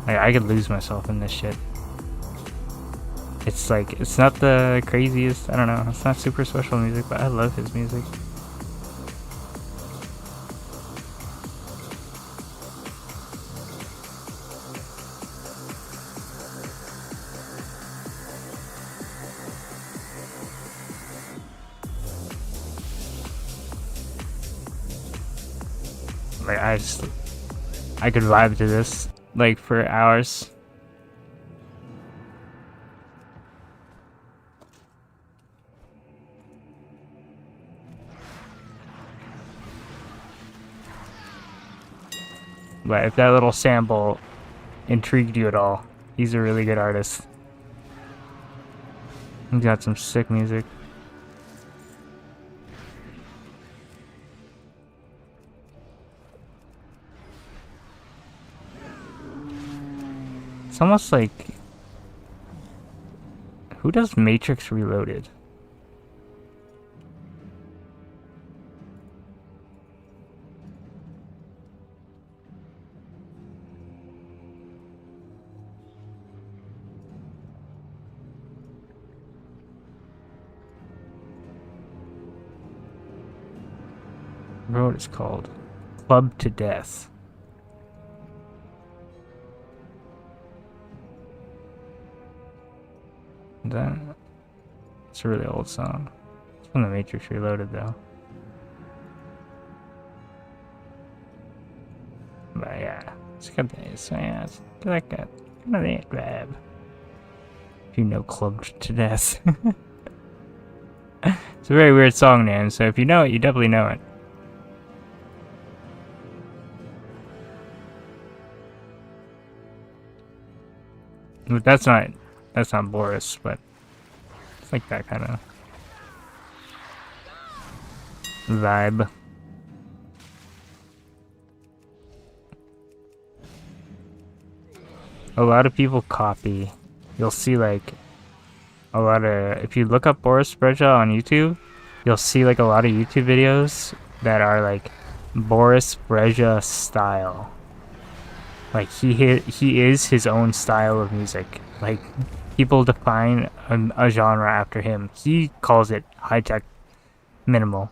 Speaker 1: I could lose myself in this shit. It's like, it's not the craziest, I don't know, it's not super special music, but I love his music. Like, I could vibe to this, like, for hours. But if that little sample intrigued you at all, he's a really good artist. He's got some sick music. It's almost like, who does Matrix Reloaded? I don't know what it's called. Club to Death. It's a really old song. It's from the Matrix Reloaded though. But yeah, it's got this. Yeah, it's like that kind of that vibe. If you know Club to Death. It's a very weird song name, so if you know it, you definitely know it. But that's not Boris, but it's like that kind of vibe. A lot of people copy. You'll see like a lot of, if you look up Boris Breja on YouTube, you'll see like a lot of YouTube videos that are like Boris Breja style. Like he is his own style of music. Like people define a genre after him. He calls it high tech minimal,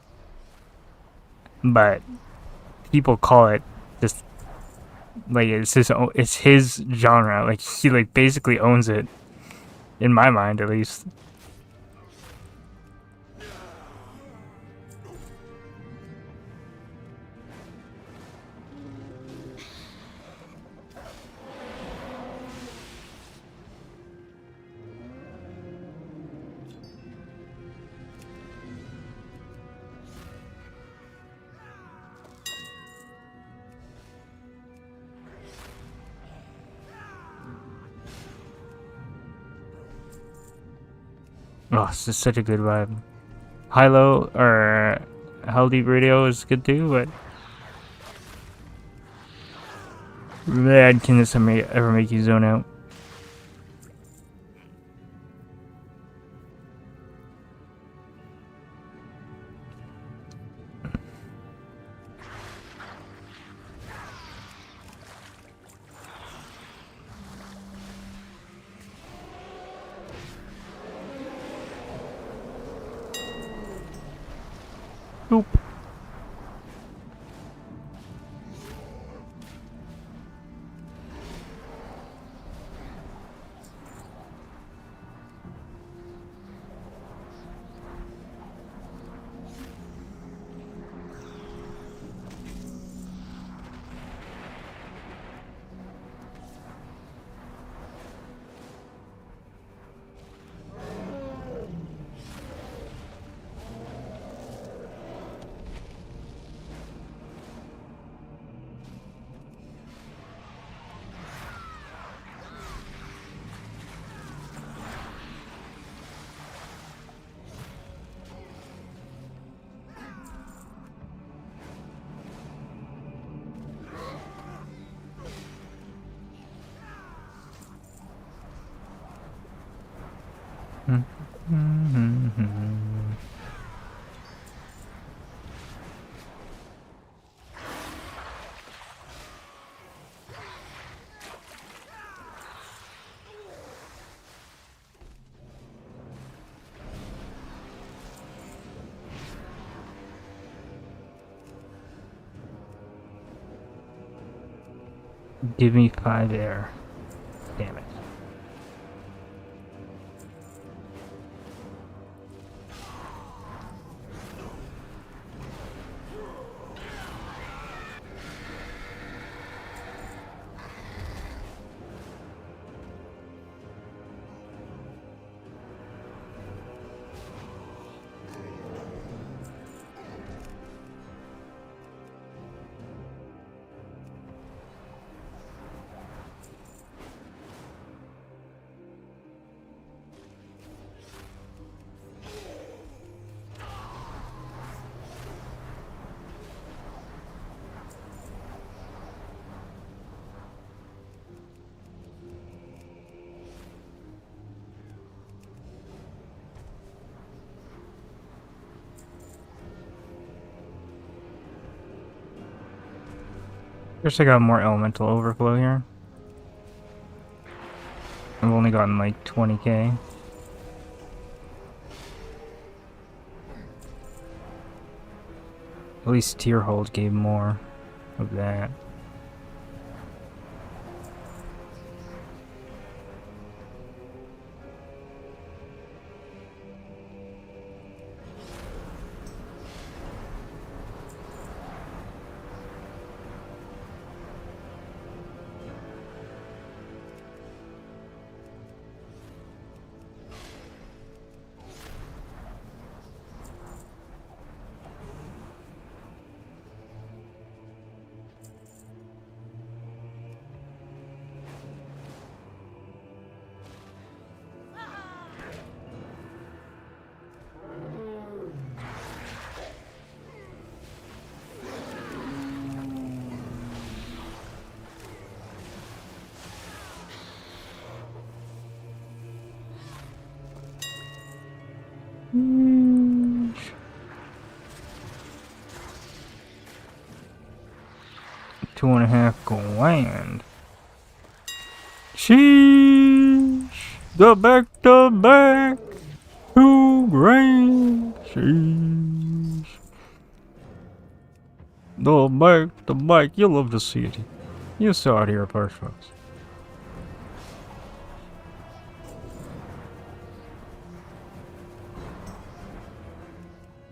Speaker 1: but people call it just like it's his genre. Like he like basically owns it, in my mind at least. Oh, this is such a good vibe. High-low or healthy radio is good too, but man, can this ever make you zone out? Nope. Give me 5 air. Damn it. Guess I got more elemental overflow here. I've only gotten like 20k. At least tier hold gave more of that. $2.5 grand. Sheesh. The back to grain. Sheesh. The back. You love to see it. You saw it here first, folks.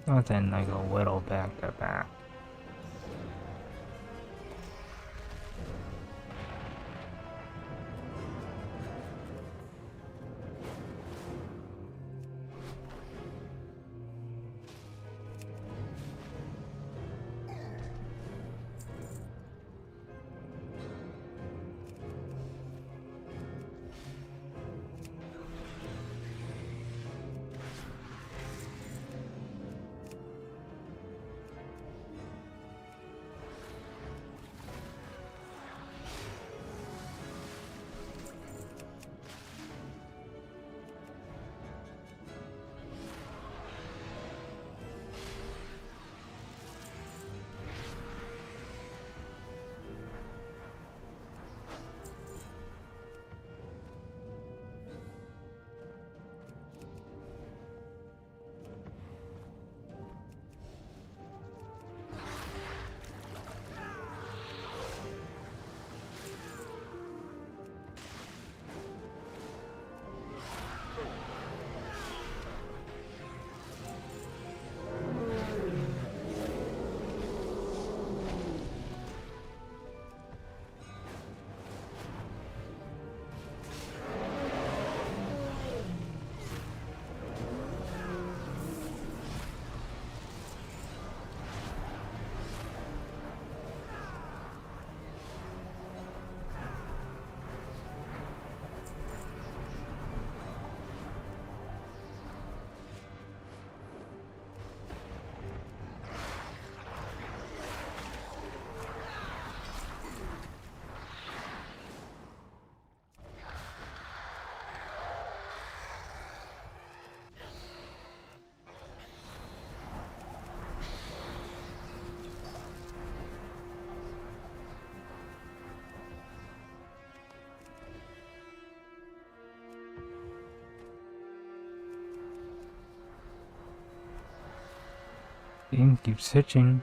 Speaker 1: Nothing like a little back to back. Game keeps hitching.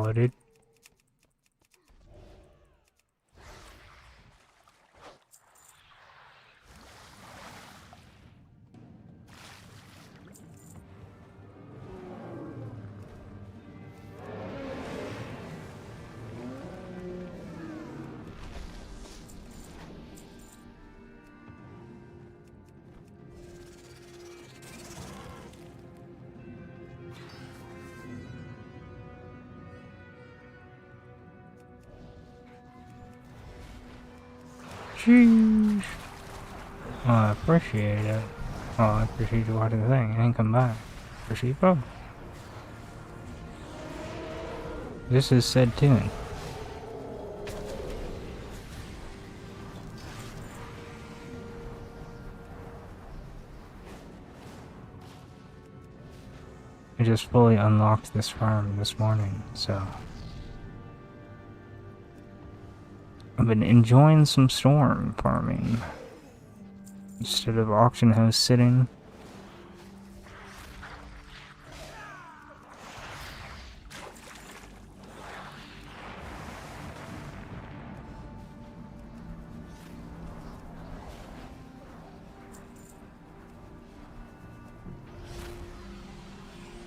Speaker 1: baller, dude. Jeez. Oh, I appreciate it. Oh, I appreciate you watching the thing and come back. Appreciate both. This is said tune. I just fully unlocked this farm this morning, so I've been enjoying some storm farming instead of auction house sitting.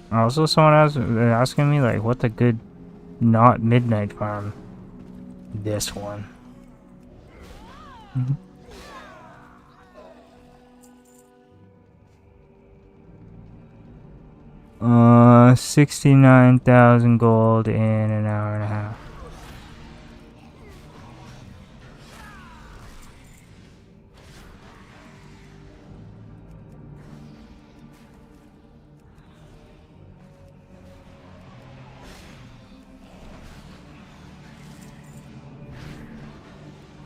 Speaker 1: Also, someone asking me like, what's a good not midnight farm? This one. 69,000 gold in an hour and a half.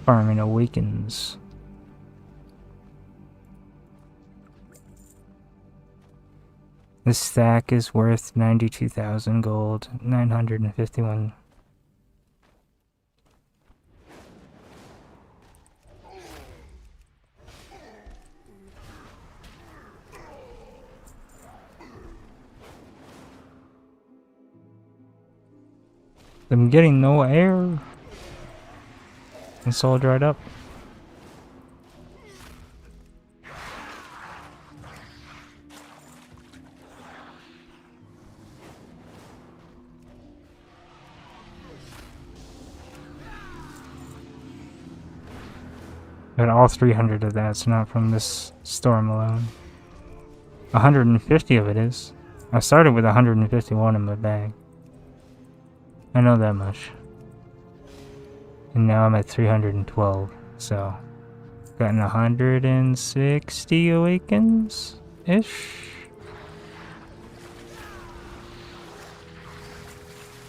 Speaker 1: Farming awakens. This stack is worth 92,000 gold, 951. I'm getting no air. It's all dried up. But all 300 of that's not from this storm alone. 150 of it is. I started with 151 in my bag. I know that much. And now I'm at 312, so gotten 160 awakens-ish.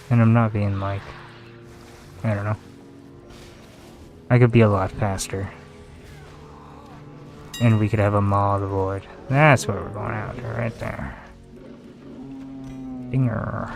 Speaker 1: And I'm not being like, I don't know. I could be a lot faster. And we could have a Maw of the Void. That's what we're going after right there. Dinger.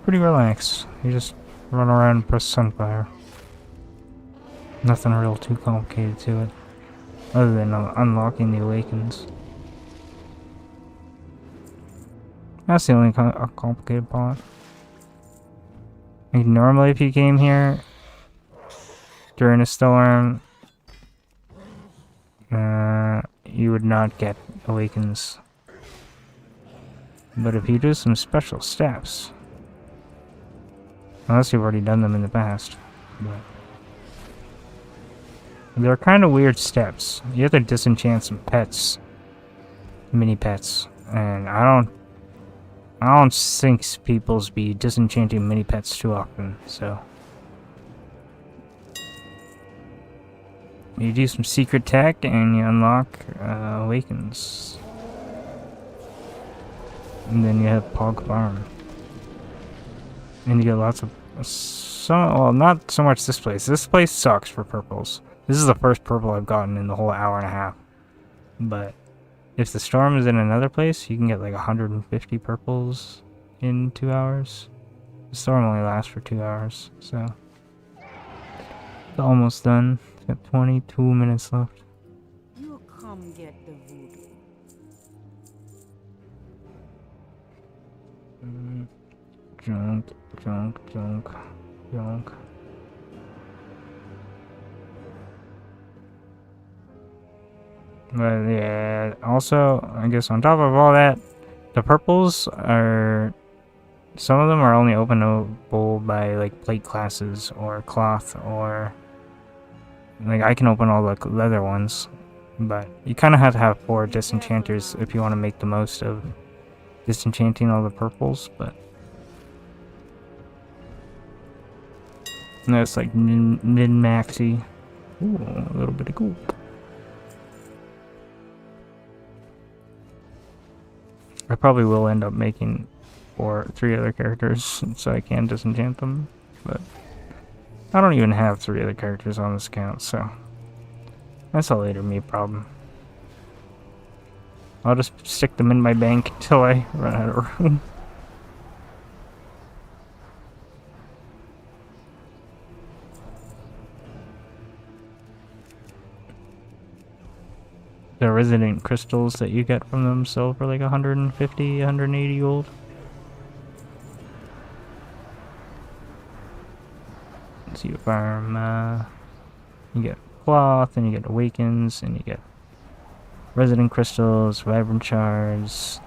Speaker 1: Pretty relaxed. You just run around and press Sunfire. Nothing real too complicated to it. Other than unlocking the awakens. That's the only complicated part. Like normally if you came here during a storm, you would not get awakens. But if you do some special steps, unless you've already done them in the past. But they're kind of weird steps. You have to disenchant some pets. Mini pets. And I don't think people's be disenchanting mini pets too often, so. You do some secret tech and you unlock awakens. And then you have Pog Farm. And you get lots of, well, not so much this place. This place sucks for purples. This is the first purple I've gotten in the whole hour and a half. But If the storm is in another place, you can get like 150 purples in 2 hours. The storm only lasts for 2 hours, so it's almost done. It's got 22 minutes left.
Speaker 7: You come get the voodoo.
Speaker 1: Junk, junk, junk, junk. But yeah, also, I guess on top of all that, the purples are, some of them are only openable by like plate classes or cloth, or like I can open all the leather ones, but you kind of have to have 4 disenchanters if you want to make the most of disenchanting all the purples. But that's like min-maxy. Ooh, a little bit of gold. I probably will end up making 3 other characters so I can disenchant them, but I don't even have 3 other characters on this account, so that's a later me problem. I'll just stick them in my bank until I run out of room. The resident crystals that you get from them sell for like 150, 180 gold. So you farm, you get cloth, and you get awakens, and you get resident crystals, vibrant shards,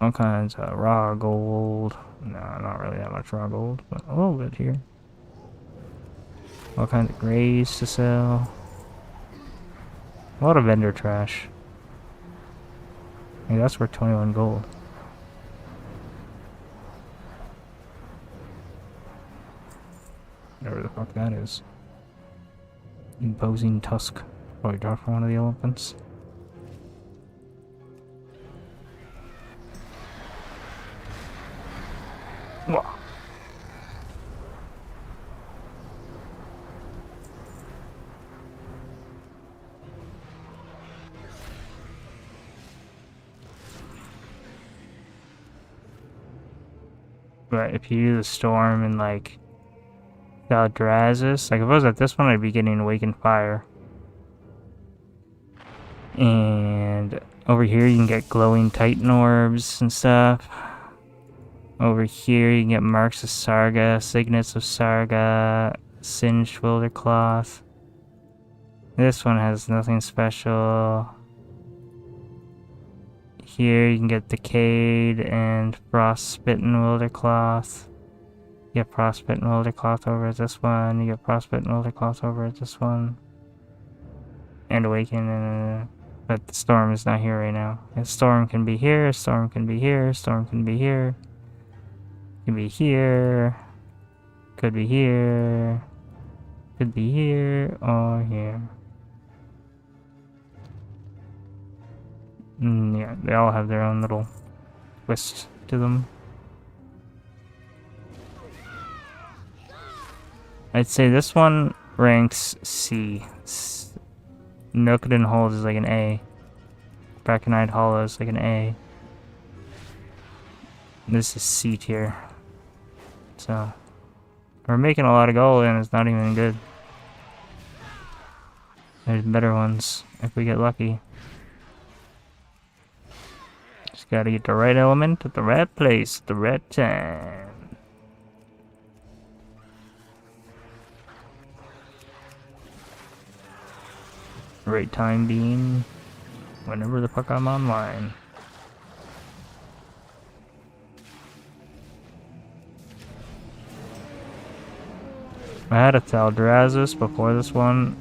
Speaker 1: all kinds of raw gold. No, not really that much raw gold, but a little bit here. All kinds of grays to sell. A lot of vendor trash. Hey, that's worth 21 gold. Whatever the fuck that is. Imposing tusk. Probably dropped from one of the elephants. Whoa. But if you do the storm in like Salvage, like if I was at this one, I'd be getting Awakened Fire. And over here you can get glowing Titan orbs and stuff. Over here you can get Marks of Sarga, Signets of Sarga, Singed Wildercloth. This one has nothing special. Here you can get Decayed and Frostbitten Wildercloth. You get Frostbitten Wildercloth over at this one. You get Frostbitten Wildercloth over at this one. And Awaken, and but the storm is not here right now. And storm can be here, storm can be here, storm can be here. Can be here. Could be here. Could be here or here. Yeah, they all have their own little twist to them. I'd say this one ranks C. Nookden Hold is like an A. Braconite Hollow is like an A. This is C tier. So, we're making a lot of gold and it's not even good. There's better ones if we get lucky. Just gotta get the right element at the right place at the right time. Right time being whenever the fuck I'm online. I had a Salvage before this one,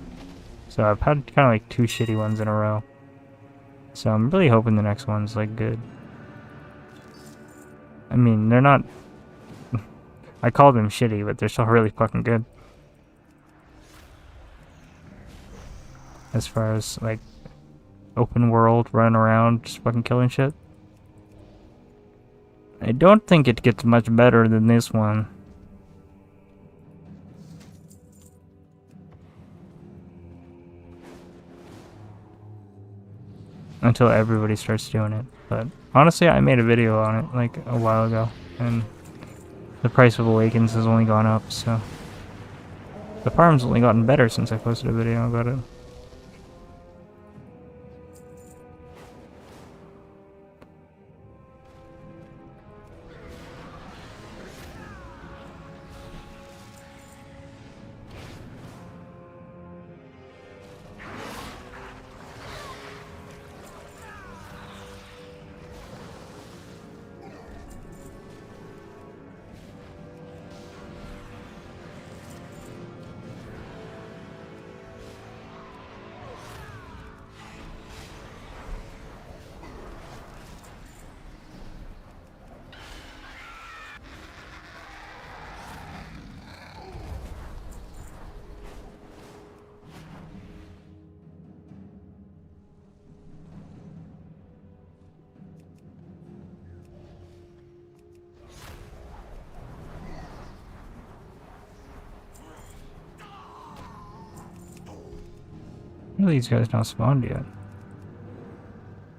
Speaker 1: so I've had kind of like 2 shitty ones in a row. So I'm really hoping the next one's like good. I mean, they're not... I call them shitty, but they're still really fucking good. As far as like open world, running around, just fucking killing shit. I don't think it gets much better than this one. until everybody starts doing it. But honestly, I made a video on it like a while ago, and the price of Awakens has only gone up, so the farm's only gotten better since I posted a video about it. Why are these guys not spawned yet?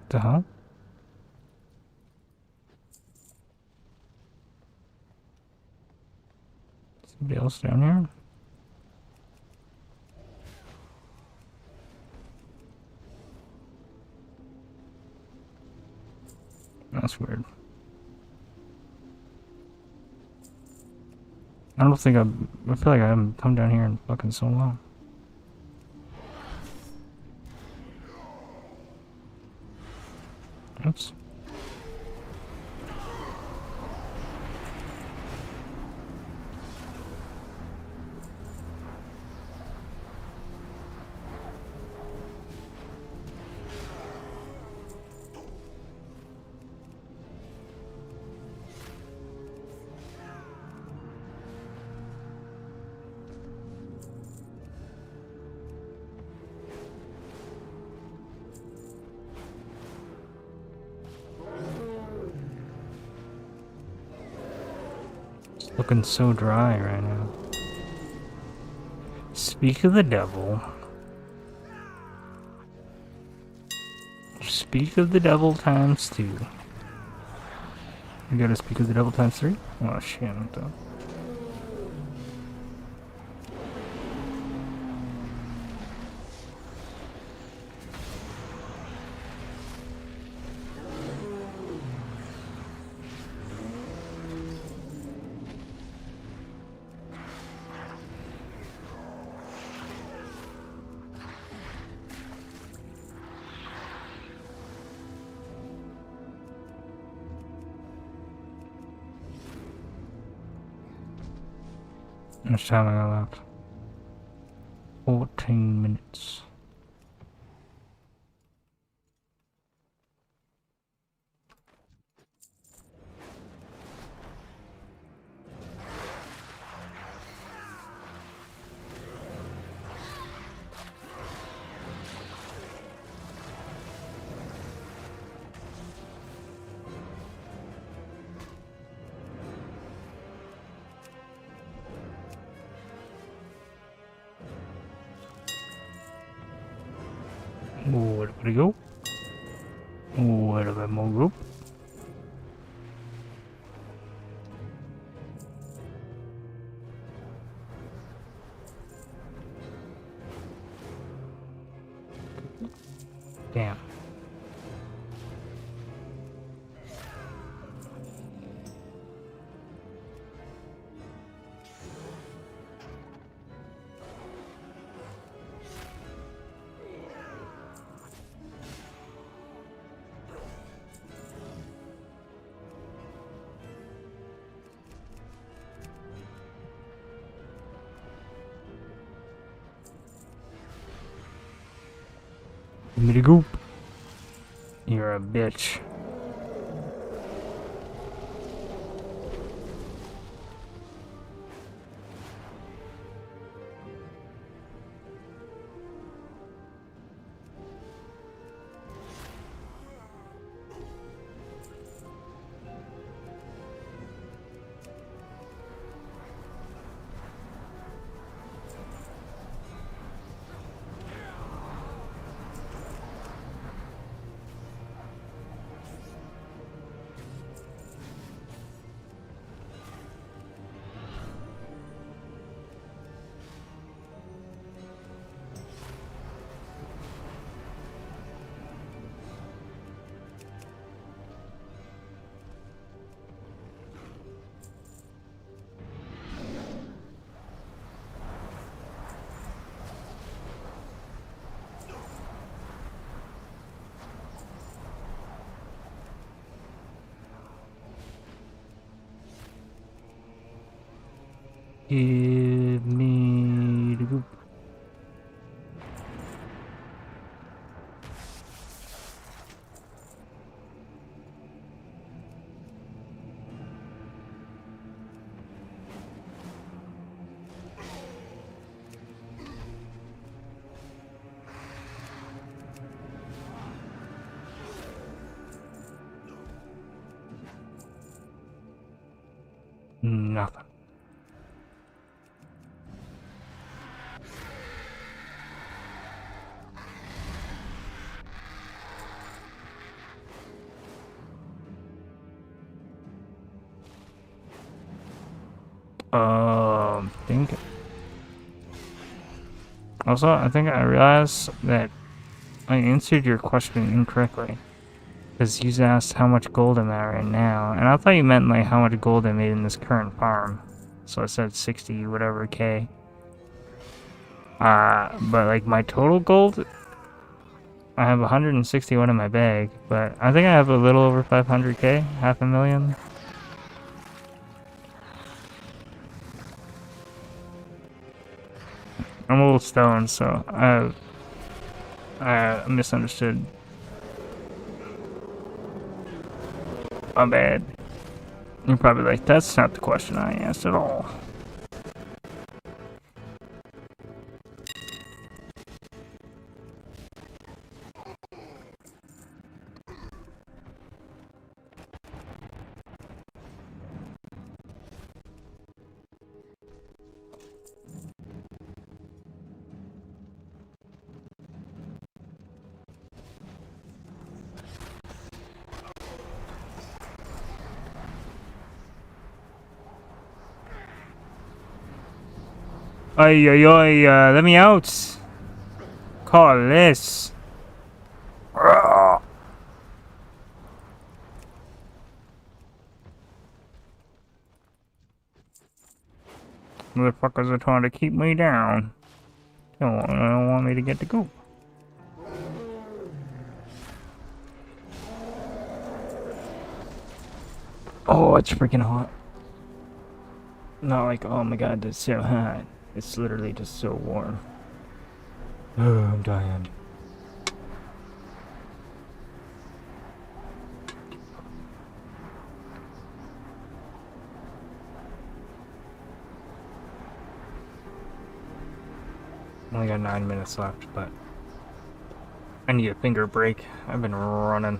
Speaker 1: The hell? Somebody else down here? That's weird. I don't think I feel like I haven't come down here in fucking so long. Oops. Looking so dry right now. Speak of the devil. Speak of the devil times 2. You gotta speak of the devil times 3? Oh shit, I'm done. How much time I got left? 14 minutes. Where did we go? Where did we go? Damn. Give me the goop. You're a bitch. Give me the goop. Nothing. Think. Also, I think I realized that I answered your question incorrectly. Because you asked how much gold am I right now, and I thought you meant like how much gold I made in this current farm. So I said 60 whatever K. But like my total gold, I have 161 in my bag, but I think I have a little over 500K, half a million. I'm a little stoned, so I misunderstood. My bad. You're probably like, that's not the question I asked at all. Oi, oi, oi, let me out! Call this! Motherfuckers are trying to keep me down. They don't want me to get the goop. Oh, it's freaking hot. Not like, oh my god, it's so hot. It's literally just so warm. Oh, I'm dying. Only got 9 minutes left, but I need a finger break. I've been running.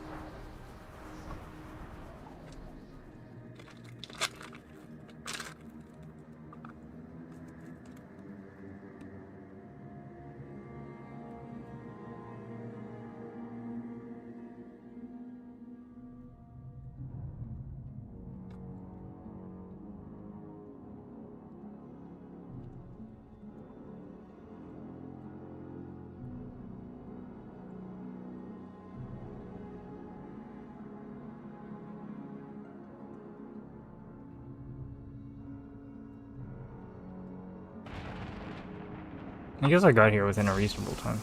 Speaker 1: I guess I got here within a reasonable time.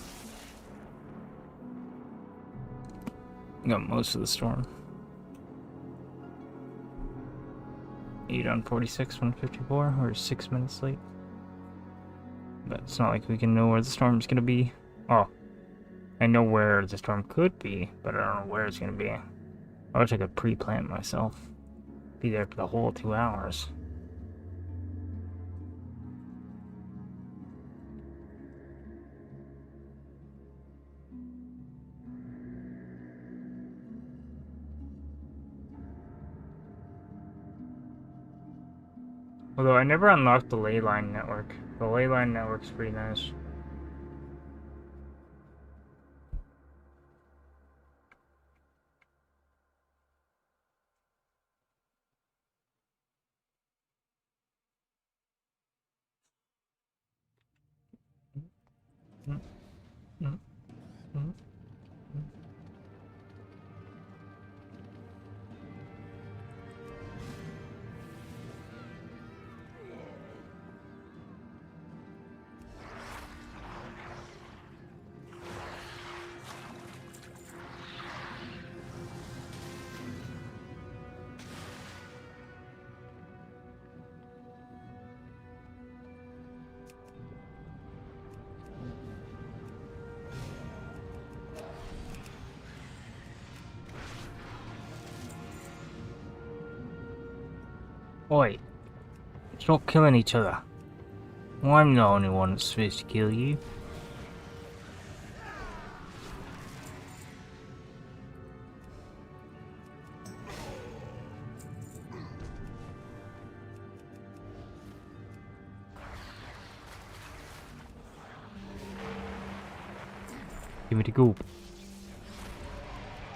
Speaker 1: Got most of the storm. 8 on 46, 154. We're 6 minutes late. But it's not like we can know where the storm's gonna be. Oh, I know where the storm could be, but I don't know where it's gonna be. I wish I could pre-plant myself. Be there for the whole 2 hours. Although I never unlocked the ley line network. The ley line network's pretty nice. Oi, stop killing each other. I'm the only one that's supposed to kill you. Give me the goop.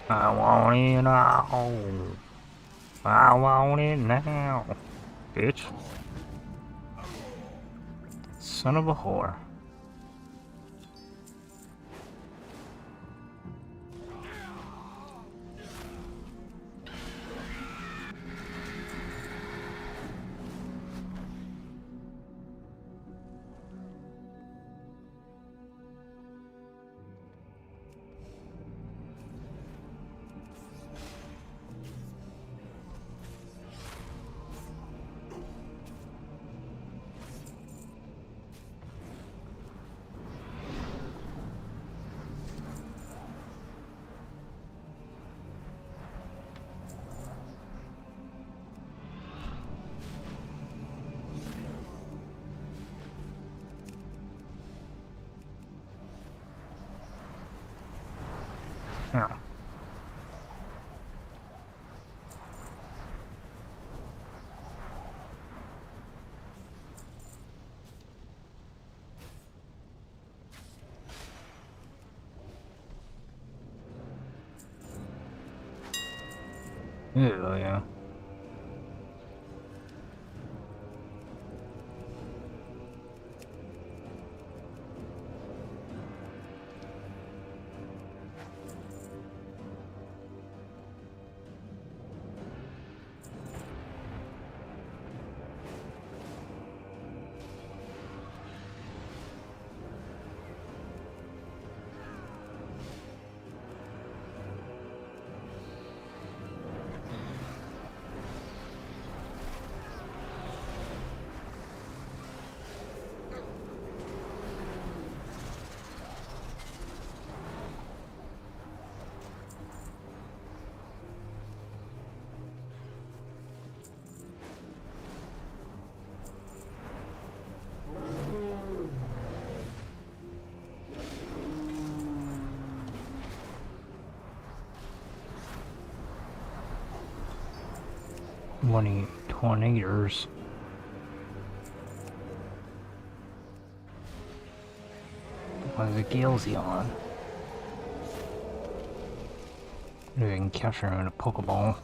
Speaker 1: I want it now. I want it now. Bitch. Son of a whore. Yeah. Ew, yeah. Money tornadoes. Why is the Galesy on? Maybe I can capture him in a Pokeball.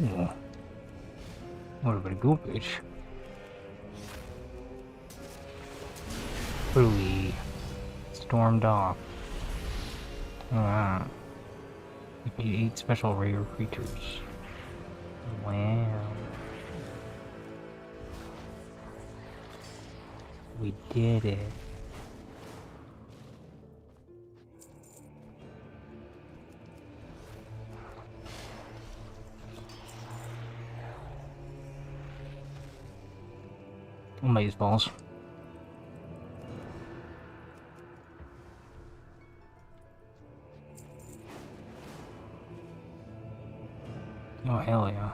Speaker 1: Ooh. What about a Goopin? Ooh, stormed off. Wow. You 8 special rare creatures. Wow. We did it. Amaze balls. Oh, hell yeah.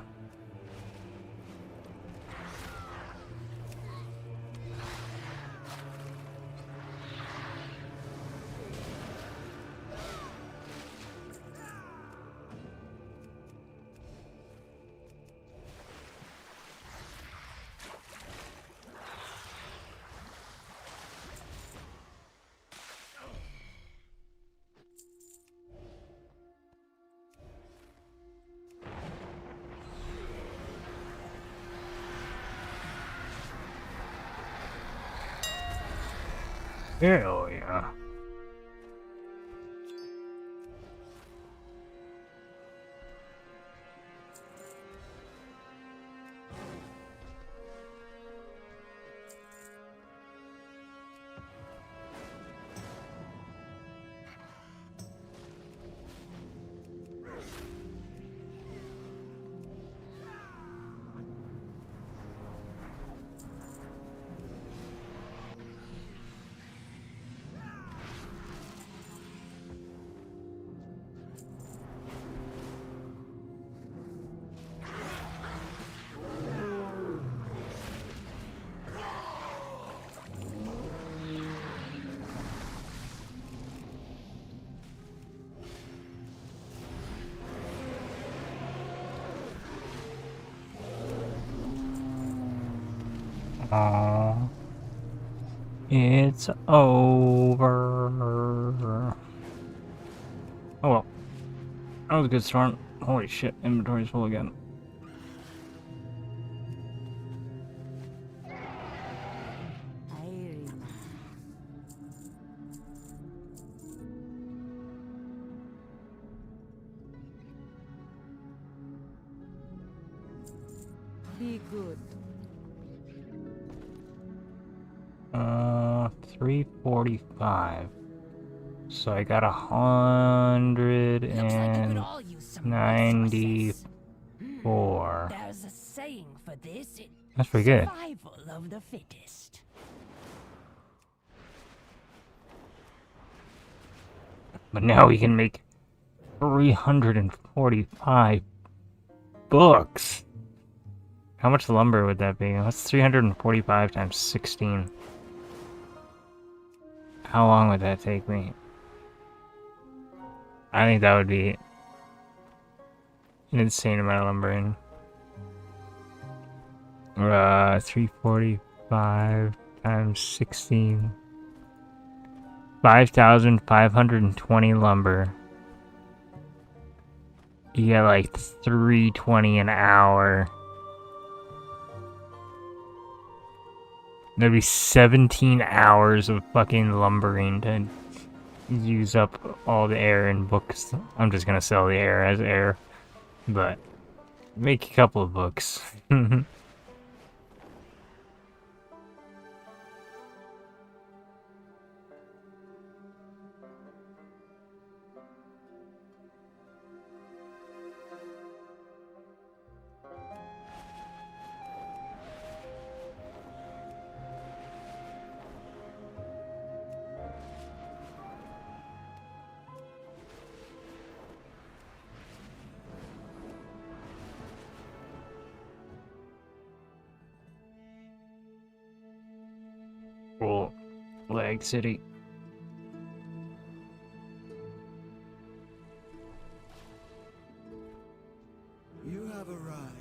Speaker 1: Hell yeah. Aww. It's over. Oh well. That was a good storm. Holy shit, inventory's full again.
Speaker 7: Be good.
Speaker 1: 345. So I got
Speaker 4: Looks like we could all use some resources.
Speaker 1: 194.
Speaker 4: There's a saying for this.
Speaker 1: That's pretty good.
Speaker 4: Survival of the fittest.
Speaker 1: But now we can make 345 books. How much lumber would that be? That's 345 times 16. How long would that take me? I think that would be an insane amount of lumber in. 345 times 16. 5,520 lumber. You get like 320 an hour. There'd be 17 hours of fucking lumbering to use up all the air in books. I'm just gonna sell the air as air, but make a couple of books. Cool. Lag City.
Speaker 5: You have arrived.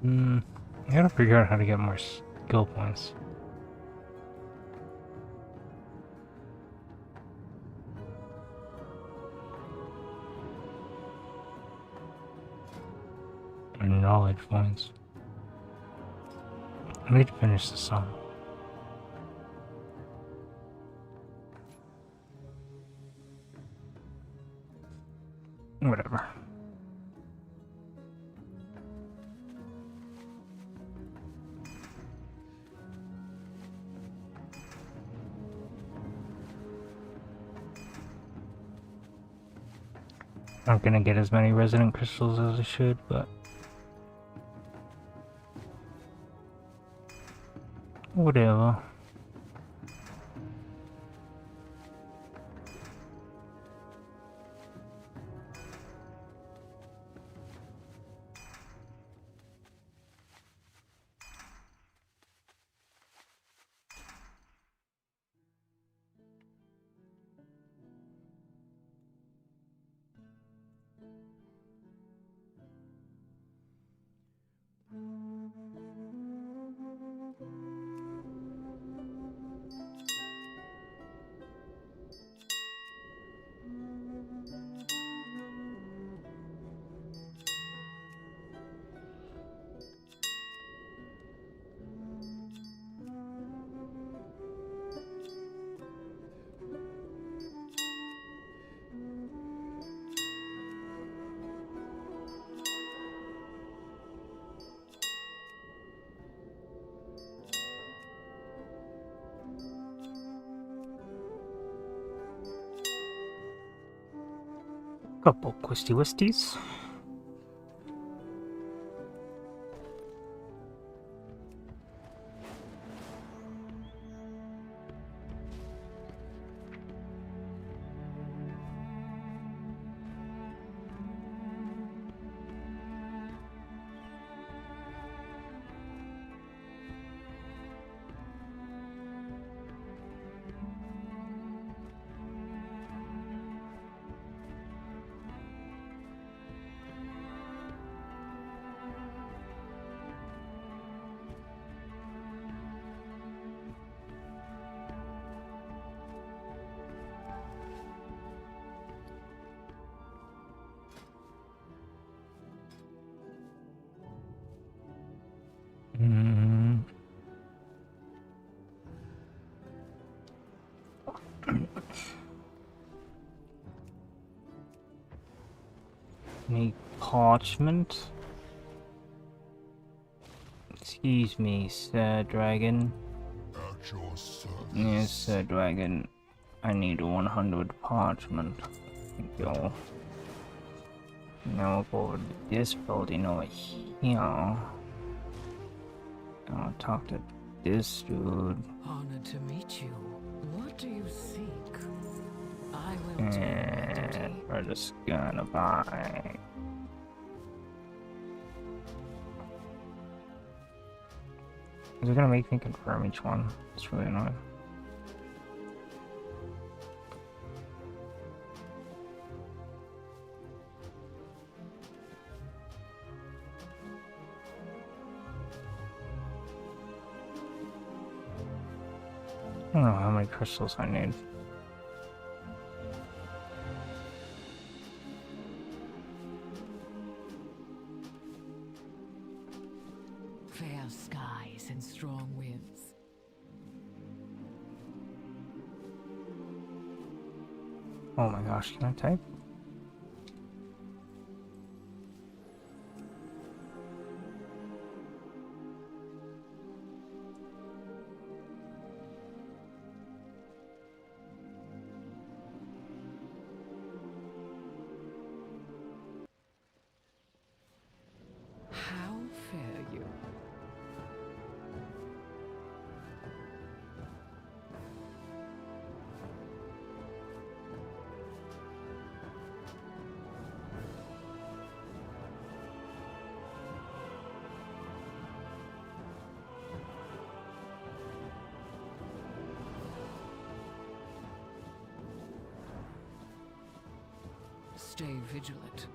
Speaker 1: I gotta figure out how to get more skill points. Or knowledge points. I need to finish the song. Whatever. I'm gonna get as many resident crystals as I should, but whatever. Couple Quisty Wisties. Need parchment? Excuse me, Sir Dragon.
Speaker 3: At your service.
Speaker 1: Yes, Sir Dragon. I need 100 parchment. Thank you. Now we'll go over to this building over here. I'll talk to this dude.
Speaker 5: Honored to meet you. What do you seek? I will do my
Speaker 1: And
Speaker 5: duty.
Speaker 1: we're just gonna buy. Is it gonna make me confirm each one? It's really annoying. I don't know how many crystals I need.
Speaker 5: Fair skies and strong winds.
Speaker 1: Oh my gosh, can I type?
Speaker 5: How fare you? Stay vigilant.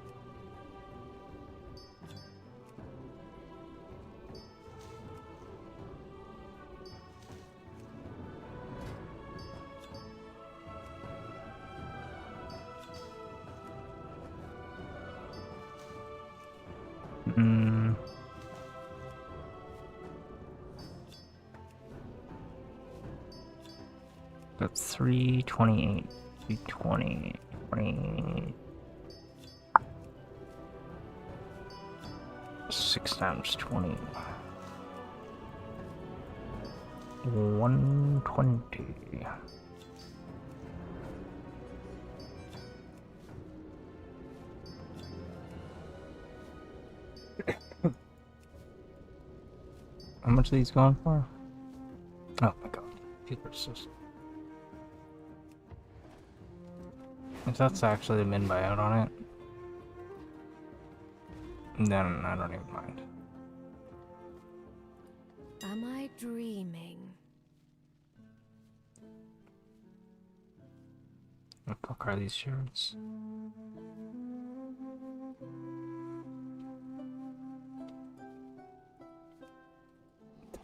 Speaker 1: That's 328, 320, 20. 6 times 20. 120. How much are these going for? Oh my god. Super assist. If that's actually the min buyout on it, then I don't even mind.
Speaker 9: Am I dreaming?
Speaker 1: What the fuck are these shirts?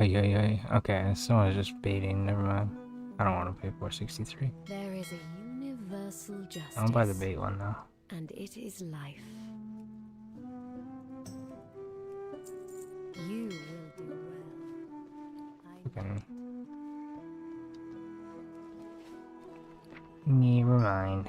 Speaker 1: Okay, this one is just baiting, never mind. I don't want to pay 463.
Speaker 9: There is a universal justice.
Speaker 1: I'll buy the bait one now.
Speaker 9: And it is life. You will do well.
Speaker 1: Fucking... Never mind.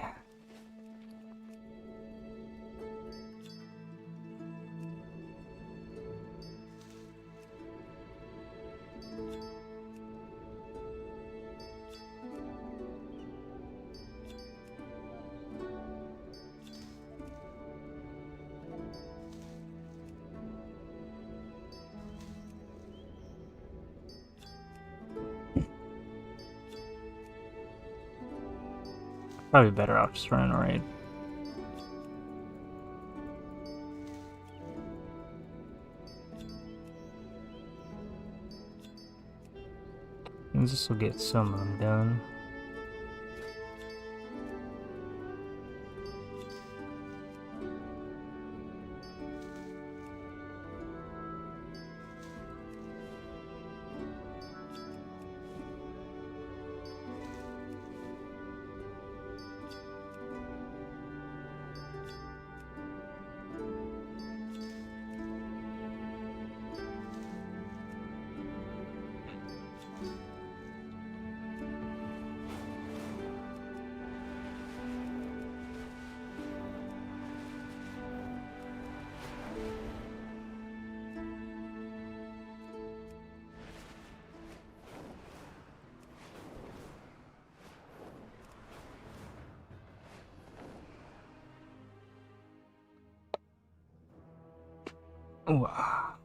Speaker 1: Probably better off just running a raid. And this will get some of them done. Ooh, ah.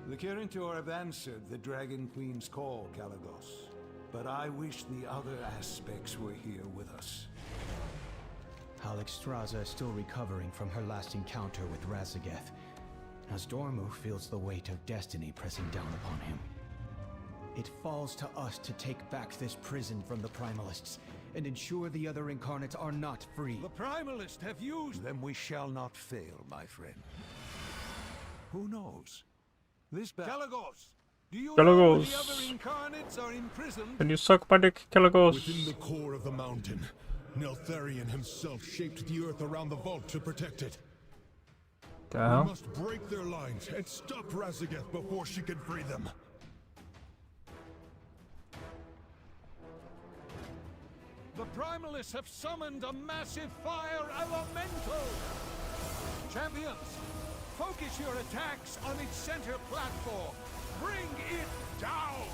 Speaker 10: The Kirintor have answered the Dragon Queen's call, Kalagos. But I wish the other aspects were here with us.
Speaker 6: Alexstrasza is still recovering from her last encounter with Razageth, as Dormu feels the weight of destiny pressing down upon him. It falls to us to take back this prison from the Primalists, and ensure the other incarnates are not free.
Speaker 10: The Primalists have used them. We shall not fail, my friend. Who knows? This Kalagos, do you know the other incarnates are imprisoned?
Speaker 1: Can you suck my dick, Kalagos?
Speaker 3: Within the core of the mountain, Neltharion himself shaped the earth around the vault to protect it.
Speaker 1: The hell?
Speaker 3: We must break their lines and stop Razageth before she can free them.
Speaker 10: The Primalists have summoned a massive fire elemental! Champions, focus your attacks on its center platform. Bring it down!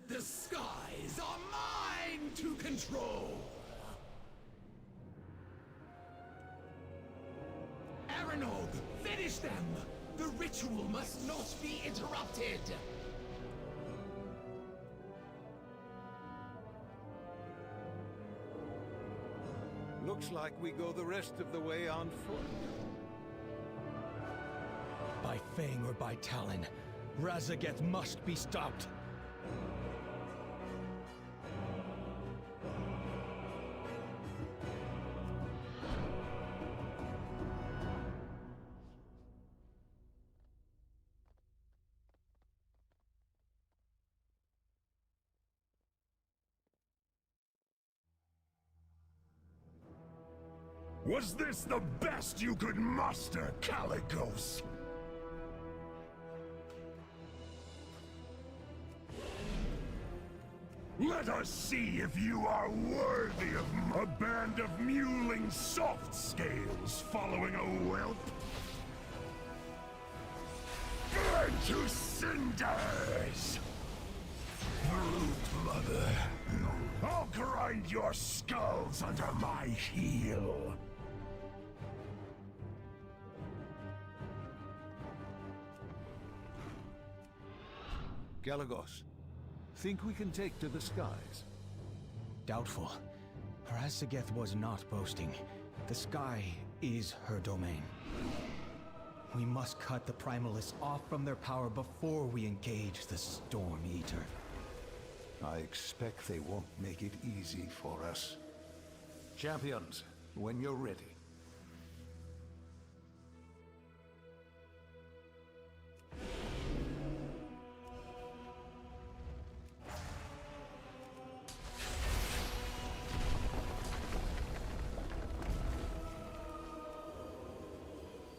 Speaker 11: The skies are mine to control! Aranog, finish them! The ritual must not be interrupted!
Speaker 10: Looks like we go the rest of the way on foot.
Speaker 6: By Fang or by Talon, Razageth must be stopped.
Speaker 3: Was this the best you could muster, Calicos? Let us see if you are worthy of a band of mewling soft scales following a whelp. Burn to cinders! Brute mother, I'll grind your skulls under my heel.
Speaker 10: Galagos, think we can take to the skies?
Speaker 6: Doubtful. Razageth was not boasting. The sky is her domain. We must cut the Primalists off from their power before we engage the Storm Eater.
Speaker 10: I expect they won't make it easy for us. Champions, when you're ready.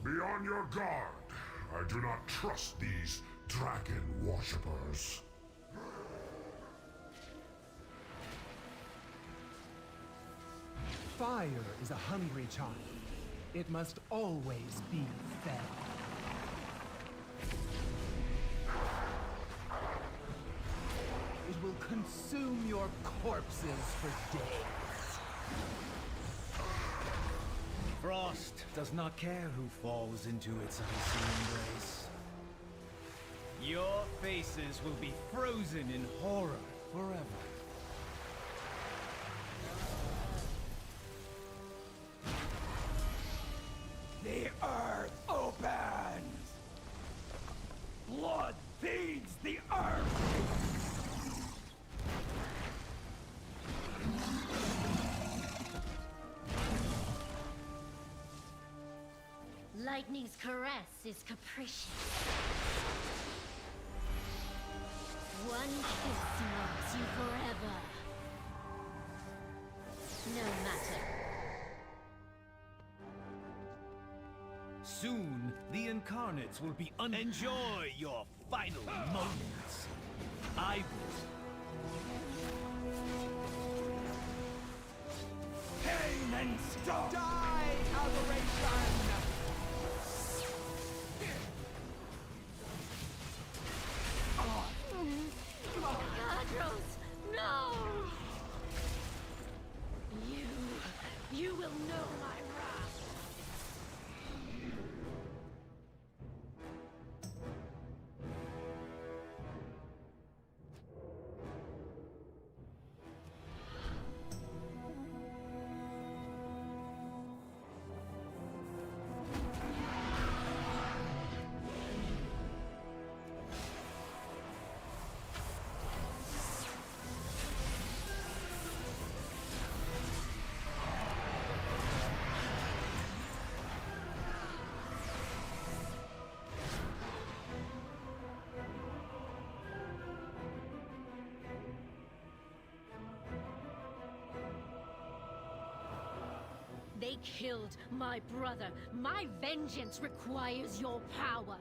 Speaker 3: Be on your guard. I do not trust these dragon worshippers.
Speaker 11: Fire is a hungry child. It must always be fed. It will consume your corpses for days.
Speaker 6: Frost does not care who falls into its icy embrace. Your faces will be frozen in horror forever.
Speaker 11: The earth opens! Blood feeds the earth!
Speaker 9: Lightning's caress is capricious. One kiss marks you forever. No matter.
Speaker 6: Soon, the Incarnates will be Enjoy your final moments. I will.
Speaker 11: Pain and stop! Die, aberration!
Speaker 9: Adros, no! You will know my wrath. They killed my brother. My vengeance requires your power.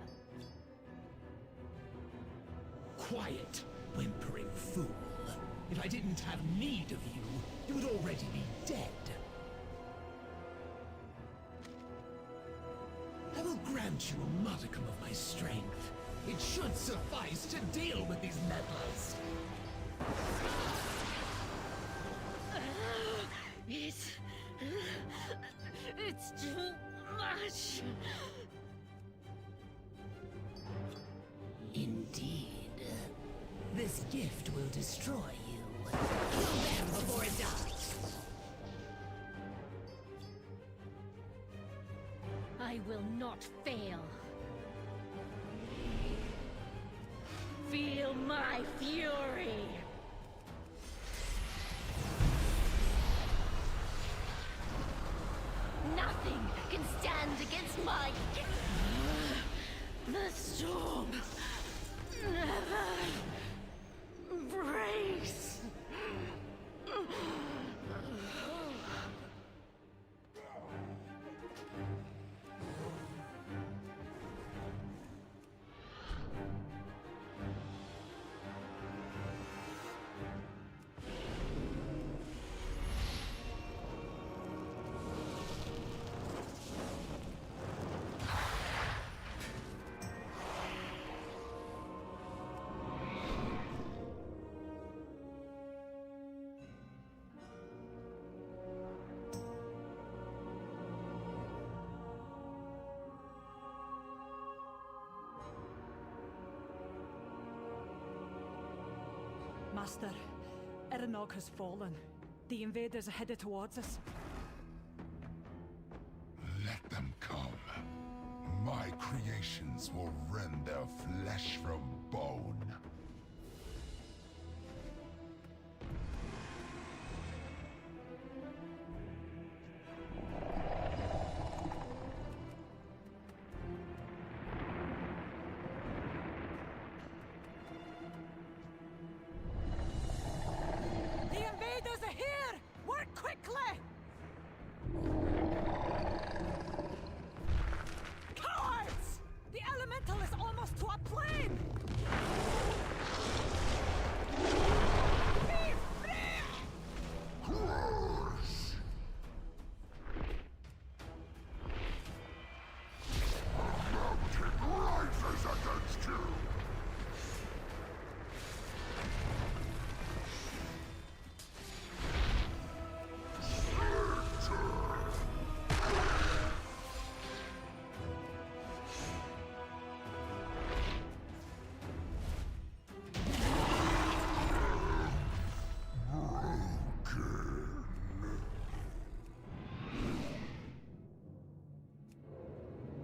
Speaker 11: Quiet, whimpering fool. If I didn't have need of you, you would already be dead. I will grant you a modicum of my strength. It should suffice to deal with these meddlers.
Speaker 9: It's too much.
Speaker 11: Indeed. This gift will destroy you. Kill them before it dies.
Speaker 9: not fail. Feel my fury! Nothing can stand against my... The storm never breaks.
Speaker 7: Master, Eranog has fallen. The invaders are headed towards us.
Speaker 3: Let them come. My creations will rend their flesh from bone.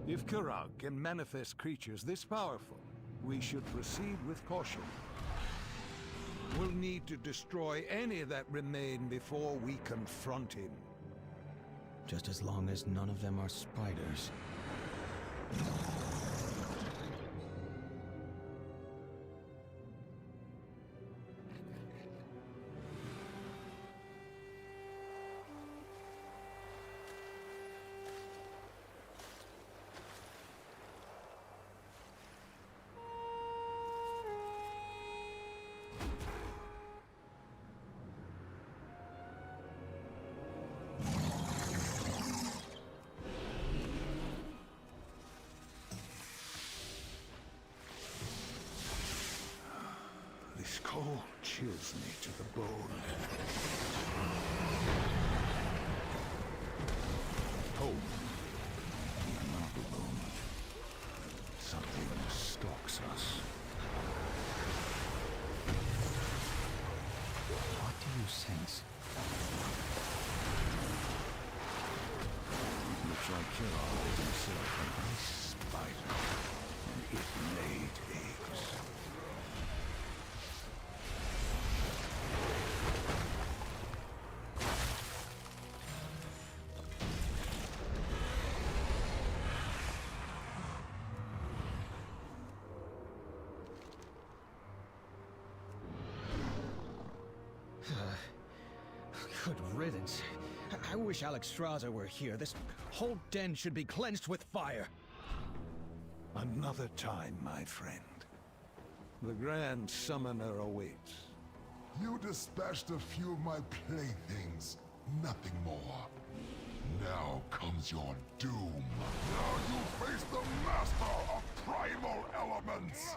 Speaker 10: If Karag can manifest creatures this powerful, we should proceed with caution. We'll need to destroy any that remain before we confront him.
Speaker 6: Just as long as none of them are spiders.
Speaker 10: This cold chills me to the bone. Home. We are not alone. Something stalks us.
Speaker 6: What do you sense?
Speaker 10: It looks like Kirov is himself an ice spider, and it laid eggs.
Speaker 6: Good riddance. I wish Alexstrasza were here. This whole den should be cleansed with fire.
Speaker 10: Another time, my friend. The Grand Summoner awaits.
Speaker 3: You dispatched a few of my playthings, nothing more. Now comes your doom. Now you face the master of primal elements!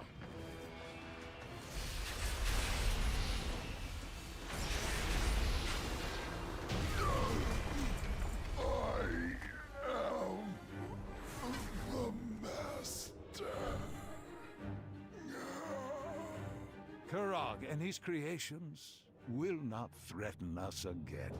Speaker 10: Karag and his creations will not threaten us again.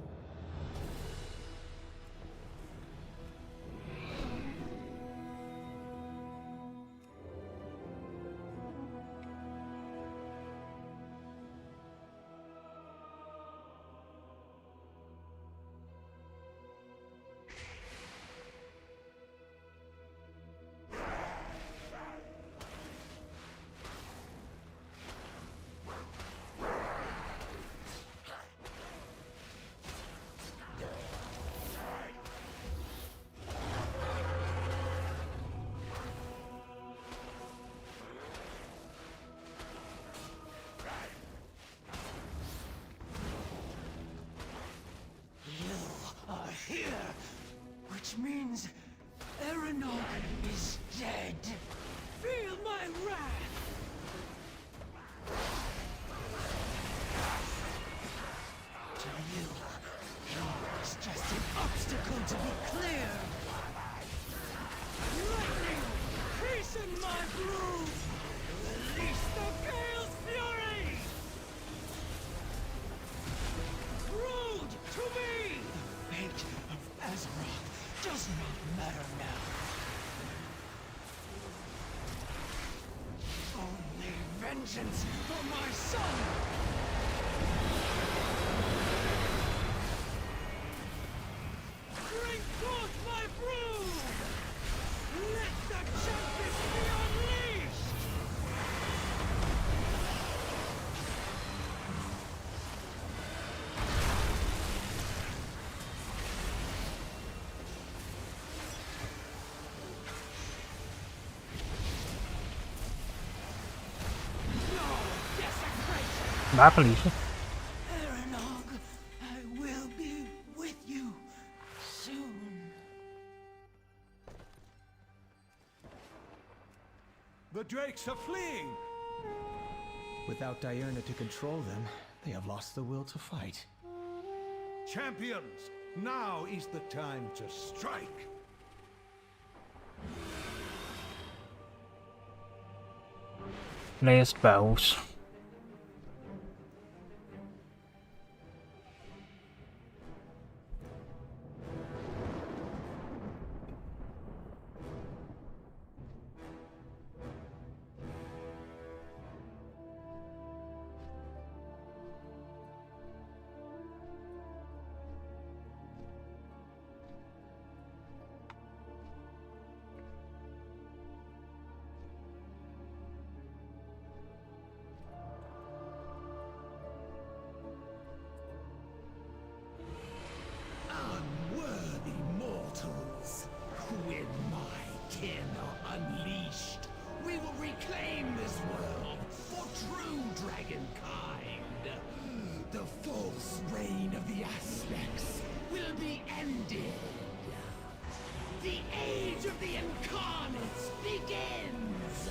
Speaker 11: vengeance for my son! Bring forth my brood! Let the justice be unleashed!
Speaker 1: Bye, Felicia.
Speaker 11: Eranog, I will be with you soon.
Speaker 10: The drakes are fleeing!
Speaker 6: Without Diurna to control them, they have lost the will to fight.
Speaker 10: Champions, now is the time to strike!
Speaker 1: Lay spells.
Speaker 11: Unworthy mortals, when my kin are unleashed, we will reclaim this world for true dragonkind. The false reign of the aspects will be ended. The age of the incarnates begins!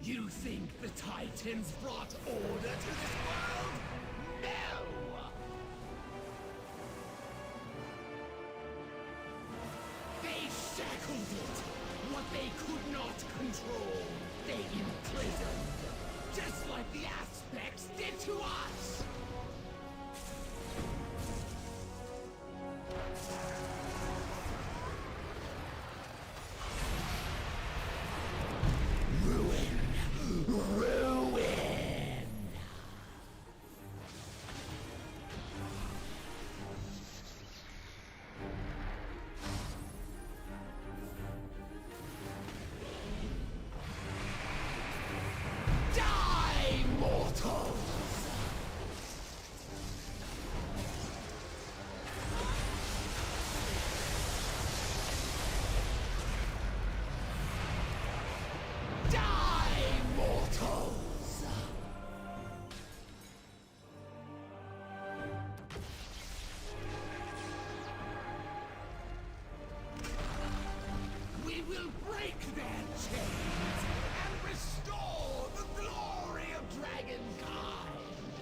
Speaker 11: You think the Titans brought order to this world? No! They shackled it! What they could not control, they imprisoned. Just like the aspects did to us! Will break their chains and restore the glory of dragonkind.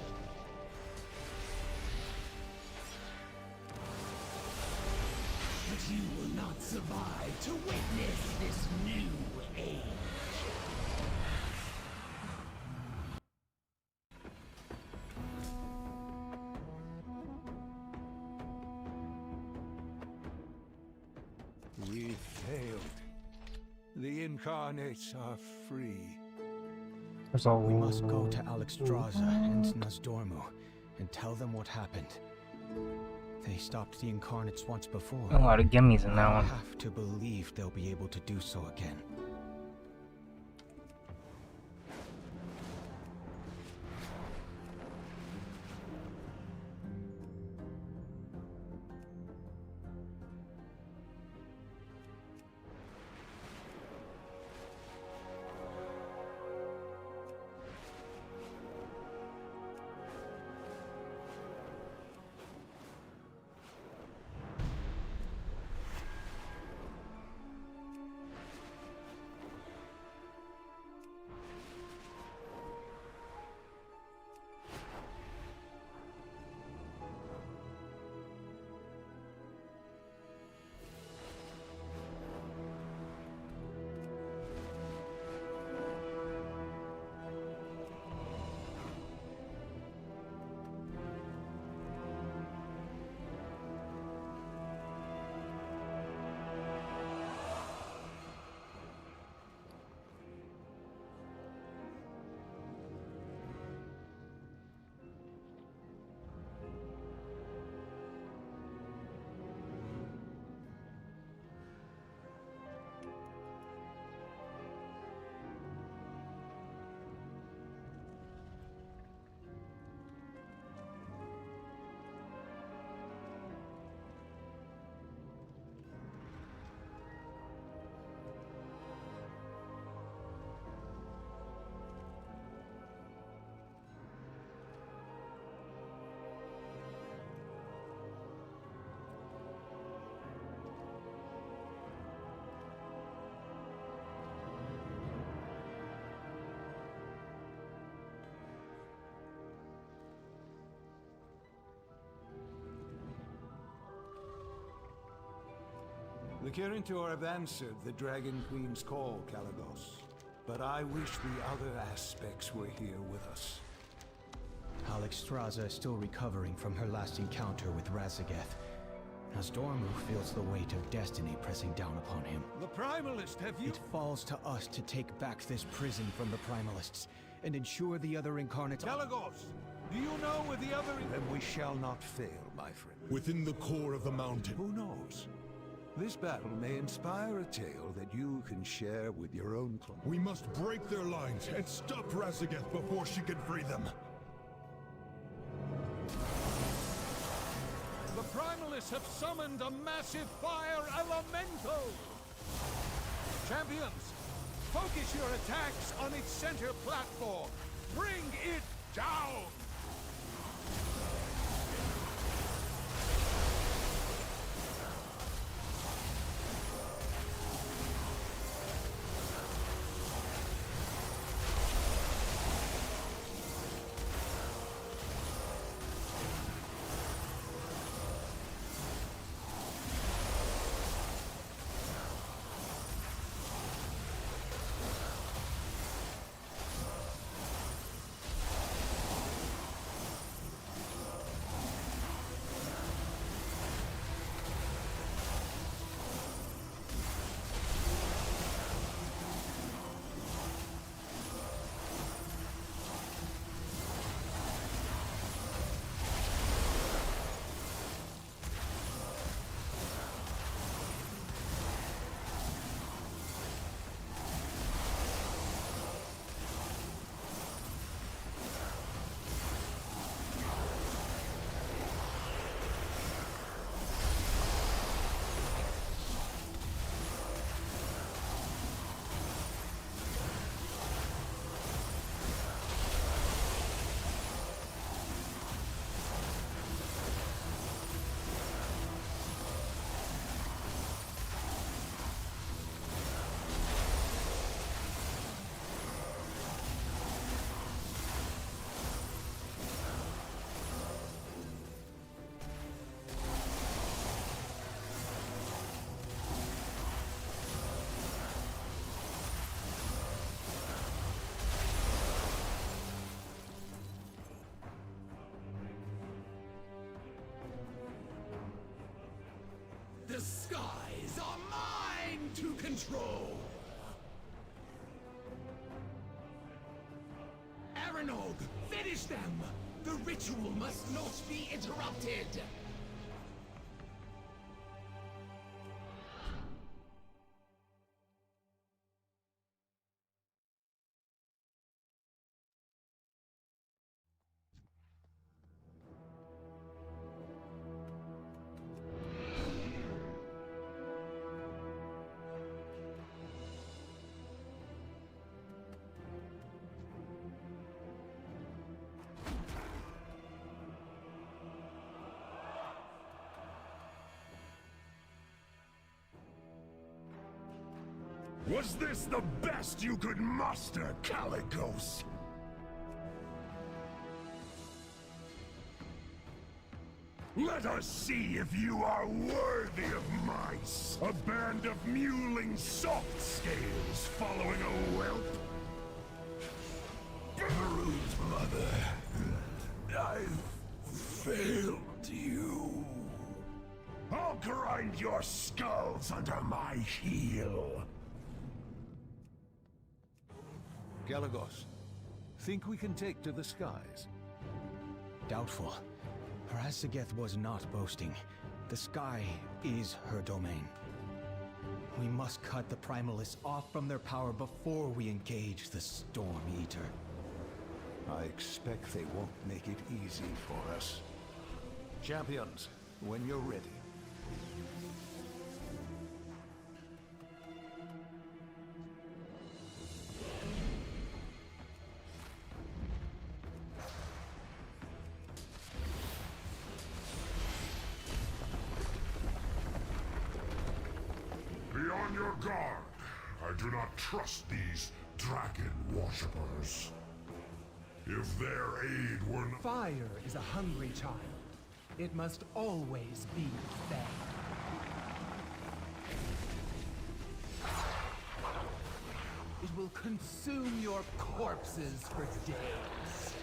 Speaker 11: But you will not survive to witness this new age.
Speaker 10: We failed. The incarnates are free.
Speaker 6: We must go to Alexstrasza and Nasdormu and tell them what happened. They stopped the incarnates once before.
Speaker 1: A lot of gimmies in that
Speaker 6: I
Speaker 1: one.
Speaker 6: have to believe they'll be able to do so again.
Speaker 10: The Kirintor have answered the Dragon Queen's call, Kalagos. But I wish the other aspects were here with us.
Speaker 6: Alexstrasza is still recovering from her last encounter with Razageth, as Dormu feels the weight of destiny pressing down upon him.
Speaker 10: The Primalist, have you—
Speaker 6: It falls to us to take back this prison from the Primalists, and ensure the other incarnate—
Speaker 10: Kalagos, do you know where the other— Then we shall not fail, my friend.
Speaker 3: Within the core of the mountain.
Speaker 10: Who knows? This battle may inspire a tale that you can share with your own clan.
Speaker 3: We must break their lines and stop Razageth before she can free them.
Speaker 10: The Primalists have summoned a massive fire elemental! Champions, focus your attacks on its center platform. Bring it down!
Speaker 11: The skies are mine to control! Aranog, finish them! The ritual must not be interrupted!
Speaker 3: Was this the best you could muster, Kalagos? Let us see if you are worthy of mice. A band of mewling soft scales following a whelp. Brood mother, I've failed you. I'll grind your skulls under my heel.
Speaker 10: Kalagos, think we can take to the skies?
Speaker 6: Doubtful. Razageth was not boasting. The sky is her domain. We must cut the Primalists off from their power before we engage the Storm Eater.
Speaker 10: I expect they won't make it easy for us. Champions, when you're ready.
Speaker 3: Be on your guard. I do not trust these dragon worshippers. If their aid were not—
Speaker 12: Fire is a hungry child. It must always be fed.
Speaker 11: It will consume your corpses for days.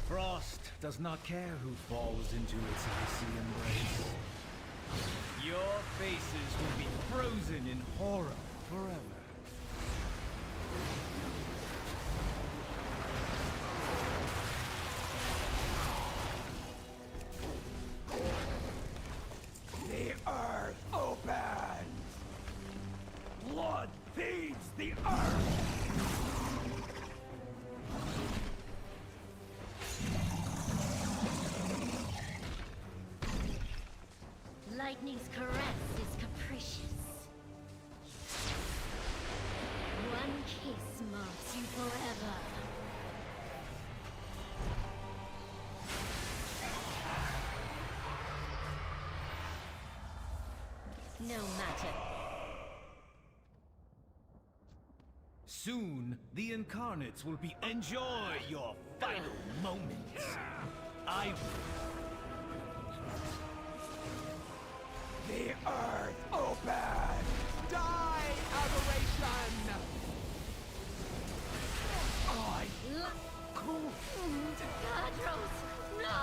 Speaker 12: Frost does not care who falls into its icy embrace. Your faces will be frozen in horror forever.
Speaker 11: The earth opens! Blood feeds the earth!
Speaker 9: Lightning's caress is capricious. One kiss marks you forever. No matter.
Speaker 12: Soon, the incarnates will be. Enjoy your final moments. I will.
Speaker 11: The earth opens! Die, aberration! I...
Speaker 9: Ladros, no!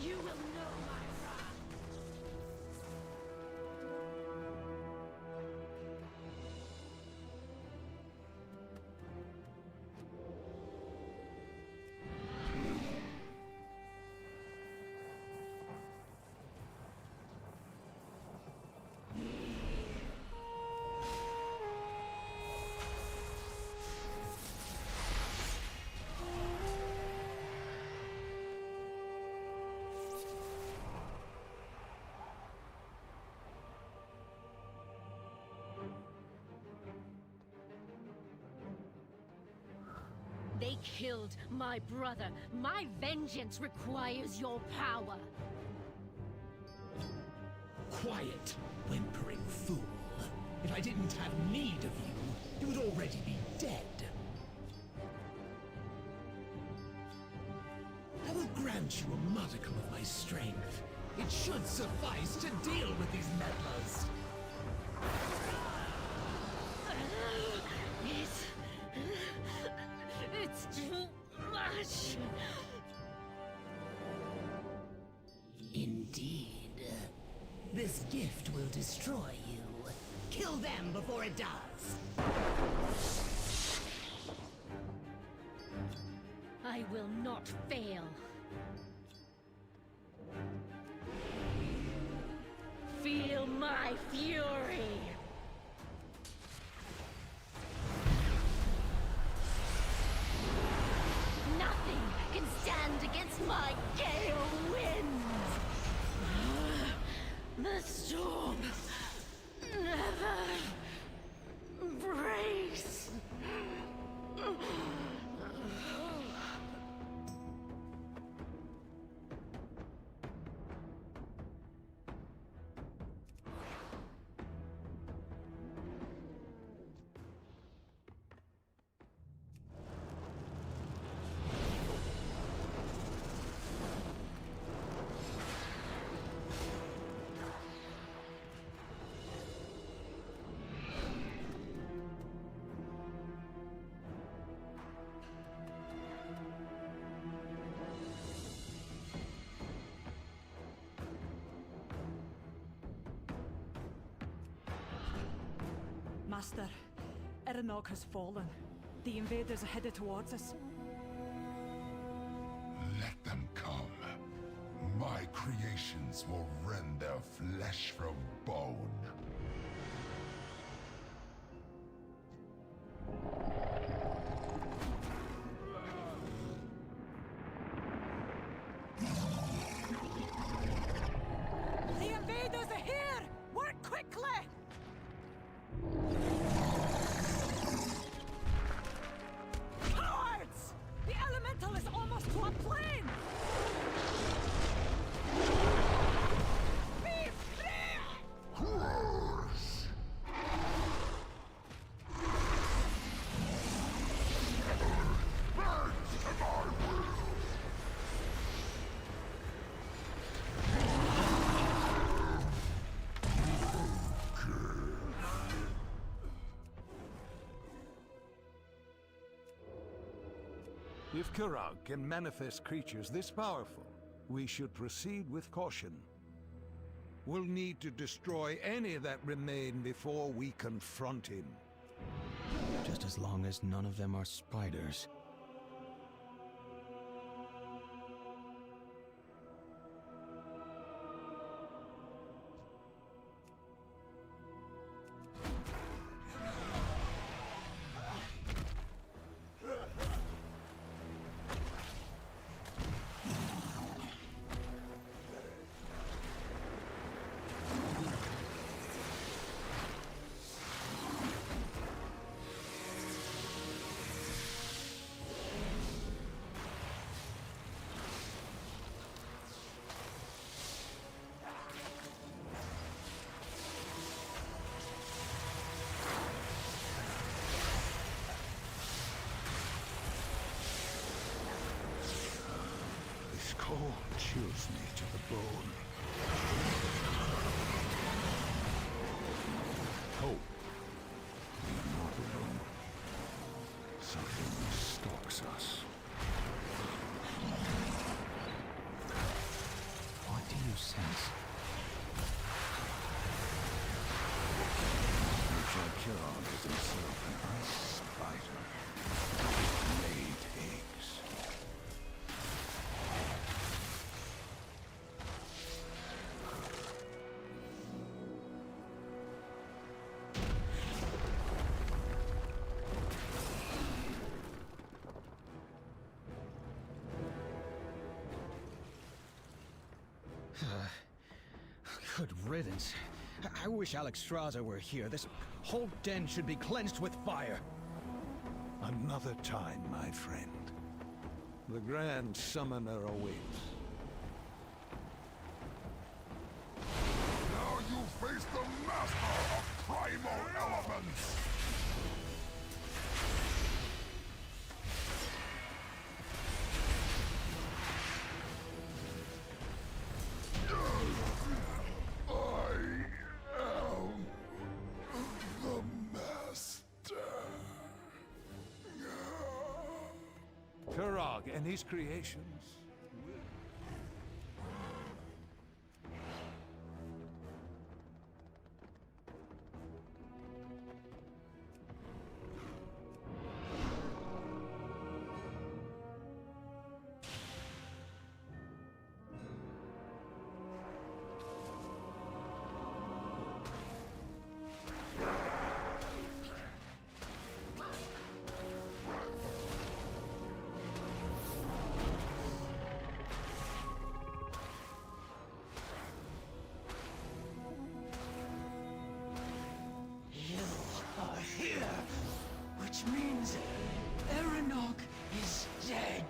Speaker 9: You will know my wrath. They killed my brother. My vengeance requires your power.
Speaker 11: Quiet, whimpering fool. If I didn't have need of you, you would already be dead. I will grant you a modicum of my strength. It should suffice to deal with these meddlers.
Speaker 9: It's too much.
Speaker 11: Indeed. This gift will destroy you. Kill them before it does.
Speaker 9: I will not fail. Feel my fury. Nothing can stand against my gale winds. The storm never breaks.
Speaker 7: Master, Erenog has fallen. The invaders are headed towards us.
Speaker 3: Let them come. My creations will rend their flesh from bone.
Speaker 7: The invaders are here! Work quickly! Cowards! The elemental is almost to a plane! Be free!
Speaker 10: If Kirag can manifest creatures this powerful, we should proceed with caution. We'll need to destroy any that remain before we confront him.
Speaker 6: Just as long as none of them are spiders.
Speaker 10: Cold chills me to the bone. Hope. We are not alone. Something stalks us.
Speaker 6: What do you sense?
Speaker 10: Richard Kirog is himself an ice spider. Laid eggs.
Speaker 6: Good riddance. I wish Alexstrasza were here. This whole den should be cleansed with fire.
Speaker 10: Another time, my friend. The Grand Summoner awaits.
Speaker 3: Now you face the master of primal elements!
Speaker 10: Kirog and his creations.
Speaker 11: Which means Eranog is dead.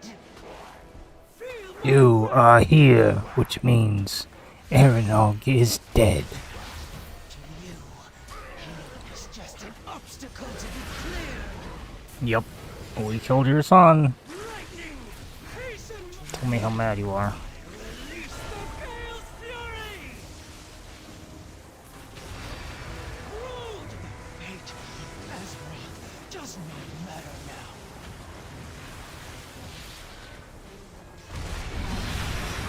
Speaker 1: You are here, which means Eranog is dead.
Speaker 11: To you, he is just an obstacle to be cleared.
Speaker 1: Yep, we killed your son.
Speaker 11: Lightning, hasten.
Speaker 1: Tell me how mad you are.
Speaker 11: Release the Gale's fury. Ruled. Hate, Azeroth does not matter now.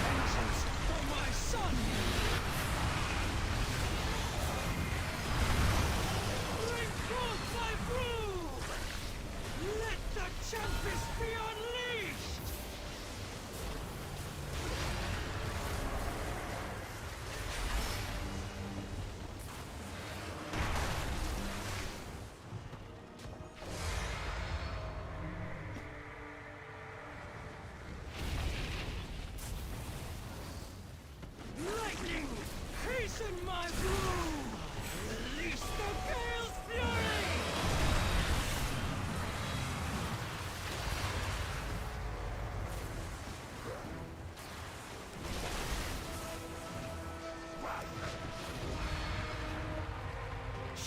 Speaker 11: Vengeance for my son. Bring forth my brood. Let the Tempest be unleashed. Lightning, hasten my brood. Release the Gale's fury.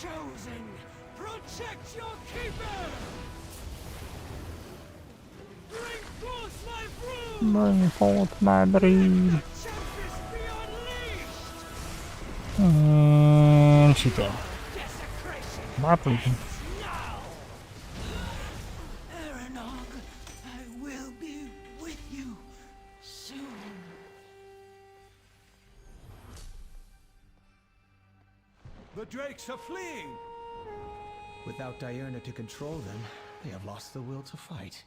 Speaker 11: Chosen, protect your keeper. Bring forth my brood.
Speaker 1: Bring forth my breed.
Speaker 11: Tempest be unleashed.
Speaker 1: And she dead.
Speaker 11: Desecration.
Speaker 1: My breeding.
Speaker 11: Now. Eranog, I will
Speaker 10: The drakes are fleeing!
Speaker 6: Without Diurna to control them, they have lost the will to fight.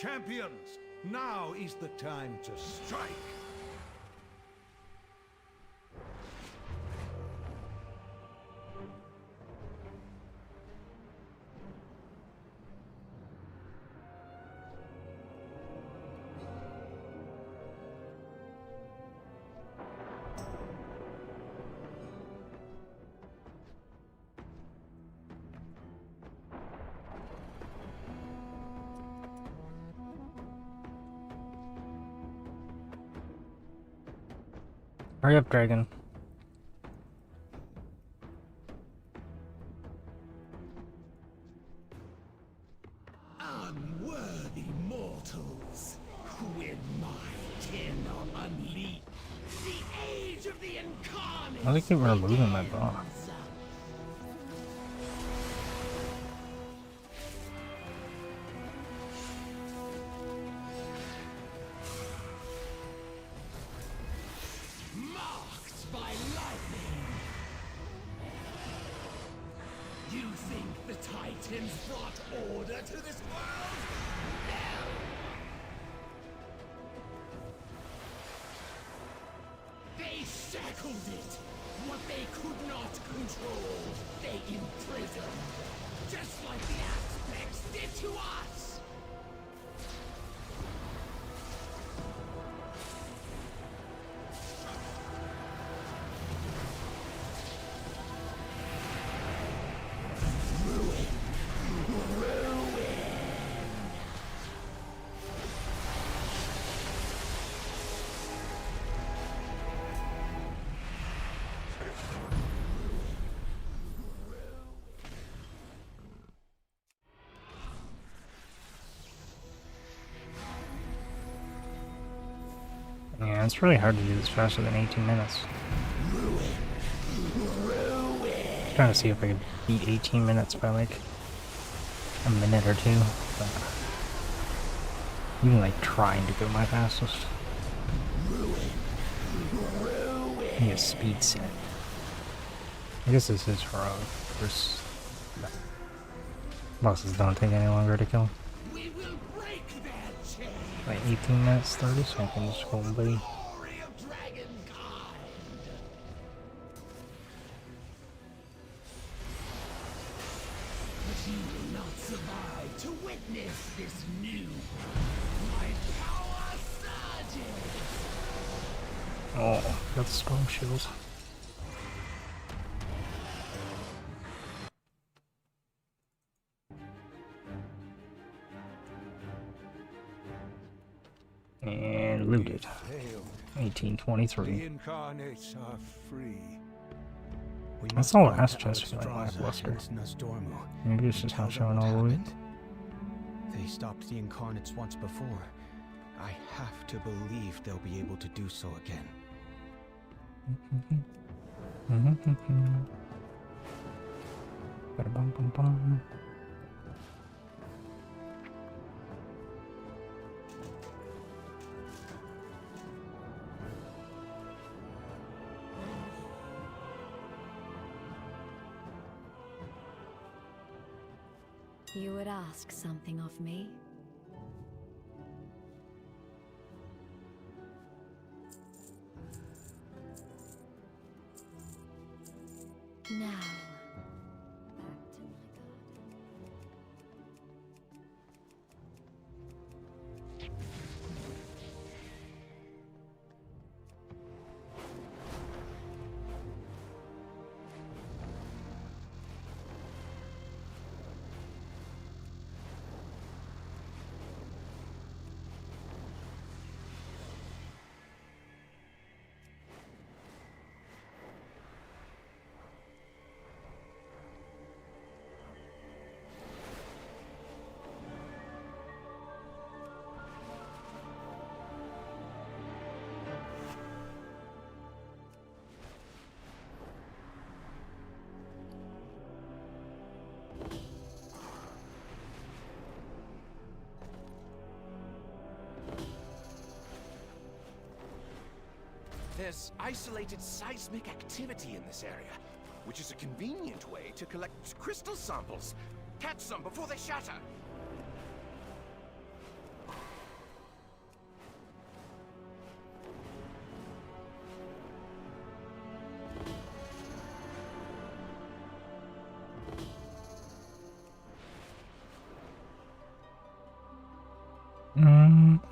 Speaker 10: Champions, now is the time to strike!
Speaker 1: Hurry up, dragon.
Speaker 11: Unworthy mortals, who in my kin are unleashed. The age of the incarnate.
Speaker 1: Why do they keep removing my boss?
Speaker 11: Marked by lightning. You think the Titans brought order to this world? No! They shackled it. What they could not control, they imprisoned. Just like the aspects did to us.
Speaker 1: Yeah, it's really hard to do this faster than 18 minutes. Trying to see if I could beat 18 minutes by like a minute or two. But even like trying to go my fastest. I need a speed set. I guess this is for first bosses don't take any longer to kill. Like 18 minutes, 30 seconds, homebody.
Speaker 11: But you will not survive to witness this new. My power surges.
Speaker 1: Oh, got storm shields. And looted. 1823.
Speaker 10: The incarnates are free.
Speaker 1: That's the last chest feeling lackluster. Maybe it's just not showing all the loot.
Speaker 6: They stopped the incarnates once before. I have to believe they'll be able to do so again.
Speaker 1: Ba-da-bum-bum-bum.
Speaker 13: You would ask something of me? Now, back to my
Speaker 11: There's isolated seismic activity in this area.
Speaker 14: which is a convenient way to collect crystal samples. Catch some before they shatter.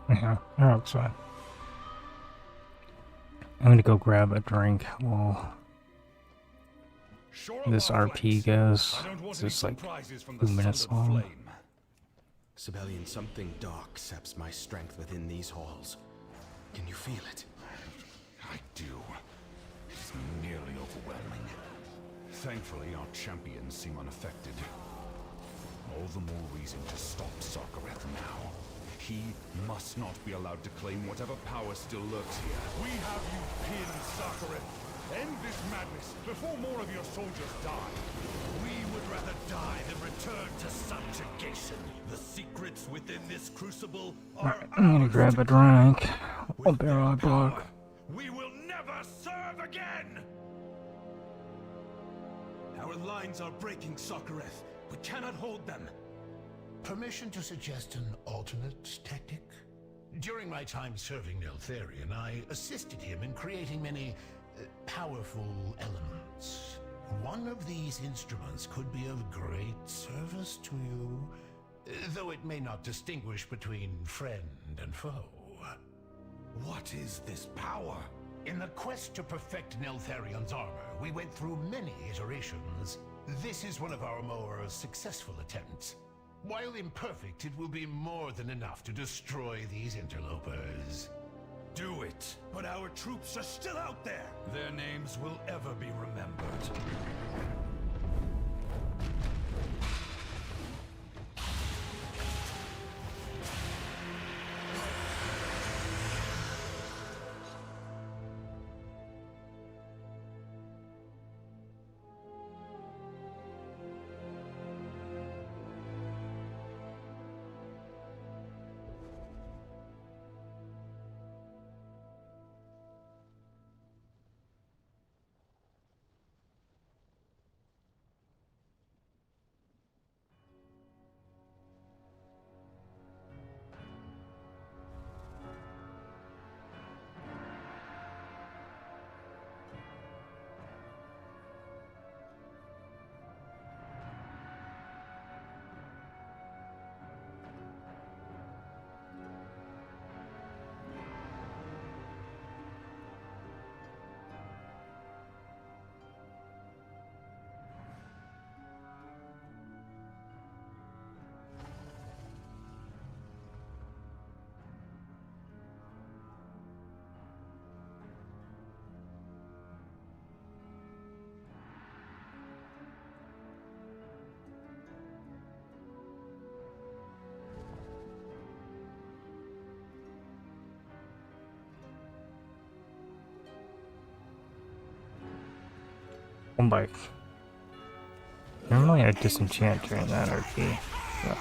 Speaker 1: Yeah, that's fine. I'm gonna go grab a drink while this RP goes. It's just like 2 minutes long.
Speaker 6: Sibelian, something dark saps my strength within these halls. Can you feel it?
Speaker 3: I do. It's nearly overwhelming. Thankfully, our champions seem unaffected. All the more reason to stop Sarkareth now. He must not be allowed to claim whatever power still lurks here.
Speaker 10: We have you pinned, Sarkareth. End this madness before more of your soldiers die. We would rather die than return to subjugation. The secrets within this crucible are
Speaker 1: I'm gonna grab a drink. I'll be right back.
Speaker 10: We will never serve again! Our lines are breaking, Sarkareth. We cannot hold them.
Speaker 15: Permission to suggest an alternate tactic? During my time serving Neltharion, I assisted him in creating many powerful elements. One of these instruments could be of great service to you, though it may not distinguish between friend and foe.
Speaker 10: What is this power?
Speaker 15: In the quest to perfect Neltharion's armor, we went through many iterations. This is one of our more successful attempts. While imperfect, it will be more than enough to destroy these interlopers.
Speaker 10: Do it, but our troops are still out there. Their names will ever be remembered.
Speaker 1: One bike. Normally I disenchant during that RP. So.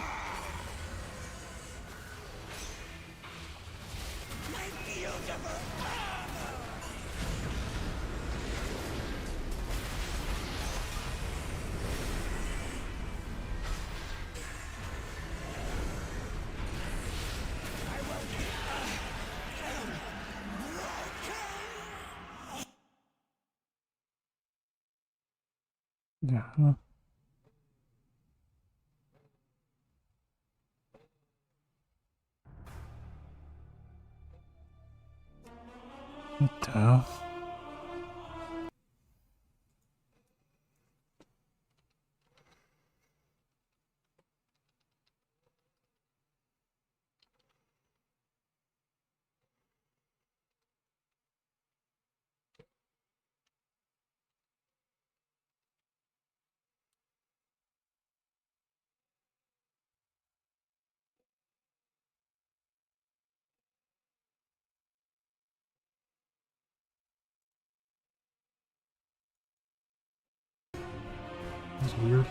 Speaker 1: Yeah. What the hell? That's weird.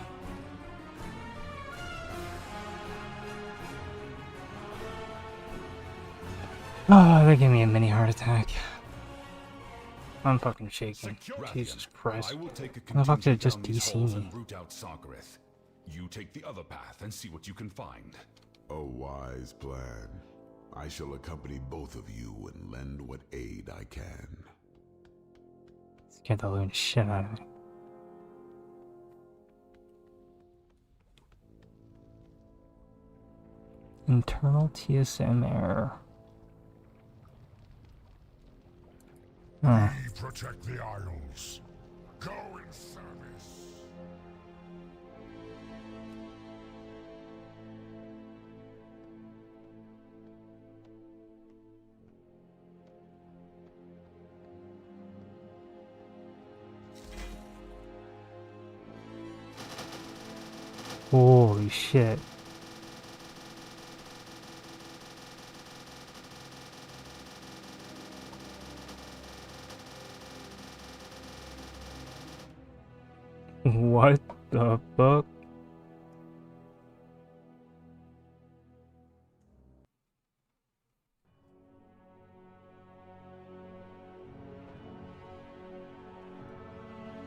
Speaker 1: Oh, they gave me a mini heart attack. I'm fucking shaking.
Speaker 16: Rathian,
Speaker 1: Jesus Christ.
Speaker 16: I will take a
Speaker 1: How the fuck did it
Speaker 16: contingent
Speaker 1: just
Speaker 16: down these
Speaker 1: DC
Speaker 16: halls
Speaker 1: me?
Speaker 16: and root out Sargareth. You take the other path and see what you can find.
Speaker 3: A wise plan. I shall accompany both of you and lend what aid I can.
Speaker 1: Scared the living shit out of me. Internal TSM error.
Speaker 3: We protect the Isles. Go in service.
Speaker 1: Holy shit. What the fuck?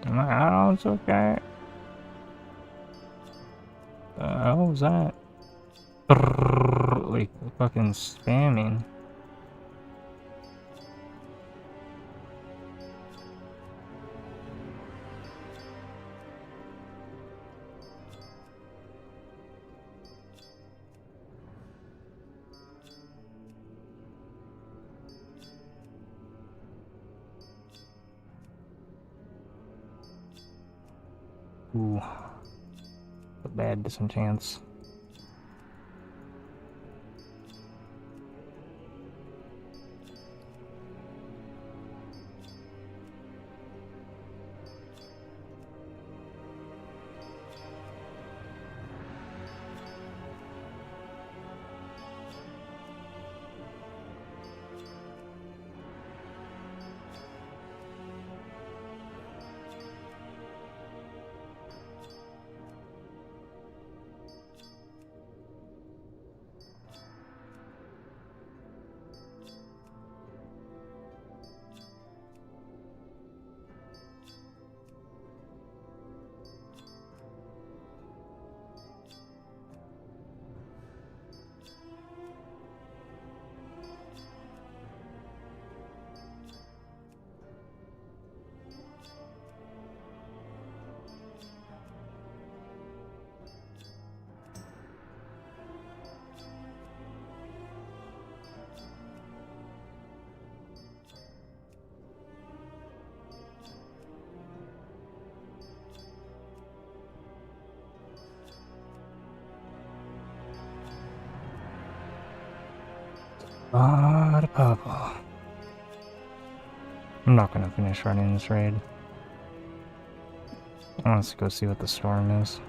Speaker 1: My addons okay. The hell was that? Like fucking spamming. Ooh. A bad disenchants. The purple. I'm not gonna finish running this raid. I want to go see what the storm is.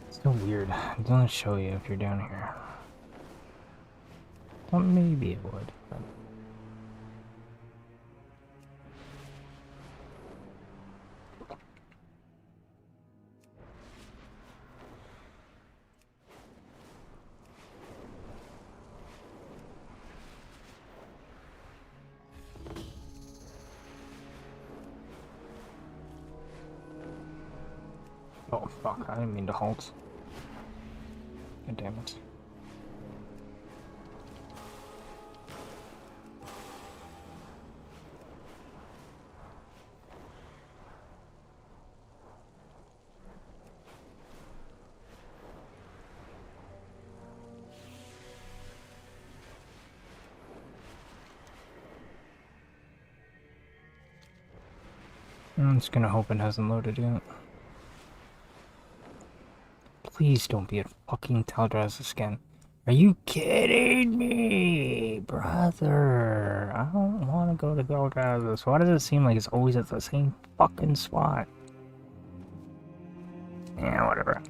Speaker 1: So weird. It doesn't show you if you're down here. Well, maybe it would. But... Oh fuck, I didn't mean to halt. God damn it. I'm just gonna hope it hasn't loaded yet. Please don't be a fucking Teldrassus skin. Are you kidding me, brother? I don't want to go to Teldrassus. Why does it seem like it's always at the same fucking spot? Yeah, whatever.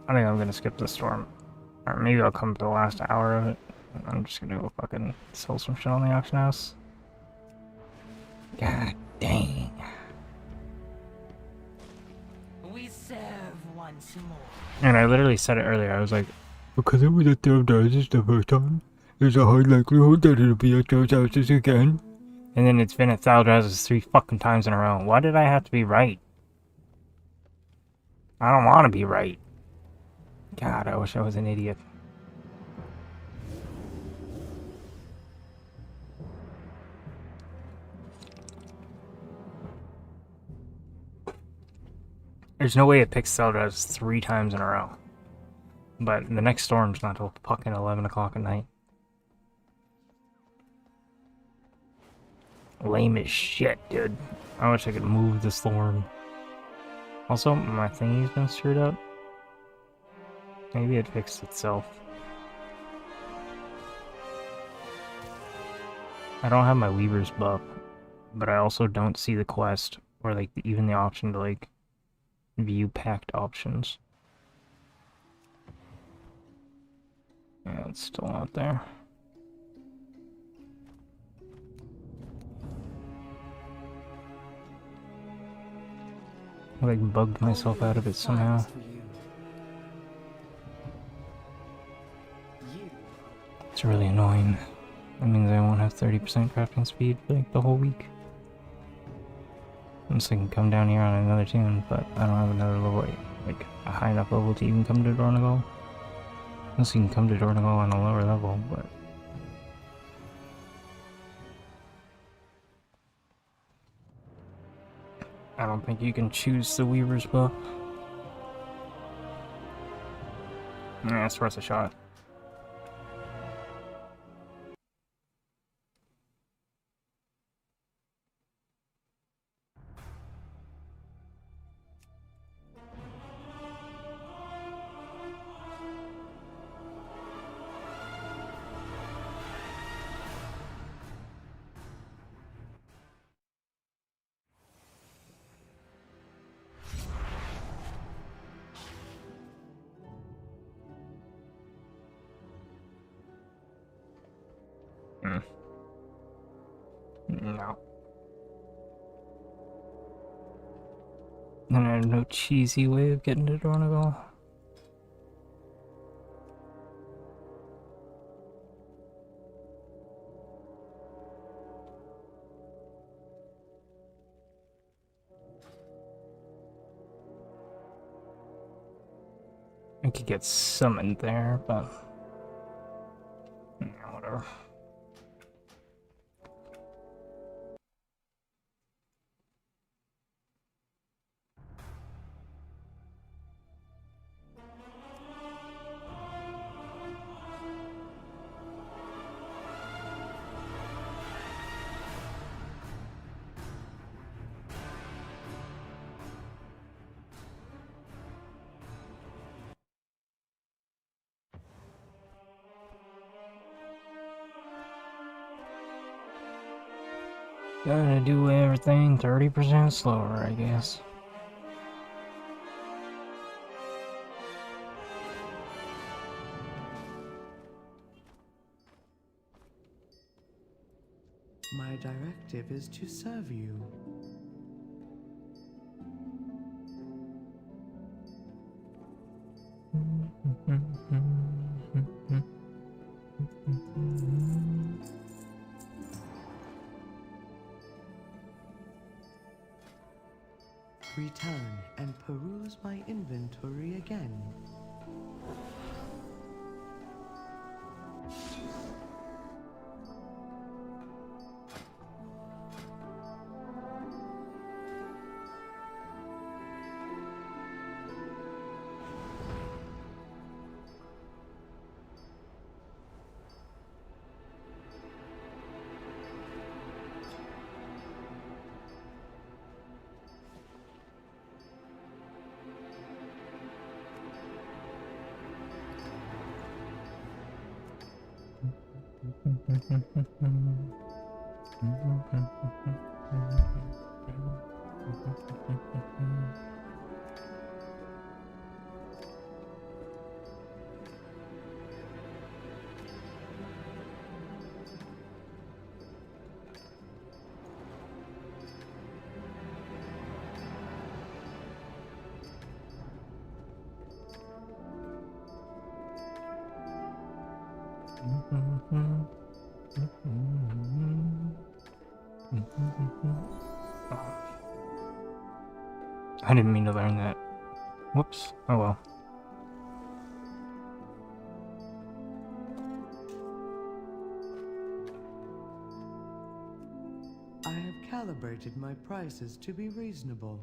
Speaker 1: I think I'm gonna skip the storm. Or maybe I'll come to the last hour of it. I'm just gonna go fucking sell some shit on the auction house. God dang.
Speaker 4: We serve once more.
Speaker 1: And I literally said it earlier, I was like, because it was a Teldrassus the first time, there's a high likelihood that it'll be a Teldrassus again. And then it's been a Teldrassus 3 fucking times in a row. Why did I have to be right? I don't want to be right. God, I wish I was an idiot. There's no way it picks Teldrassus 3 times in a row. But the next storm's not till fucking 11 o'clock at night. Lame as shit, dude. I wish I could move the storm. Also, my thingy's been screwed up. Maybe it fixed itself. I don't have my Weaver's buff, but I also don't see the quest, or like even the option to like view packed options. Yeah, it's still not there. I like bugged myself out of it somehow. It's really annoying. That means I won't have 30% crafting speed for like the whole week. Unless I can come down here on another tune, but I don't have another level, like a high enough level to even come to Dornogal. Unless you can come to Dornogal on a lower level, but... I don't think you can choose the Weaver's buff. Yeah, it's worth a shot. No. And I have no cheesy way of getting to Dornogal. I could get summoned there, but... yeah, whatever. Gotta do everything 30% slower, I guess.
Speaker 2: My directive is to serve you. return and peruse my inventory again.
Speaker 1: I didn't mean to learn that. Whoops. Oh well.
Speaker 2: I have calibrated my prices to be reasonable.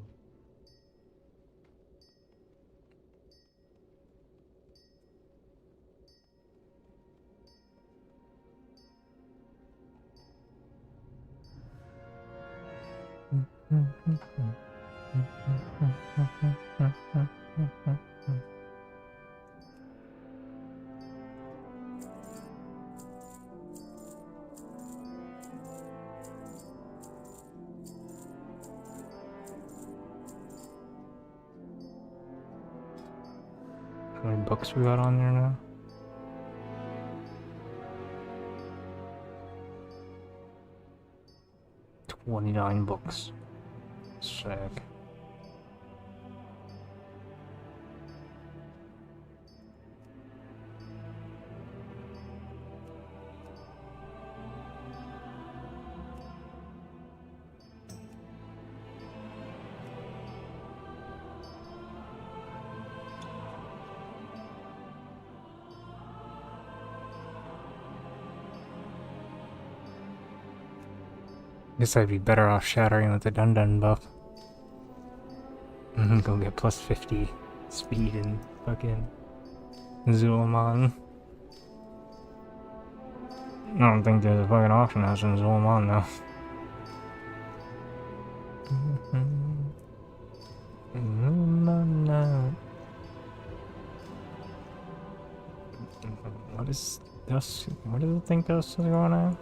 Speaker 1: How many books we got on there now? $29 books. Sick. Guess I'd be better off shattering with the Dun buff. Go get plus 50 speed and fucking Zulamon. I don't think there's a fucking auction house in Zulamon though. What is this? What does it think this is going on?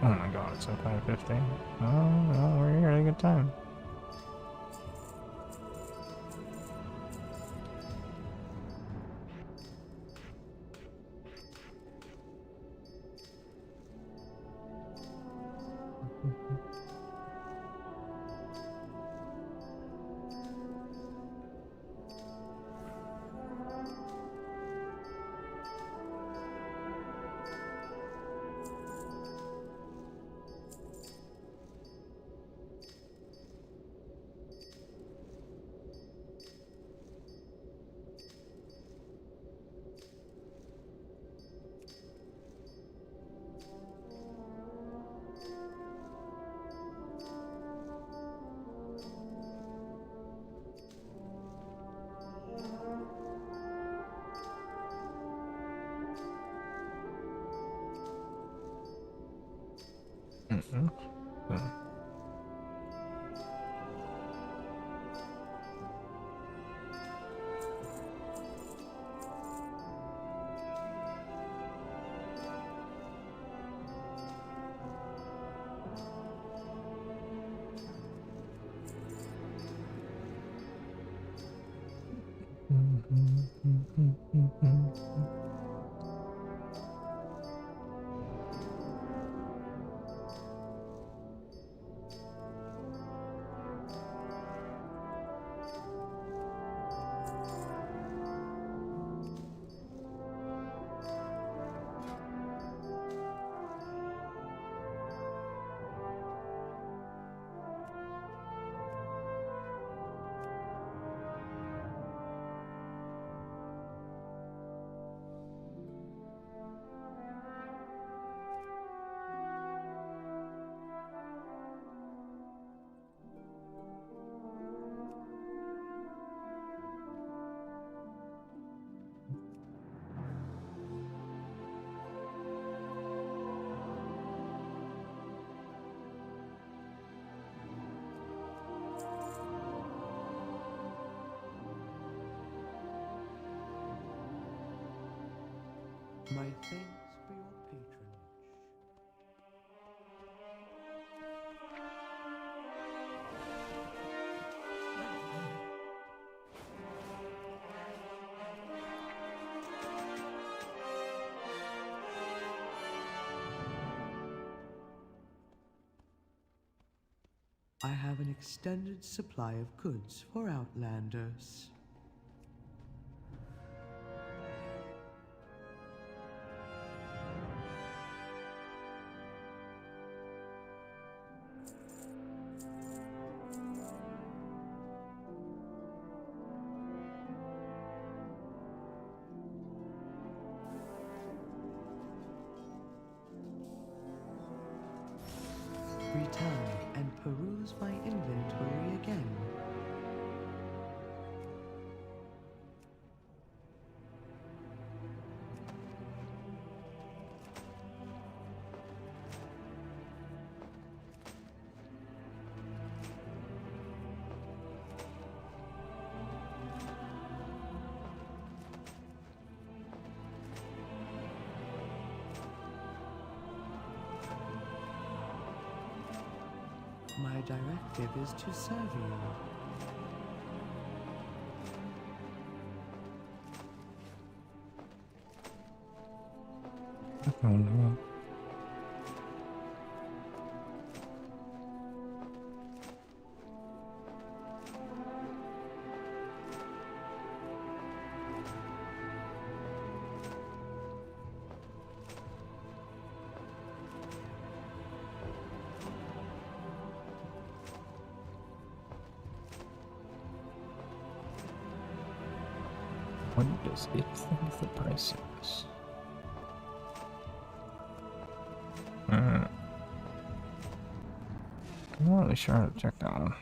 Speaker 1: Oh my god, it's up 550. Oh, well, we're here at a good time.
Speaker 2: My thanks for your patronage. I have an extended supply of goods for Outlanders. Return and peruse my inventory again. My directive is to serve you.
Speaker 1: Oh no. What does it think the price is? I'm not really sure how to check that one.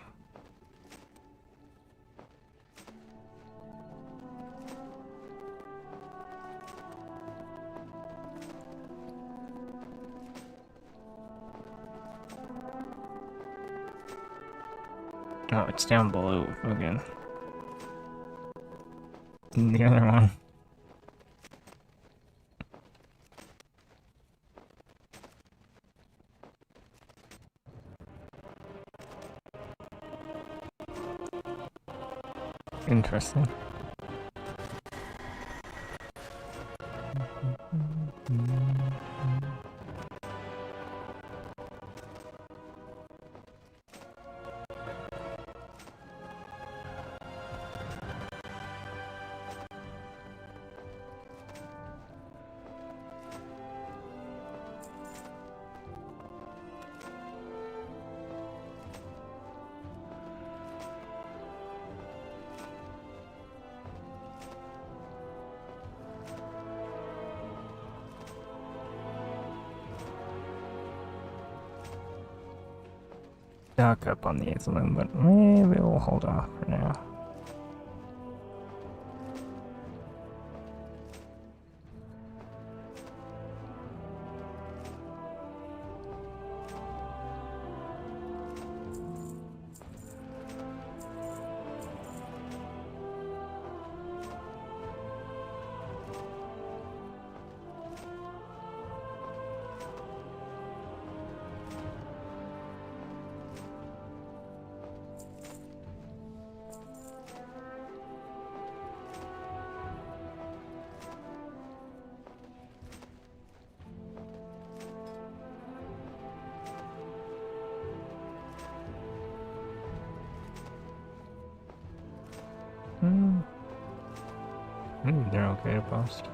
Speaker 1: Oh, it's down below again. The other one. Interesting. Stock up on the insulin, but maybe we'll hold off for now. They're okay to post.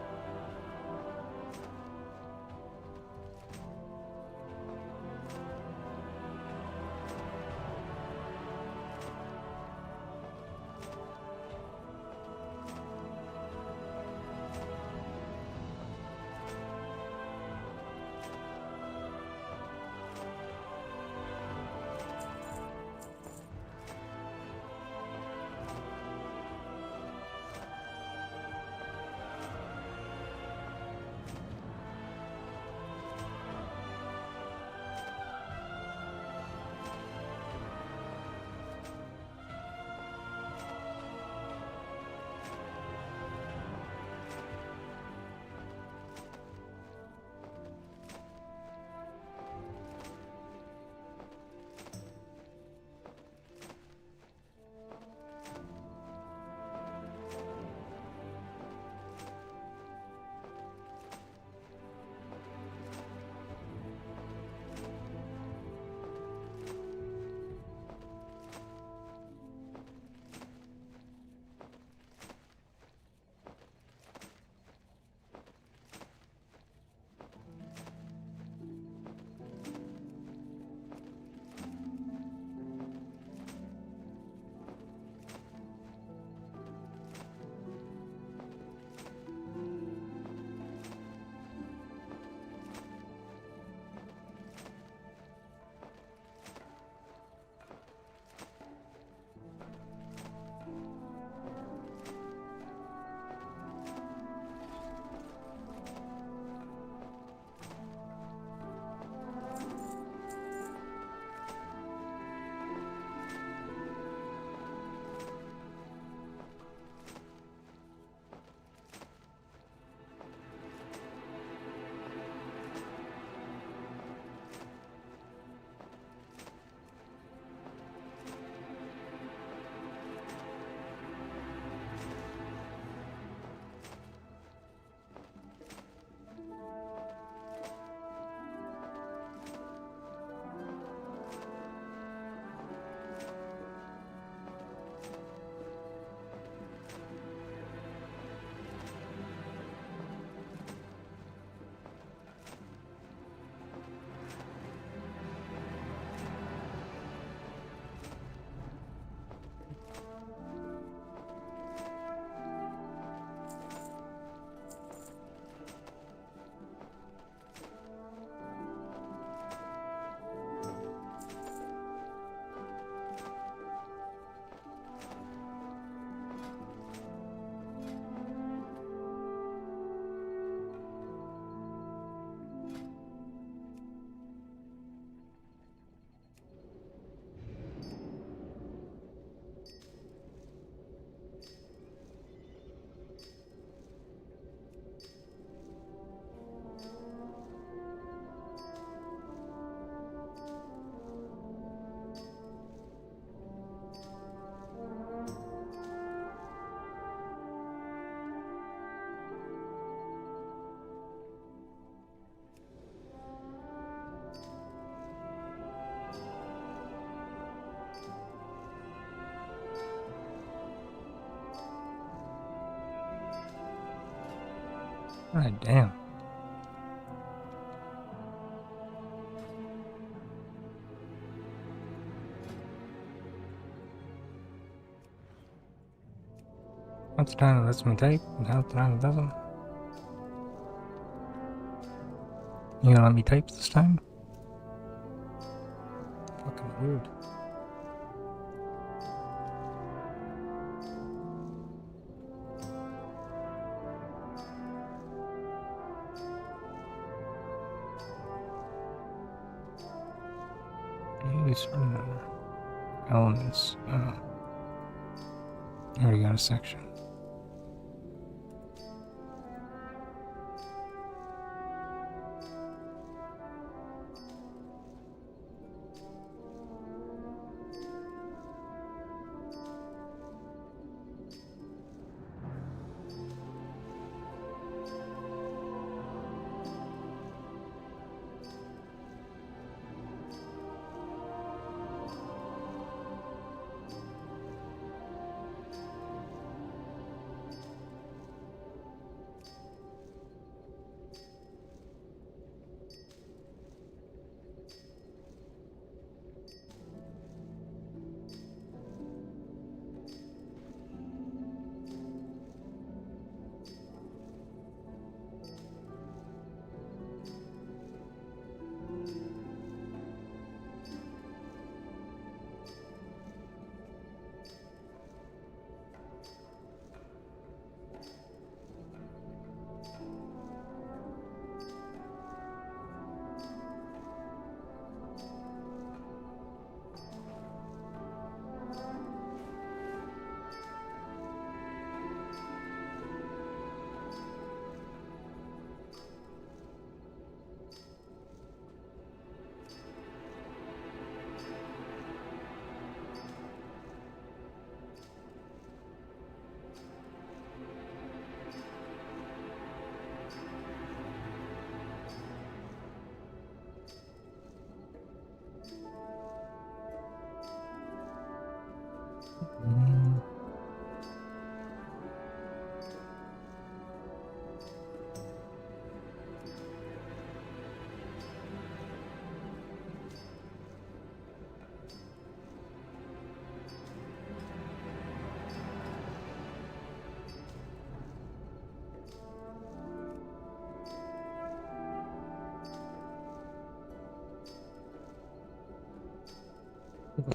Speaker 1: God damn. What's the time that's my type? Now the time it doesn't. You gonna let me type this time? Fucking weird. Maybe certain elements. I already got a section.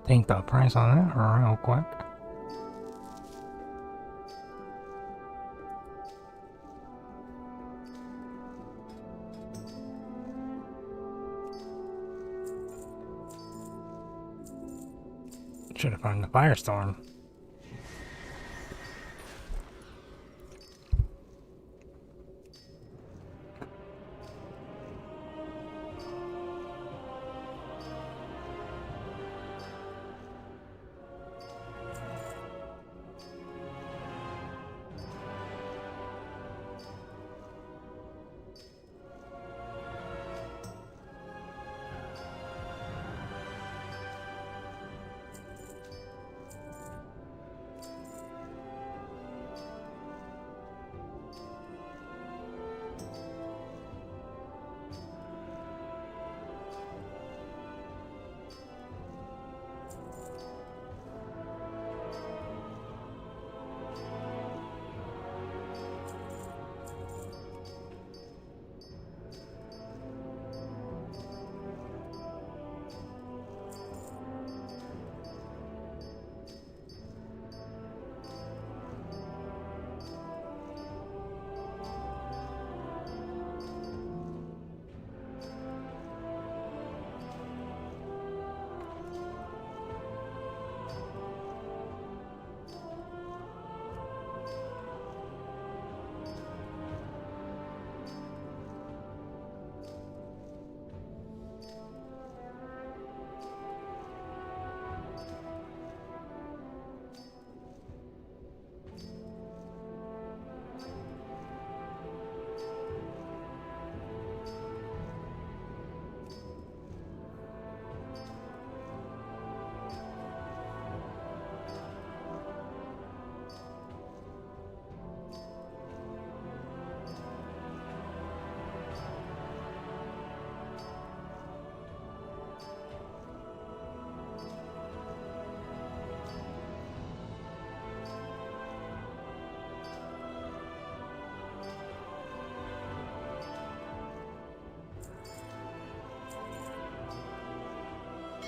Speaker 1: Think the price on that real quick. Should have found the firestorm.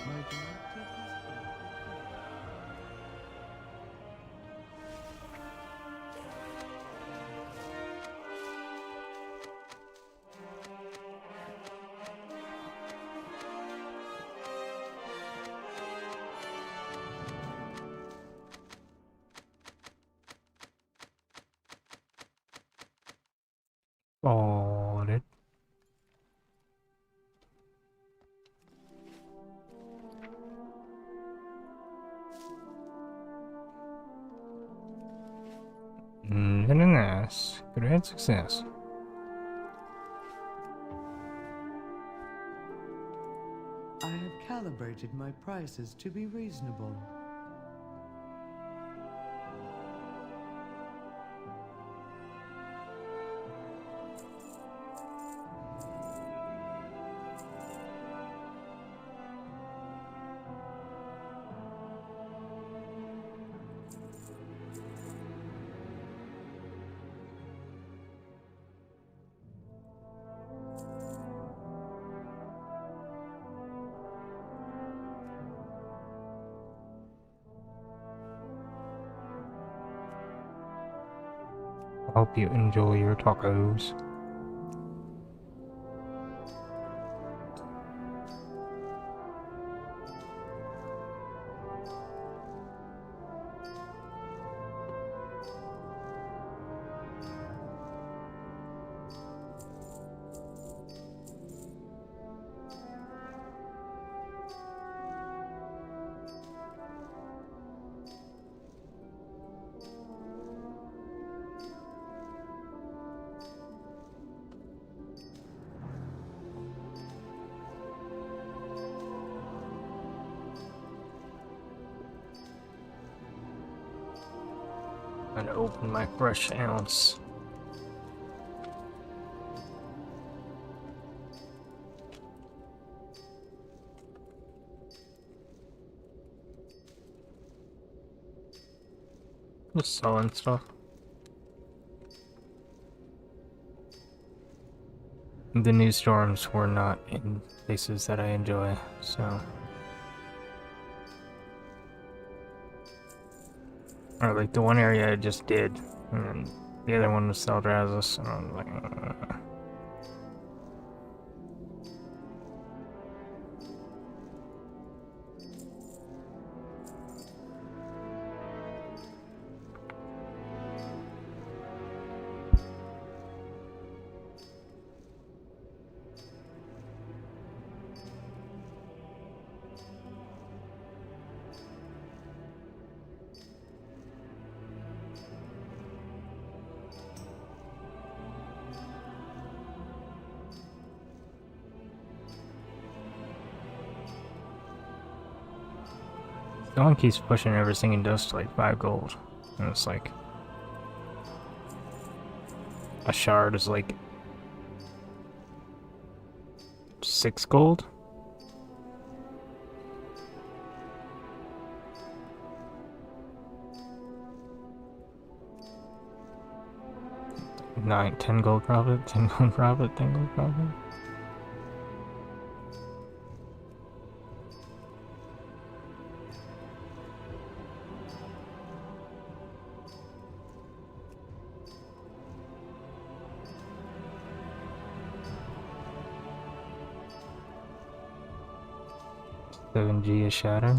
Speaker 2: My directive is
Speaker 1: Got it. Very nice. Great success.
Speaker 2: I have calibrated my prices to be reasonable.
Speaker 1: I hope you enjoy your tacos. I'm gonna open my fresh ounce. Just selling stuff. The new storms were not in places that I enjoy, so. Or like the one area I just did, and then the other one was Salvage Assist, and I was like, no one keeps pushing everything and does to like 5 gold. And it's like a shard is like 6 gold. Nine, 10 gold profit, 10 gold profit, 10 gold profit. $7G a shatter.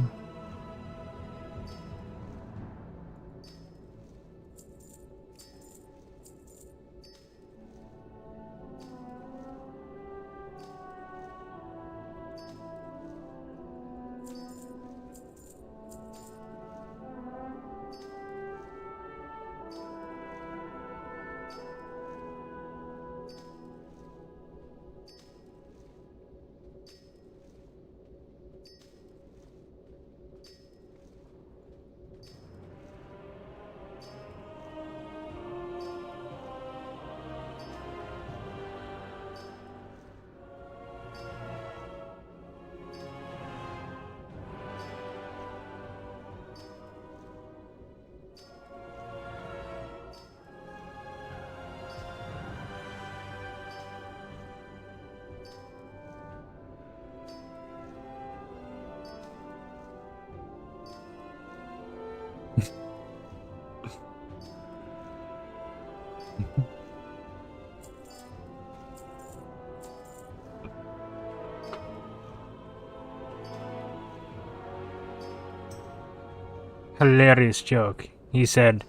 Speaker 1: Hilarious joke. He said,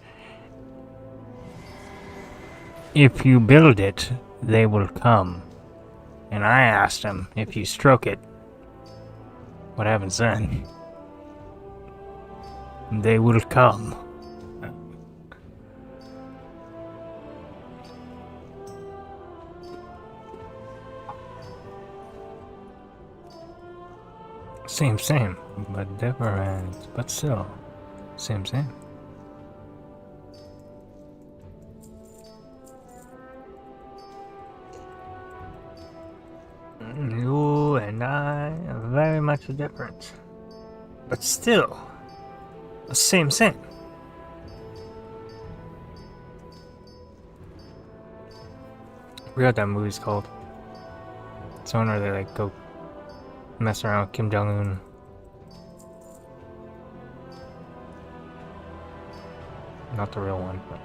Speaker 1: if you build it, they will come. And I asked him, if you stroke it, what happens then? They will come. Same, but different, but still, same. You and I are very much different, but still, same. I forgot what that movie's called. It's one where they like go mess around with Kim Jong-un. Not the real one, but...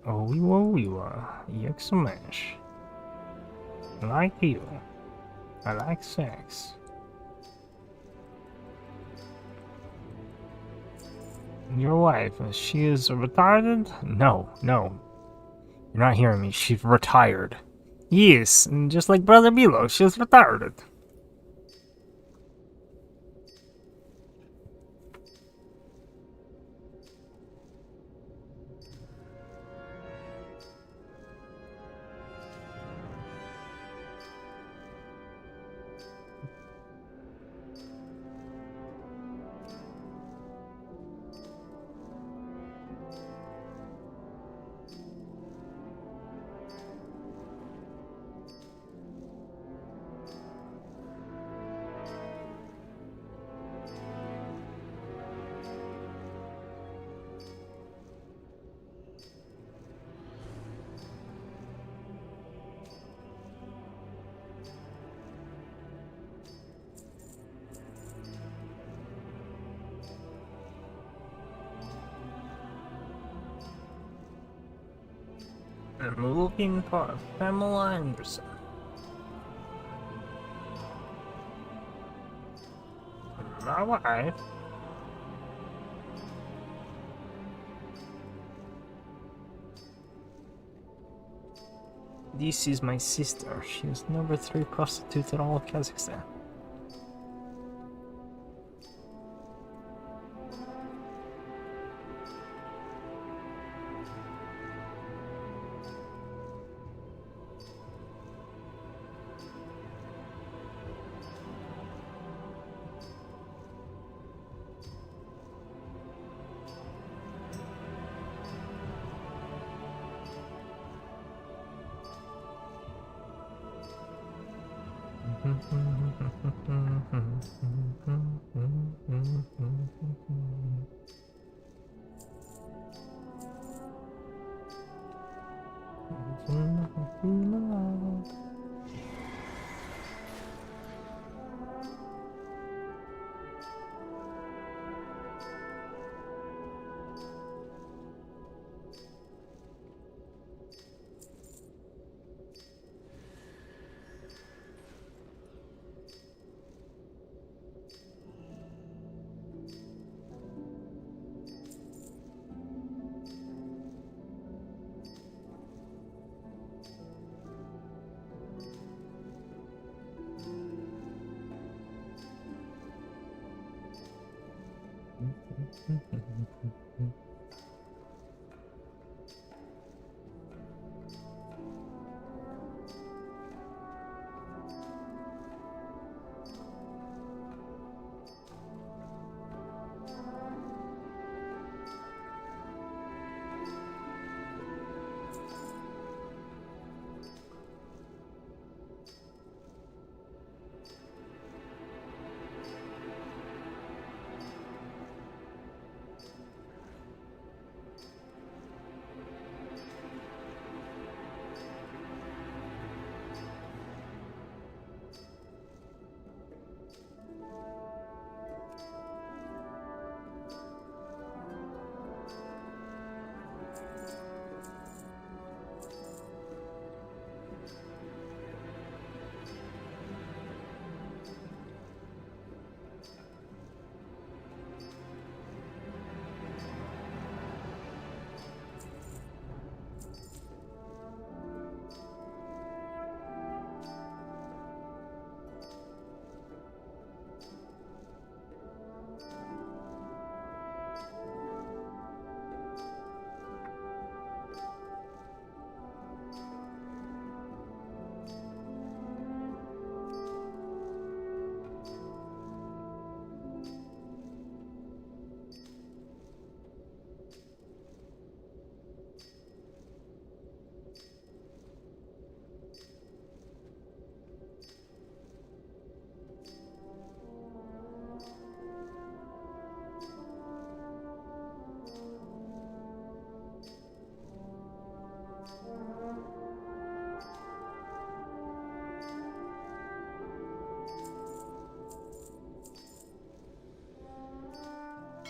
Speaker 1: Oh, you are. Smash. Like you. I like sex. Your wife, she is retarded? No. You're not hearing me. She's retired. Yes, and just like Brother Milo, she's retarded. I'm looking for Pamela Anderson. My wife. This is my sister. She is number 3 prostitute in all of Kazakhstan.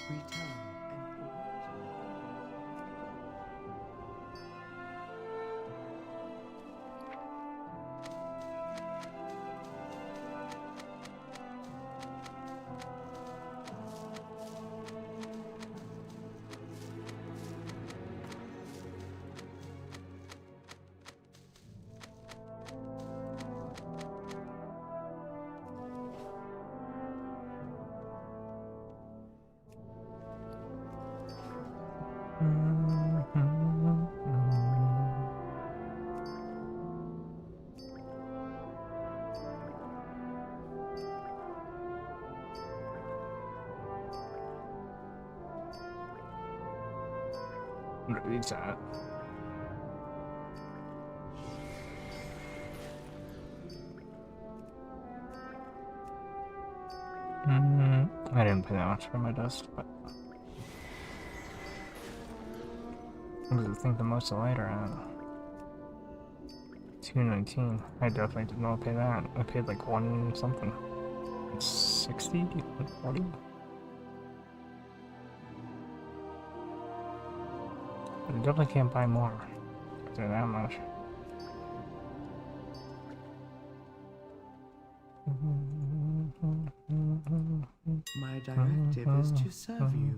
Speaker 2: Return and
Speaker 1: What are these at? I didn't pay that much for my dust, but what does it think the most lighter at? 219. I definitely did not pay that. I paid like 1 something. 60? 40? I definitely can't buy more. After that much.
Speaker 2: my directive is to serve you.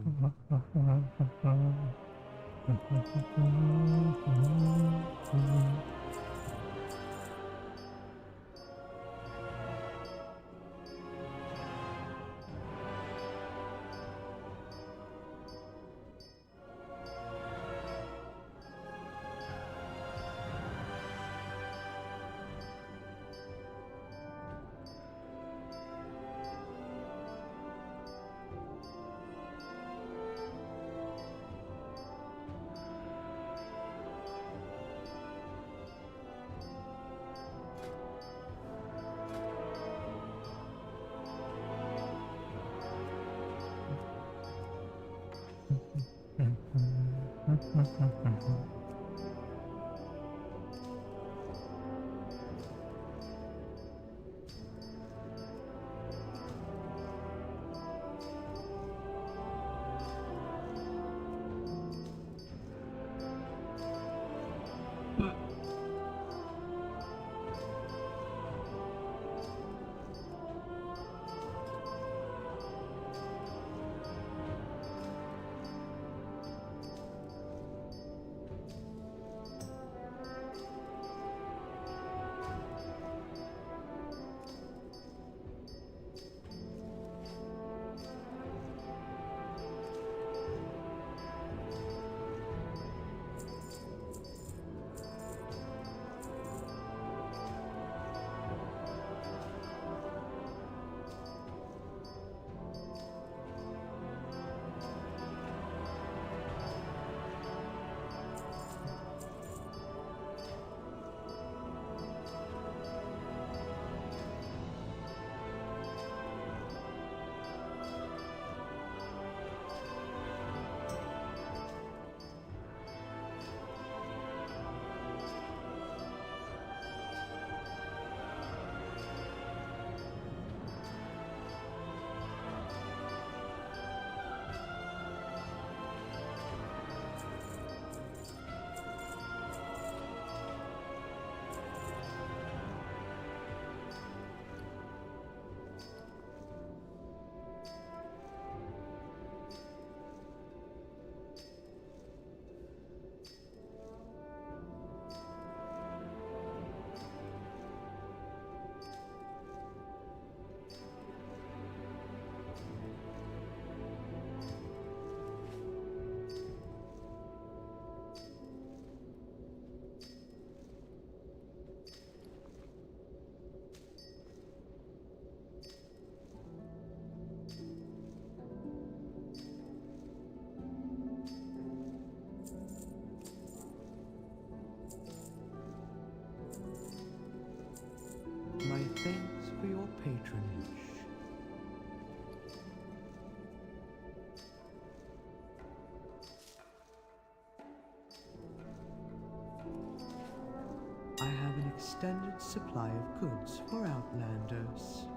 Speaker 2: My thanks for your patronage. I have an extended supply of goods for Outlanders.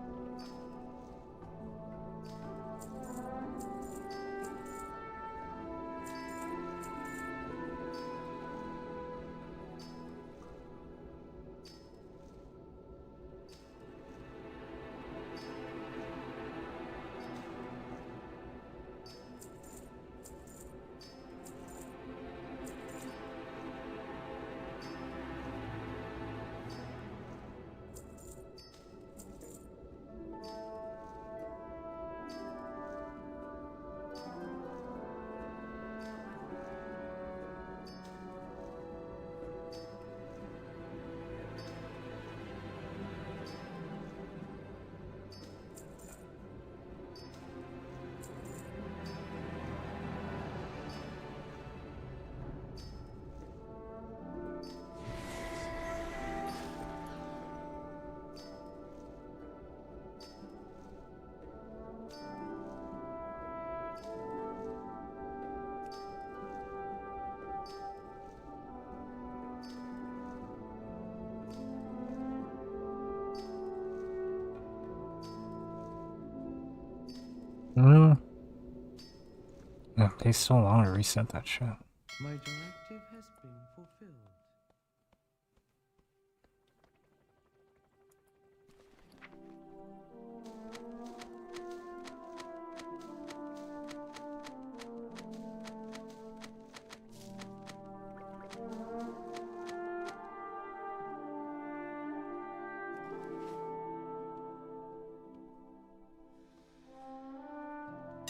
Speaker 1: It takes so long to reset that shit.
Speaker 2: My directive has been fulfilled.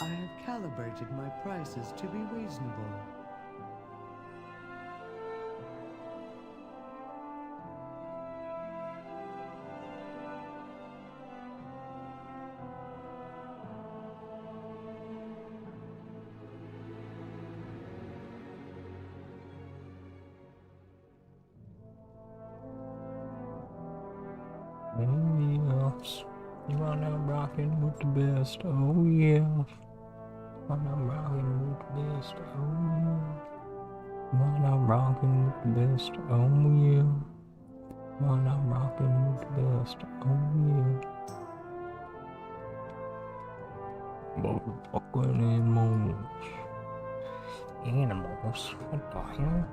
Speaker 2: I have calibrated my prices to be reasonable.
Speaker 1: Oh yes, you are now rocking with the best. Oh yeah, I'm now rocking with the best. Oh yeah, I'm now rocking with the best. Oh yeah, I'm now rocking with the best. Oh yeah, motherfucking animals, animals. What the hell?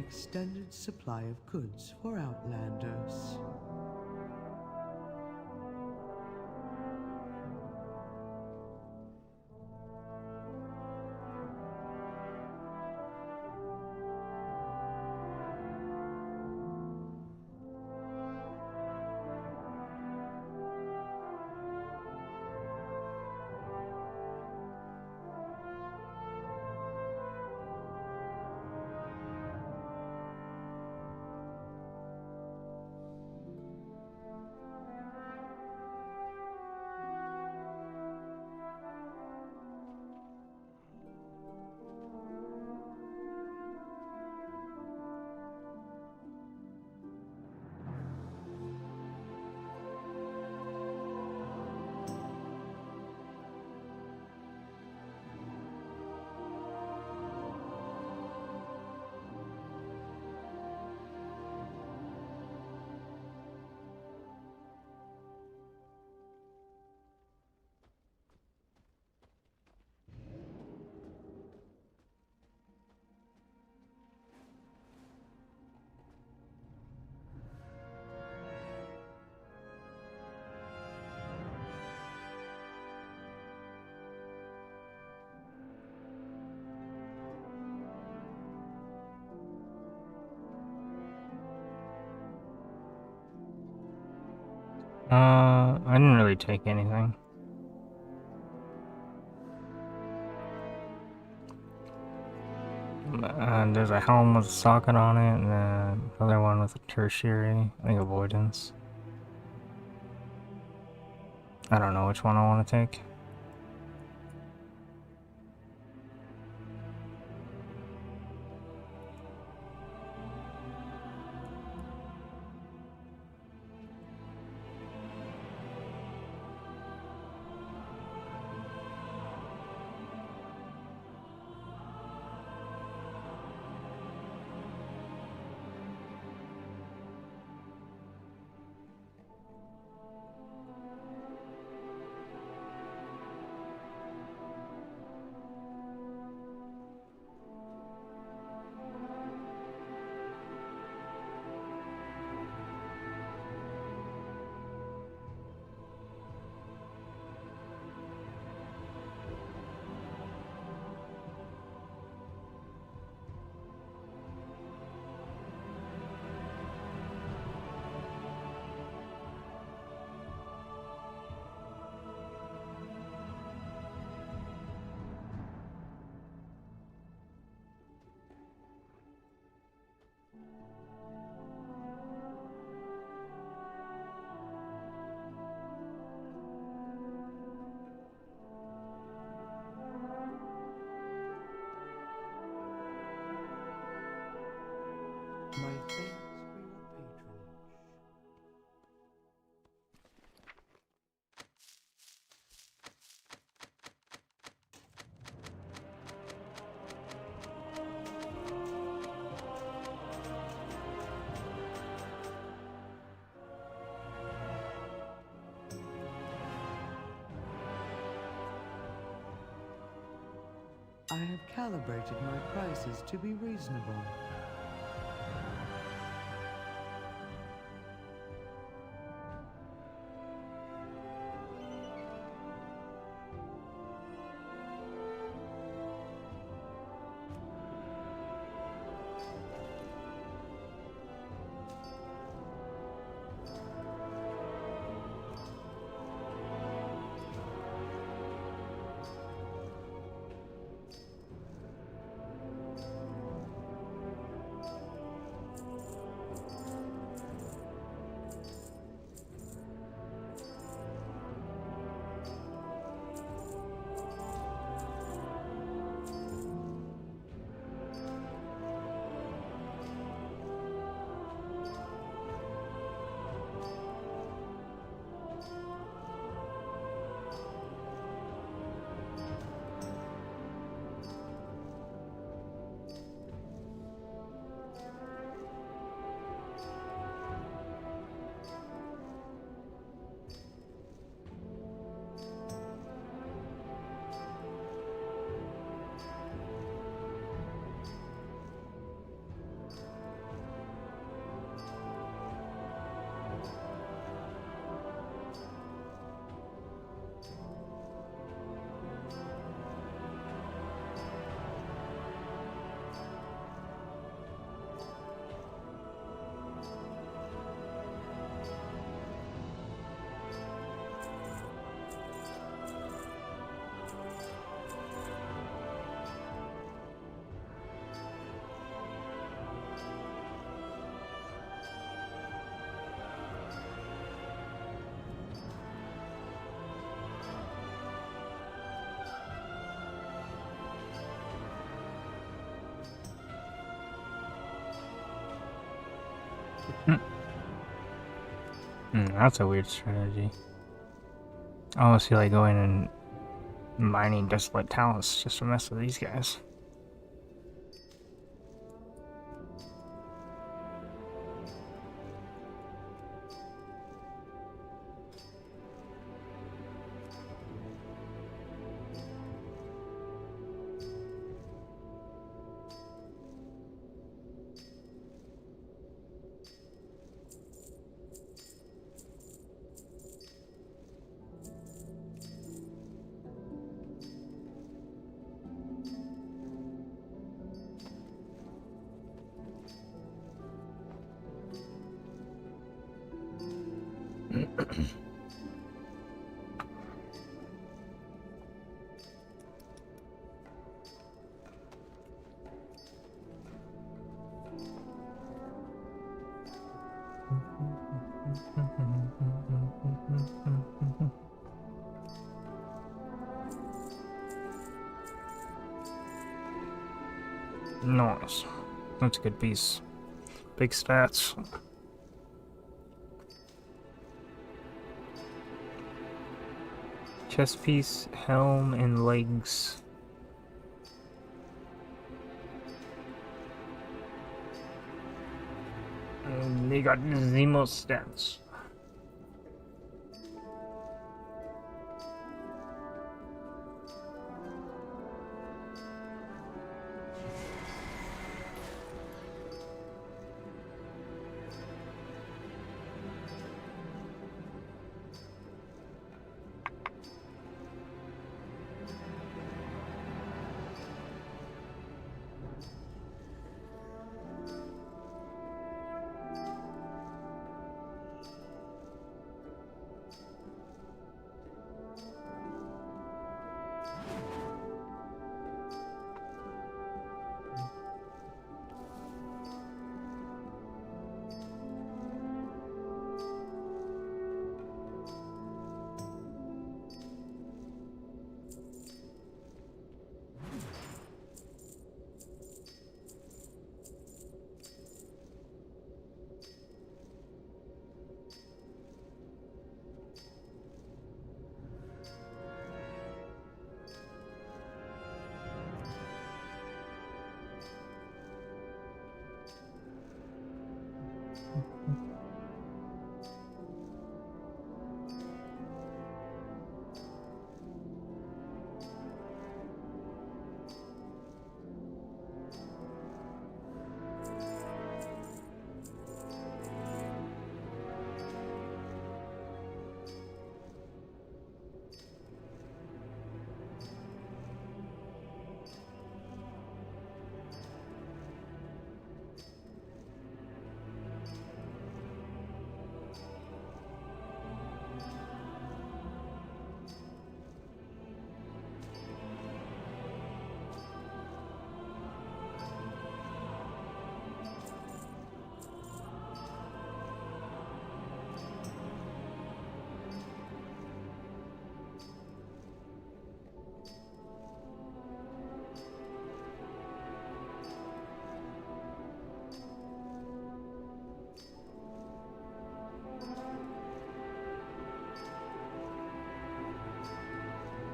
Speaker 2: extended supply of goods for Outlanders.
Speaker 1: I didn't really take anything. There's a helm with a socket on it, and then another one with a tertiary, I think avoidance. I don't know which one I want to take.
Speaker 2: My thanks for your patronage. I have calibrated my prices to be reasonable.
Speaker 1: That's a weird strategy. I almost feel like going and mining Desolate Talents just to mess with these guys. Nice. That's a good piece. Big stats. Chest piece, helm, and legs. And they got the most stats.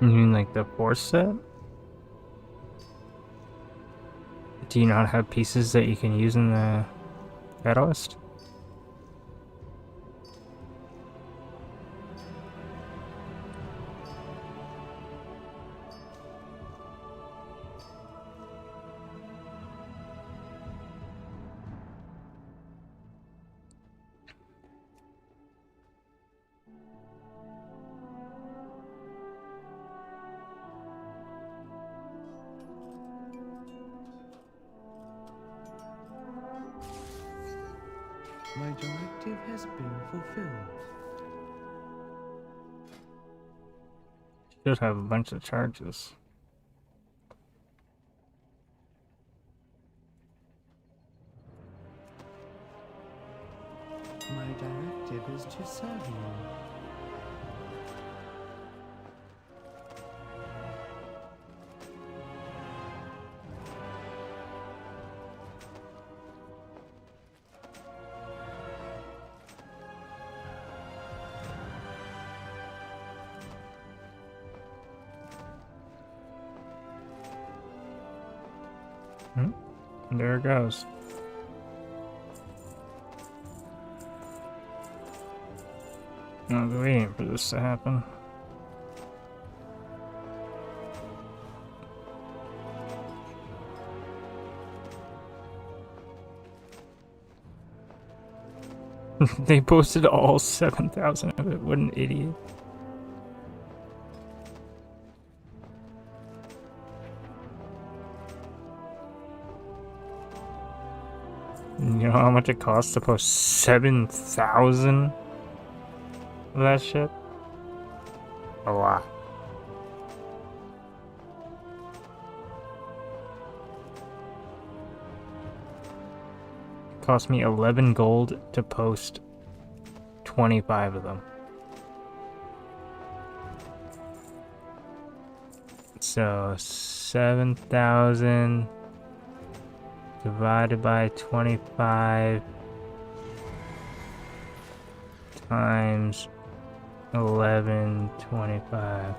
Speaker 1: You mean like the force set? Do you not have pieces that you can use in the catalyst?
Speaker 2: My directive has been fulfilled.
Speaker 1: Should have a bunch of charges.
Speaker 2: My directive is to serve you.
Speaker 1: There it goes. I was waiting for this to happen. They posted all 7,000 of it. What an idiot. You know how much it costs to post 7,000 of that shit? A lot. It cost me 11 gold to post 25 of them. So 7,000 divided by 25 times 11.25.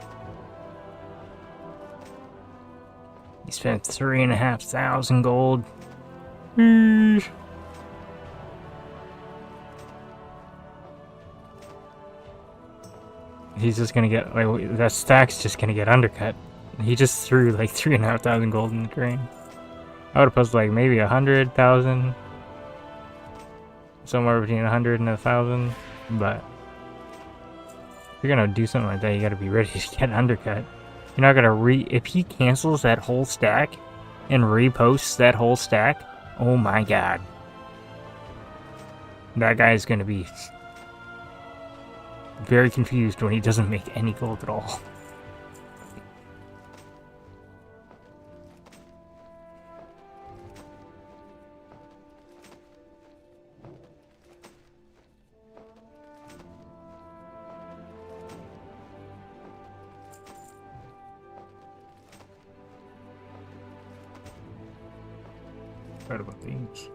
Speaker 1: You spent 3,500 gold. He's just gonna get, like, that stack's just gonna get undercut. He just threw like 3,500 gold in the drain. I would have posted like maybe 100,000, somewhere between 100 and 1,000. But if you're gonna do something like that, you gotta be ready to get undercut. You're not gonna if he cancels that whole stack and reposts that whole stack, oh my god, that guy's gonna be very confused when he doesn't make any gold at all. What about these?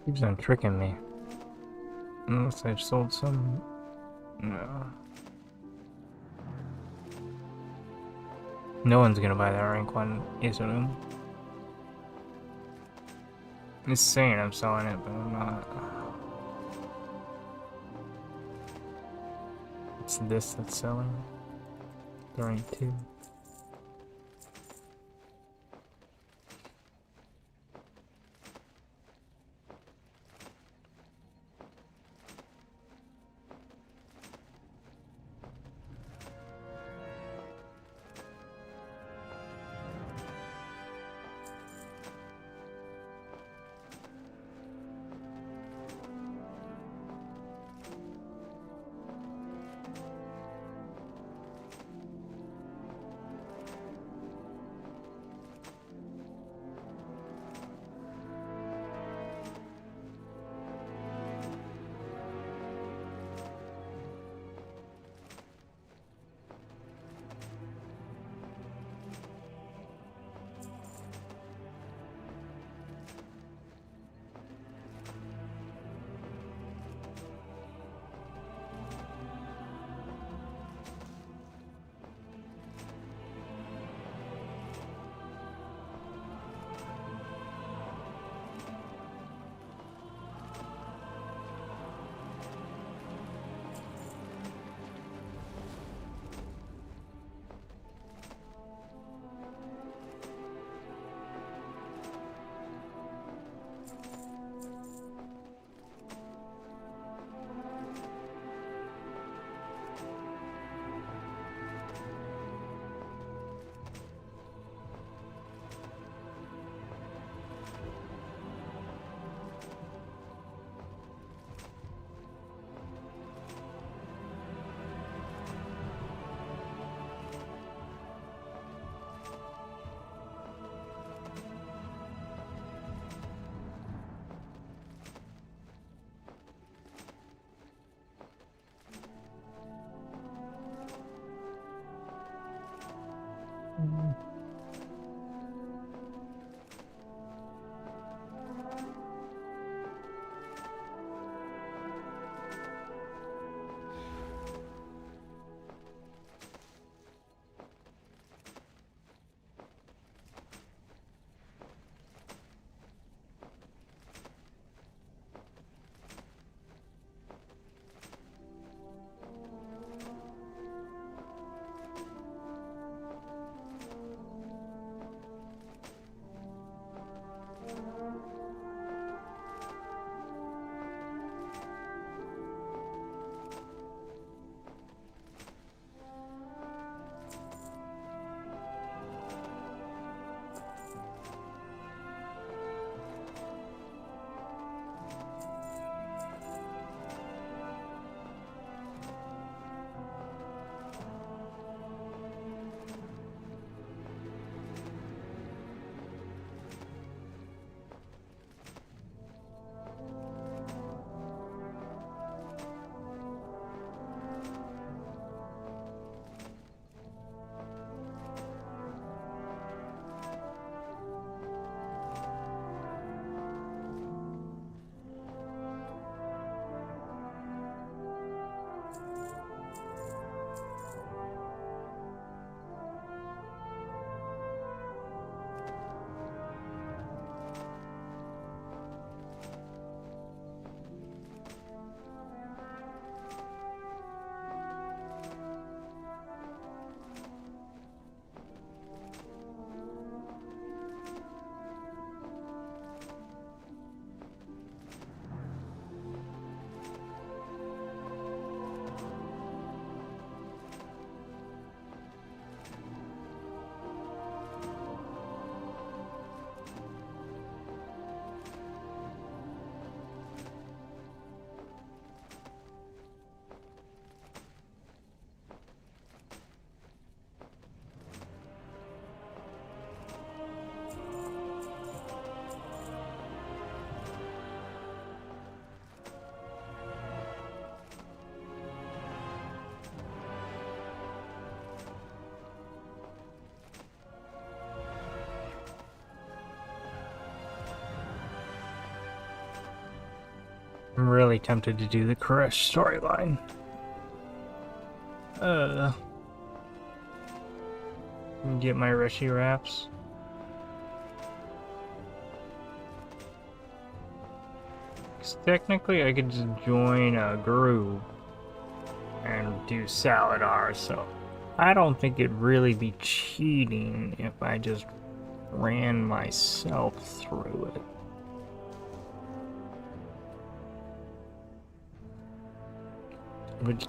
Speaker 1: Keeps on tricking me. Unless I've sold some. No. No one's gonna buy that rank 1 Isodum. It's saying I'm selling it, but I'm not. It's this that's selling. The rank 2. I'm really tempted to do the Koresh storyline. Get my Rishi wraps. 'Cause technically I could just join a group and do Saladar, so I don't think it'd really be cheating if I just ran myself through it. Would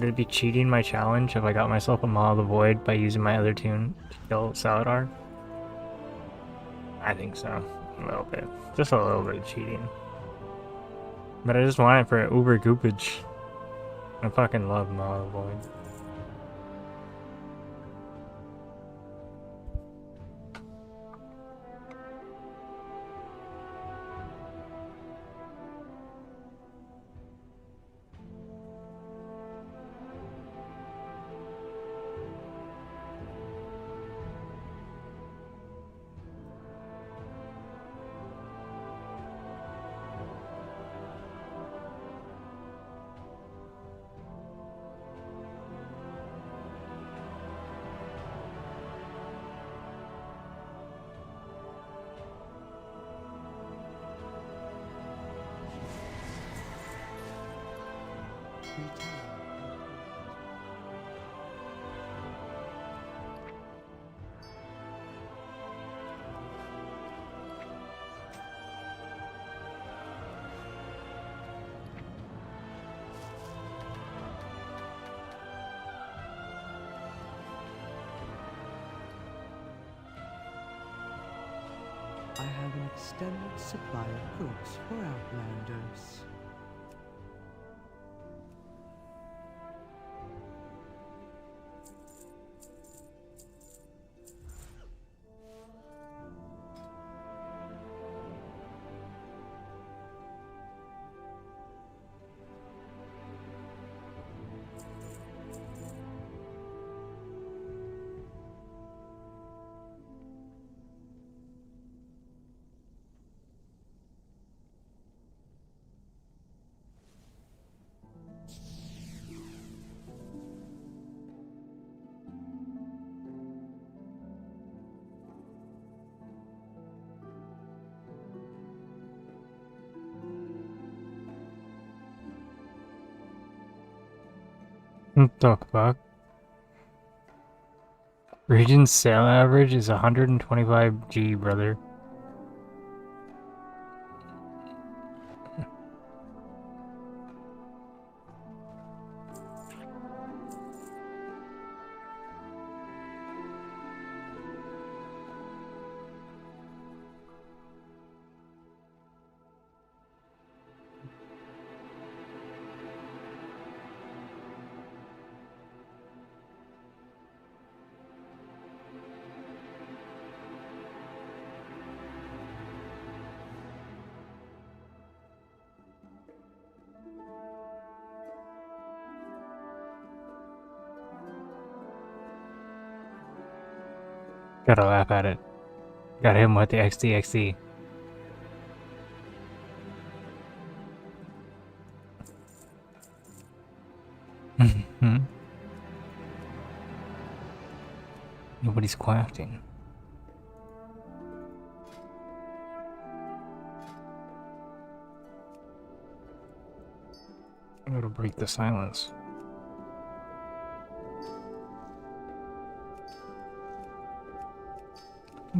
Speaker 1: it be cheating my challenge if I got myself a Maw of the Void by using my other tune to kill Saladar? I think so. A little bit. Just a little bit of cheating. But I just want it for Uber Goopage. I fucking love Maw of the Void.
Speaker 2: I have an extended supply of goods for Outlanders.
Speaker 1: What the fuck? Region sale average is 125G, brother. Gotta laugh at it. Got him with the XD. Nobody's crafting. I'm gonna break the silence.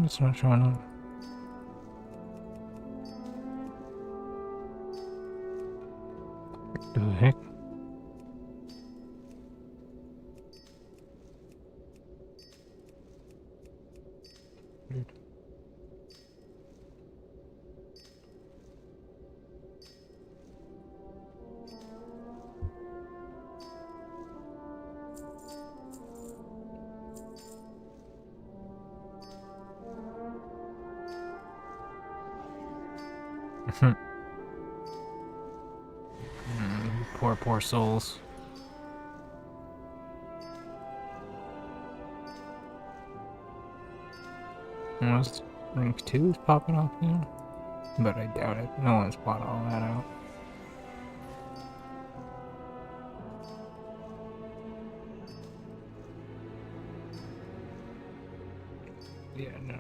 Speaker 1: It's not showing up. What the heck? Dude. Poor souls. Almost rank 2 is popping off here. But I doubt it. No one's bought all that out. Yeah, no.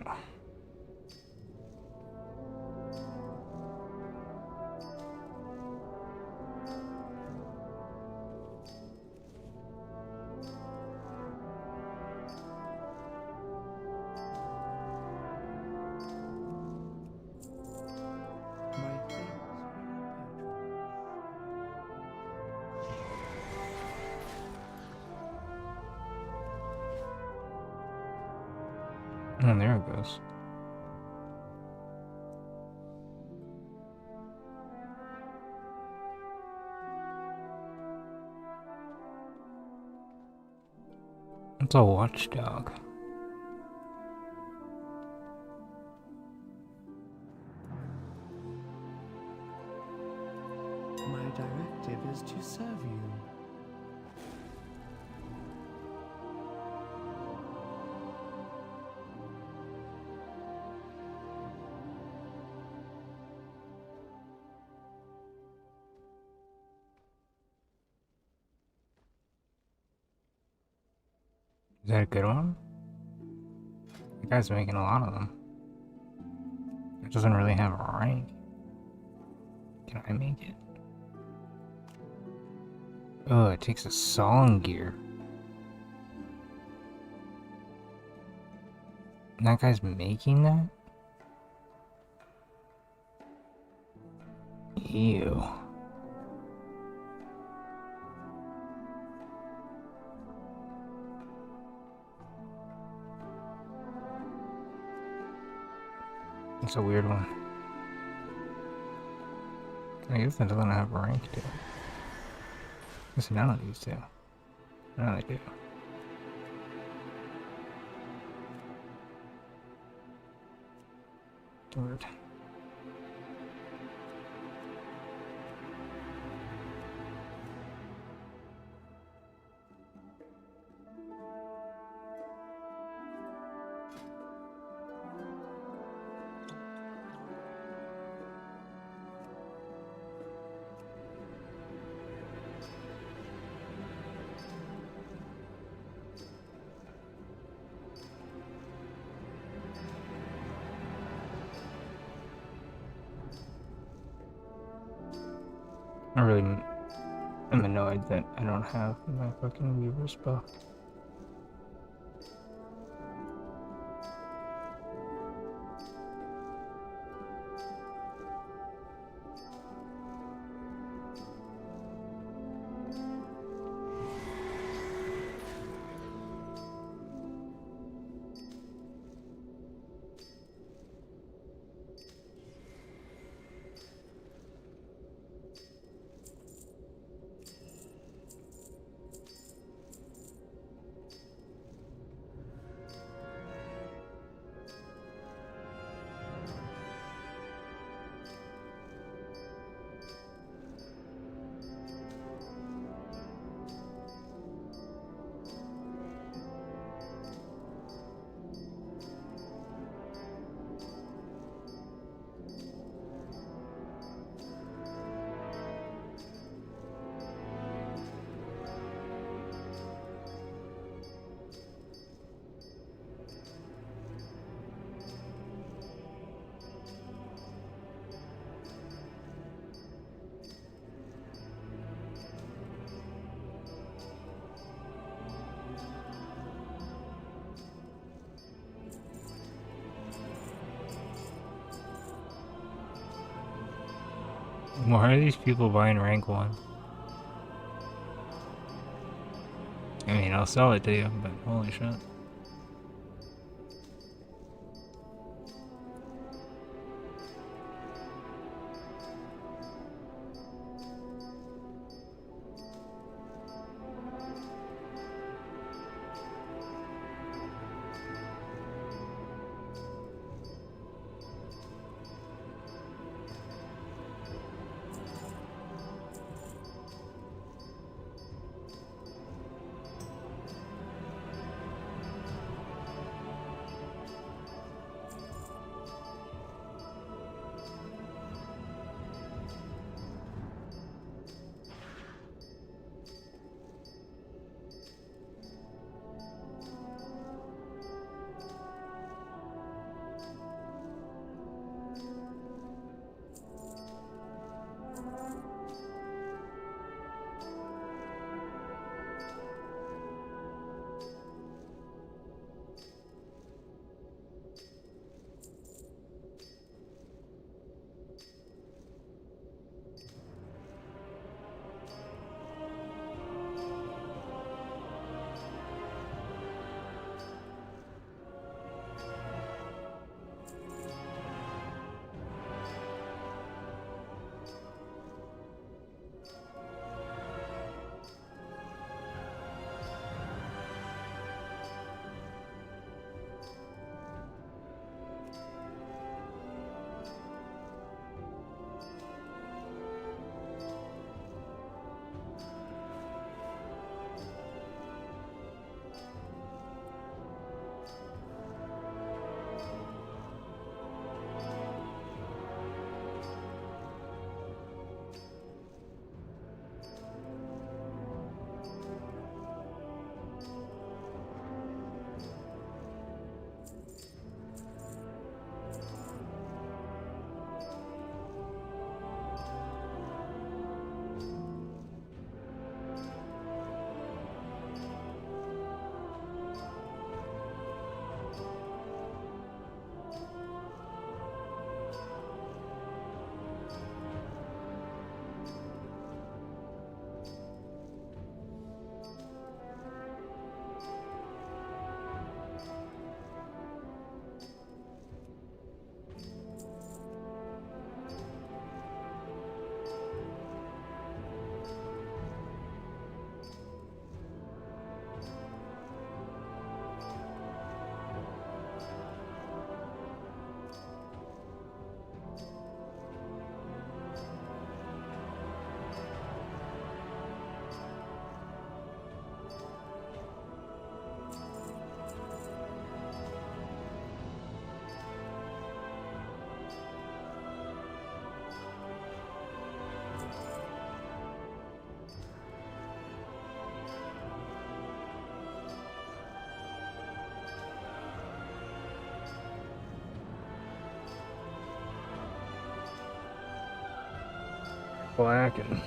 Speaker 2: My thanks
Speaker 1: And there it goes. It's a watchdog.
Speaker 2: My directive is to serve you.
Speaker 1: Is that a good one? The guy's making a lot of them. It doesn't really have a rank. Can I make it? Oh, it takes a song gear. And that guy's making that? Ew. It's a weird one. I guess it doesn't have a rank to it. I guess none of these do. No, they do. Weird. I really am annoyed that I don't have my fucking Weaver's book. Why are these people buying rank 1? I mean, I'll sell it to you, but holy shit. black and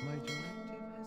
Speaker 2: My directive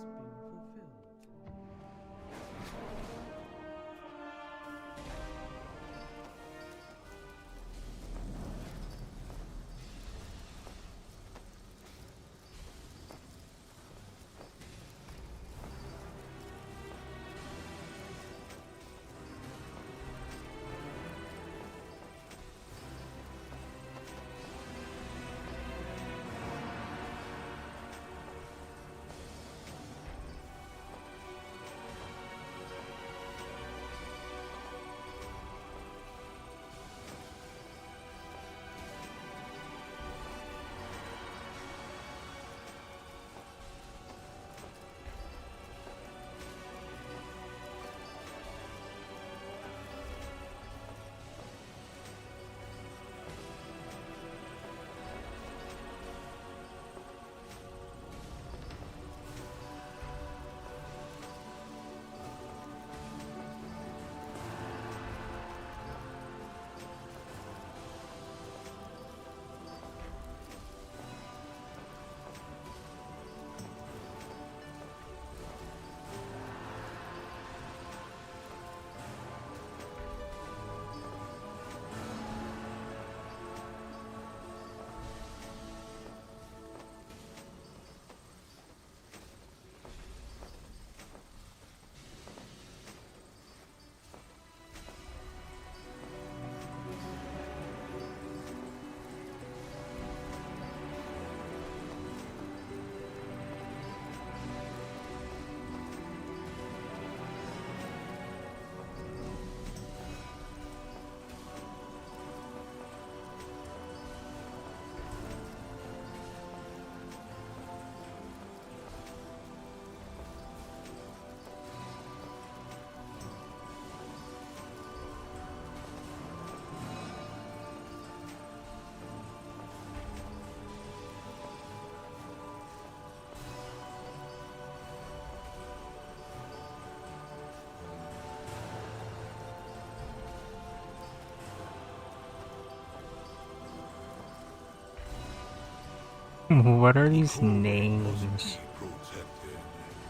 Speaker 1: What are these names?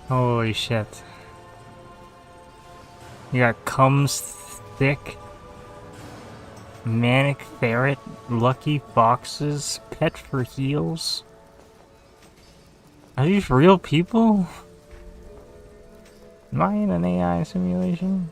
Speaker 1: Holy shit. You got Comes Thick, Manic Ferret, Lucky Foxes, Pet for Heels. Are these real people? Am I in an AI simulation?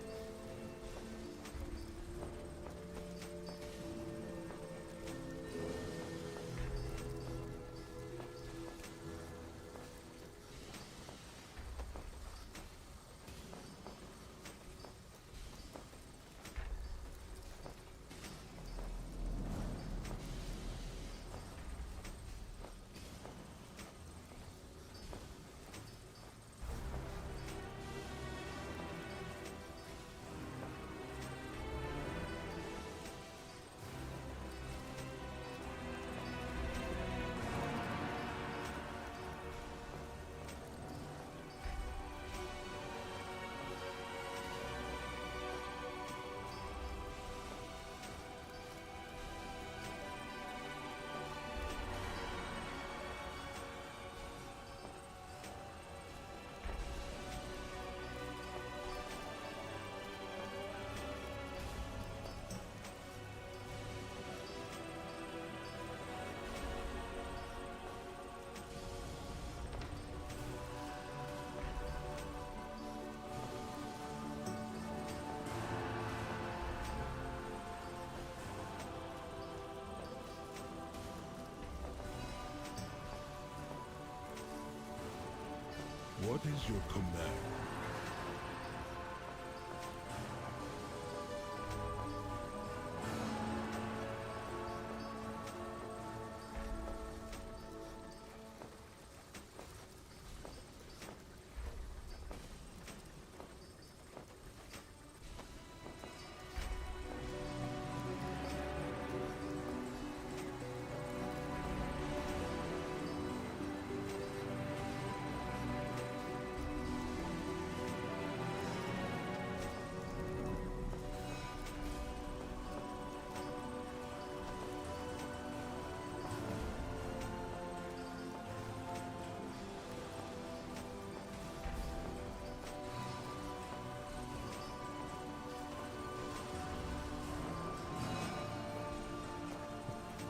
Speaker 3: What is your command?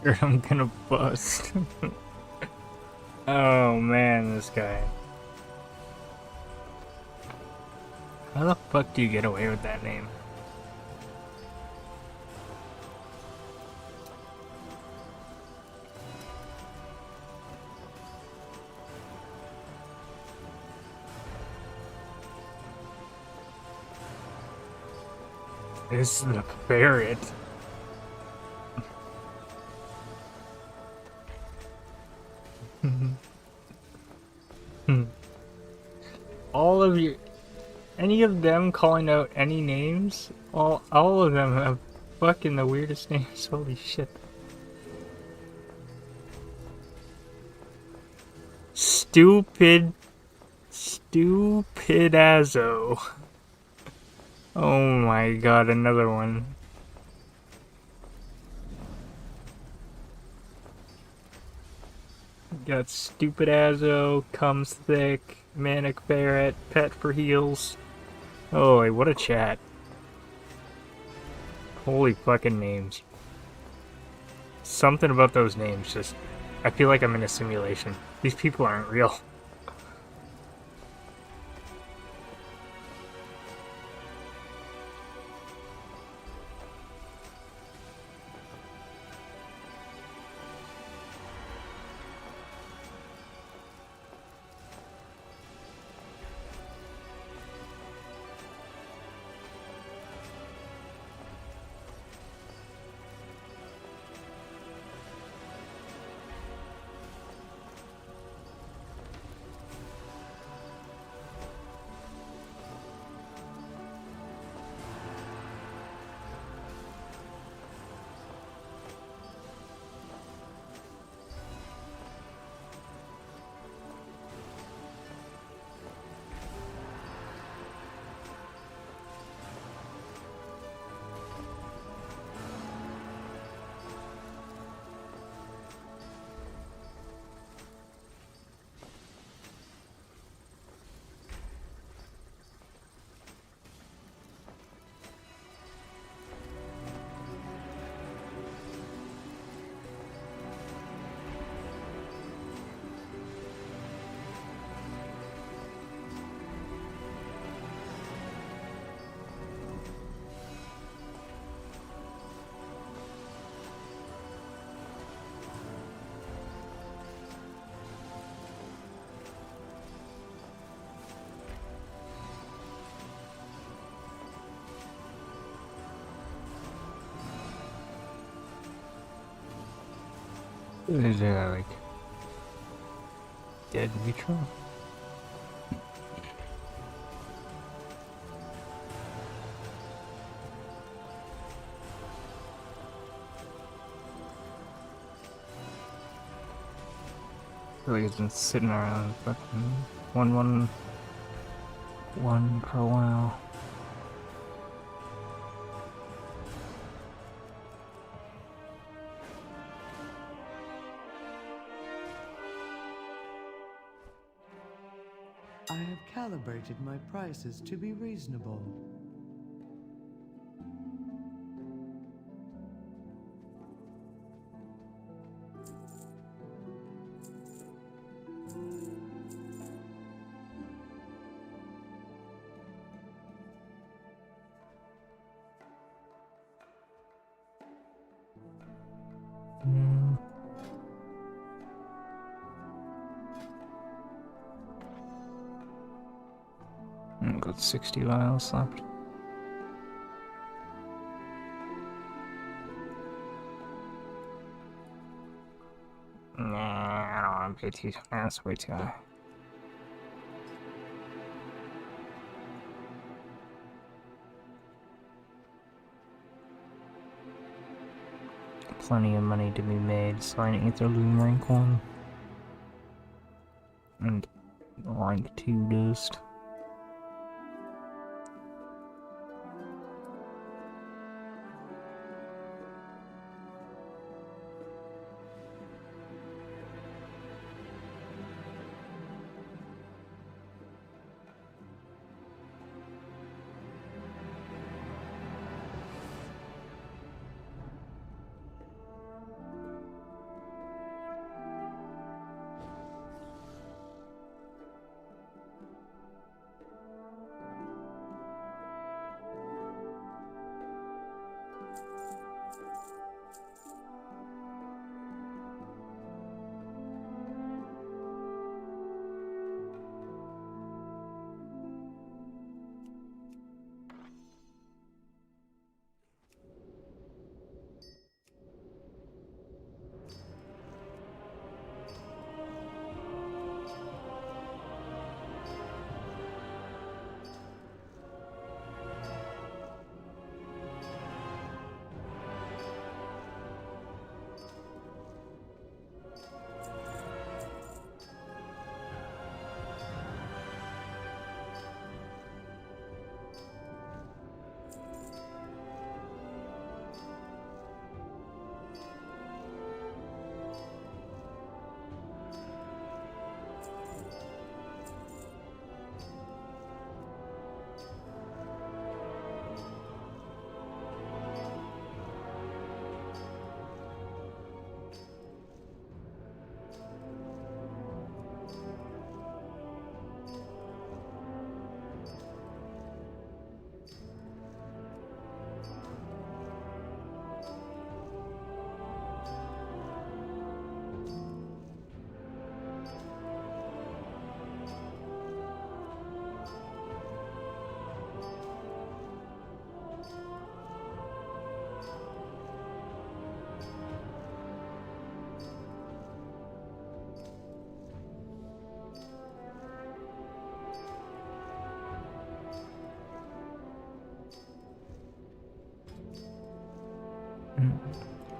Speaker 1: Or I'm gonna bust. Oh man, this guy. How the fuck do you get away with that name? This is the ferret. All of you, any of them calling out any names, all of them have fucking the weirdest names. Holy shit. Stupidazo. Oh my god, another one. Got Stupidazo, Comes Thick, Manic Ferret, Pet for Heels. Oh, what a chat. Holy fucking names. Something about those names just... I feel like I'm in a simulation. These people aren't real. Is there like dead neutral? I feel like it's been sitting around fucking 1-1-1 for a while.
Speaker 2: I have calibrated my prices to be reasonable.
Speaker 1: Got 60 miles left. Nah, I don't want to pay too. That's way too high. Plenty of money to be made, so I need to loom rank 1 and rank 2 dust.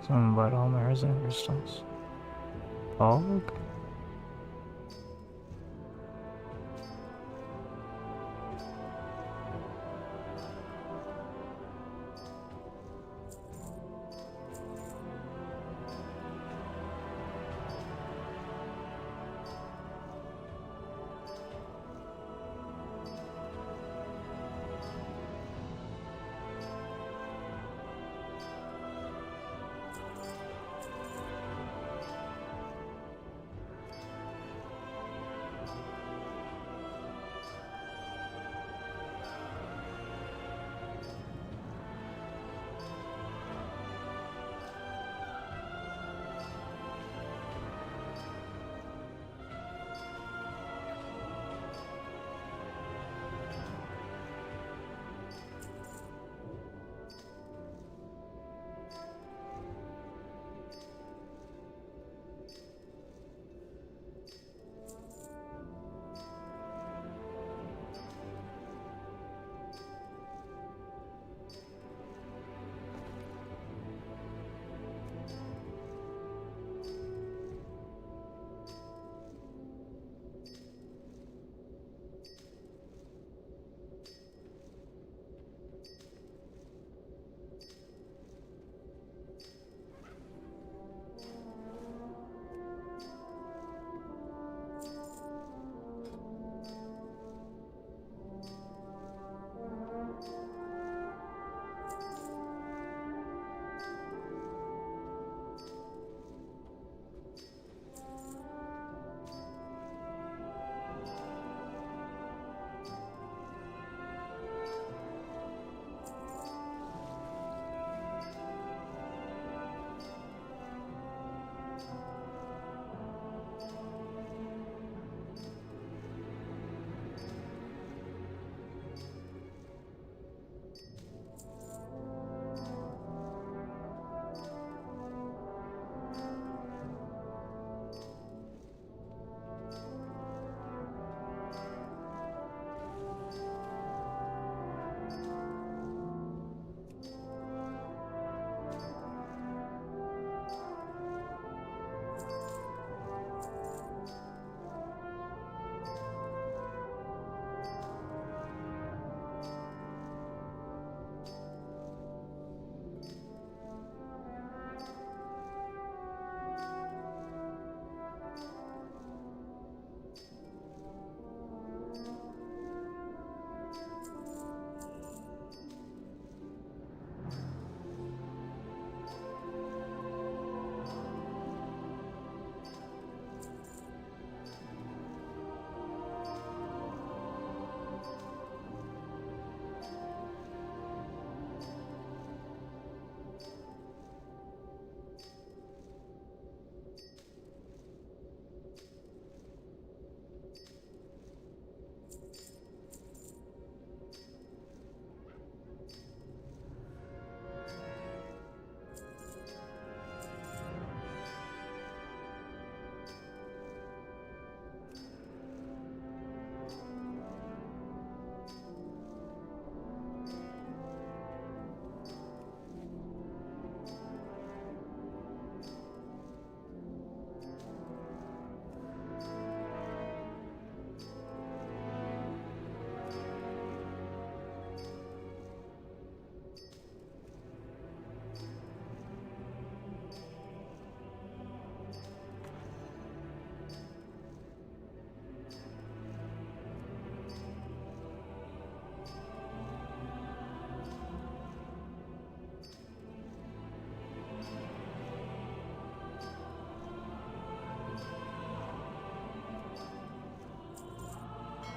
Speaker 1: Something about all my resident crystals. Fog?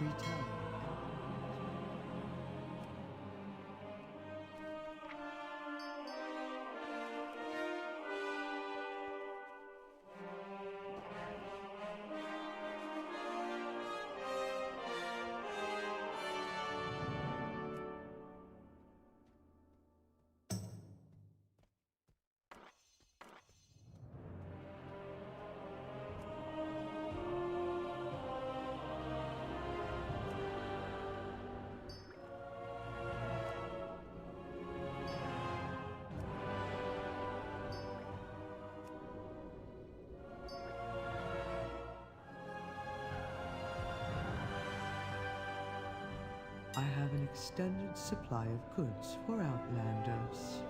Speaker 2: retelling. I have an extended supply of goods for Outlanders.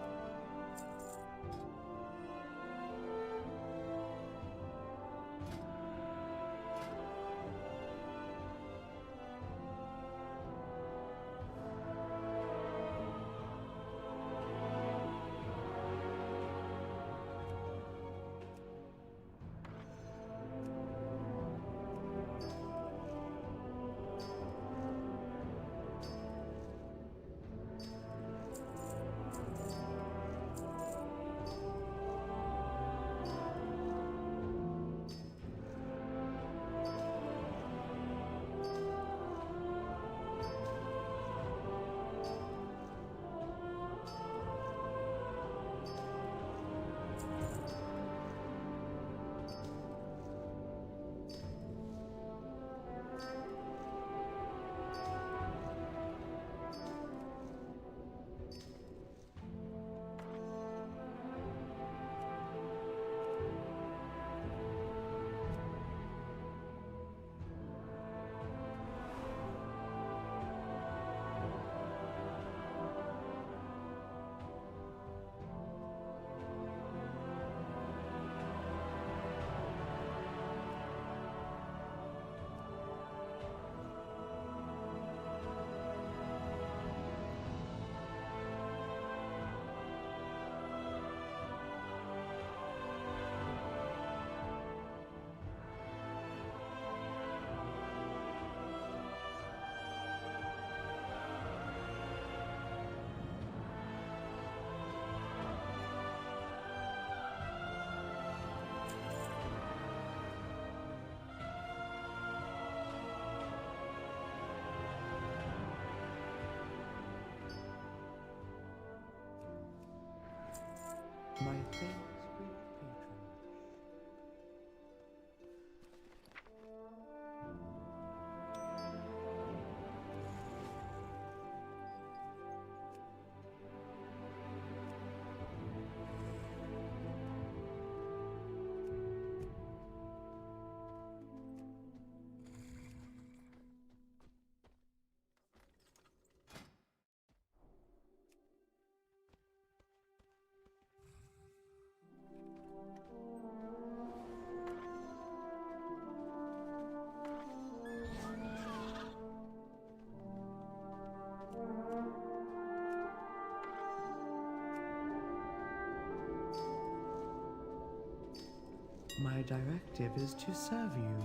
Speaker 2: My thanks for your patronage. My directive is to serve you.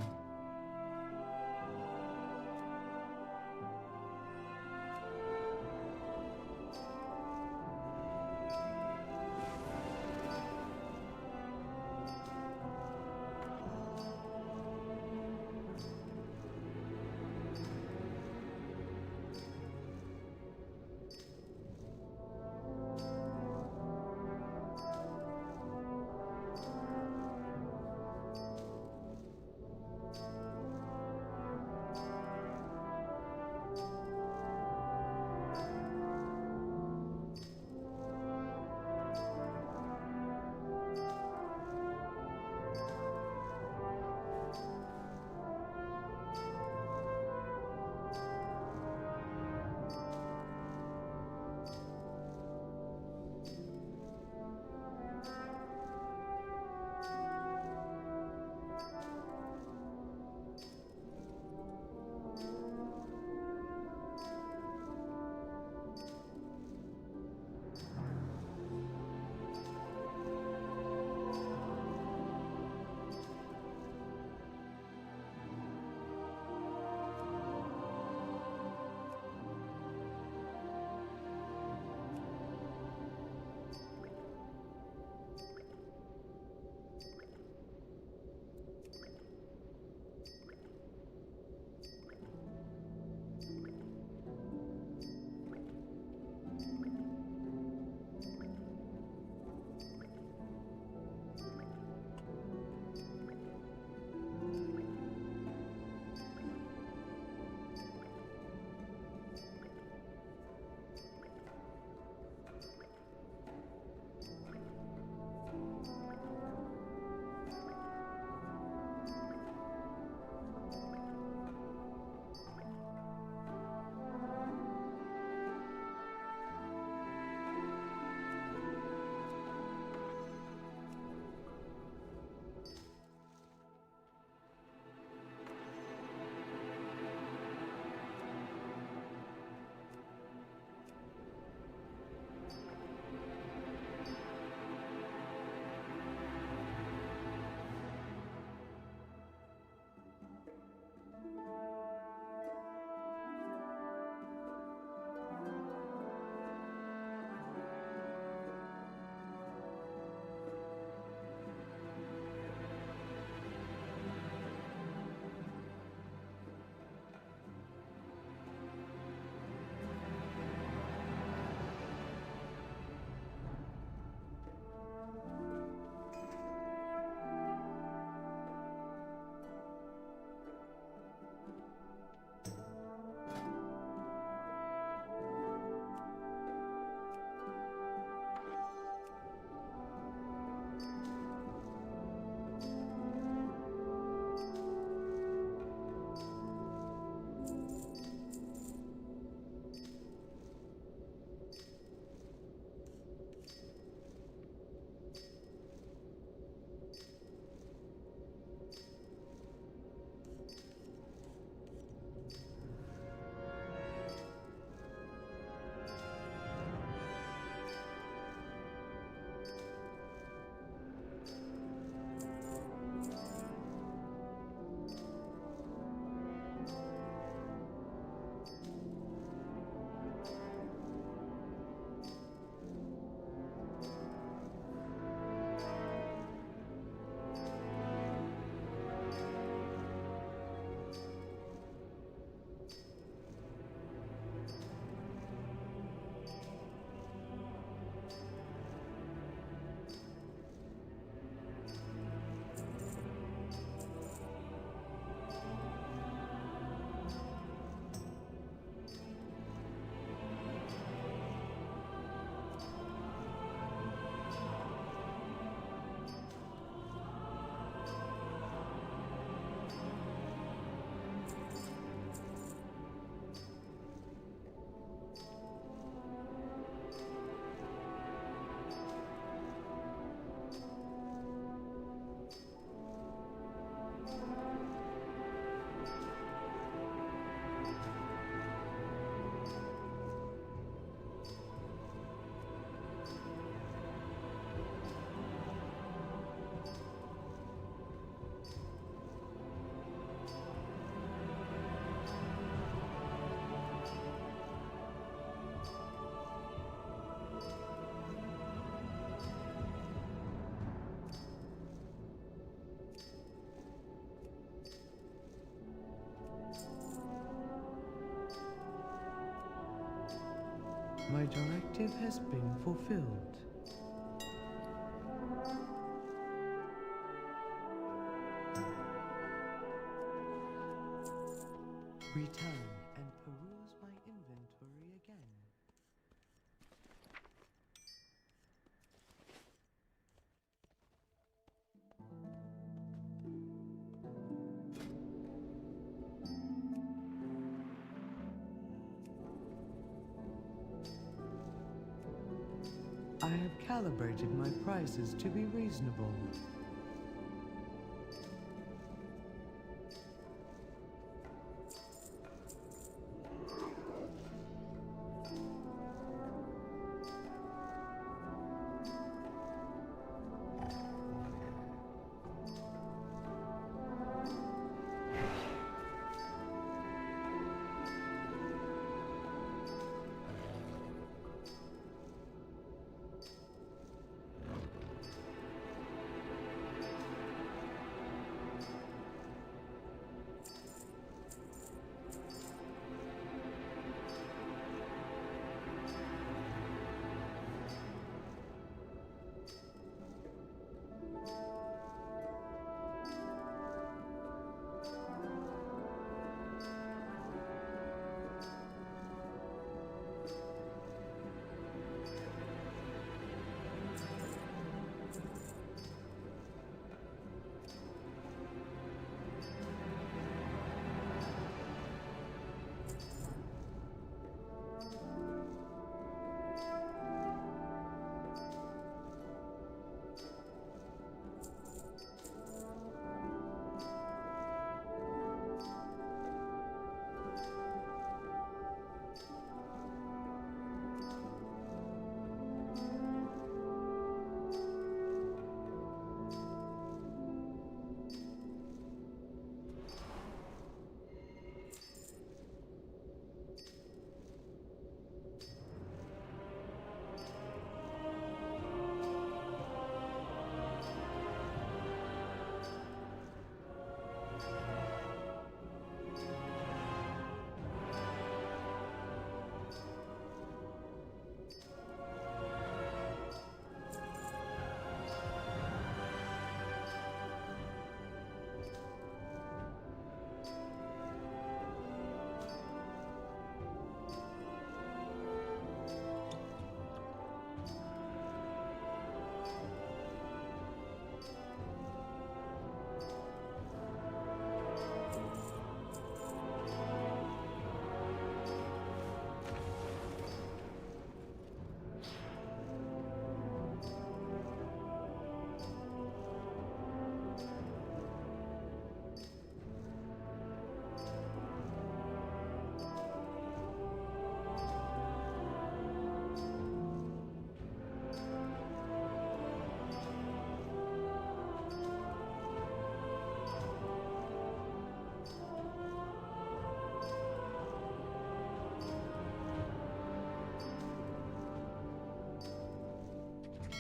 Speaker 2: My directive has been fulfilled. Return and peruse my inventory again. I have calibrated my prices to be reasonable.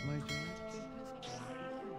Speaker 2: My directive has been fulfilled.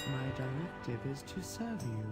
Speaker 2: My directive is to serve you.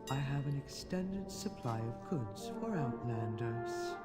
Speaker 2: I have an extended supply of goods for Outlanders.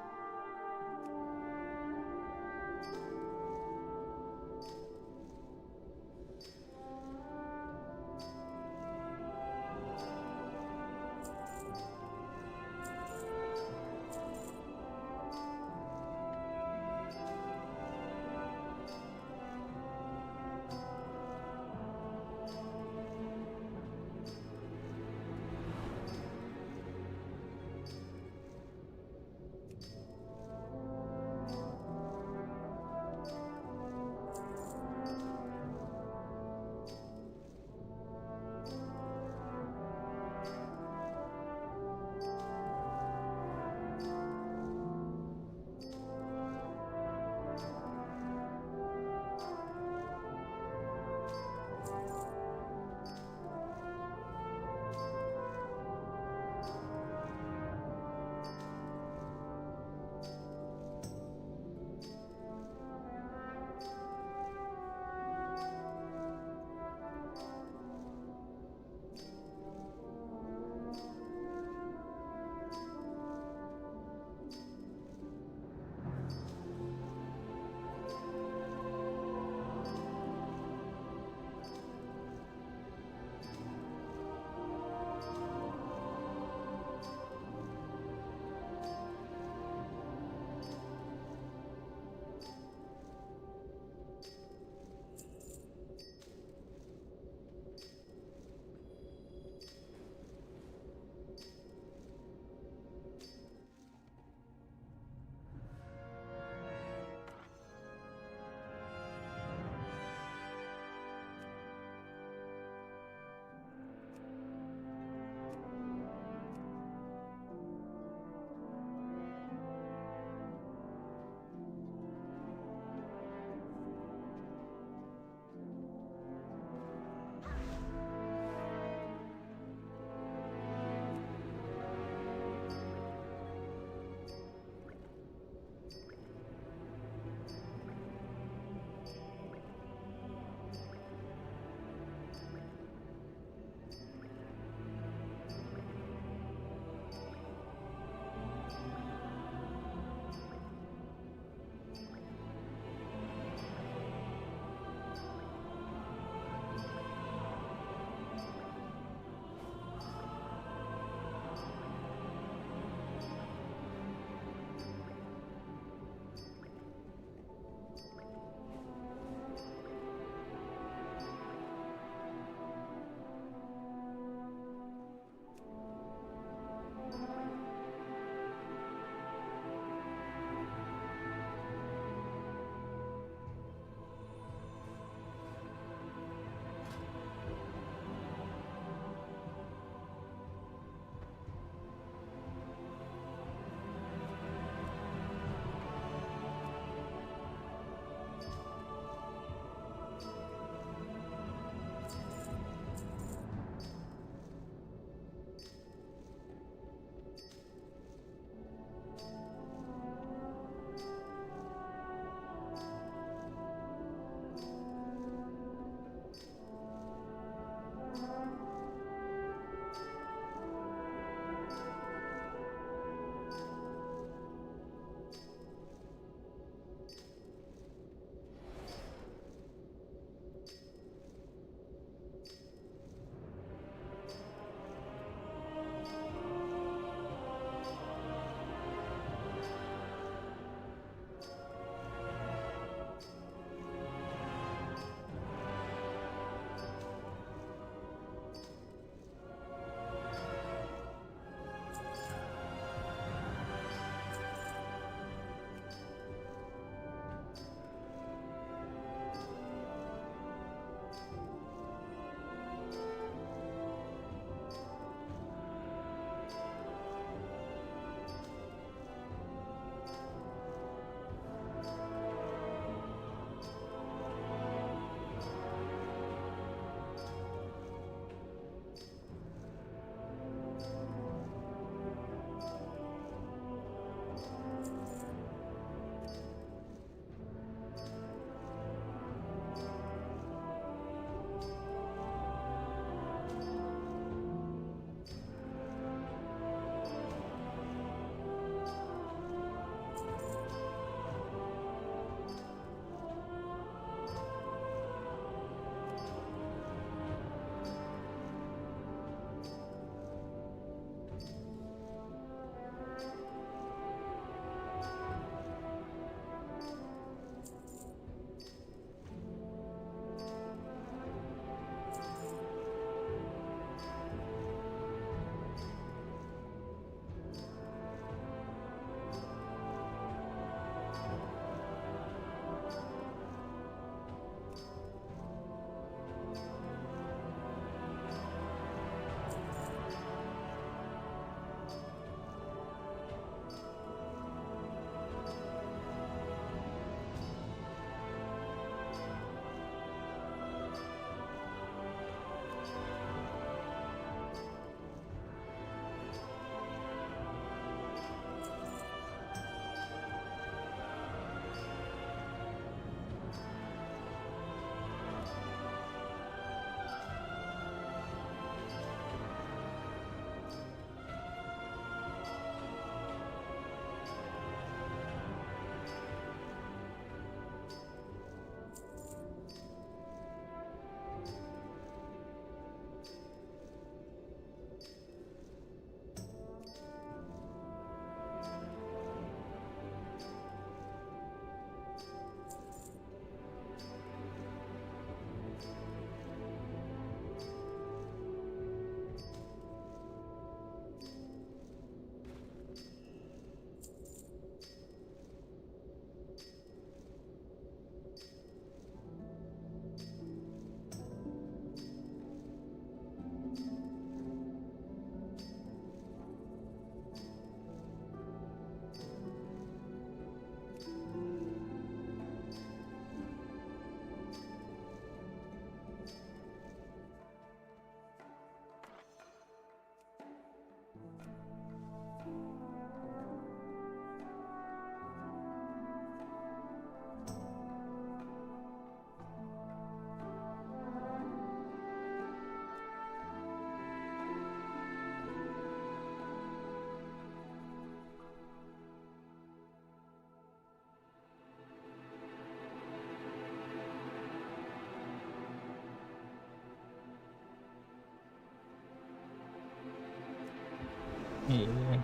Speaker 1: Yeah.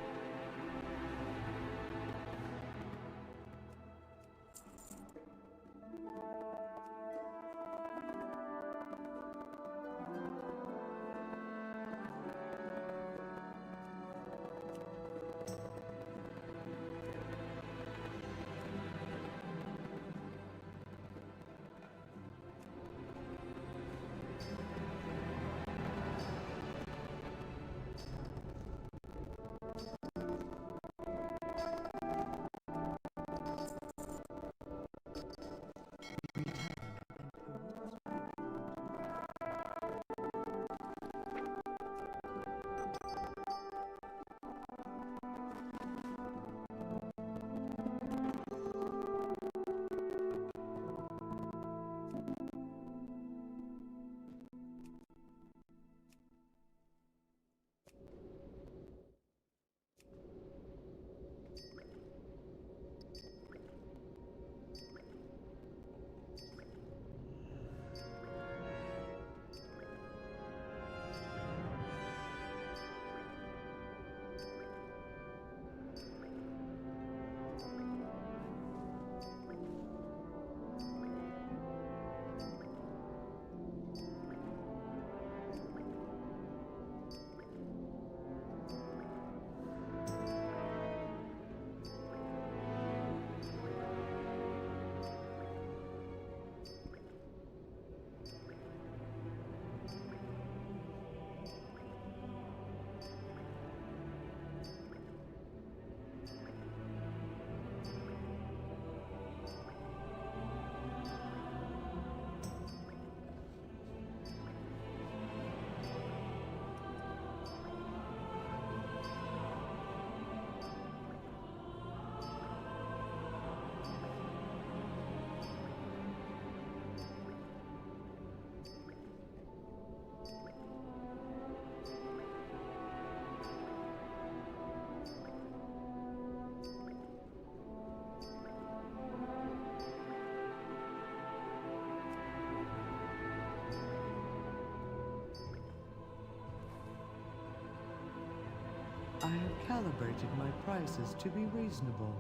Speaker 2: I have calibrated my prices to be reasonable.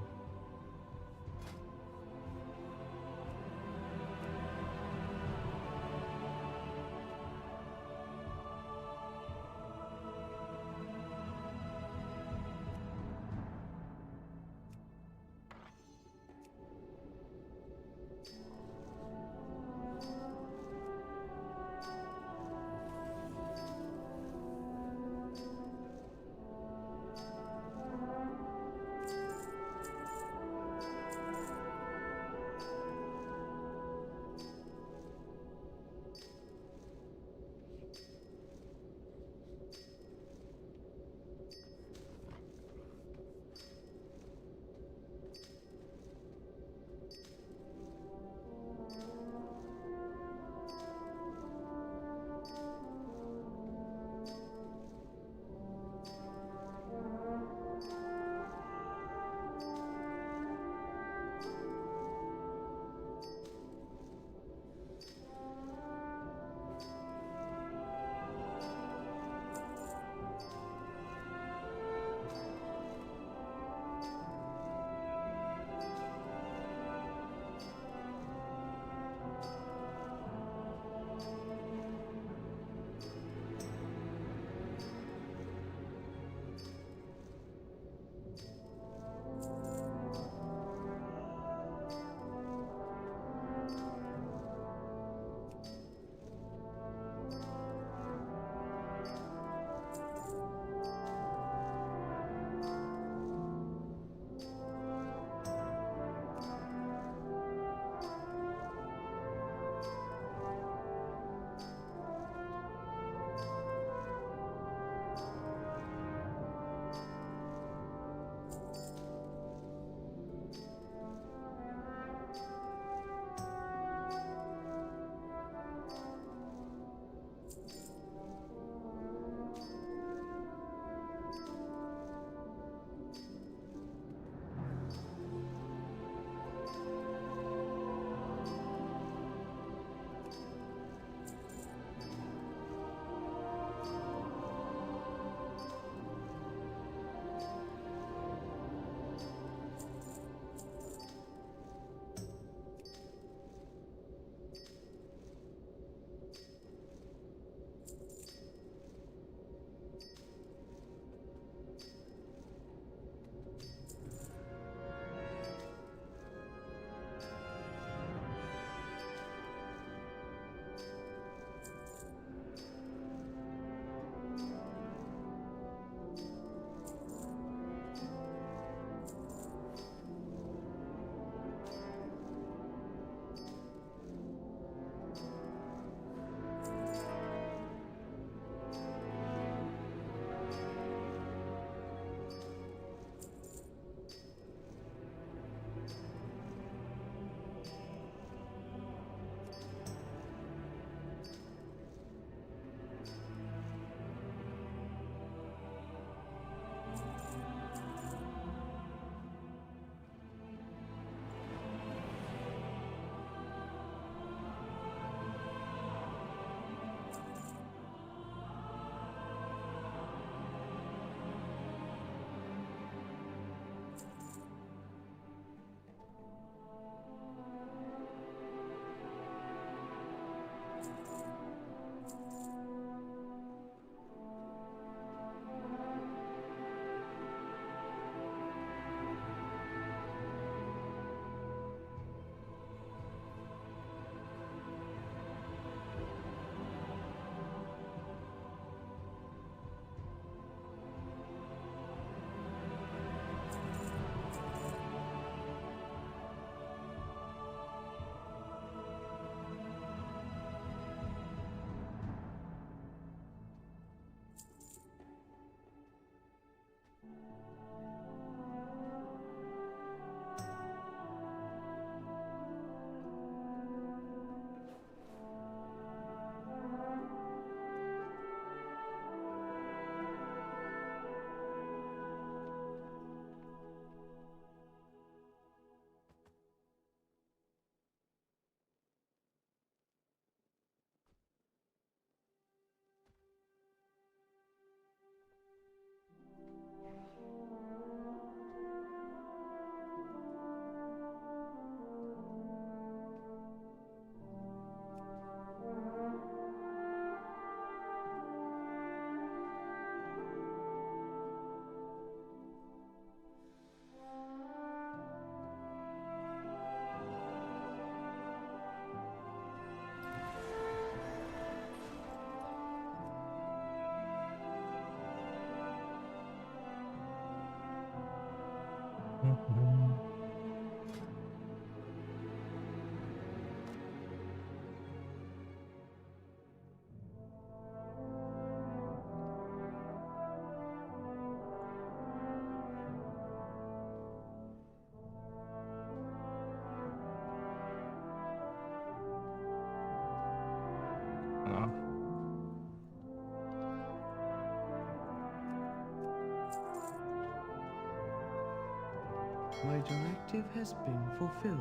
Speaker 2: My directive has been fulfilled.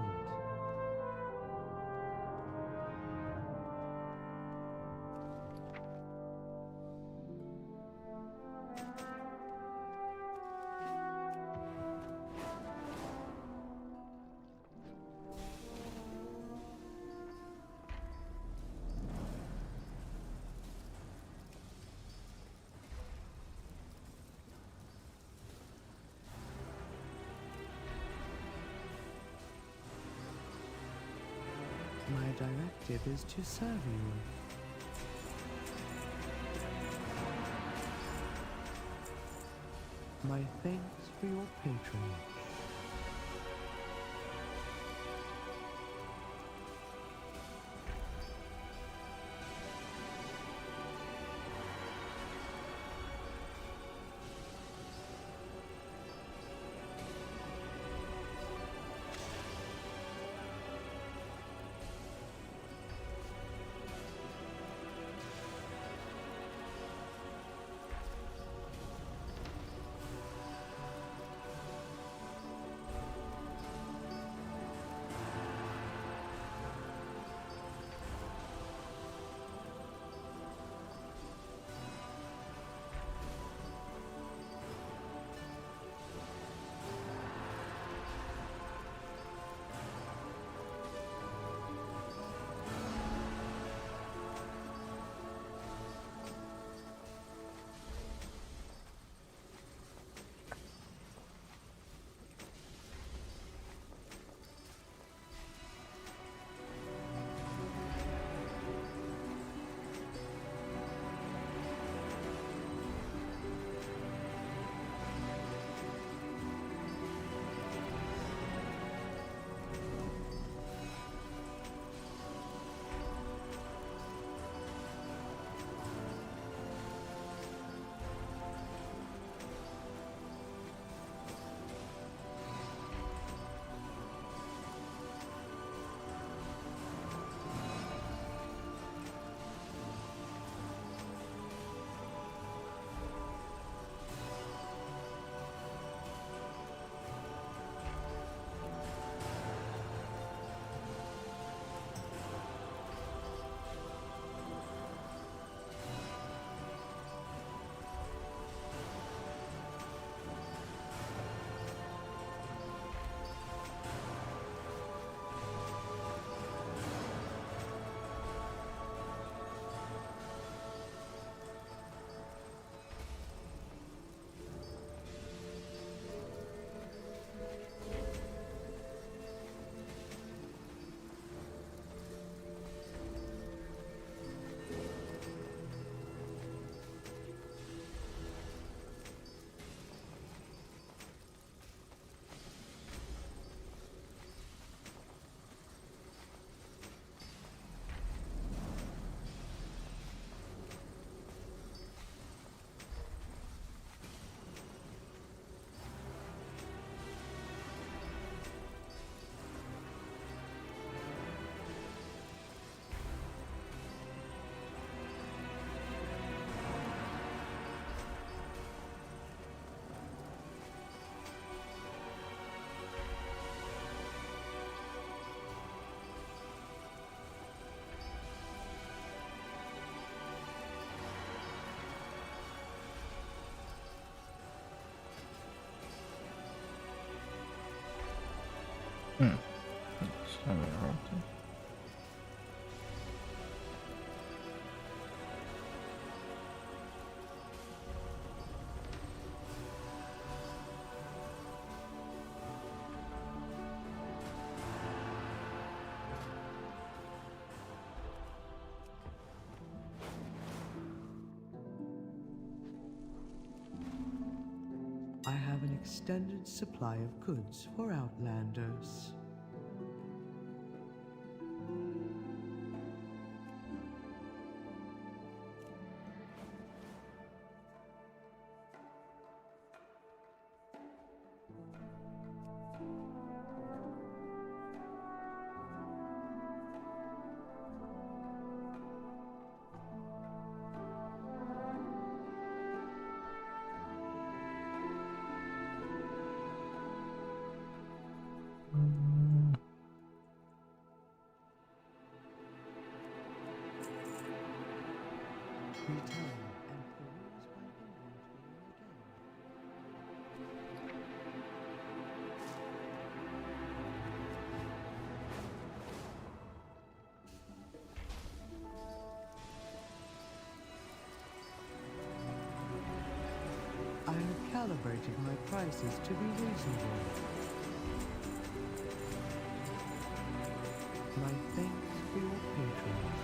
Speaker 2: My directive is to serve you. My thanks for your patronage. I have an extended supply of goods for Outlanders. Return and peruse my inventory again. I have calibrated my prices to be reasonable. My thanks for your patronage.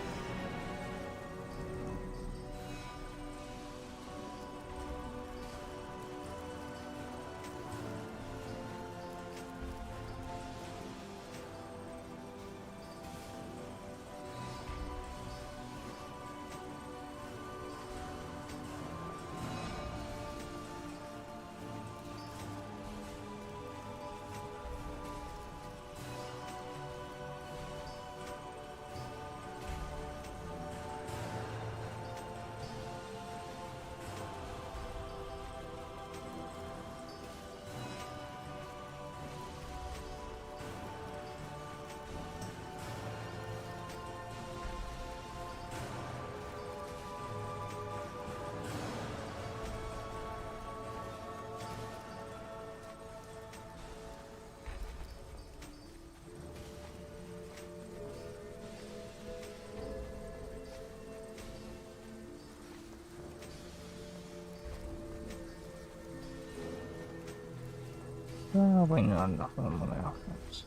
Speaker 1: Probably not enough of them on the offense.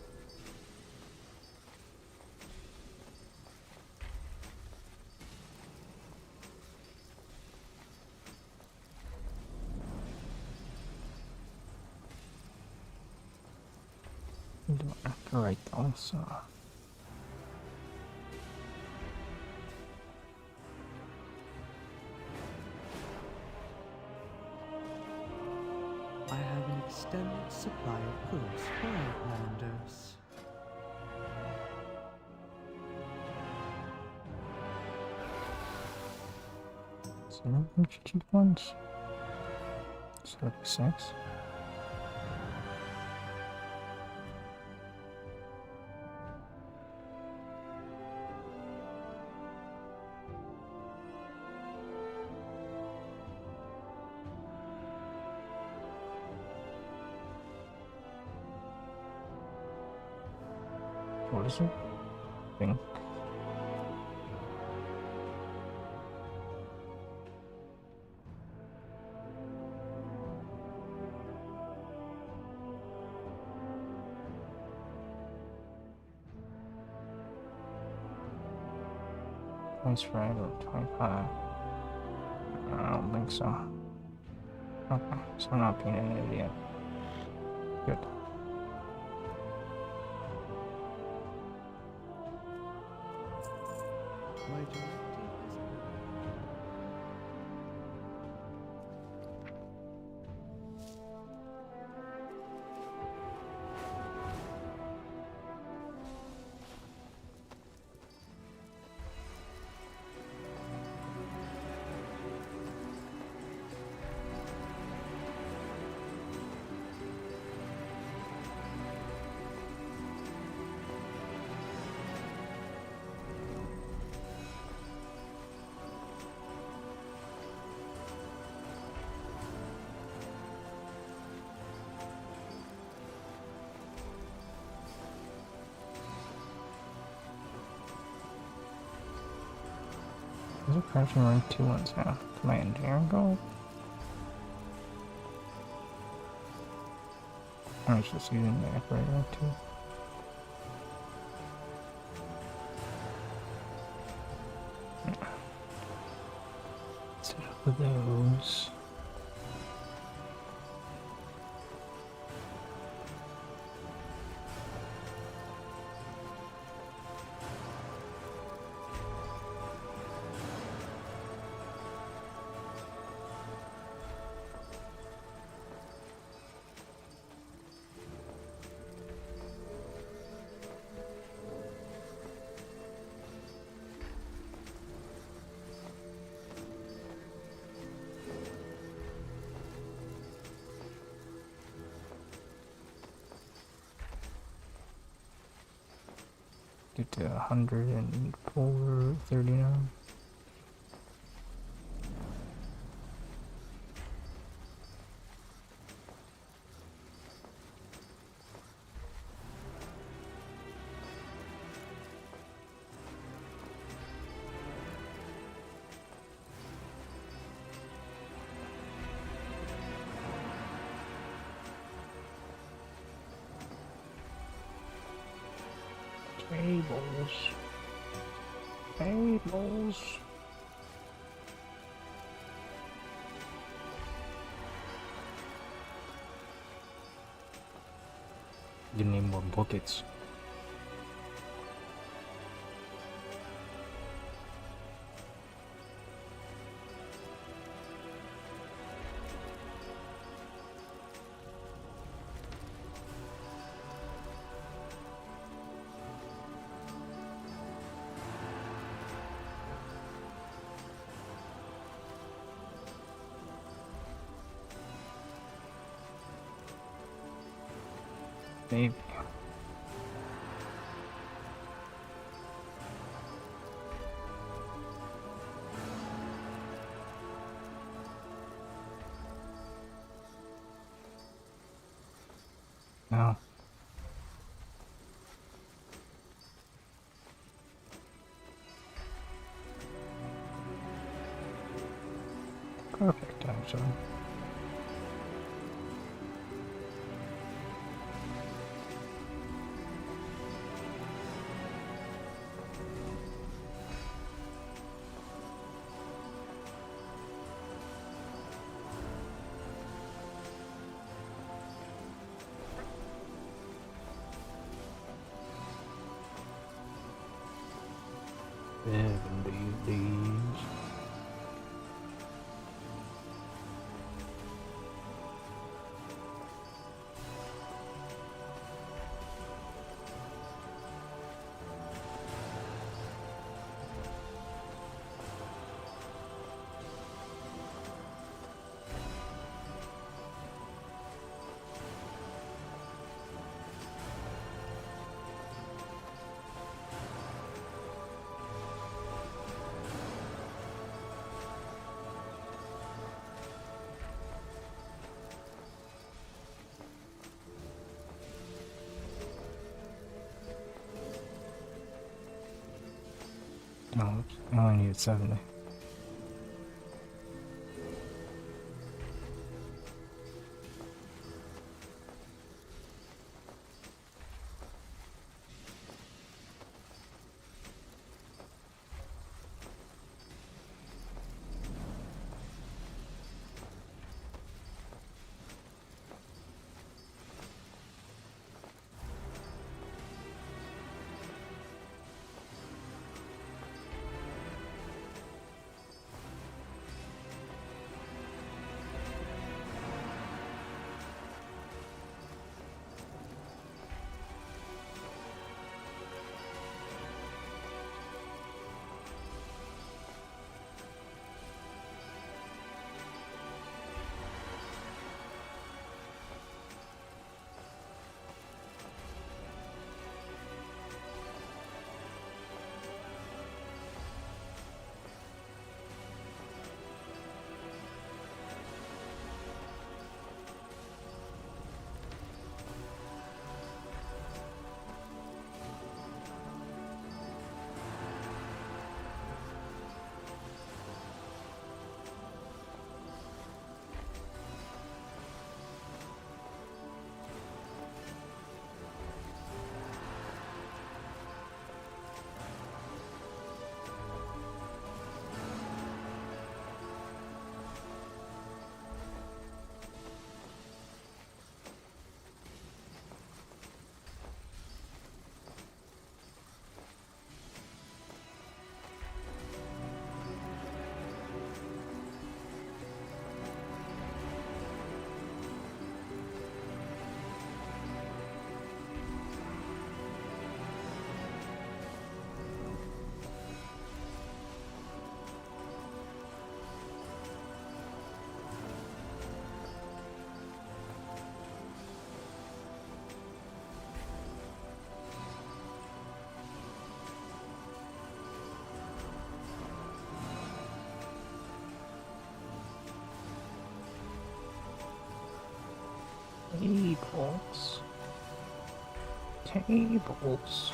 Speaker 1: Don't have to write those, so.
Speaker 2: I have an extended supply of goods for Outlanders.
Speaker 1: So, which cheap ones? 36. What is it? Pink. Points right or 25. I don't think so. Okay, so I'm not being an idiot. Good.
Speaker 2: My directive is
Speaker 1: Is it crafting rank 2 ones now? To my engineering goal? I was just using the operator rank 2. Set up with those. Get to 104.39. Tables. Tables. You need more buckets. Maybe. No. Perfect, actually. These. No, I only need 70. Tables. Tables.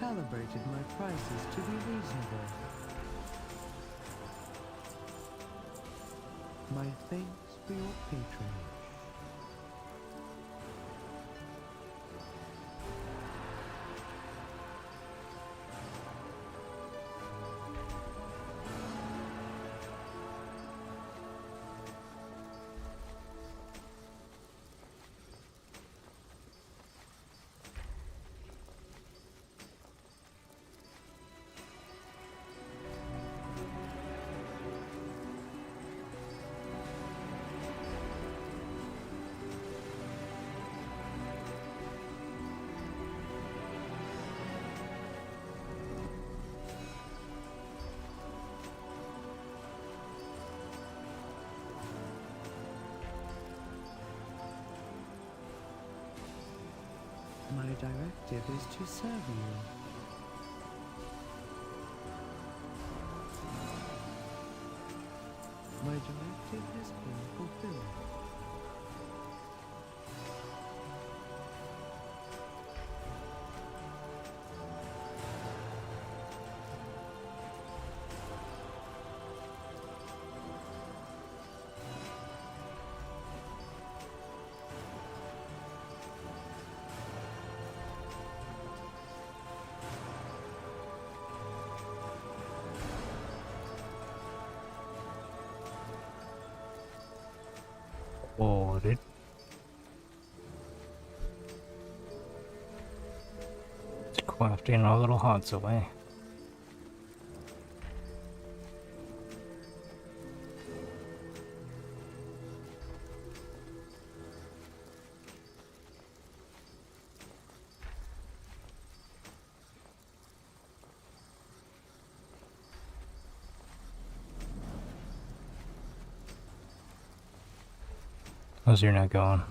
Speaker 2: calibrated my prices to be reasonable. My thanks for your patronage. My directive is to serve you. My directive has been fulfilled.
Speaker 1: Oh, dude. It's crafting our little hearts away. How's your night going?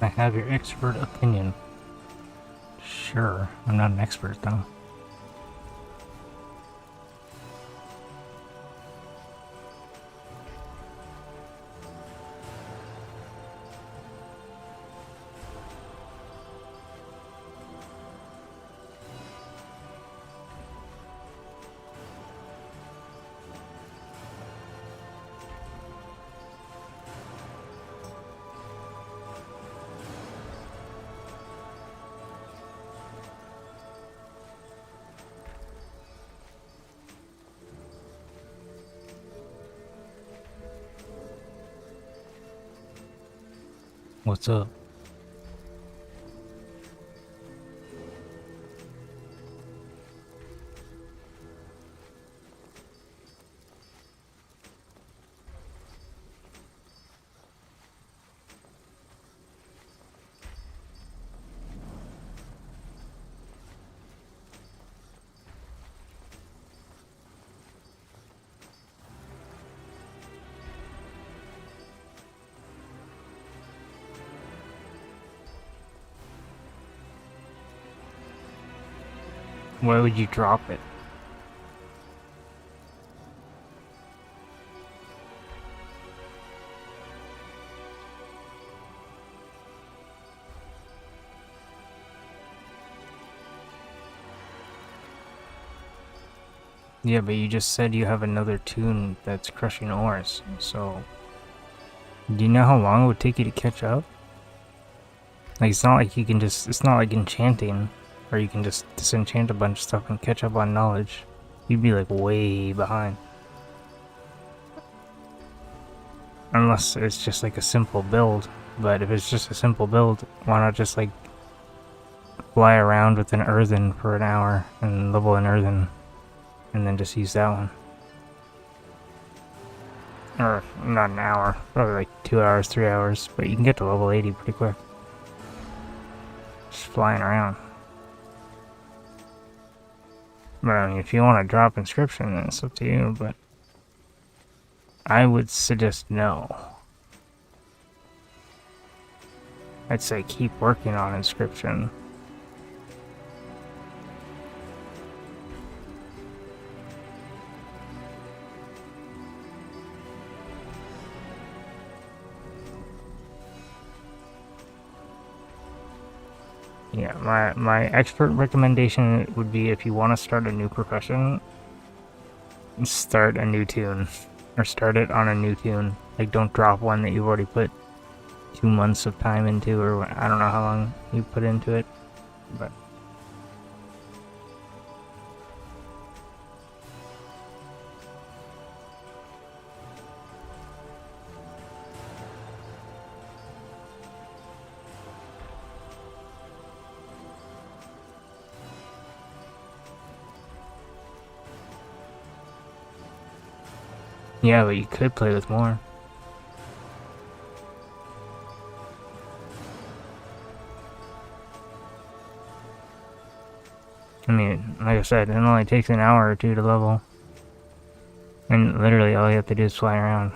Speaker 1: I have your expert opinion. Sure, I'm not an expert though. What's up? Why would you drop it? Yeah, but you just said you have another tune that's crushing ores, so... Do you know how long it would take you to catch up? Like, it's not like you can just... It's not like enchanting, where you can just disenchant a bunch of stuff and catch up on knowledge. You'd be, like, way behind. Unless it's just, like, a simple build. But if it's just a simple build, why not just, like... fly around with an earthen for an hour and level an earthen? And then just use that one. Or, not an hour. Probably like 2 hours, 3 hours. But you can get to level 80 pretty quick. Just flying around. But I mean, if you want to drop inscription, then it's up to you, but... I would suggest no. I'd say keep working on inscription. Yeah, my expert recommendation would be if you want to start a new profession, start a new tune. Or start it on a new tune. Like, don't drop one that you've already put 2 months of time into, or I don't know how long you put into it, but... Yeah, but you could play with more. I mean, like I said, it only takes an hour or two to level. And literally all you have to do is fly around.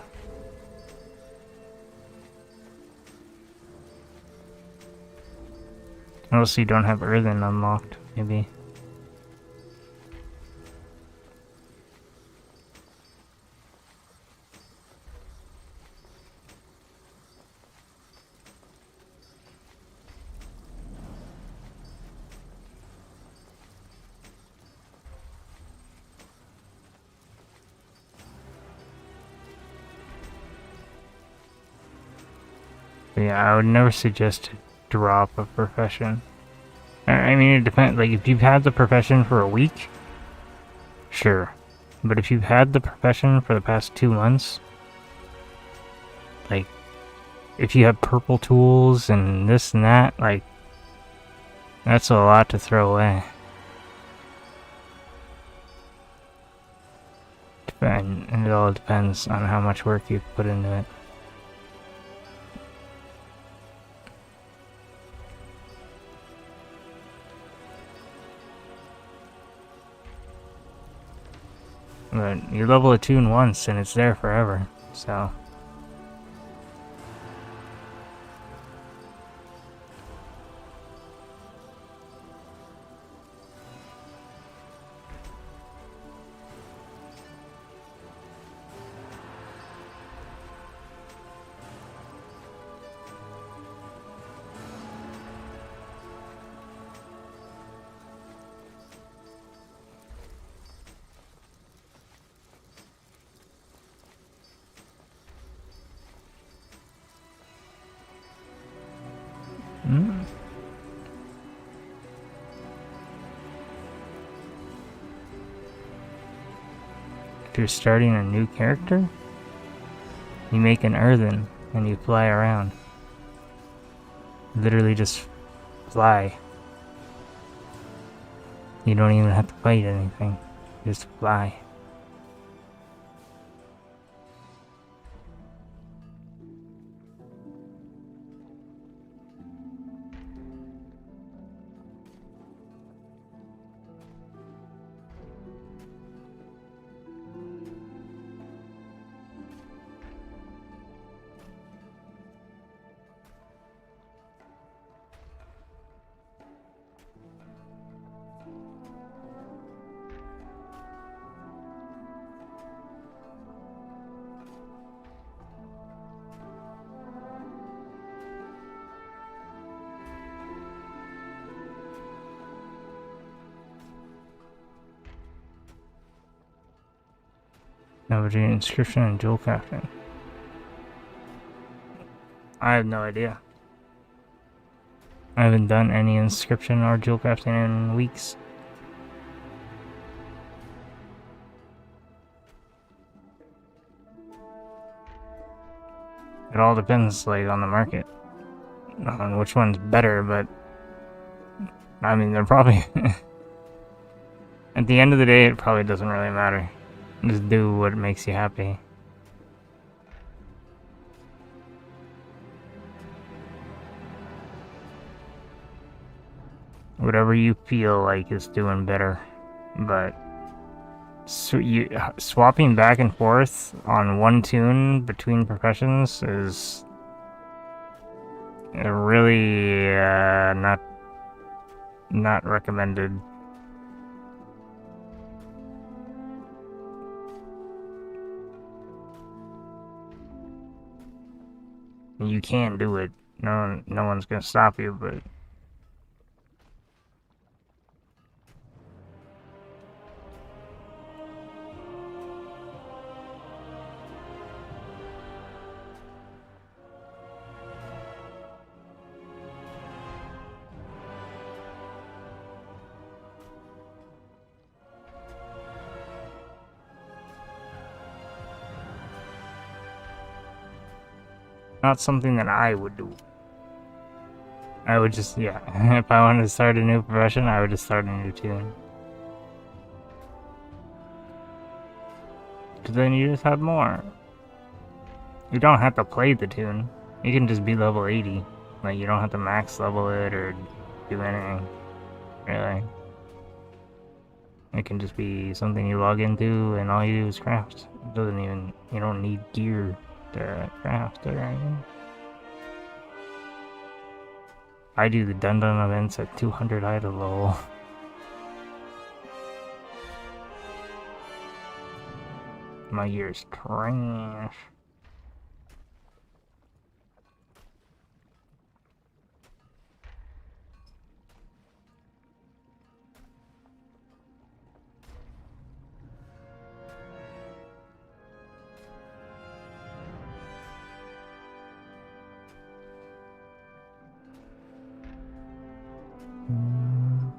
Speaker 1: Unless you don't have earthen unlocked, maybe. Yeah, I would never suggest to drop a profession. I mean, it depends. Like, if you've had the profession for a week, sure. But if you've had the profession for the past 2 months, like, if you have purple tools and this and that, like, that's a lot to throw away. And it all depends on how much work you've put into it. But you level a tune once and it's there forever, so... If you're starting a new character, you make an earthen and you fly around. Literally just fly. You don't even have to fight anything. Just fly. Salvaging inscription and dual crafting. I have no idea. I haven't done any inscription or dual crafting in weeks. It all depends, like, on the market, on which one's better, but I mean, they're probably at the end of the day, it probably doesn't really matter. Just do what makes you happy. Whatever you feel like is doing better, but swapping back and forth on one tune between professions is really not recommended. You can do it. No one's gonna stop you, but not something that I would do. I would just, yeah, if I wanted to start a new profession, I would just start a new tune. Because then you just have more. You don't have to play the tune. You can just be level 80. Like, you don't have to max level it or do anything. Really. It can just be something you log into and all you do is craft. It doesn't even, you don't need gear to craft or anything. I do the Dun events at 200 idle level. My gear's trash.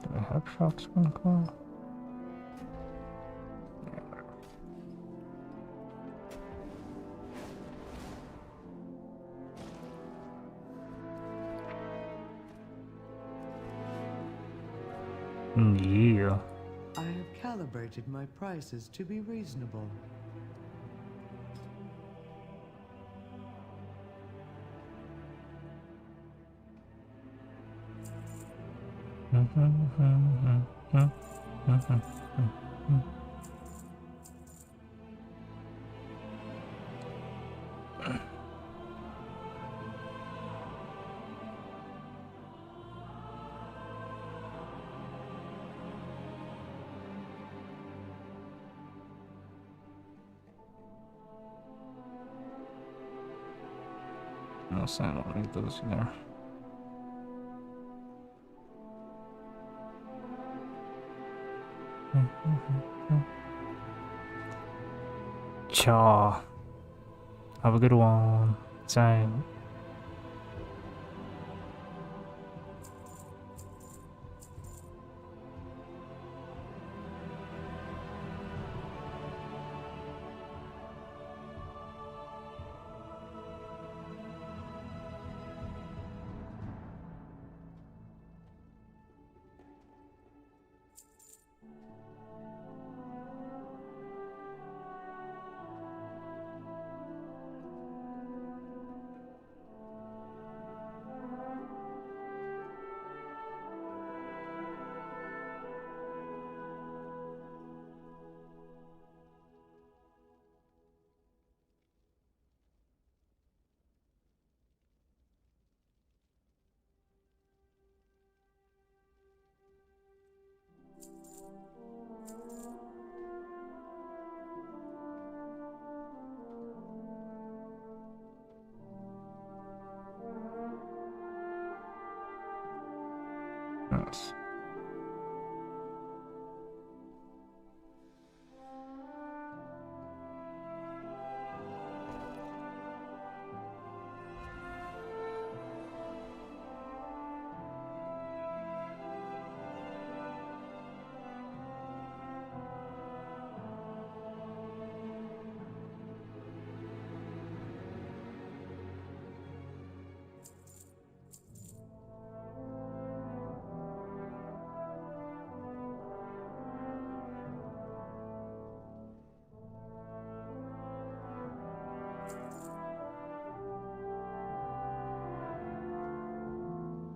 Speaker 1: Do I have shock sprinkler? Yeah, whatever. Yeah.
Speaker 2: I have calibrated my prices to be reasonable.
Speaker 1: No, so I don't need those either. Chaw. Have a good one. Time. Nice.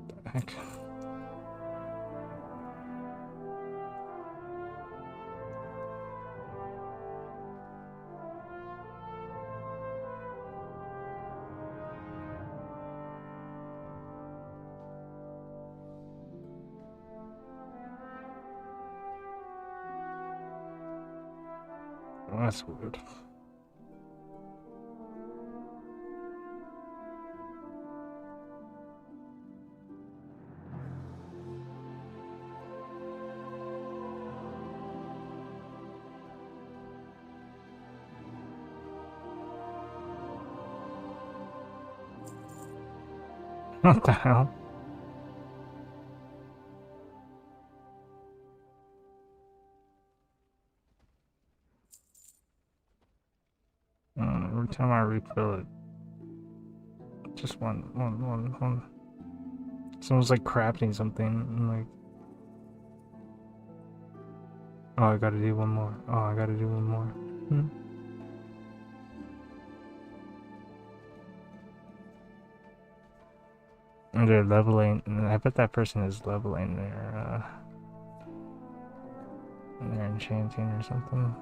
Speaker 1: the heck? Oh, that's weird. What the hell? Every time I refill it, just one. Someone's like crafting something, and like, oh, I gotta do one more. Oh, I gotta do one more. And they're leveling. I bet that person is leveling their enchanting or something.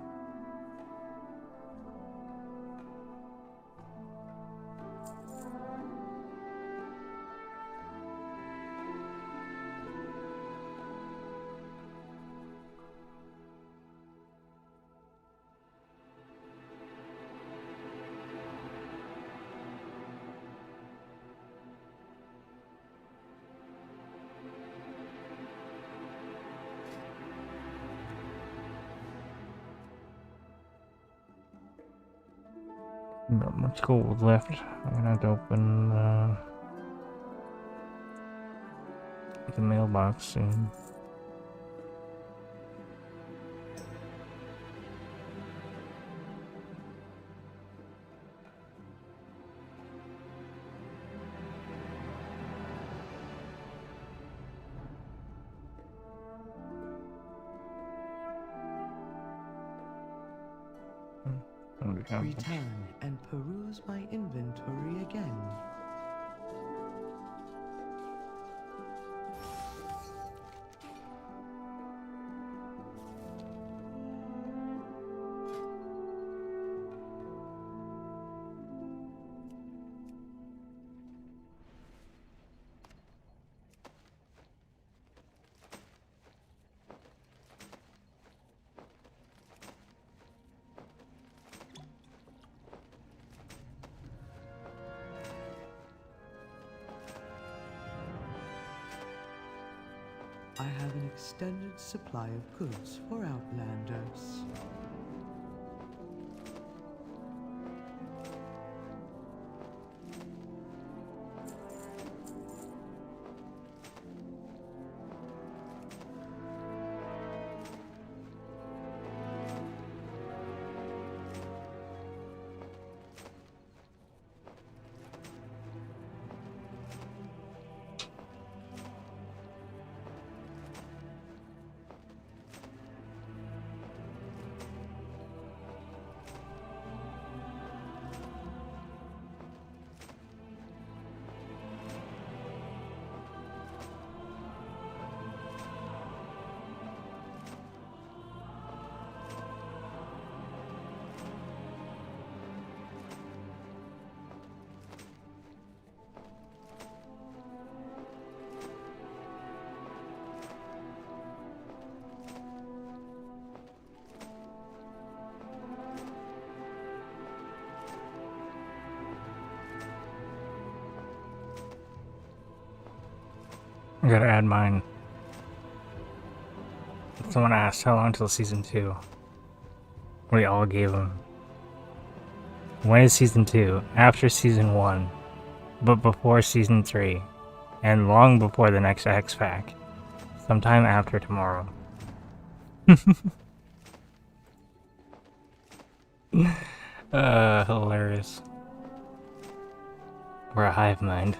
Speaker 1: Not much gold left. I'm gonna have to open the mailbox soon.
Speaker 2: Return and peruse my inventory again. I have an extended supply of goods for Outlanders.
Speaker 1: I gotta add mine. Someone asked how long till season 2. We all gave them. When is season 2? After season 1, but before season 3, and long before the next X-Pack. Sometime after tomorrow. Hilarious. We're a hive mind.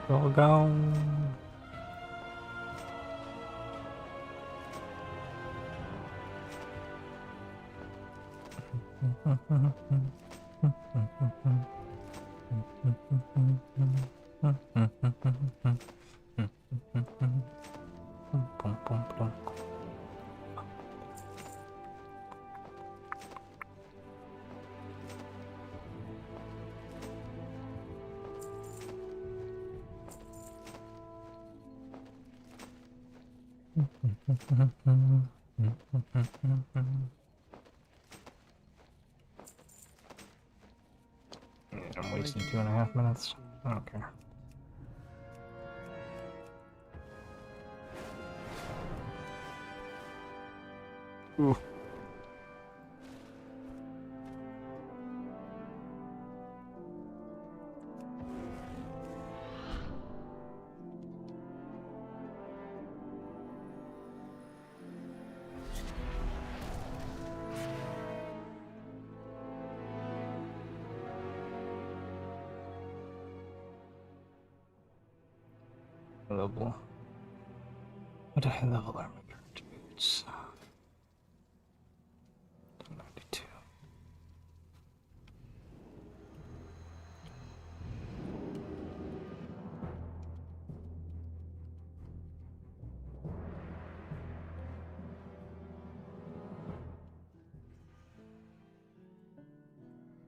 Speaker 1: All gone. I'm wasting 2.5 minutes. I don't care. Ooh. Level. What a high level armor boots. 92.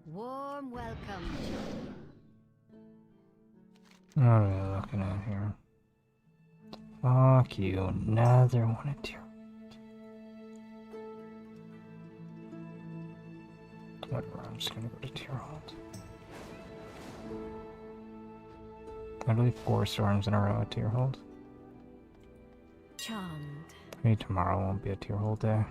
Speaker 9: Warm welcome.
Speaker 1: What are we looking at here? Fuck you, another one of tier. Whatever, I'm just gonna go to tier hold. Literally 4 storms in a row at tier hold.
Speaker 13: Charmed.
Speaker 1: Maybe tomorrow won't be a tier hold day.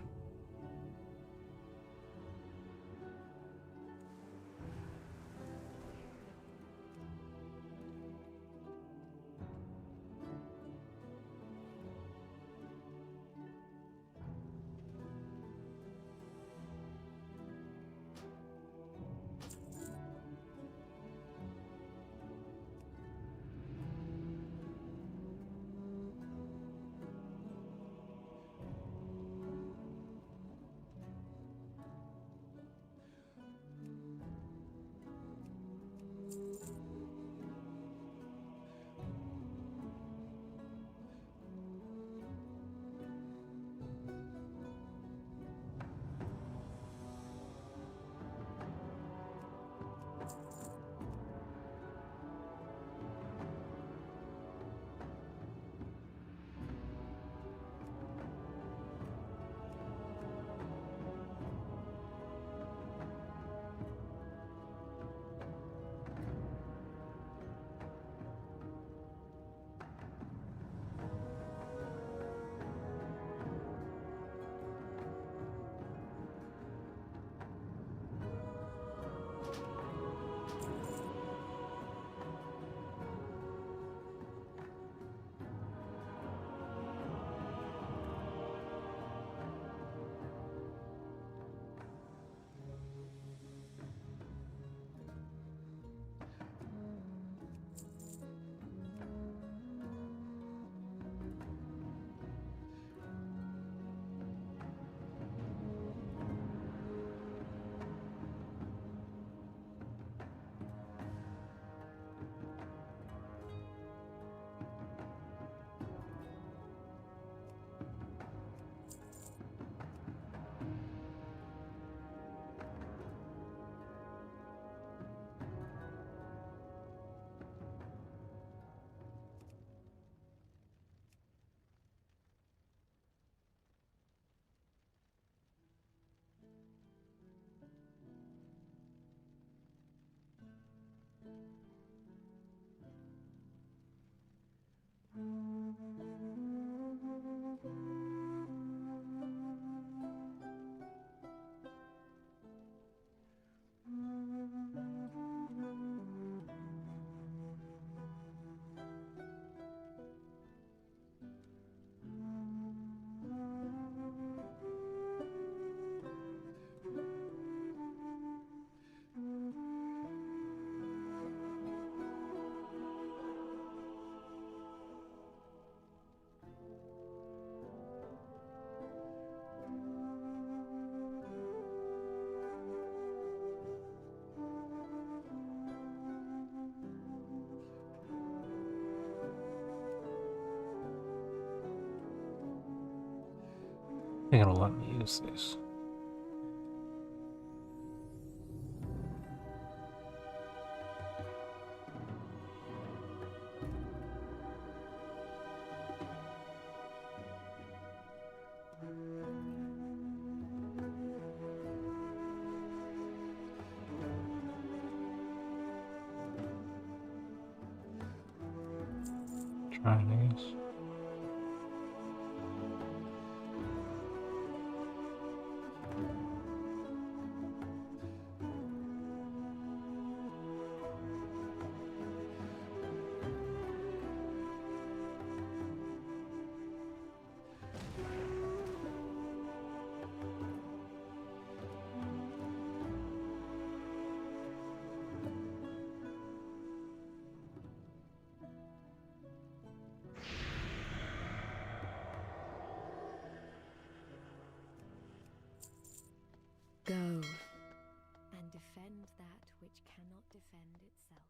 Speaker 1: I think it'll let me use this. Trying these.
Speaker 13: Go and defend that which cannot defend itself.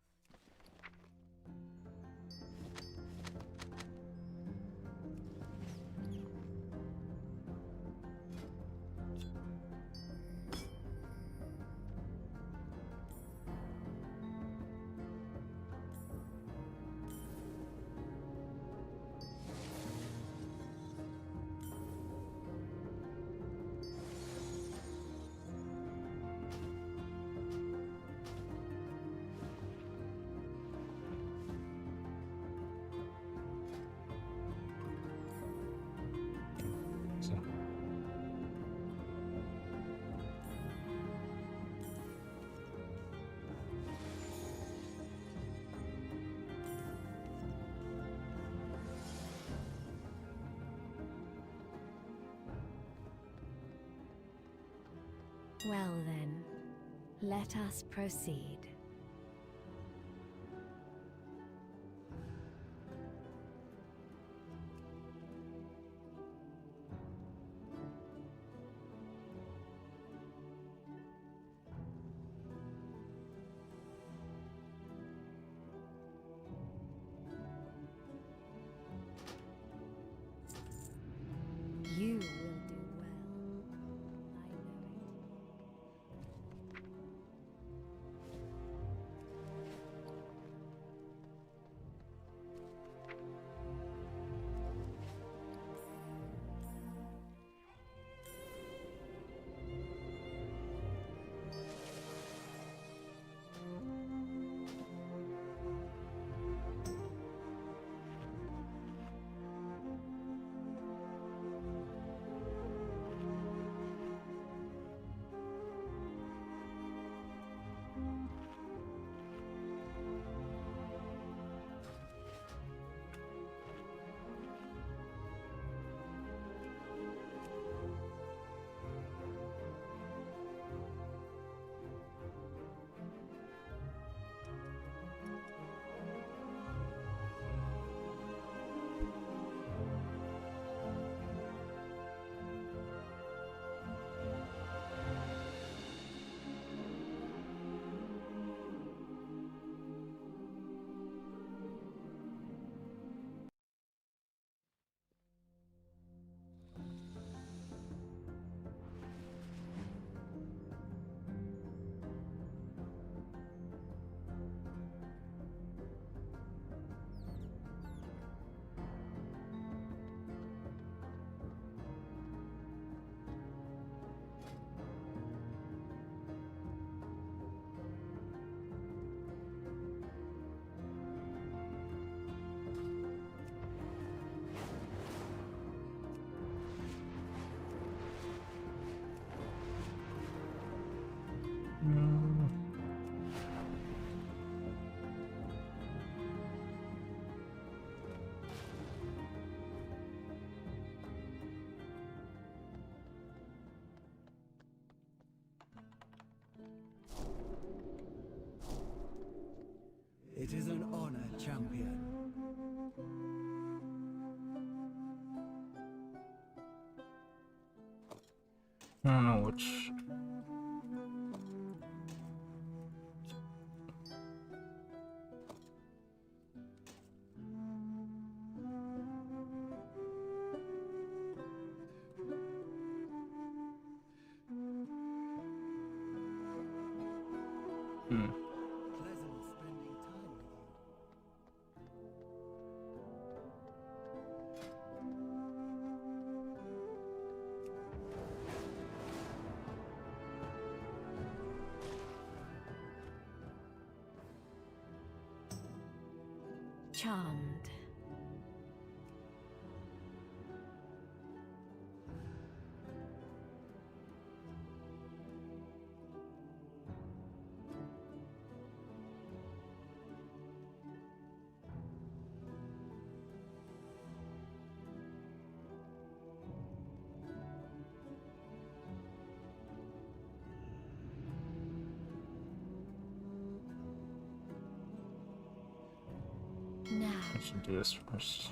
Speaker 13: Well then, let us proceed. You will do well. I know it.
Speaker 5: It is an honor, champion.
Speaker 1: I don't know which.
Speaker 13: Charmed. Now,
Speaker 1: I should do this first.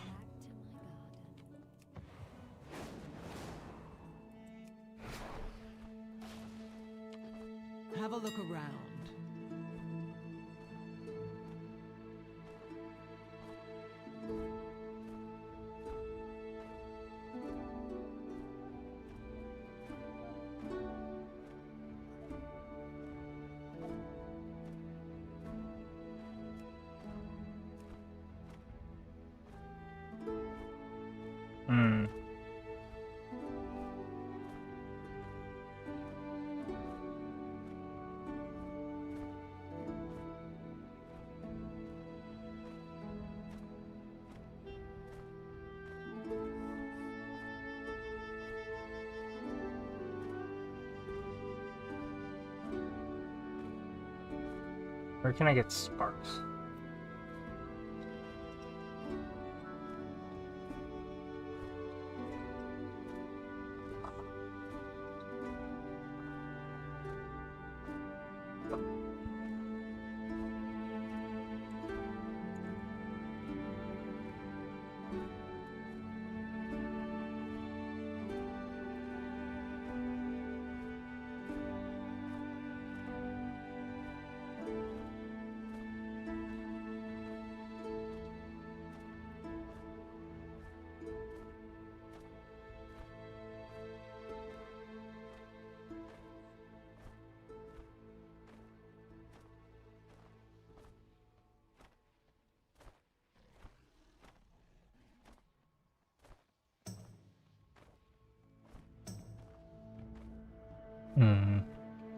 Speaker 7: Have a look around.
Speaker 1: Where can I get sparks?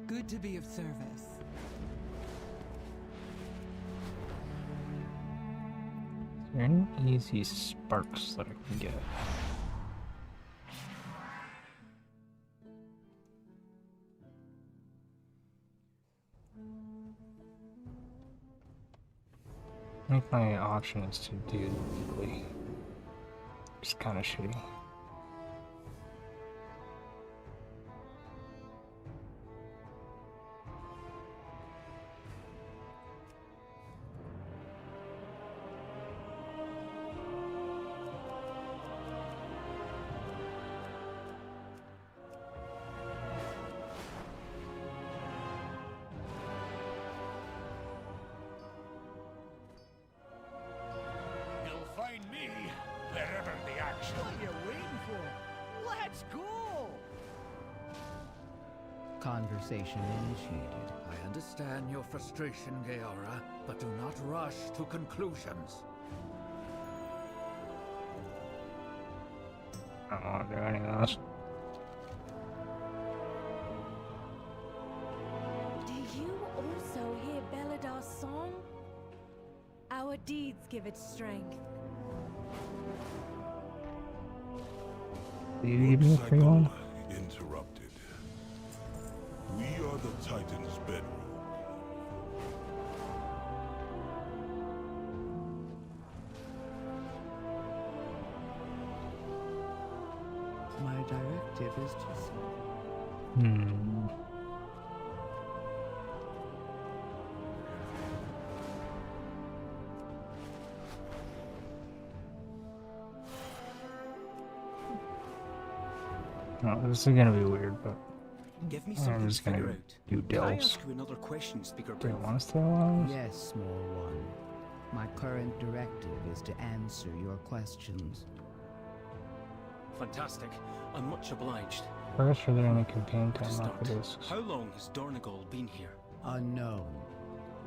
Speaker 7: Good to be of service.
Speaker 1: Is there any easy sparks that I can get? I think my option is to do weekly. It's kind of shitty.
Speaker 17: Conversation initiated.
Speaker 10: I understand your frustration, Gaora, but do not rush to conclusions.
Speaker 1: I don't want to do any of this.
Speaker 13: Do you also hear Beladar's song? Our deeds give it strength.
Speaker 1: Do you give me a free one?
Speaker 3: Interrupted. We are the Titan's bedroom.
Speaker 2: My directive is to
Speaker 1: Oh, this is gonna be weird, but
Speaker 6: Give me
Speaker 1: I'm
Speaker 6: something
Speaker 1: just
Speaker 6: to figure
Speaker 1: gonna
Speaker 6: out.
Speaker 1: do
Speaker 6: Can I
Speaker 1: delves.
Speaker 6: ask you another question, Speaker
Speaker 1: Do you
Speaker 6: Brave?
Speaker 1: want us to allow this?
Speaker 17: Yes, small one. My current directive is to answer your questions.
Speaker 6: Fantastic. I'm much obliged.
Speaker 1: First, are there any campaign
Speaker 6: To
Speaker 1: time
Speaker 6: start,
Speaker 1: after this?
Speaker 6: how long has Dornagol been here?
Speaker 17: Unknown.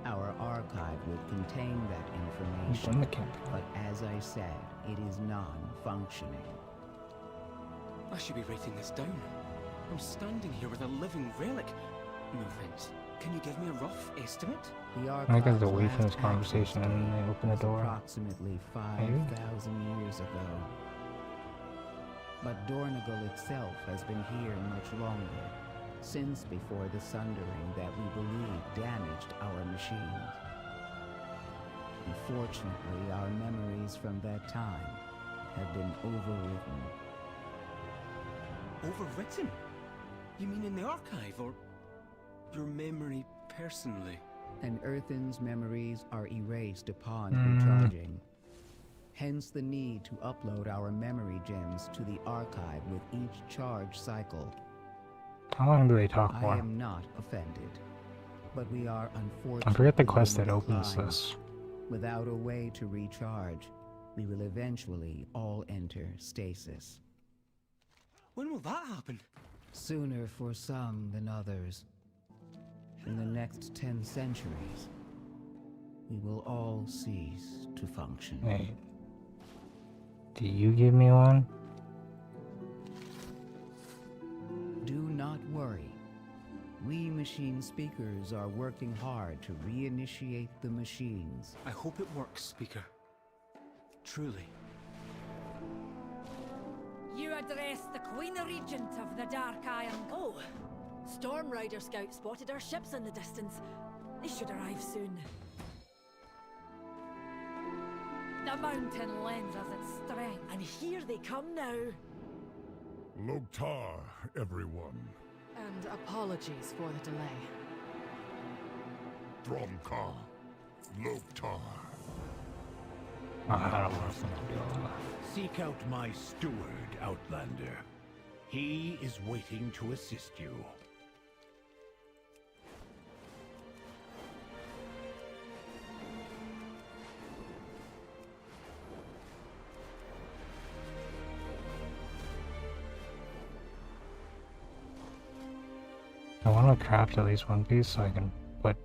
Speaker 17: Our archive would contain that
Speaker 1: We've
Speaker 17: information.
Speaker 1: done the campaign.
Speaker 17: But as I said, it is non-functioning.
Speaker 6: I should be writing this down. I'm standing here with a living relic. No thanks.
Speaker 12: Can you give me a rough estimate?
Speaker 17: The
Speaker 1: I think there's a way
Speaker 17: archive's
Speaker 1: from this
Speaker 17: last
Speaker 1: conversation and then they open the
Speaker 17: was
Speaker 1: door.
Speaker 17: approximately
Speaker 1: Maybe?
Speaker 17: 5,000 years ago. But Dornagal itself has been here much longer, since before the sundering that we believe damaged our machines. Unfortunately, our memories from that time have been overwritten.
Speaker 12: Overwritten? You mean in the archive, or your memory personally?
Speaker 17: And Earthen's memories are erased upon recharging. Hence the need to upload our memory gems to the archive with each charge cycle.
Speaker 1: How long do they talk for?
Speaker 17: I am not offended, but we are unfortunately
Speaker 1: I forget the quest
Speaker 17: in
Speaker 1: that opens
Speaker 17: decline.
Speaker 1: this.
Speaker 17: Without a way to recharge, we will eventually all enter stasis.
Speaker 12: When will that happen?
Speaker 17: Sooner for some than others. In the next 10 centuries, we will all cease to function.
Speaker 1: Wait. Do you give me one?
Speaker 17: Do not worry. We machine speakers are working hard to reinitiate the machines.
Speaker 12: I hope it works, Speaker. Truly.
Speaker 4: You address the Queen Regent of the Dark Iron.
Speaker 7: Oh, Storm Rider Scout spotted our ships in the distance. They should arrive soon.
Speaker 4: The mountain lends us its strength.
Speaker 7: And here they come now.
Speaker 3: Loktar, everyone.
Speaker 7: And apologies for the delay.
Speaker 3: Dromkar. Loktar.
Speaker 1: I don't want to do all that.
Speaker 15: Seek out my steward, Outlander. He is waiting to assist you.
Speaker 1: I want to craft at least one piece so I can put.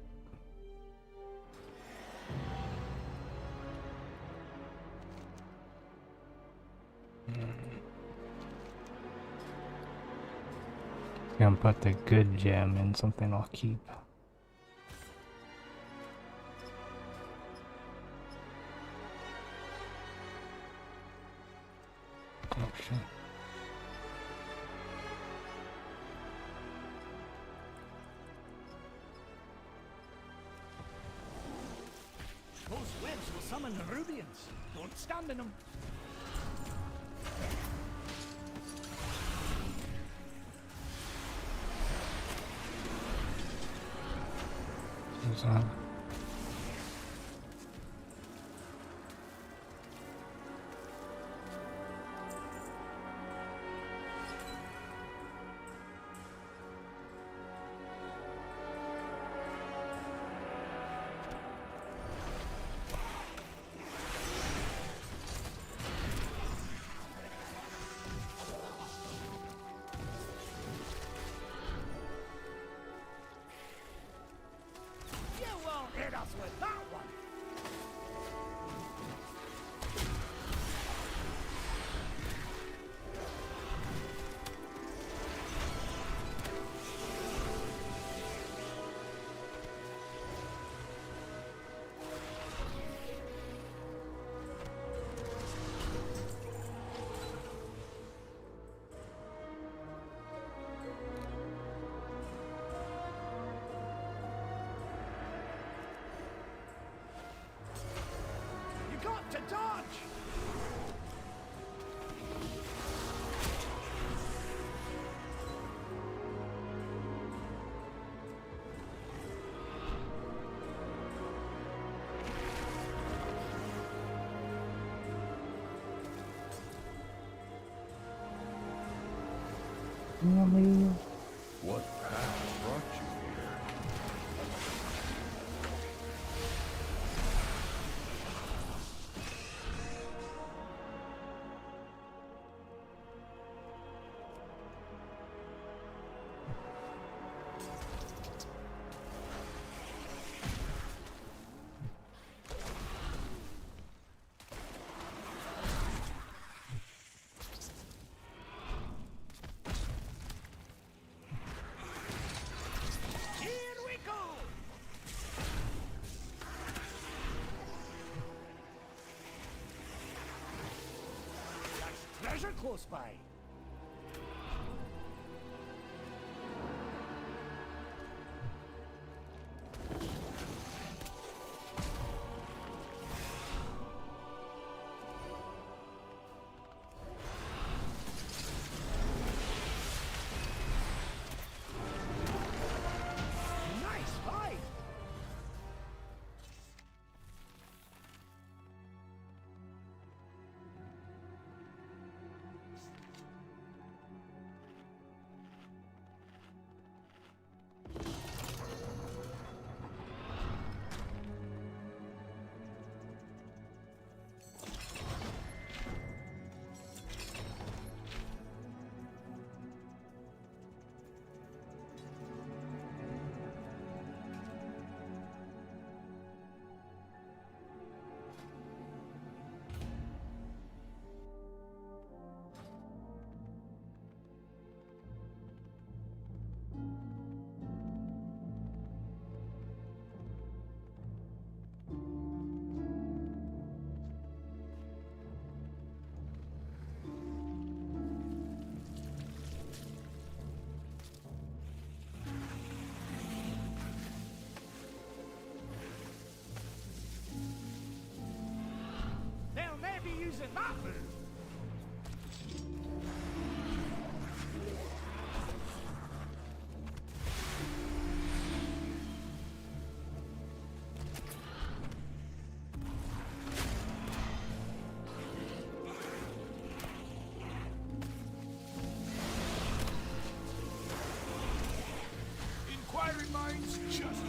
Speaker 1: Gonna put the good gem in something I'll keep. Oh shit.
Speaker 11: Those webs will summon the Rubians. Don't stand in them.
Speaker 1: Who's that?
Speaker 11: You won't hit us with that one. You got to dodge.
Speaker 3: What path brought you here?
Speaker 11: treasure close by. Nice fight! They'll never be using that move.
Speaker 10: Inquiring minds just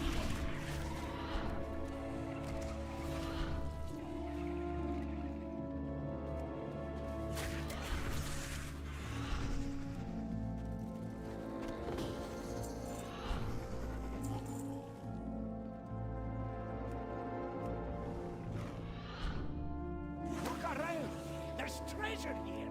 Speaker 11: Look around. There's treasure here.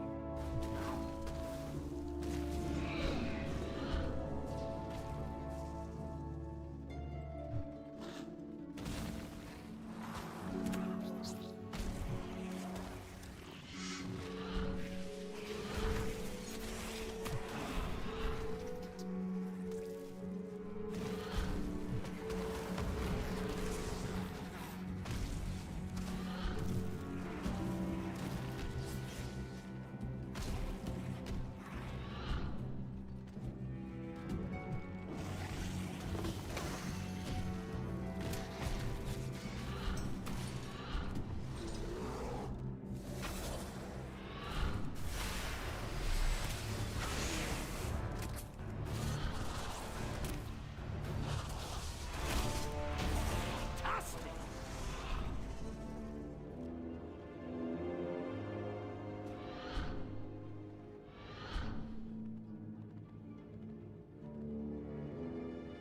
Speaker 11: Fantastic.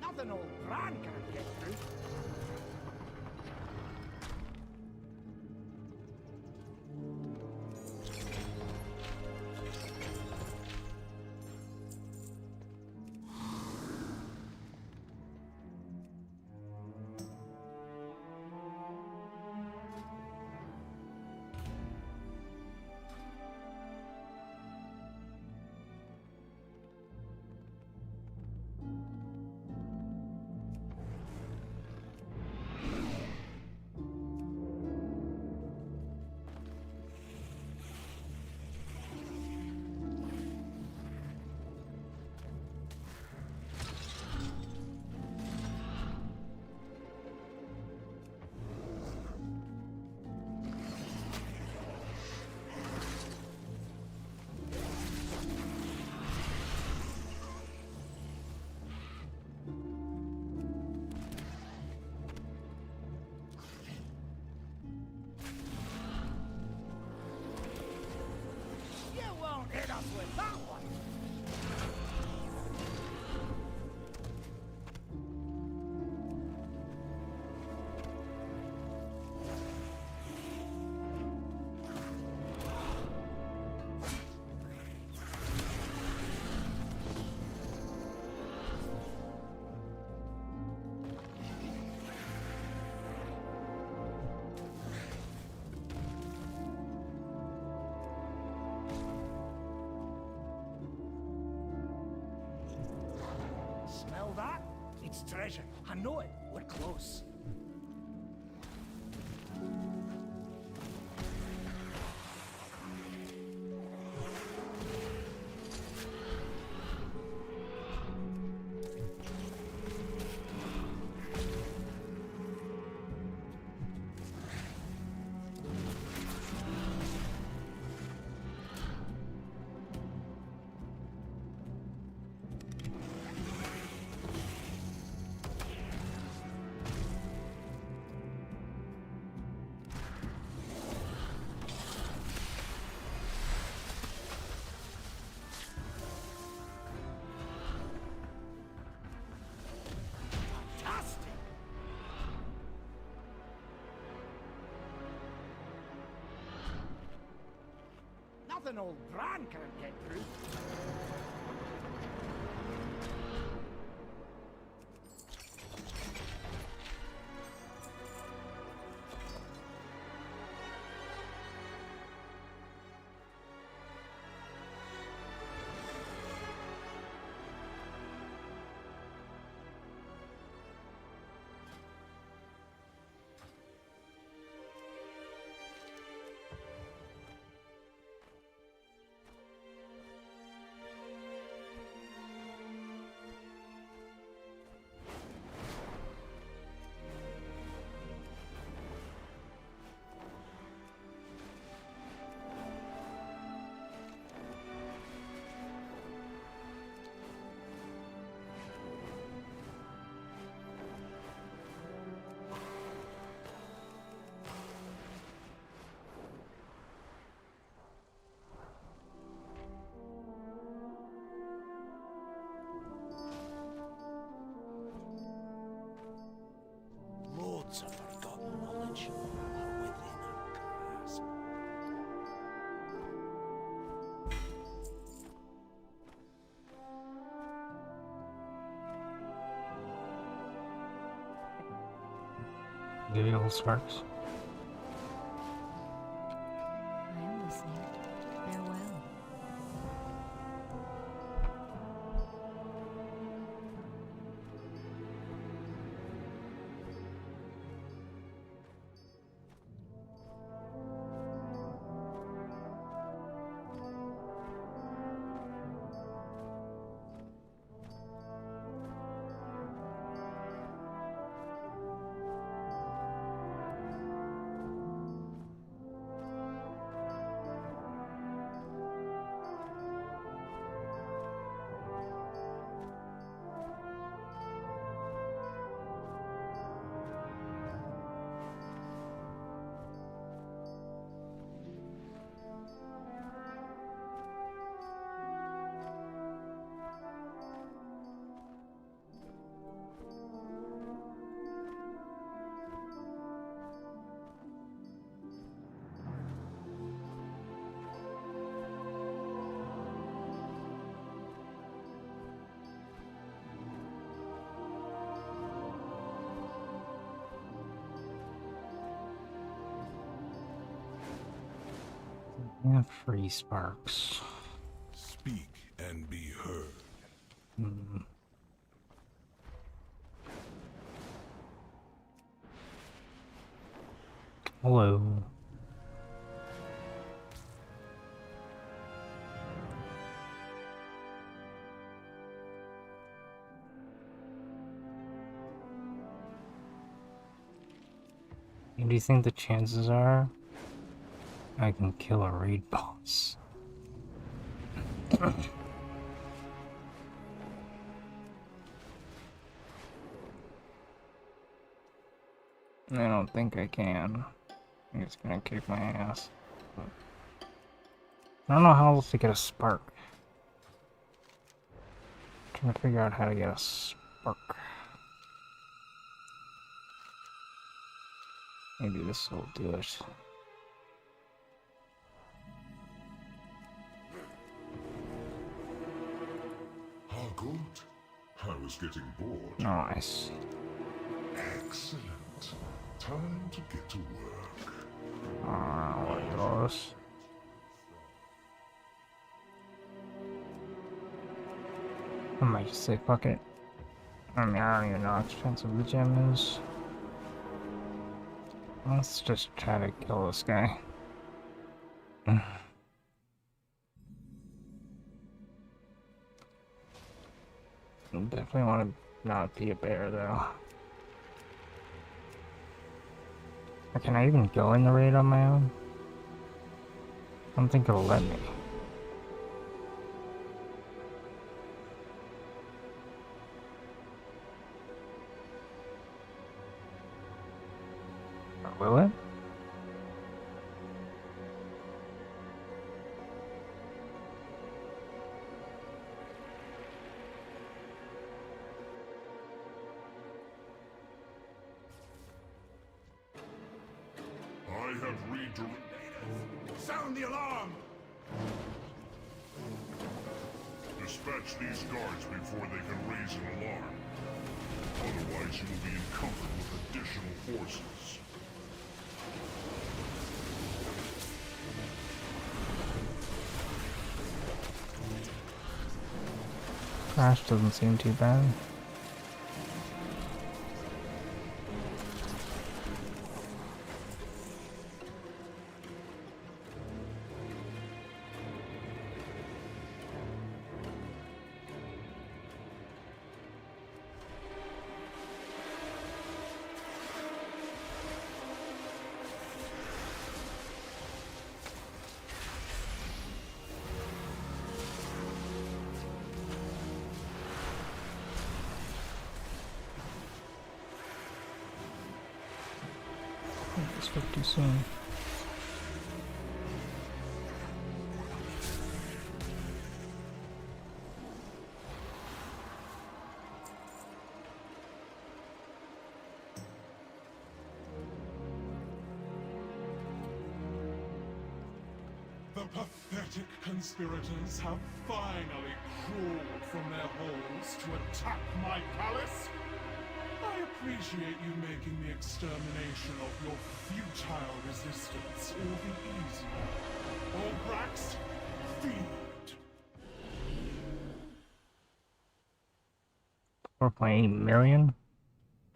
Speaker 11: Nothing old Bran can't get through. You won't hit us with that one. Smell that? It's treasure. I know it. We're close. Nothing old Bran can't get through. Loads of forgotten knowledge are within our grasp.
Speaker 1: Give you all sparks.
Speaker 13: I am listening. Farewell.
Speaker 1: Yeah, free sparks.
Speaker 3: Speak and be heard.
Speaker 1: Hmm. Hello. Do you think the chances are I can kill a raid boss? I don't think I can. I'm just gonna kick my ass. I don't know how else to get a spark. I'm trying to figure out how to get a spark. Maybe this will do it.
Speaker 3: How good? I was getting bored.
Speaker 1: Nice.
Speaker 3: Excellent. Time to get to work.
Speaker 1: What those? I might just say fuck it. I mean, I don't even know how expensive the gem is. Let's just try to kill this guy. Definitely want to not be a bear, though. Or can I even go in the raid on my own? I don't think it'll let me. Or will it?
Speaker 3: I have redirected.
Speaker 14: Sound the alarm!
Speaker 3: Dispatch these guards before they can raise an alarm. Otherwise, you will be encumbered with additional forces.
Speaker 1: Crash doesn't seem too bad. It's 50 soon.
Speaker 18: The pathetic conspirators have finally crawled from their holes to attack my palace. I appreciate you making the extermination of your futile resistance all the easier. Olbrax, feed.
Speaker 1: 4.8 million?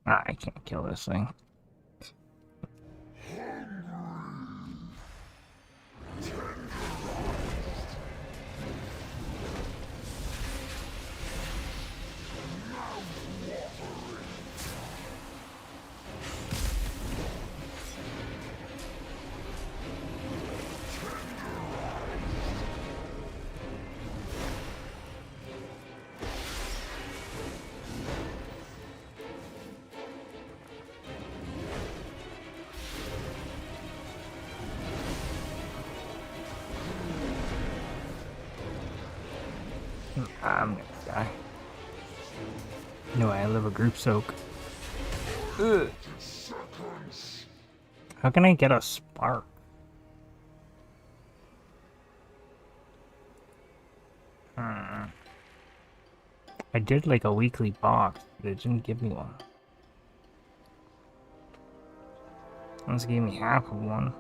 Speaker 1: Ah, I can't kill this thing. I'm gonna die. No, I live a group soak. Ugh. How can I get a spark? I did like a weekly box, but it didn't give me one. It just gave me half of one.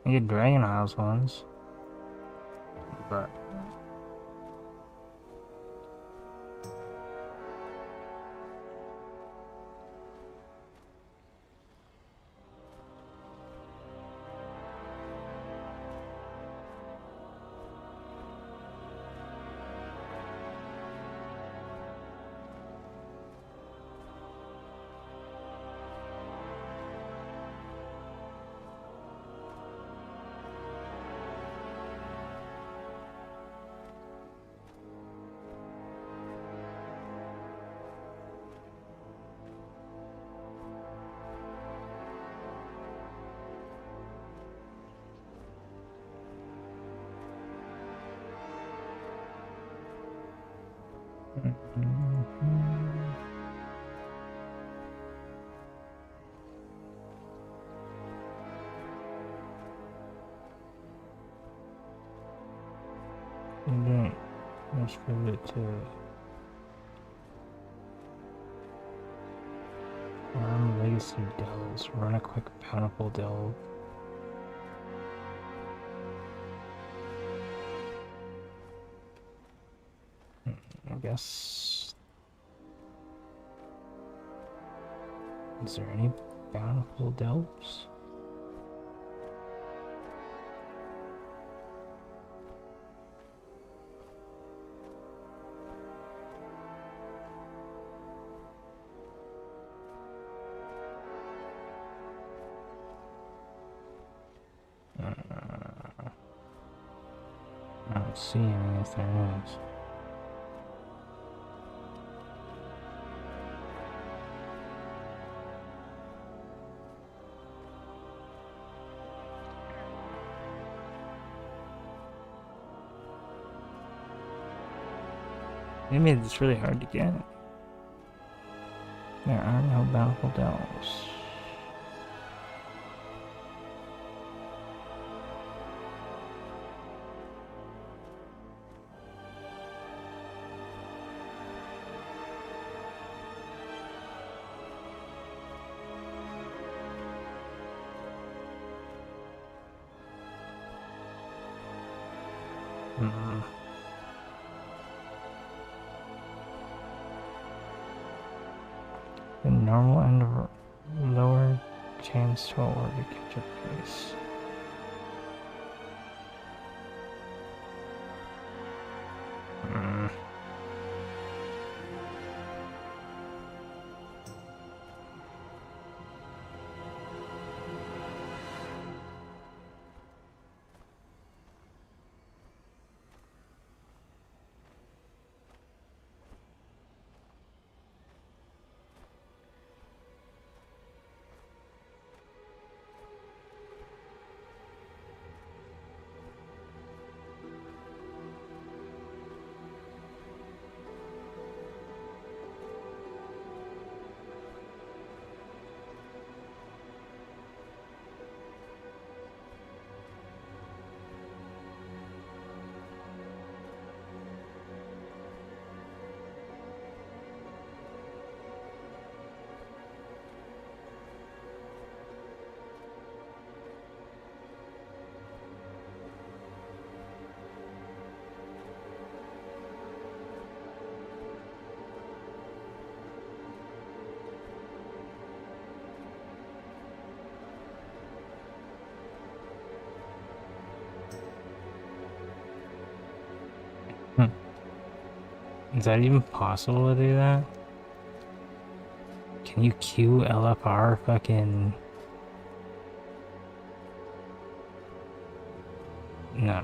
Speaker 1: I get Dragon Isles ones, but let's give it to Legacy Delves. Run a quick bountiful delve. guess. Is there any bountiful delves? I don't see any if there is. They made this really hard to get. There are no bountiful delves. The normal end of lower chance to award to catch up pace. Is that even possible to do that? Can you queue LFR fucking... No.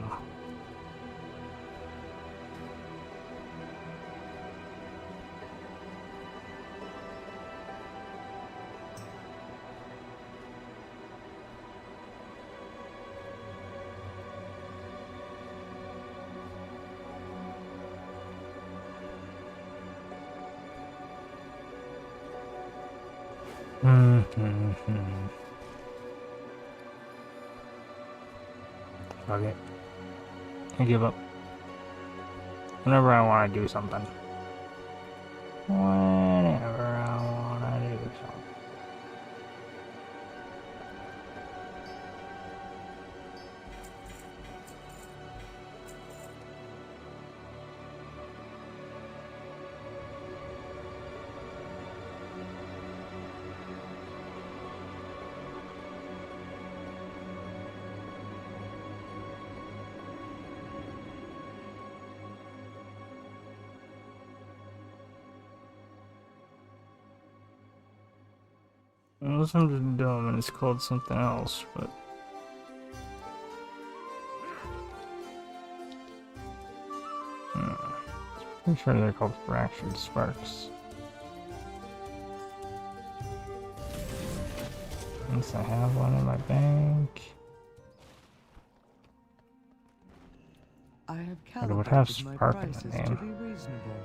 Speaker 1: Fuck it. I give up. Whenever I want to do something. Whenever I want to do something. Unless I'm just dumb and it's called something else, but... Pretty sure they're called fractured sparks. At least I have one in my bank.
Speaker 2: I have
Speaker 1: But it would have
Speaker 2: calibrated my
Speaker 1: spark in
Speaker 2: prices
Speaker 1: the
Speaker 2: to
Speaker 1: name.
Speaker 2: be reasonable.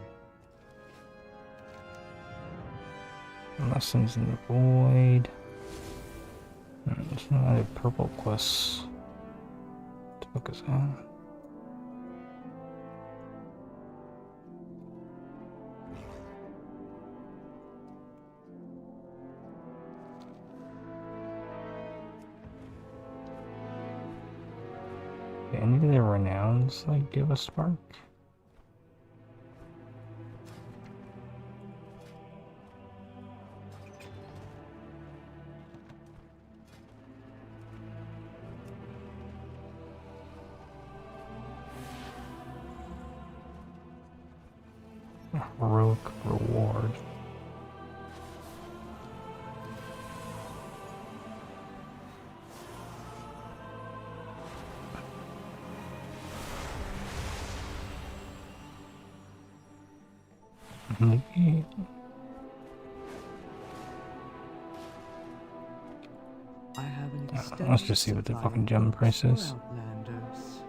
Speaker 1: Lessons in the void. There's no other purple quests to focus on. Do any of their renowns like give a spark? Heroic reward.
Speaker 2: I have an extended
Speaker 1: Let's just see what the
Speaker 2: supply
Speaker 1: fucking
Speaker 2: of
Speaker 1: gem
Speaker 2: goods
Speaker 1: price
Speaker 2: for
Speaker 1: is.
Speaker 2: Outlanders.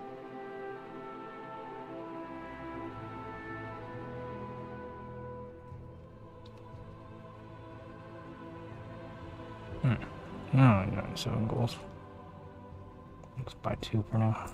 Speaker 1: No, 7 goals. Let's buy 2 for now.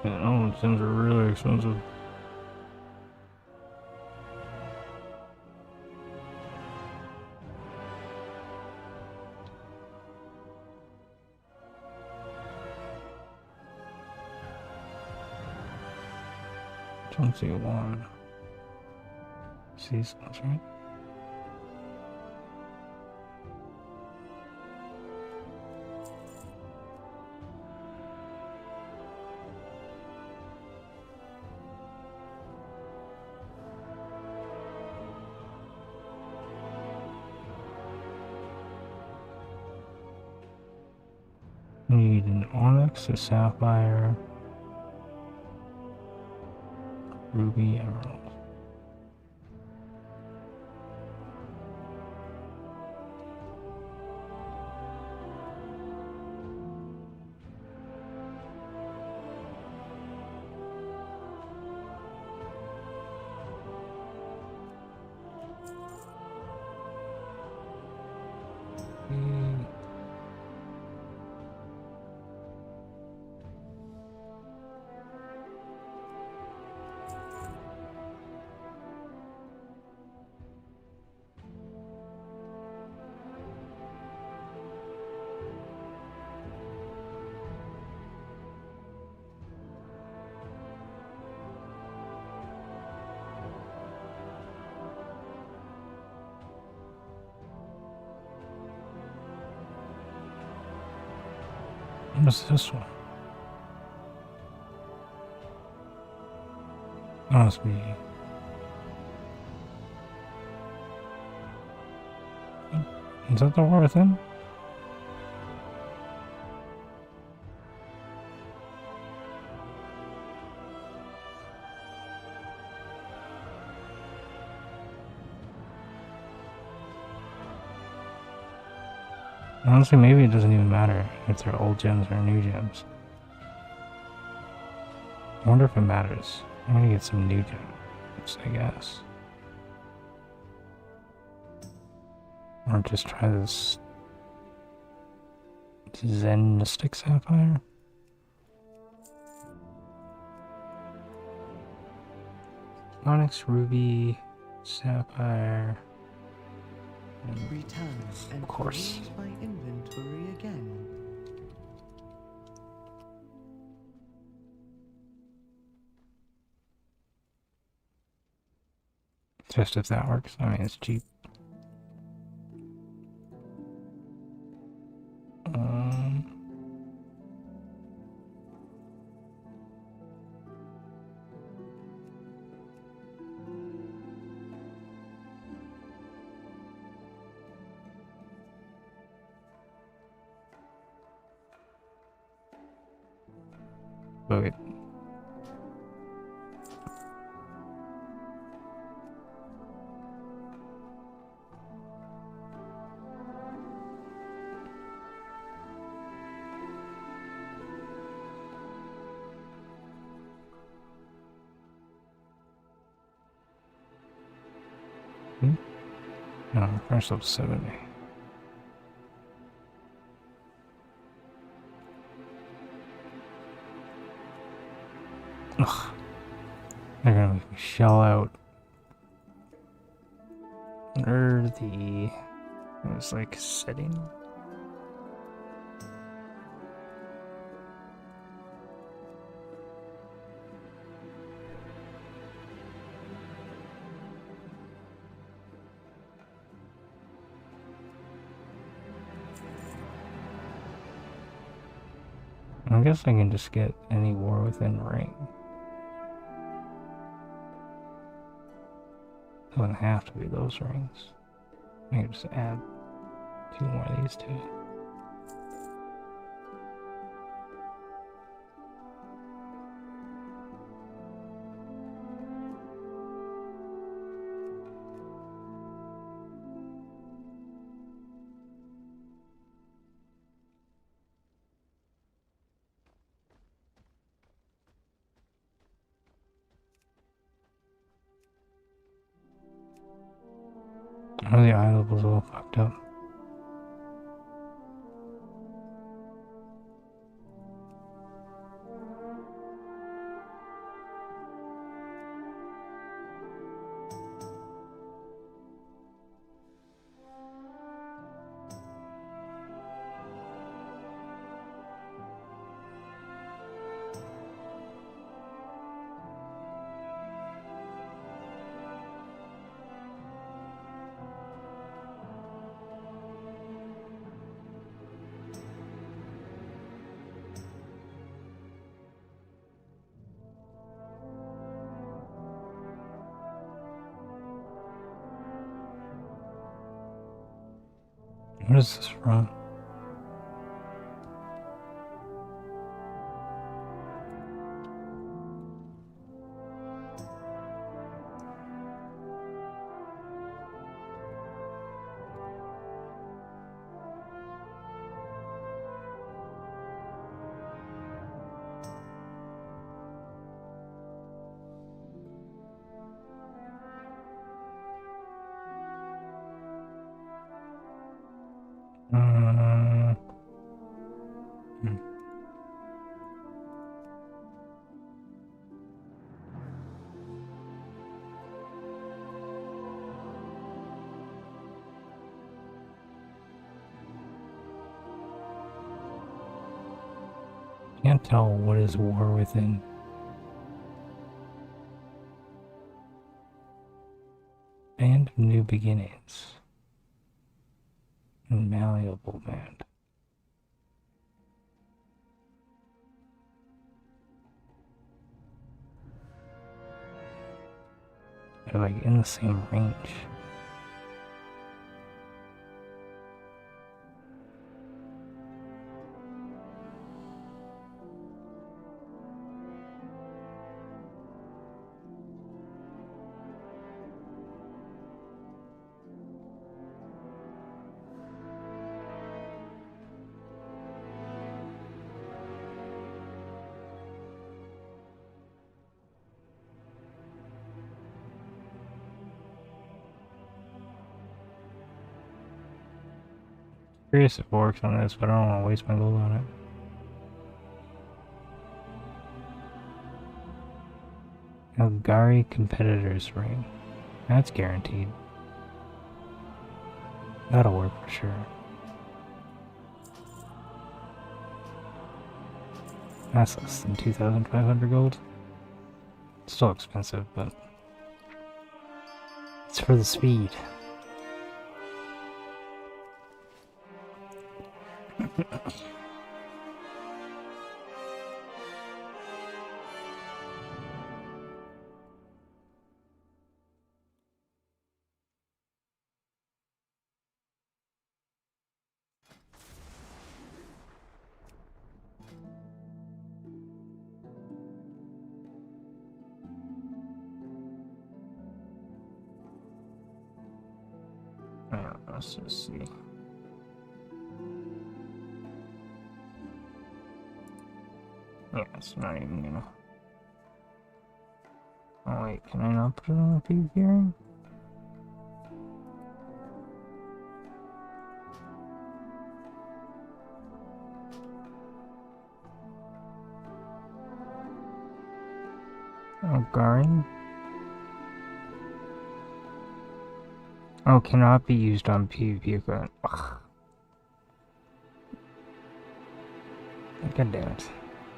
Speaker 1: Oh, gems are really expensive. Don't see one. See, that's right. Need an onyx, a sapphire, ruby, emerald. What's this one? That must be. Is that the war within? Honestly, maybe it doesn't even matter if they're old gems or new gems. I wonder if it matters. I'm gonna get some new gems, I guess. Or just try this Zen Mystic Sapphire. Onyx, Ruby, Sapphire.
Speaker 2: Return and
Speaker 1: Of course.
Speaker 2: peruse my inventory again.
Speaker 1: Just if that works. I mean, it's cheap. Book it. 60. No, first level 70. Ugh. They're gonna make me shell out. Or the... It was like setting. I guess I can just get any war within ring. It wouldn't have to be those rings. I can just add 2 more of these to it. Oh, the eye level's all fucked up. What is this from? Can't tell what is war within. Band of New Beginnings. Malleable band. They're like in the same range. Curious if it works on this, but I don't want to waste my gold on it. Elgari Competitors Ring. That's guaranteed. That'll work for sure. That's less than 2,500 gold. Still expensive, but it's for the speed. Let's just see. Yeah, it's not even gonna. Oh wait, can I not put it on a big gearing? Guard. Oh, cannot be used on PvP equipment. Ugh. God damn it.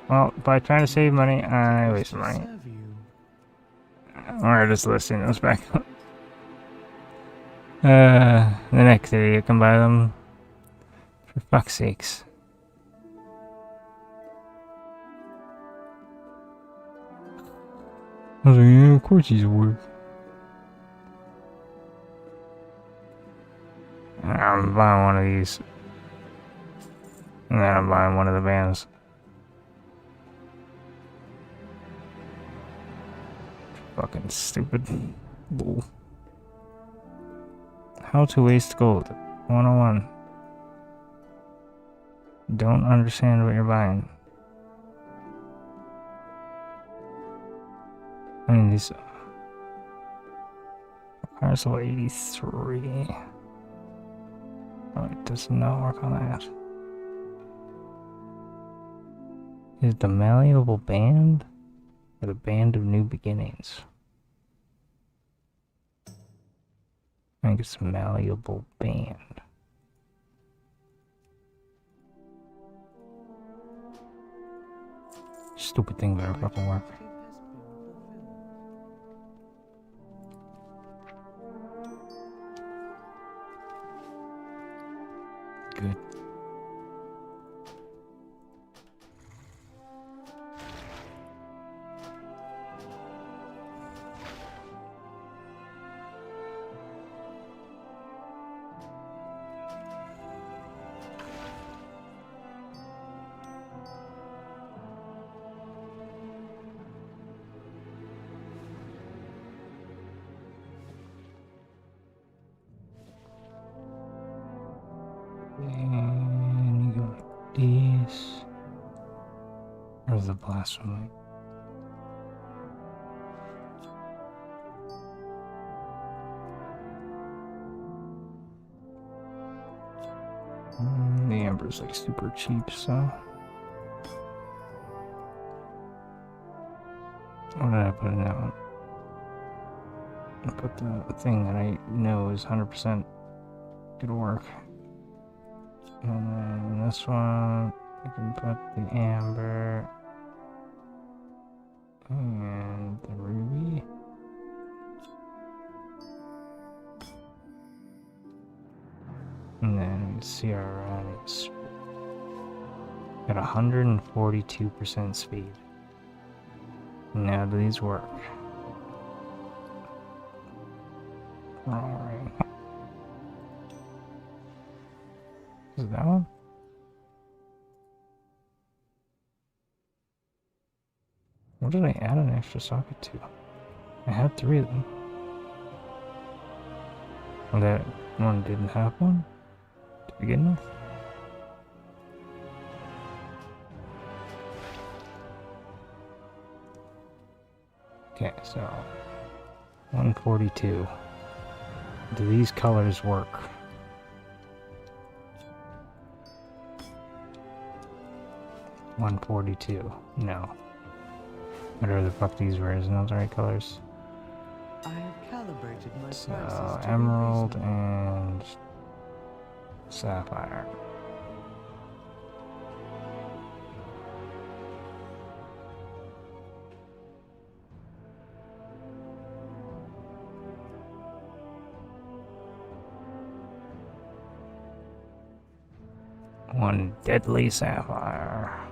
Speaker 1: Well, by trying to save money, I waste money. Or just listing those back up. The next day you can buy them. For fuck's sakes. I was like, yeah, of course he's work. I'm buying one of these. And then I'm buying one of the bands. Fucking stupid. Bull. How to waste gold. 101. Don't understand what you're buying. I mean, these... Parcel 83. Oh, it does not work on that. Is it the malleable band? Or the band of new beginnings? I think it's a malleable band. Stupid thing better fucking work. Good. And you go like this. Where's the blasphemy? The amber's like super cheap, so. What did I put in that one? I put the thing that I know is 100% gonna work. And then this one, you can put the amber and the ruby. And then CRN is got 142% speed. Now do these work? Alright. Is it that one? What did I add an extra socket to? I had 3 of them. And that one didn't have one to begin with? Okay, so 142. Do these colors work? $142. No. Whatever the fuck these were, isn't those the right colors?
Speaker 2: I have calibrated my
Speaker 1: So,
Speaker 2: prices to
Speaker 1: emerald and sapphire. One deadly sapphire.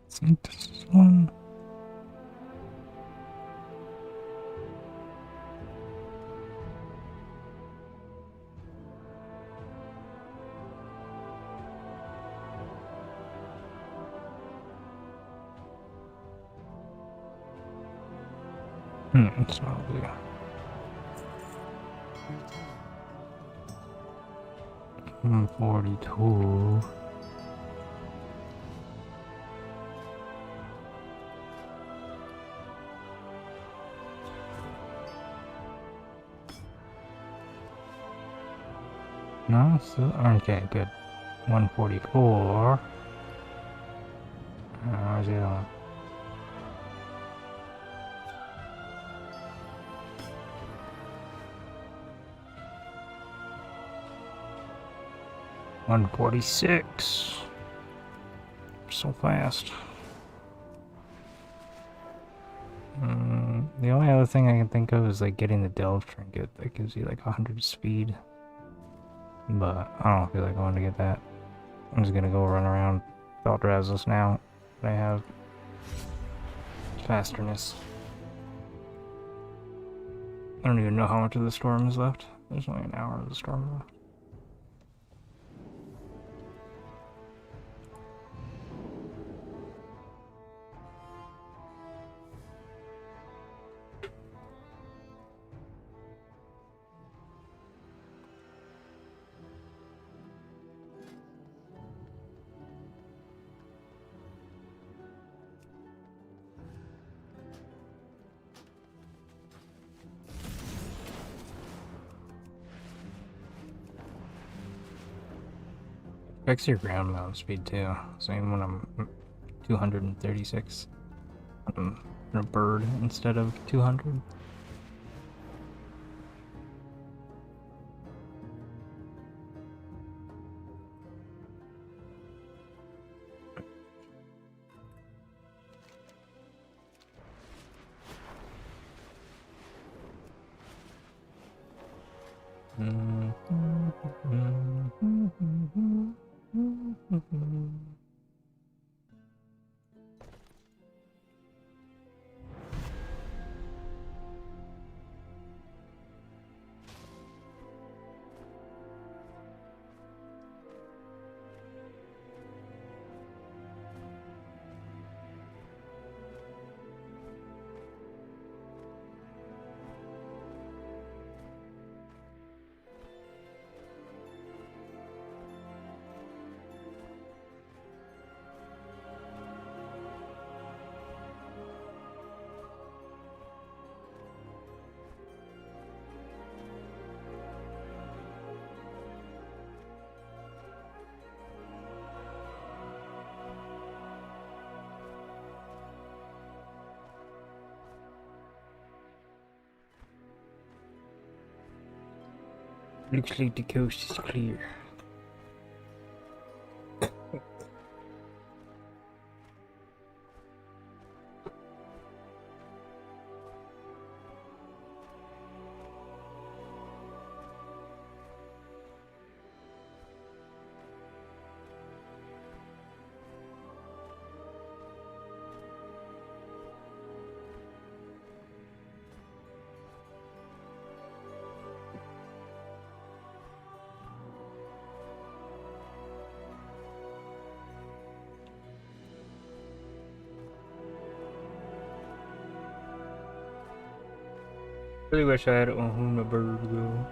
Speaker 1: I think this is one. It's not blue.
Speaker 2: return.
Speaker 1: 42. No, so okay, good. 144. Where's the other one? $146. So fast. The only other thing I can think of is like getting the delve trinket that gives you like 100 speed. But I don't feel like going to get that. I'm just gonna go run around Feldrazzles now that I have fasterness. I don't even know how much of the storm is left. There's only an hour of the storm left. Affects your ground mount speed too. So even when I'm 236, I'm in a bird instead of 200. Looks like the coast is clear. Really wish I had a Ohuna bird though.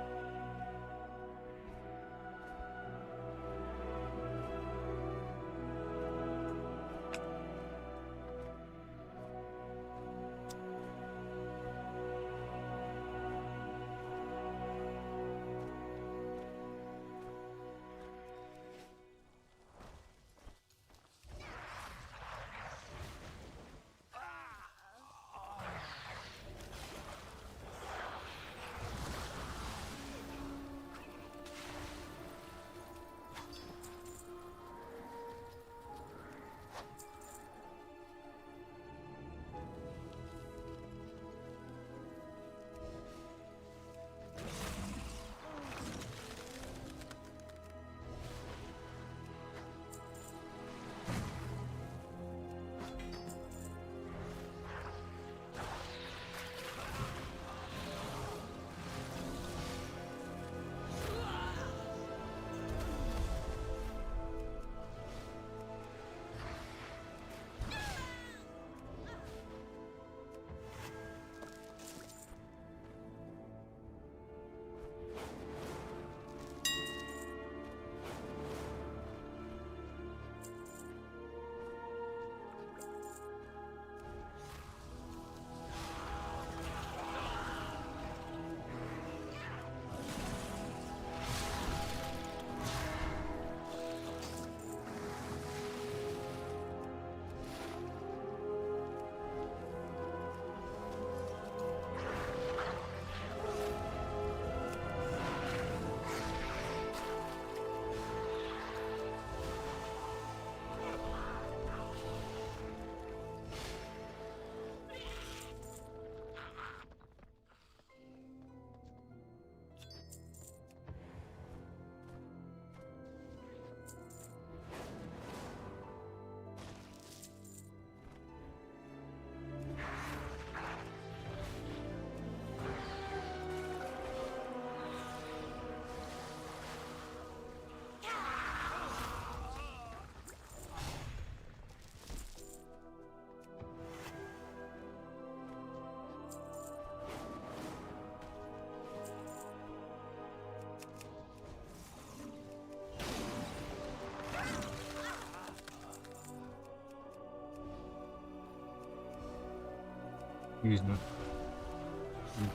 Speaker 1: Using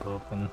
Speaker 1: Goopin.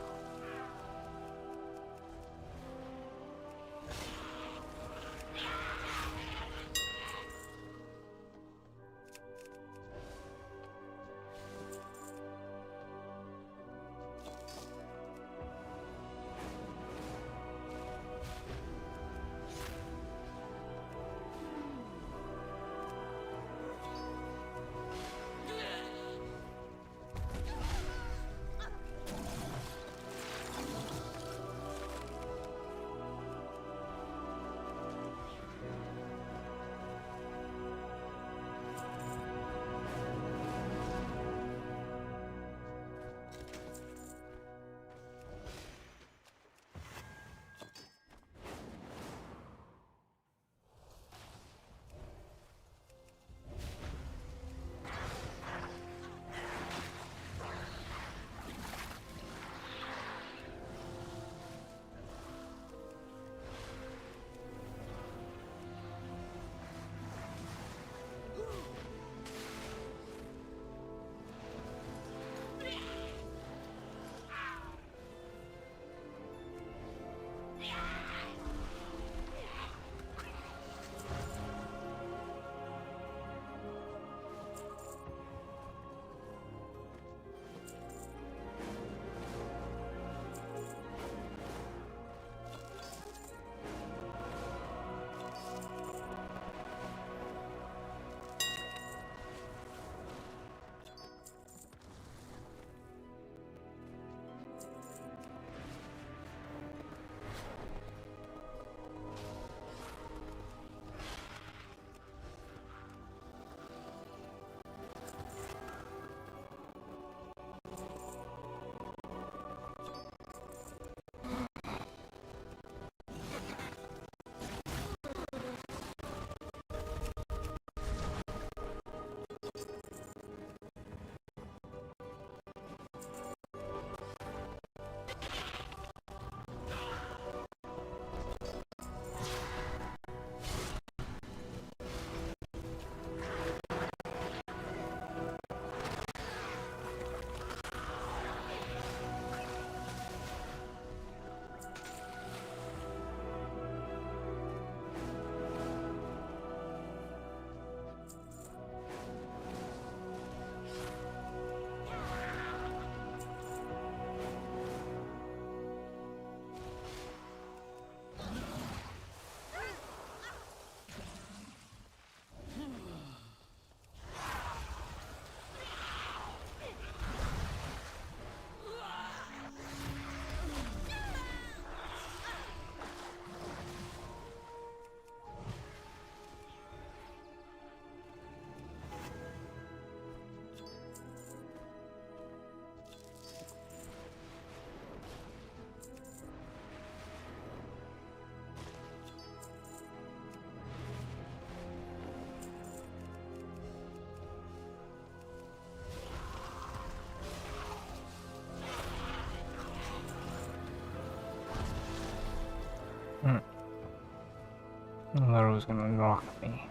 Speaker 1: I thought it was gonna knock me.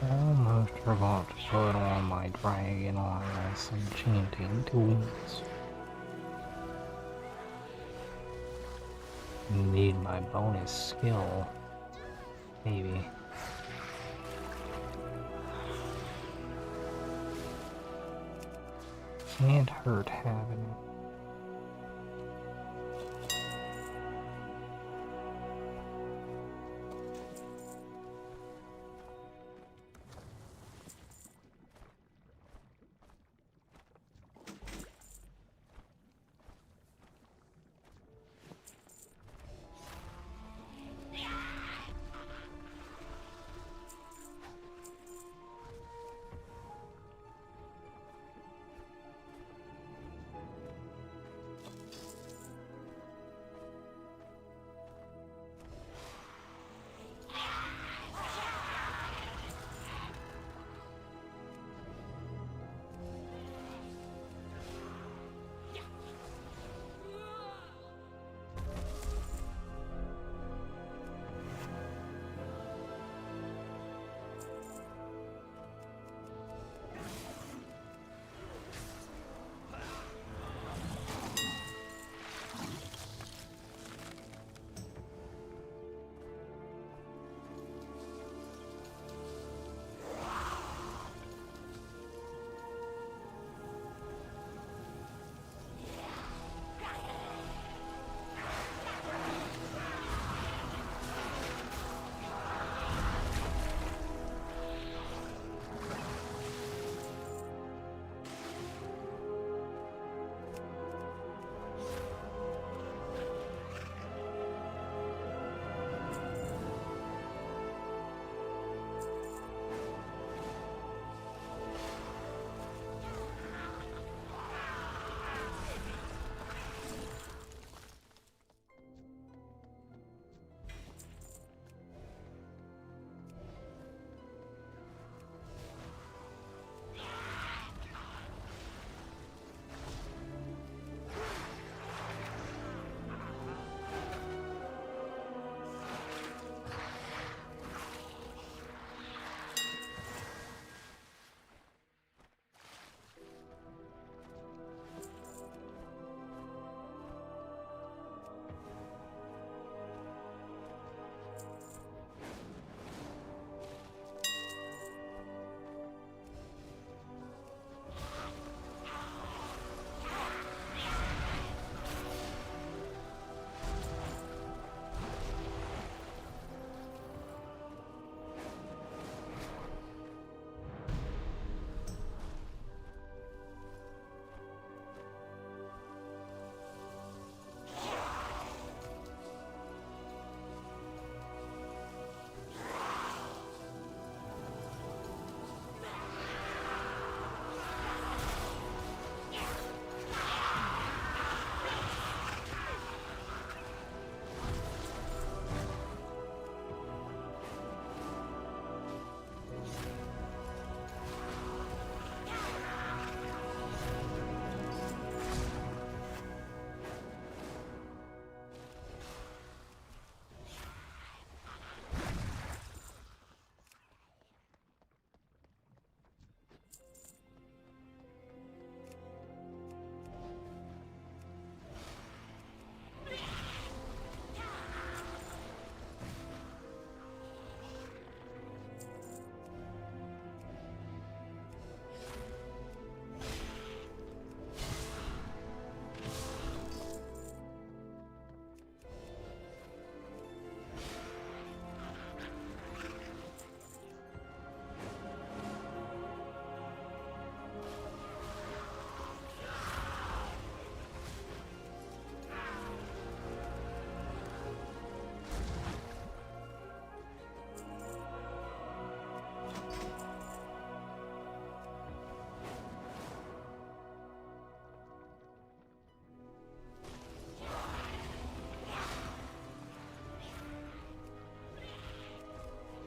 Speaker 1: Almost forgot to put on my dragon armor's enchanting tools. Need my bonus skill. Maybe. Can't hurt having it.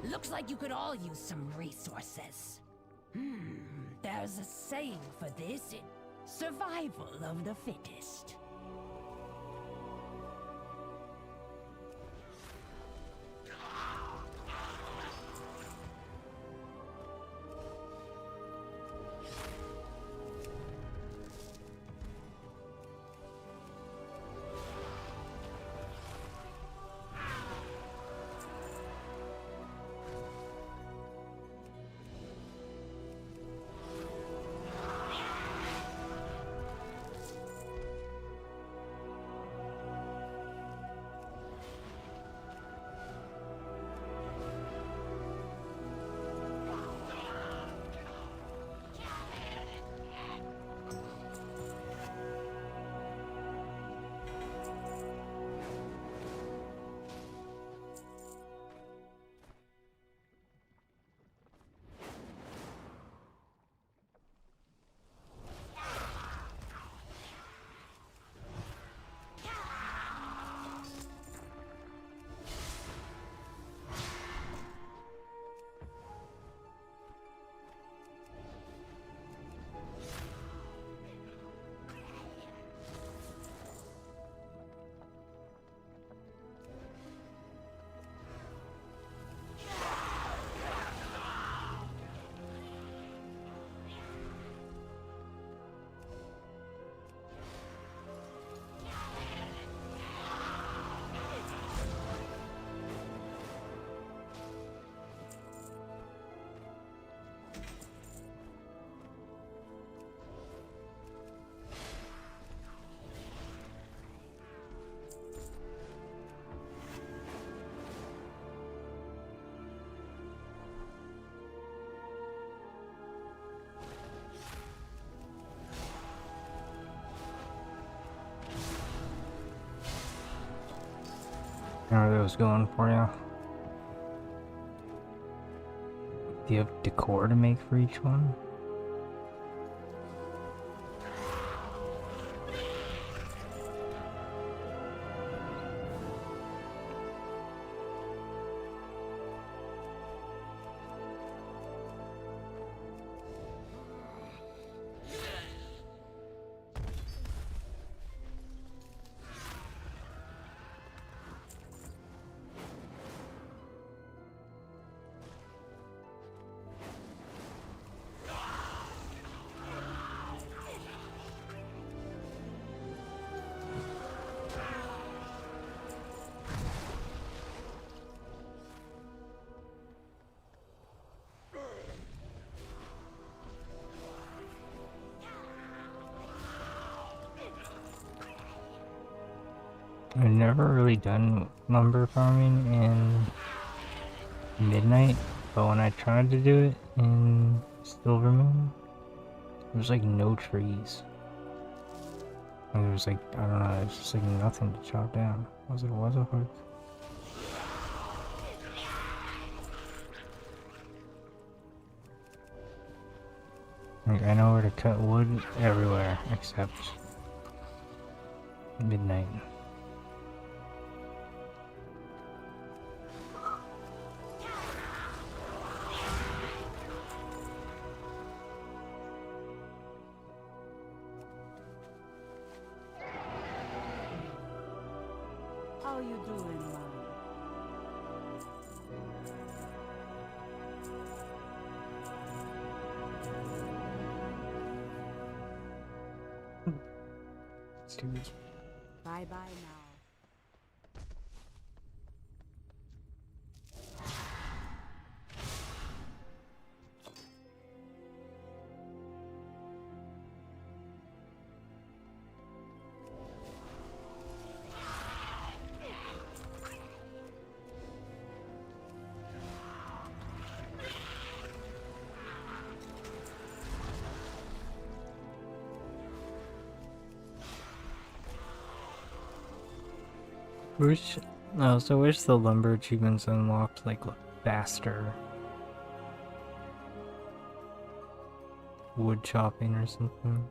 Speaker 4: Looks like you could all use some resources. There's a saying for this. Survival of the fittest.
Speaker 1: How are those going for you? Do you have decor to make for each one? I've never really done lumber farming in midnight, but when I tried to do it in Silver Moon, there was like no trees. And there was like, I don't know, there's just like nothing to chop down. I was like, what the fuck? Like, I know where to cut wood everywhere except midnight.
Speaker 4: How you doing, man? Bye bye now. I also wish the lumber achievements unlocked like faster wood chopping or something.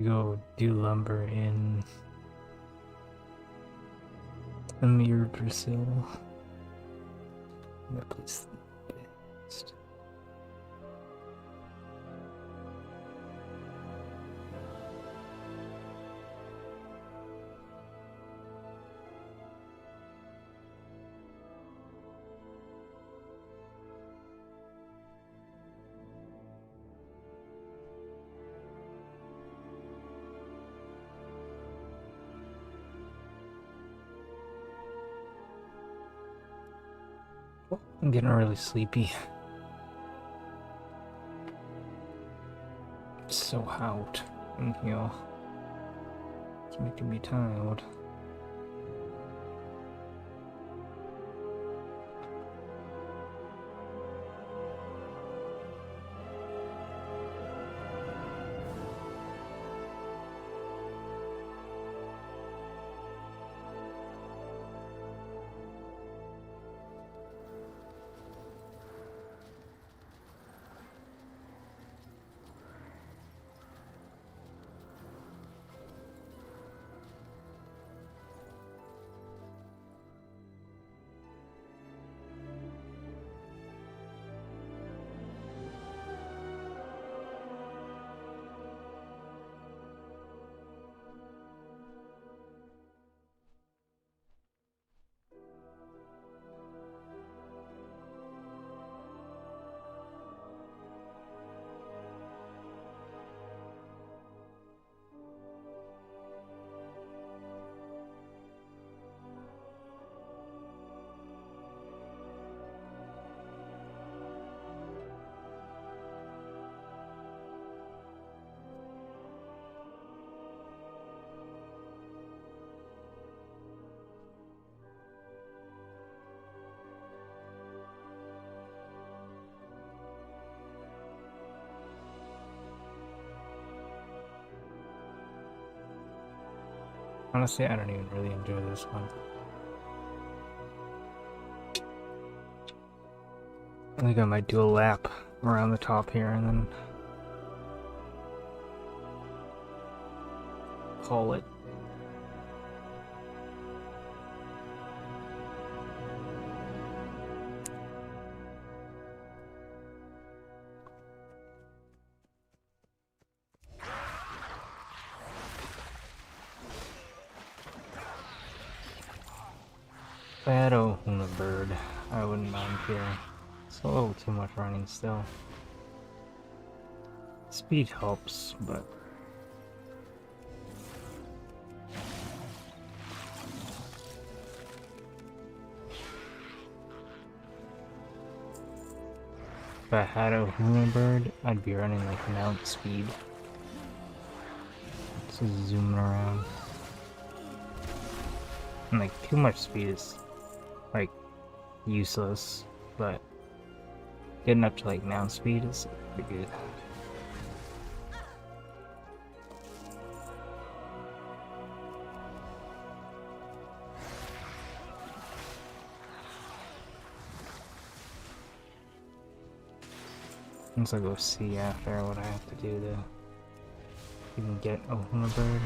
Speaker 4: Go do lumber in a mirrored Brazil. That place the best.
Speaker 1: I'm getting really sleepy. It's so hot in here. It's making me tired. Honestly, I don't even really enjoy this one. I think I might do a lap around the top here and then call it. Shadow Bird, I wouldn't mind here. It's a little too much running still. Speed helps, but if I had a Bird, I'd be running like mount speed. Just zooming around. And like too much speed is like useless, but getting up to like mount speed is pretty good. Once I go see after what I have to do to even get a Bird.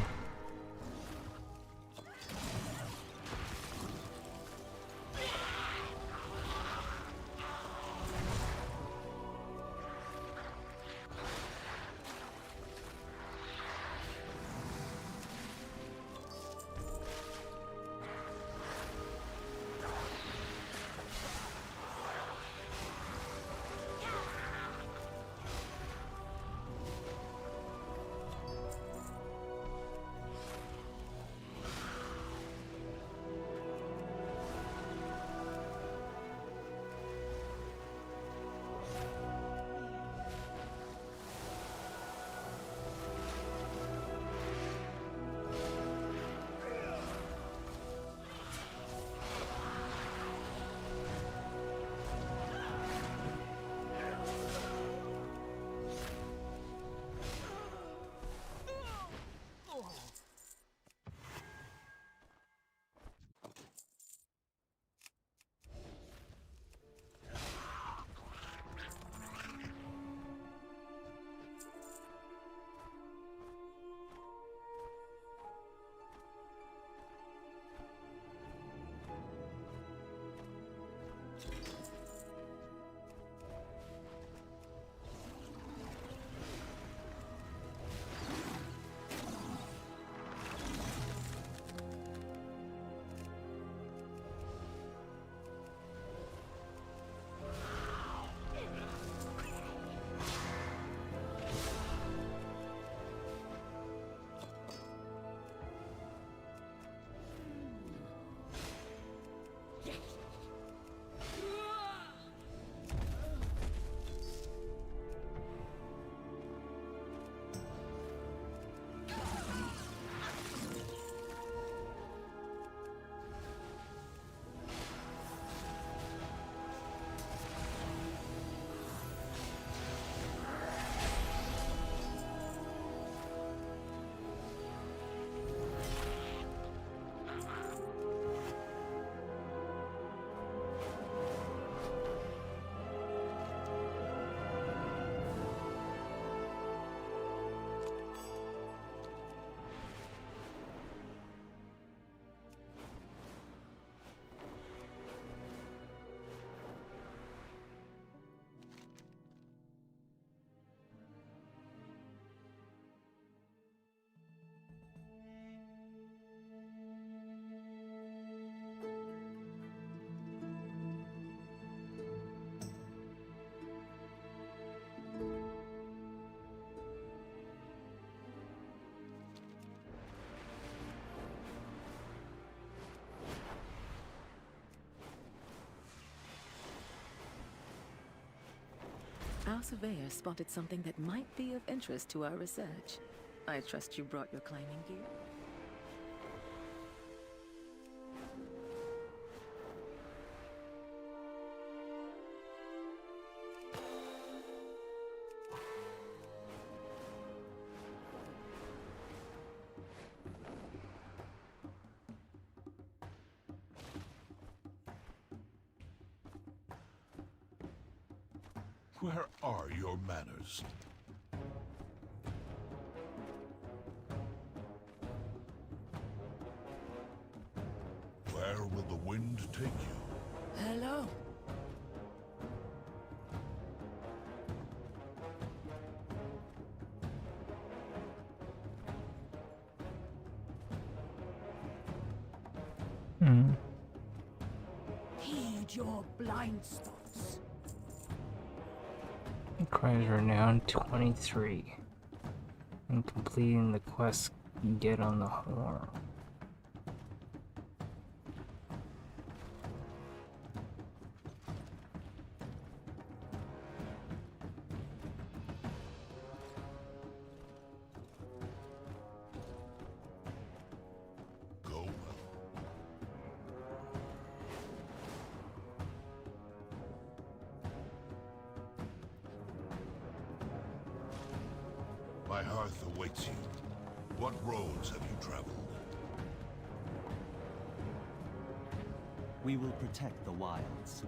Speaker 19: Our surveyor spotted something that might be of interest to our research. I trust you brought your climbing gear?
Speaker 3: Where are your manners? Where will the wind take you?
Speaker 4: Hello. Heed your blind spots.
Speaker 1: Requires renown 23. And completing the quest, get on the horn.
Speaker 3: My hearth awaits you. What roads have you traveled?
Speaker 20: We will protect the wilds.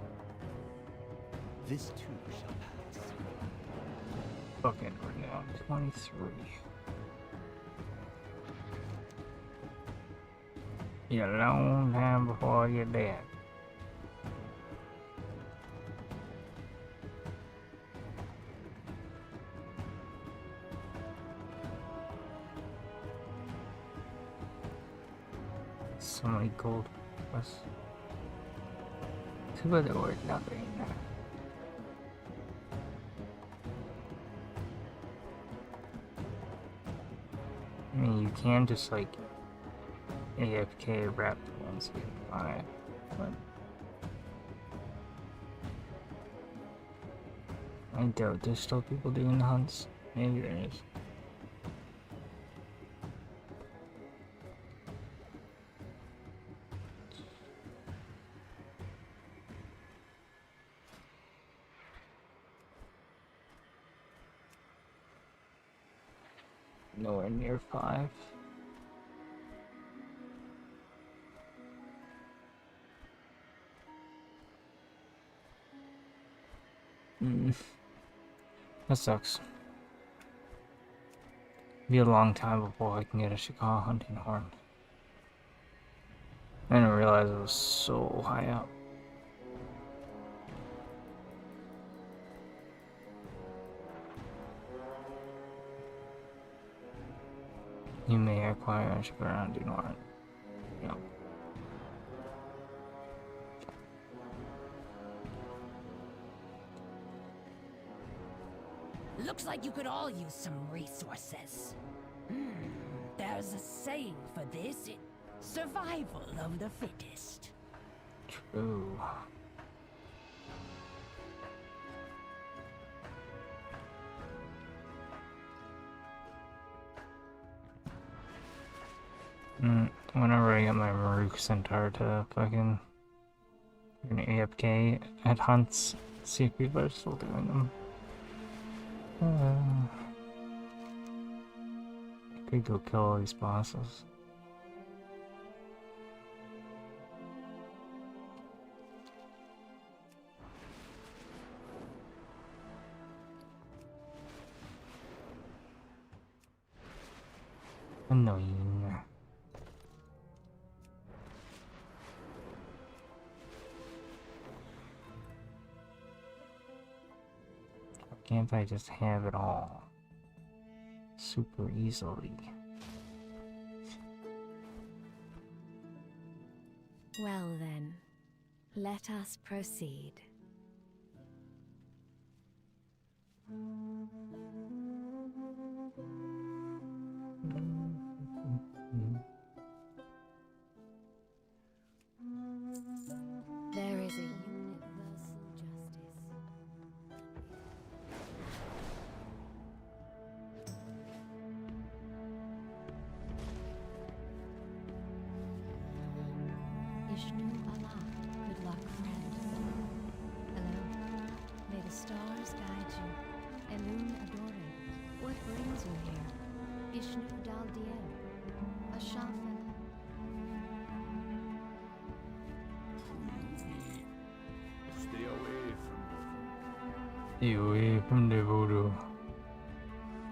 Speaker 20: This too shall pass.
Speaker 1: Fucking renown 23. You long time before you're dead. So many gold quests. Too bad there were nothing. I mean, you can just like AFK wrap once you buy it, but I doubt there's still people doing the hunts. Maybe there is. Nowhere near 5. That sucks. Be a long time before I can get a Shikah hunting horn. I didn't realize it was so high up. You may acquire a Shikah hunting horn. Yep.
Speaker 4: Looks like you could all use some resources. There's a saying for this. Survival of the fittest.
Speaker 1: True. Whenever I get my Maruk Centaur to fucking an AFK at hunts, see if people are still doing them. I could go kill all these bosses. Annoying. Can't I just have it all super easily?
Speaker 13: Well then, let us proceed. There is a universal justice. Vishnu Allah, good luck, friend. Hello. May the stars guide you. Elun Adore, what brings you here? Vishnu Dal Diel, a Shafala.
Speaker 12: Stay away from
Speaker 1: Stay away from the voodoo.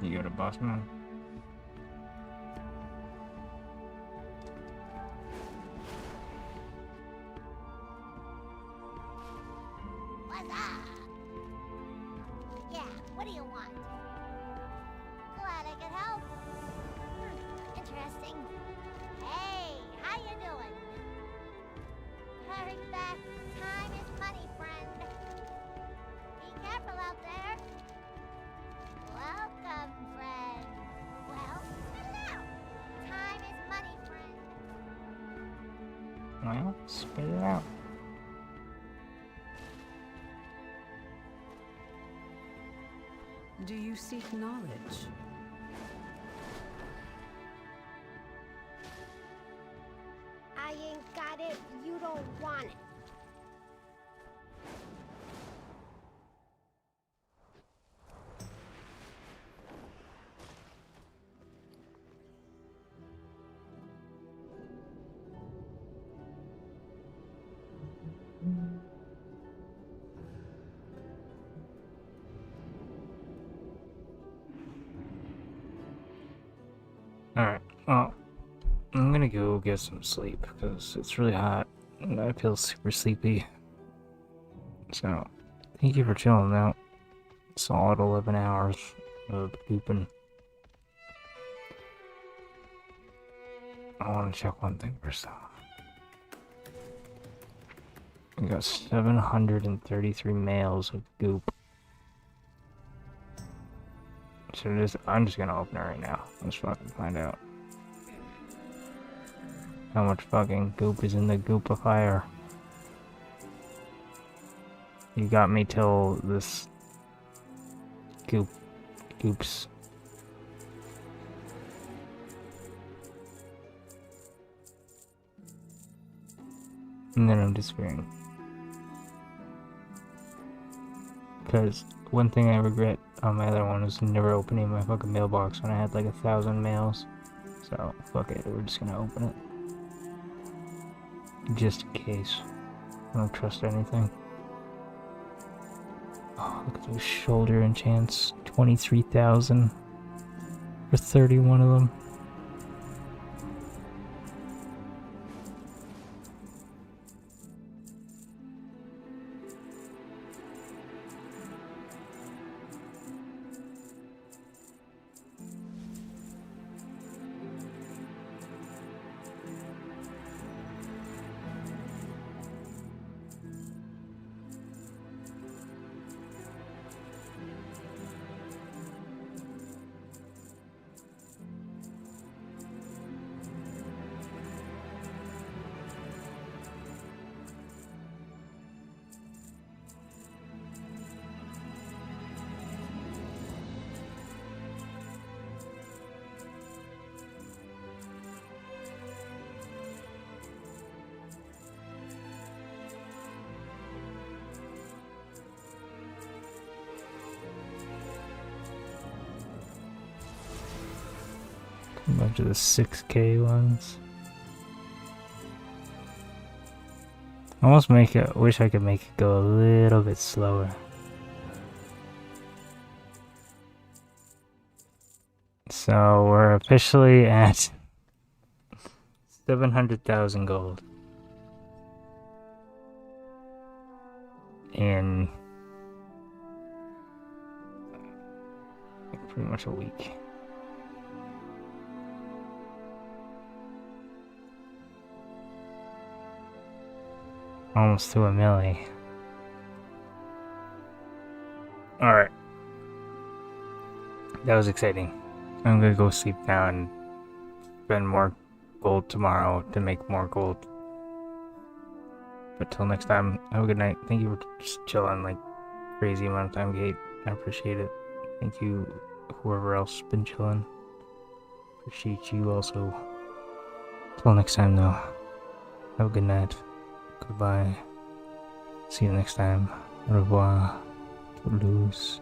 Speaker 1: You got a boss man?
Speaker 21: What's up? Yeah, what do you want? Glad I could help. Interesting. Hey, how you doing? Hurry back. Time is money, friend. Be careful out there. Welcome, friend. Well, spit it out. Time is money, friend.
Speaker 1: Well, spit it out.
Speaker 7: Do you seek knowledge?
Speaker 21: I ain't got it. You don't want it.
Speaker 1: Alright, well, I'm gonna go get some sleep because it's really hot and I feel super sleepy. So, thank you for chilling out. Solid 11 hours of Goopin. I want to check one thing first off. We got 733 males of goop. So I'm just gonna open it right now. Let's fucking find out how much fucking goop is in the goopifier. You got me till this goops. And then I'm disappearing. Because one thing I regret on my other one was never opening my fucking mailbox when I had like 1,000 mails. So, fuck it, we're just gonna open it. Just in case. I don't trust anything. Oh, look at those shoulder enchants. 23,000 for 31 of them. A bunch of the 6K ones. I almost wish I could make it go a little bit slower. So we're officially at 700,000 gold in pretty much a week. Almost to a milli. Alright. That was exciting. I'm gonna go sleep now and spend more gold tomorrow to make more gold. But till next time, have a good night. Thank you for just chilling like crazy amount of time, Kate. I appreciate it. Thank you, whoever else been chilling. Appreciate you also. Till next time though. Have a good night. Goodbye. See you next time. Au revoir. Toulouse.